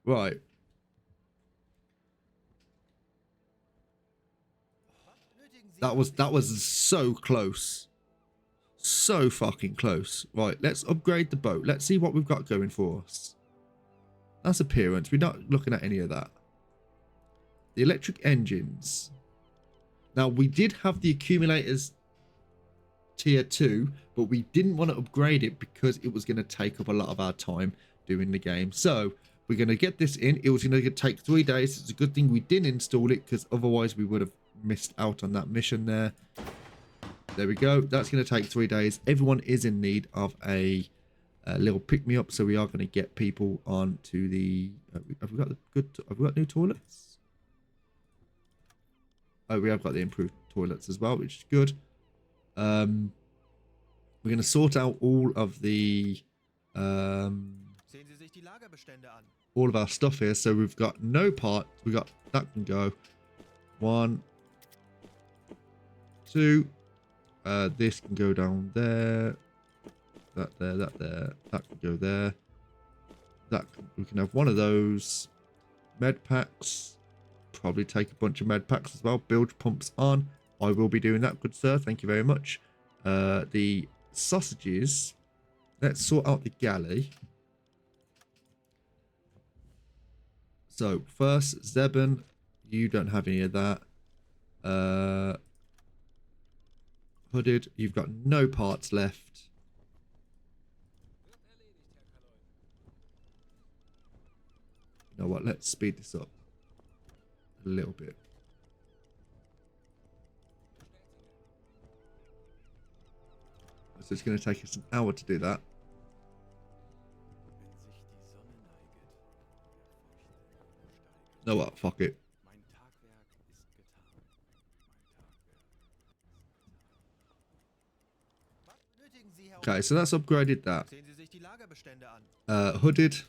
Right. That was so close. So fucking close. Right, let's upgrade the boat. Let's see what we've got going for us. That's appearance. We're not looking at any of that. The electric engines. Now, we did have the accumulators tier 2, but we didn't want to upgrade it because it was going to take up a lot of our time doing the game. So we're going to get this in. It was going to take 3 days. It's a good thing we didn't install it because otherwise we would have missed out on that mission there. There we go. That's going to take 3 days. Everyone is in need of a little pick-me-up, so we are going to get people on to the... have we got new toilets? Oh, we have got the improved toilets as well, which is good. We're going to sort out all of the... Sehen Sie sich die Lagerbestände an. all of our stuff here. So we've got no part. We got that can go. 1, 2. This can go down there. That there. That there. That can go there. We can have one of those. Med packs. Probably take a bunch of med packs as well. Bilge pumps on. I will be doing that, good sir. Thank you very much. The sausages. Let's sort out the galley. So first, Zeben, you don't have any of that. Hooded, you've got no parts left. You know what? Let's speed this up a little bit. So it's going to take us an hour to do that. Know what? Fuck it. Okay, so that's upgraded that. Sehen Sie sich die Lagerbestände an. Hooded,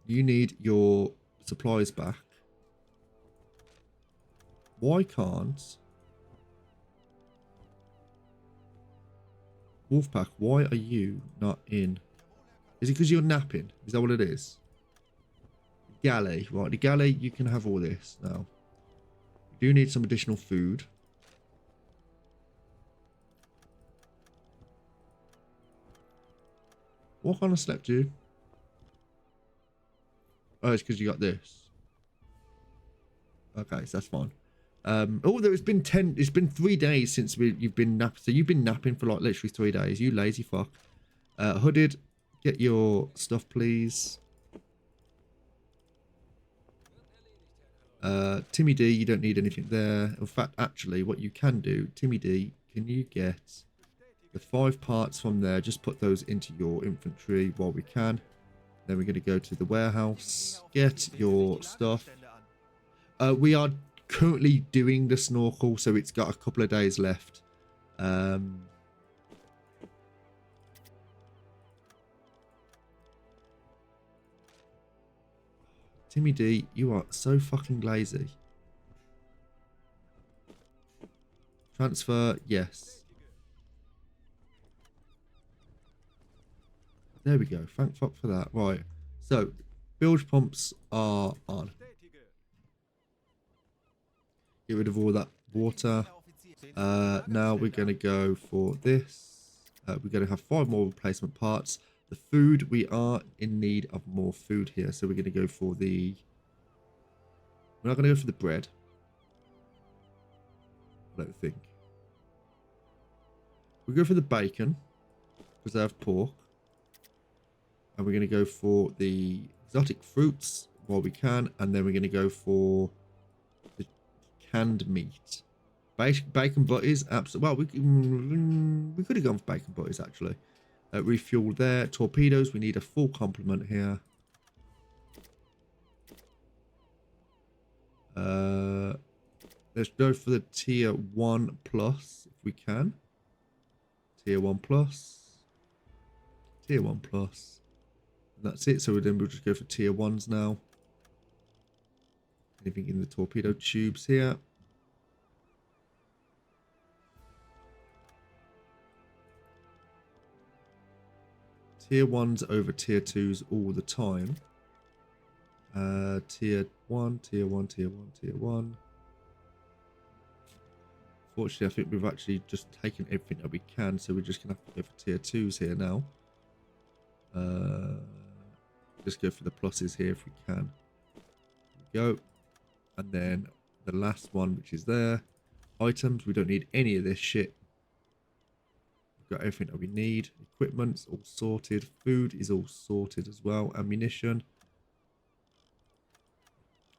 you need your supplies back. Why can't... Wolfpack, why are you not in? Is it because you're napping? Is that what it is? Galley. Right, the galley, you can have all this now. You do need some additional food. What kind of slept you? Oh, it's because you got this. Okay, so that's fine. Although it's been 3 days since you've been napping. So you've been napping for like literally 3 days. You lazy fuck. Hooded, get your stuff, please. Timmy D, you don't need anything there. In fact, actually, what you can do, Timmy D, can you get the 5 parts from there? Just put those into your inventory while we can. Then we're going to go to the warehouse, get your stuff. We are currently doing the snorkel, so it's got a couple of days left. Timmy D, you are so fucking lazy. Transfer, yes. There we go. Thank fuck for that. Right. So, bilge pumps are on. Get rid of all that water. Now we're going to go for this. We're going to have 5 more replacement parts. The food, we are in need of more food here. So we're going to go for the... We're not going to go for the bread. I don't think. We'll go for the bacon. Preserved pork. And we're going to go for the exotic fruits while we can. And then we're going to go for the canned meat. Bacon butties, absolutely. Well, we could have gone for bacon butties, actually. Refuel there. Torpedoes, we need a full complement here. Let's go for the tier 1 plus if we can. Tier 1 plus. Tier 1 plus. And that's it. So then we'll just go for tier 1s now. Anything in the torpedo tubes here. Tier 1s over tier 2s all the time. Tier 1, tier 1, tier 1, tier 1. Fortunately, I think we've actually just taken everything that we can, so we're just going to have to go for tier 2s here now. Just go for the pluses here if we can. There we go. And then the last one, which is there. Items, we don't need any of this shit. We've got everything that we need. Equipment's all sorted. Food is all sorted as well. Ammunition.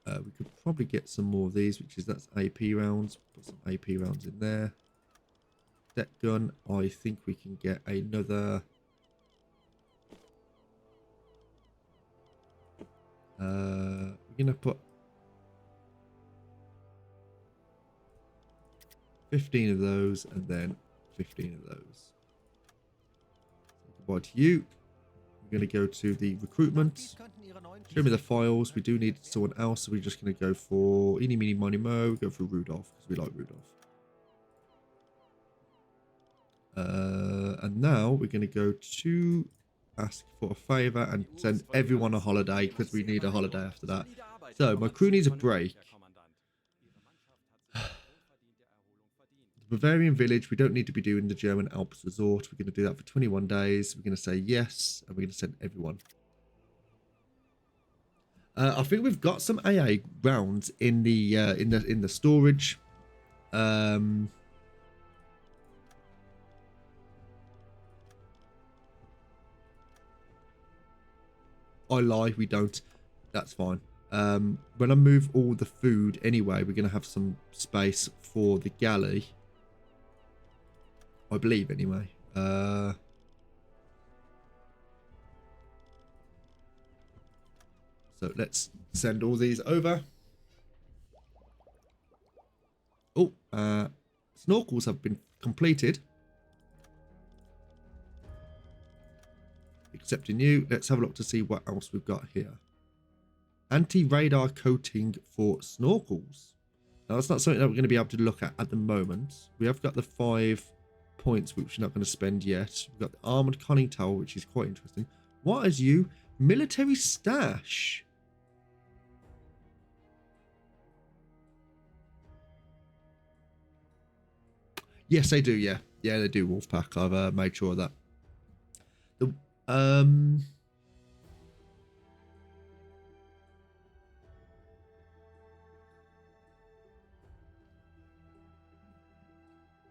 We could probably get some more of these, that's AP rounds. Put some AP rounds in there. Deck gun, I think we can get another. We're gonna put 15 of those and then 15 of those. Goodbye to you. We're going to go to the recruitment. Show me the files. We do need someone else, so we're just going to go for Eeny, Meeny, Miny, Mo. Go for Rudolph, because we like Rudolph. And now we're going to go to ask for a favour and send everyone a holiday, because we need a holiday after that. So, my crew needs a break. The Bavarian village, we don't need to be doing the German Alps resort. We're going to do that for 21 days. We're going to say yes, and we're going to send everyone. I think we've got some AA rounds in the storage. I lie, we don't. That's fine. When I move all the food anyway, we're going to have some space for the galley. I believe anyway. So let's send all these over. Oh, snorkels have been completed. Accepting you. Let's have a look to see what else we've got here. Anti-radar coating for snorkels. Now, that's not something that we're going to be able to look at the moment. We have got the 5 points, which we're not going to spend yet. We've got the armored conning tower, which is quite interesting. What is you? Military stash. Yes, they do. Yeah, yeah, they do. Wolfpack. I've made sure of that.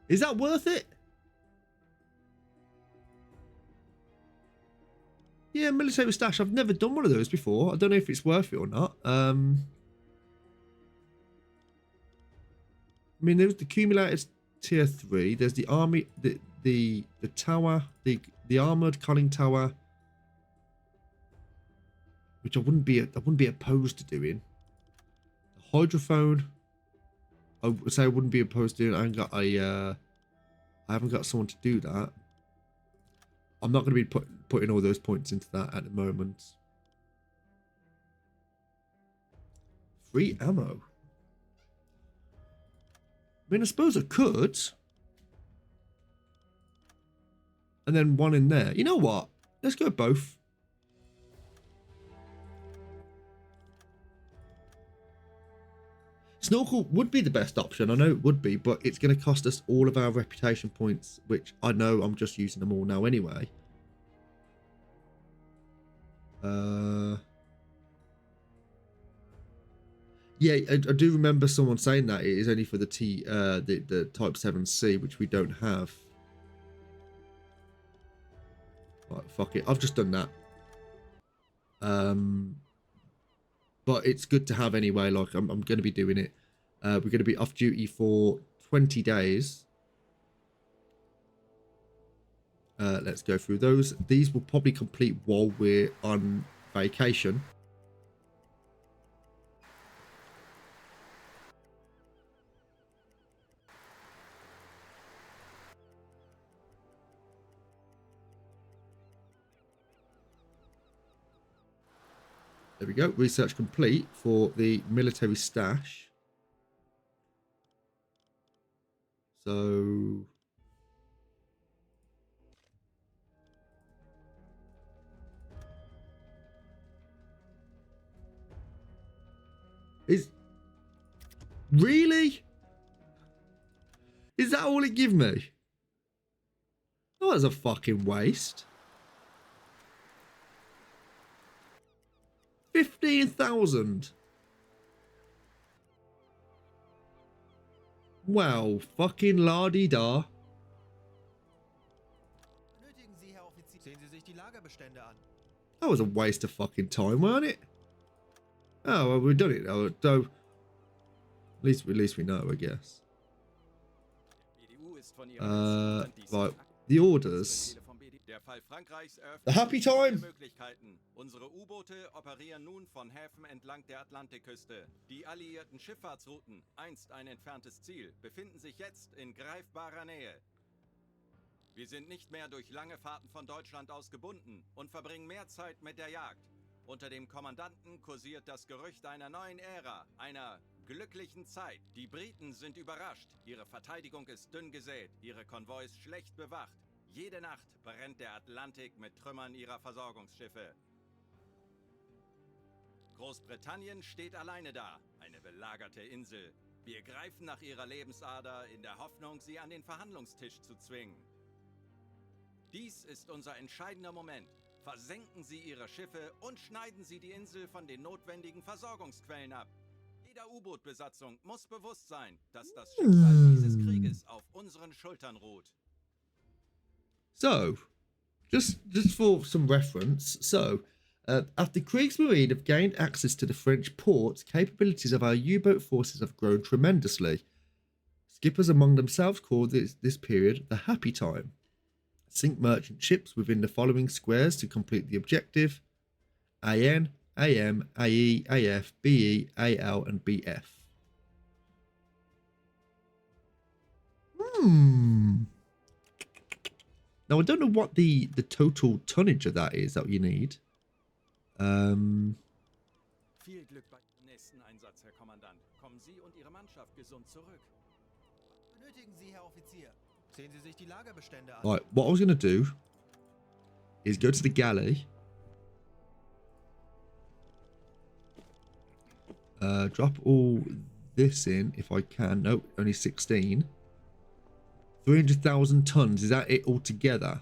Is that worth it? Yeah, military stash. I've never done one of those before. I don't know if it's worth it or not. I mean, there's the accumulated tier 3. There's the army, the tower, the armored conning tower, which I wouldn't be opposed to doing. The hydrophone, I would say I wouldn't be opposed to doing. I haven't got someone to do that. I'm not going to be putting all those points into that at the moment. Free ammo. I mean, I suppose I could. And then one in there. You know what? Let's go both. Snorkel would be the best option. I know it would be, but it's going to cost us all of our reputation points, which I know I'm just using them all now anyway. Yeah, I do remember someone saying that it is only for the the Type 7C, which we don't have. Right, fuck it. I've just done that. But it's good to have anyway. Like I'm going to be doing it. We're going to be off duty for 20 days. Let's go through those. These will probably complete while we're on vacation. There we go. Research complete for the military stash. So really? Is that all it give me? Oh, that's a fucking waste. 15,000. Wow, fucking la-di-da. Benötigen Sie, Herr Offizier. Sehen Sie sich die Lagerbestände an. That was a waste of fucking time, weren't it? Oh, well, we've done it though. So, at least we know, I guess. Right, the orders. The happy time. Möglichkeiten. Unsere U-Boote operieren nun von Häfen entlang der Atlantikküste. Die alliierten Schifffahrtsrouten, einst ein entferntes Ziel, befinden sich jetzt in greifbarer Nähe. Wir sind nicht mehr durch lange Fahrten von Deutschland aus gebunden und verbringen mehr Zeit mit der Jagd. Unter dem Kommandanten kursiert das Gerücht einer neuen Ära, einer glücklichen Zeit. Die Briten sind überrascht. Ihre Verteidigung ist dünn gesät, ihre Konvois schlecht bewacht. Jede Nacht brennt der Atlantik mit Trümmern ihrer Versorgungsschiffe. Großbritannien steht alleine da, eine belagerte Insel. Wir greifen nach ihrer Lebensader in der Hoffnung, sie an den Verhandlungstisch zu zwingen. Dies ist unser entscheidender Moment. Versenken Sie Ihre Schiffe und schneiden Sie die Insel von den notwendigen Versorgungsquellen ab. Jeder U-Boot-Besatzung muss bewusst sein, dass das Schicksal dieses Krieges auf unseren Schultern ruht. So, just for some reference, after Kriegsmarine have gained access to the French ports, capabilities of our U-boat forces have grown tremendously. Skippers among themselves call this period the happy time. Sink merchant ships within the following squares to complete the objective: AN, AM, AE, AF, BE, AL, and BF. Now, I don't know what the total tonnage of that is that you need. Viel Glück beim nächsten Einsatz, Herr Kommandant. Kommen Sie und Ihre Mannschaft gesund zurück. Benötigen Sie, Herr Offizier. Sehen Sie sich die Lagerbestände an. Right, what I was going to do is go to the galley. Drop all this in if I can. Nope, only 16. 300,000 tons. Is that it altogether?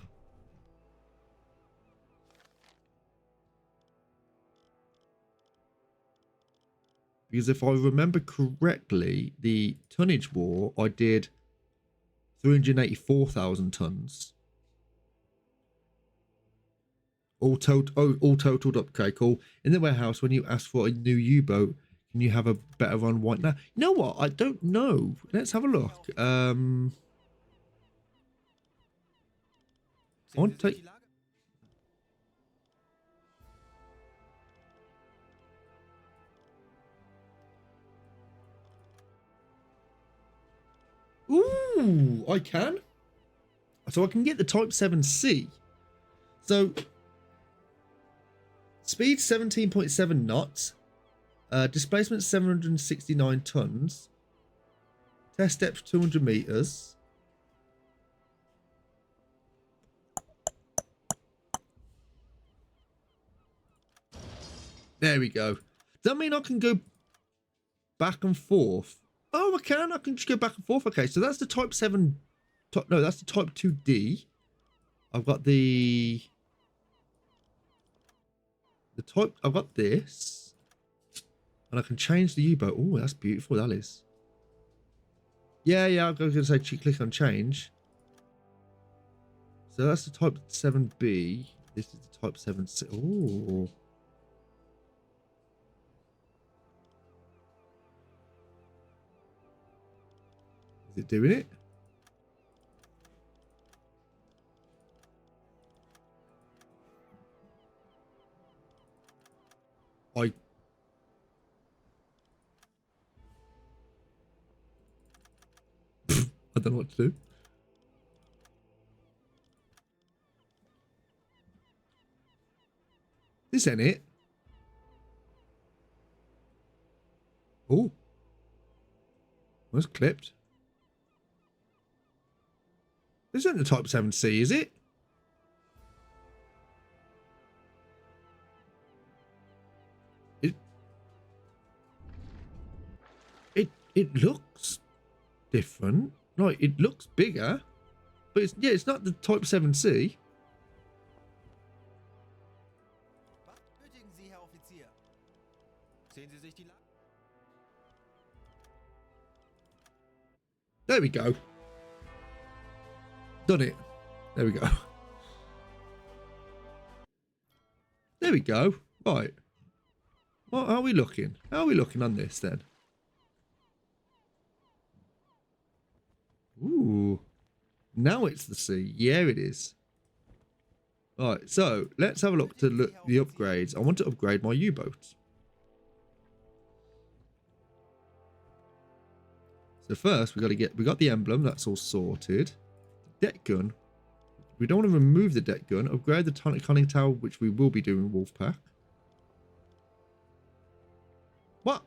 Because if I remember correctly, the tonnage war, I did 384,000 tons. All totaled up. Okay, cool. In the warehouse, when you ask for a new U-boat, can you have a better run right now? You know what? I don't know. Let's have a look. I want to take... Ooh, I can. So I can get the Type 7C. So speed 17.7 knots. Displacement 769 tons. Test depth 200 meters. There we go. Does that mean I can go back and forth? Oh, I can. I can just go back and forth. Okay, so that's the Type 7. No, that's the Type 2D. I've got the Type. I've got this, and I can change the U-boat. Oh, that's beautiful. That is. Yeah. I'm going to say click on change. So that's the Type 7B. This is the Type 7C. Oh. Is it doing it? I don't know what to do. This ain't it. Oh. Was clipped. This isn't the Type 7C, is it? It looks different. Like, it looks bigger. But it's, yeah, it's not the Type 7C. Was benötigen Sie, Herr Offizier? Sehen Sie sich die Lage... There we go. Done it. There we go. There we go. Right. What are we looking? How are we looking on this then? Ooh. Now it's the sea. Yeah, it is. Right, so let's have a look to look the upgrades. I want to upgrade my U-boat. So first we got the emblem, that's all sorted. Deck gun. We don't want to remove the deck gun. Upgrade the conning tower, which we will be doing in Wolfpack. What?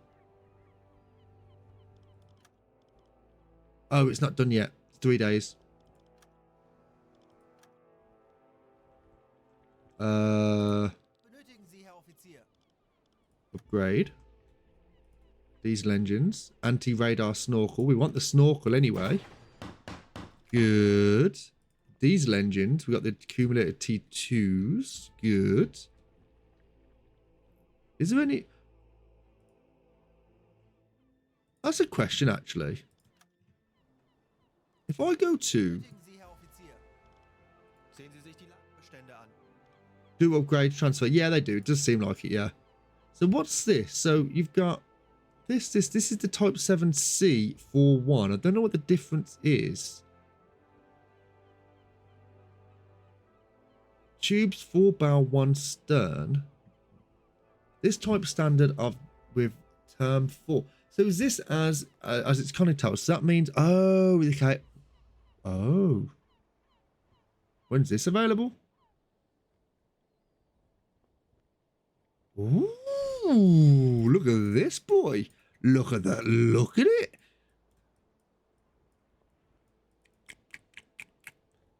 Oh, it's not done yet. It's 3 days. Benötigen Sie, Herr Offizier? Upgrade. Diesel engines. Anti-radar snorkel. We want the snorkel anyway. Good. Diesel engines. We got the accumulated T2s. Good. Is there any... That's a question, actually. If I go to... Benötigen Sie, Herr Offizier? Sehen Sie sich die Lagerbestände an. Do upgrade transfer. Yeah, they do. It does seem like it, yeah. So what's this? So you've got this is the Type 7C 41. I don't know what the difference is. Tubes 4 bow 1 stern. This type standard of with term 4. So is this as its conning tower? So that means okay. Oh. When's this available? Ooh, look at this boy. Look at that. Look at it.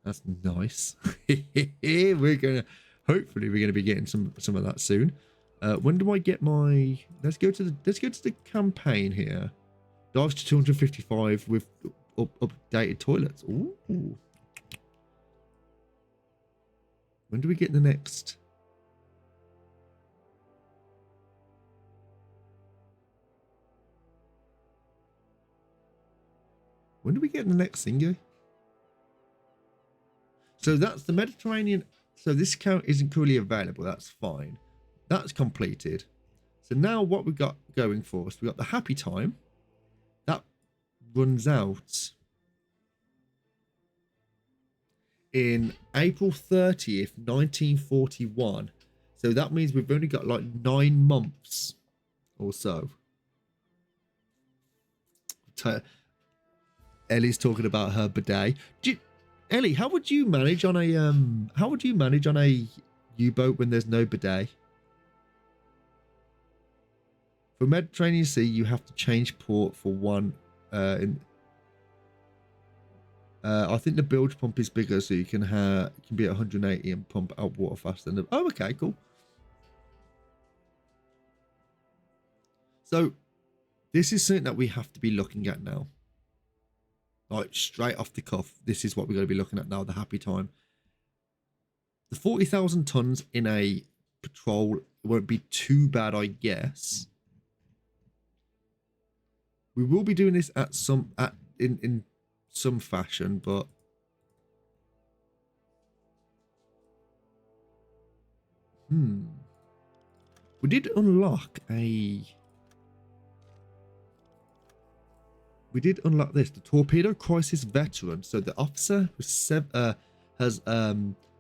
That's nice. Hopefully we're gonna be getting some of that soon. When do I get my? Let's go to the campaign here. Dives to 255 with updated toilets. Ooh. When do we get the next? When do we get the next thingy? So that's the Mediterranean. So this account isn't currently available. That's fine. That's completed. So now what we've got going for us, we've got the happy time. That runs out in April 30th, 1941. So that means we've only got like 9 months or so. Ellie's talking about her bidet. Ellie, how would you manage on a U-boat when there's no bidet? For Mediterranean Sea, you have to change port for one. I think the bilge pump is bigger, so you can be at 180 and pump out water faster than the. Oh, okay, cool. So this is something that we have to be looking at now. Like straight off the cuff, this is what we're going to be looking at now, the happy time. The 40,000 tons in a patrol won't be too bad, I guess. We will be doing this in some fashion, but we did unlock this, the Torpedo Crisis Veteran. So the officer has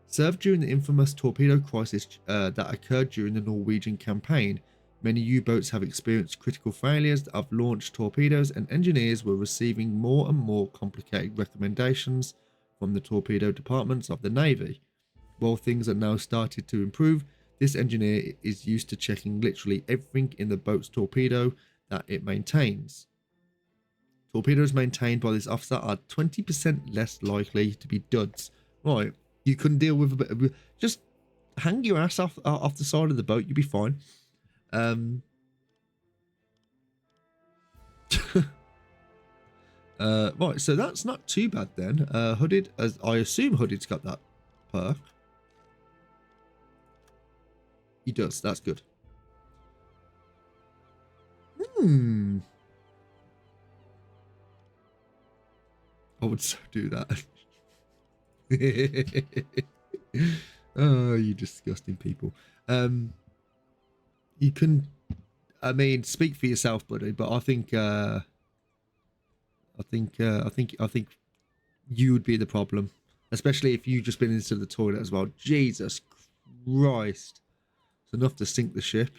served during the infamous torpedo crisis that occurred during the Norwegian campaign. Many U-boats have experienced critical failures that have launched torpedoes, and engineers were receiving more and more complicated recommendations from the torpedo departments of the Navy. While things are now started to improve, this engineer is used to checking literally everything in the boat's torpedo that it maintains. Torpedoes maintained by this officer are 20% less likely to be duds. Right, you couldn't deal with a bit of... Just hang your ass off the side of the boat, you'll be fine. Right, so that's not too bad then. Hooded, as I assume Hooded's got that perk. He does, that's good. I would so do that. Oh, you disgusting people. You can, I mean, speak for yourself, buddy, but I think you would be the problem, especially if you've just been into the toilet as well. Jesus Christ. It's enough to sink the ship.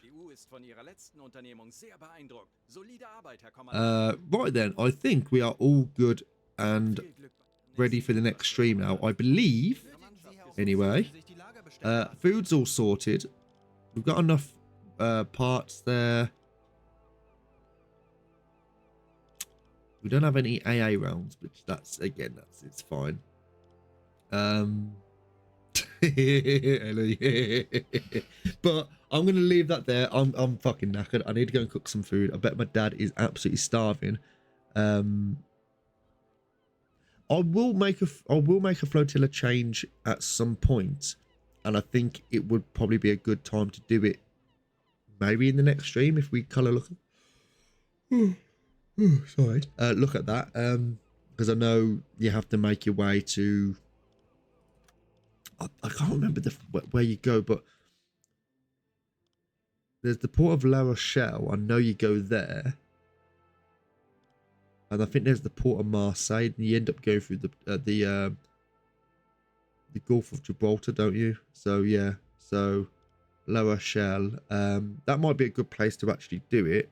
Right then, I think we are all good and ready for the next stream now, I believe. Anyway, food's all sorted. We've got enough parts there. We don't have any AA rounds, but it's fine. But I'm gonna leave that there. I'm fucking knackered. I need to go and cook some food. I bet my dad is absolutely starving. I will make a flotilla change at some point, and I think it would probably be a good time to do it. Maybe in the next stream if we colour look. Sorry. Look at that. Because I know you have to make your way to. I can't remember where you go, but there's the port of La Rochelle. I know you go there. And I think there's the port of Marseille, and you end up going through the Gulf of Gibraltar, don't you? So yeah, so La Rochelle. That might be a good place to actually do it.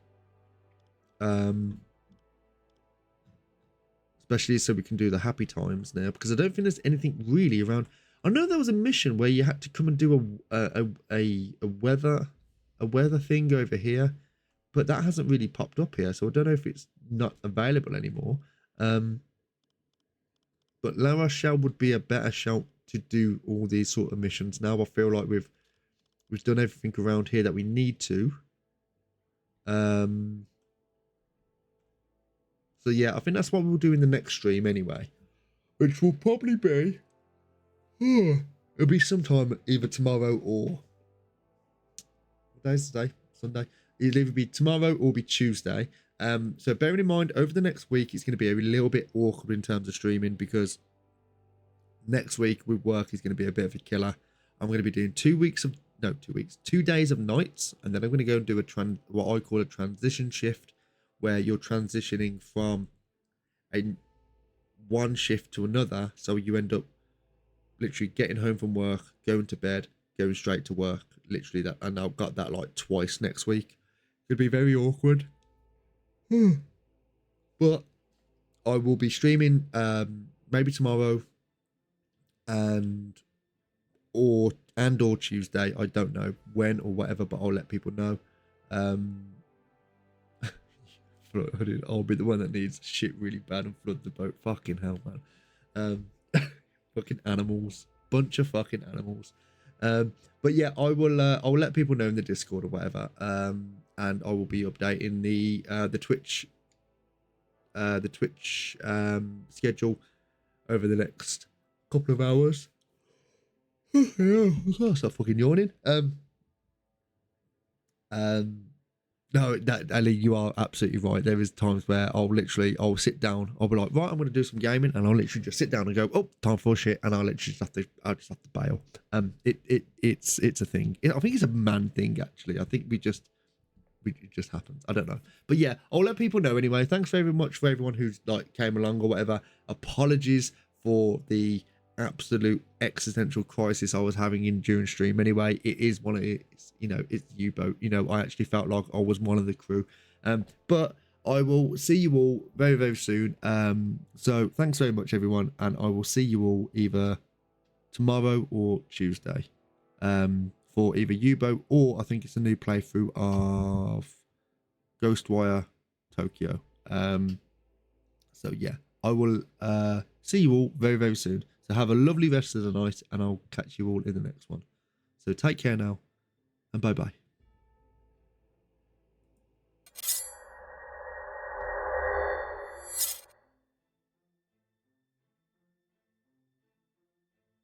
Especially so we can do the happy times now, because I don't think there's anything really around. I know there was a mission where you had to come and do a weather thing over here, but that hasn't really popped up here, so I don't know if it's not available anymore. but La Rochelle would be a better shout to do all these sort of missions. Now I feel like we've done everything around here that we need to. So yeah, I think that's what we'll do in the next stream anyway, which will probably be, it'll be sometime either tomorrow or, what day is today? Sunday. It'll either be tomorrow or be Tuesday. So bearing in mind, over the next week, it's going to be a little bit awkward in terms of streaming because next week with work is going to be a bit of a killer. I'm going to be doing 2 days of nights, and then I'm going to go and do what I call a transition shift, where you're transitioning from one shift to another. So you end up literally getting home from work, going to bed, going straight to work, literally that. And I've got that like twice next week. It'd be very awkward. But I will be streaming maybe tomorrow and or Tuesday. I don't know when or whatever, but I'll let people know. I'll be the one that needs shit really bad and flood the boat. Fucking hell, man. Fucking animals. Bunch of fucking animals. But yeah, I'll let people know in the Discord or whatever. And I will be updating the Twitch schedule over the next couple of hours. I'll start fucking yawning. No, Ali, you are absolutely right. There is times where I'll sit down. I'll be like, right, I'm going to do some gaming, and I'll literally just sit down and go, oh, time for shit, and I'll literally I'll just have to bail. It's a thing. I think it's a man thing, actually. I think it just happens. I don't know, but yeah, I'll let people know anyway. Thanks very much for everyone who's like came along or whatever. Apologies for the absolute existential crisis I was having during stream. Anyway, it is one of it's U-boat. I actually felt like I was one of the crew. But I will see you all very, very soon. So thanks very much, everyone, and I will see you all either tomorrow or Tuesday. For either U-boat or I think it's a new playthrough of Ghostwire Tokyo. So yeah, I will see you all very, very soon. So have a lovely rest of the night, and I'll catch you all in the next one. So take care now, and bye-bye.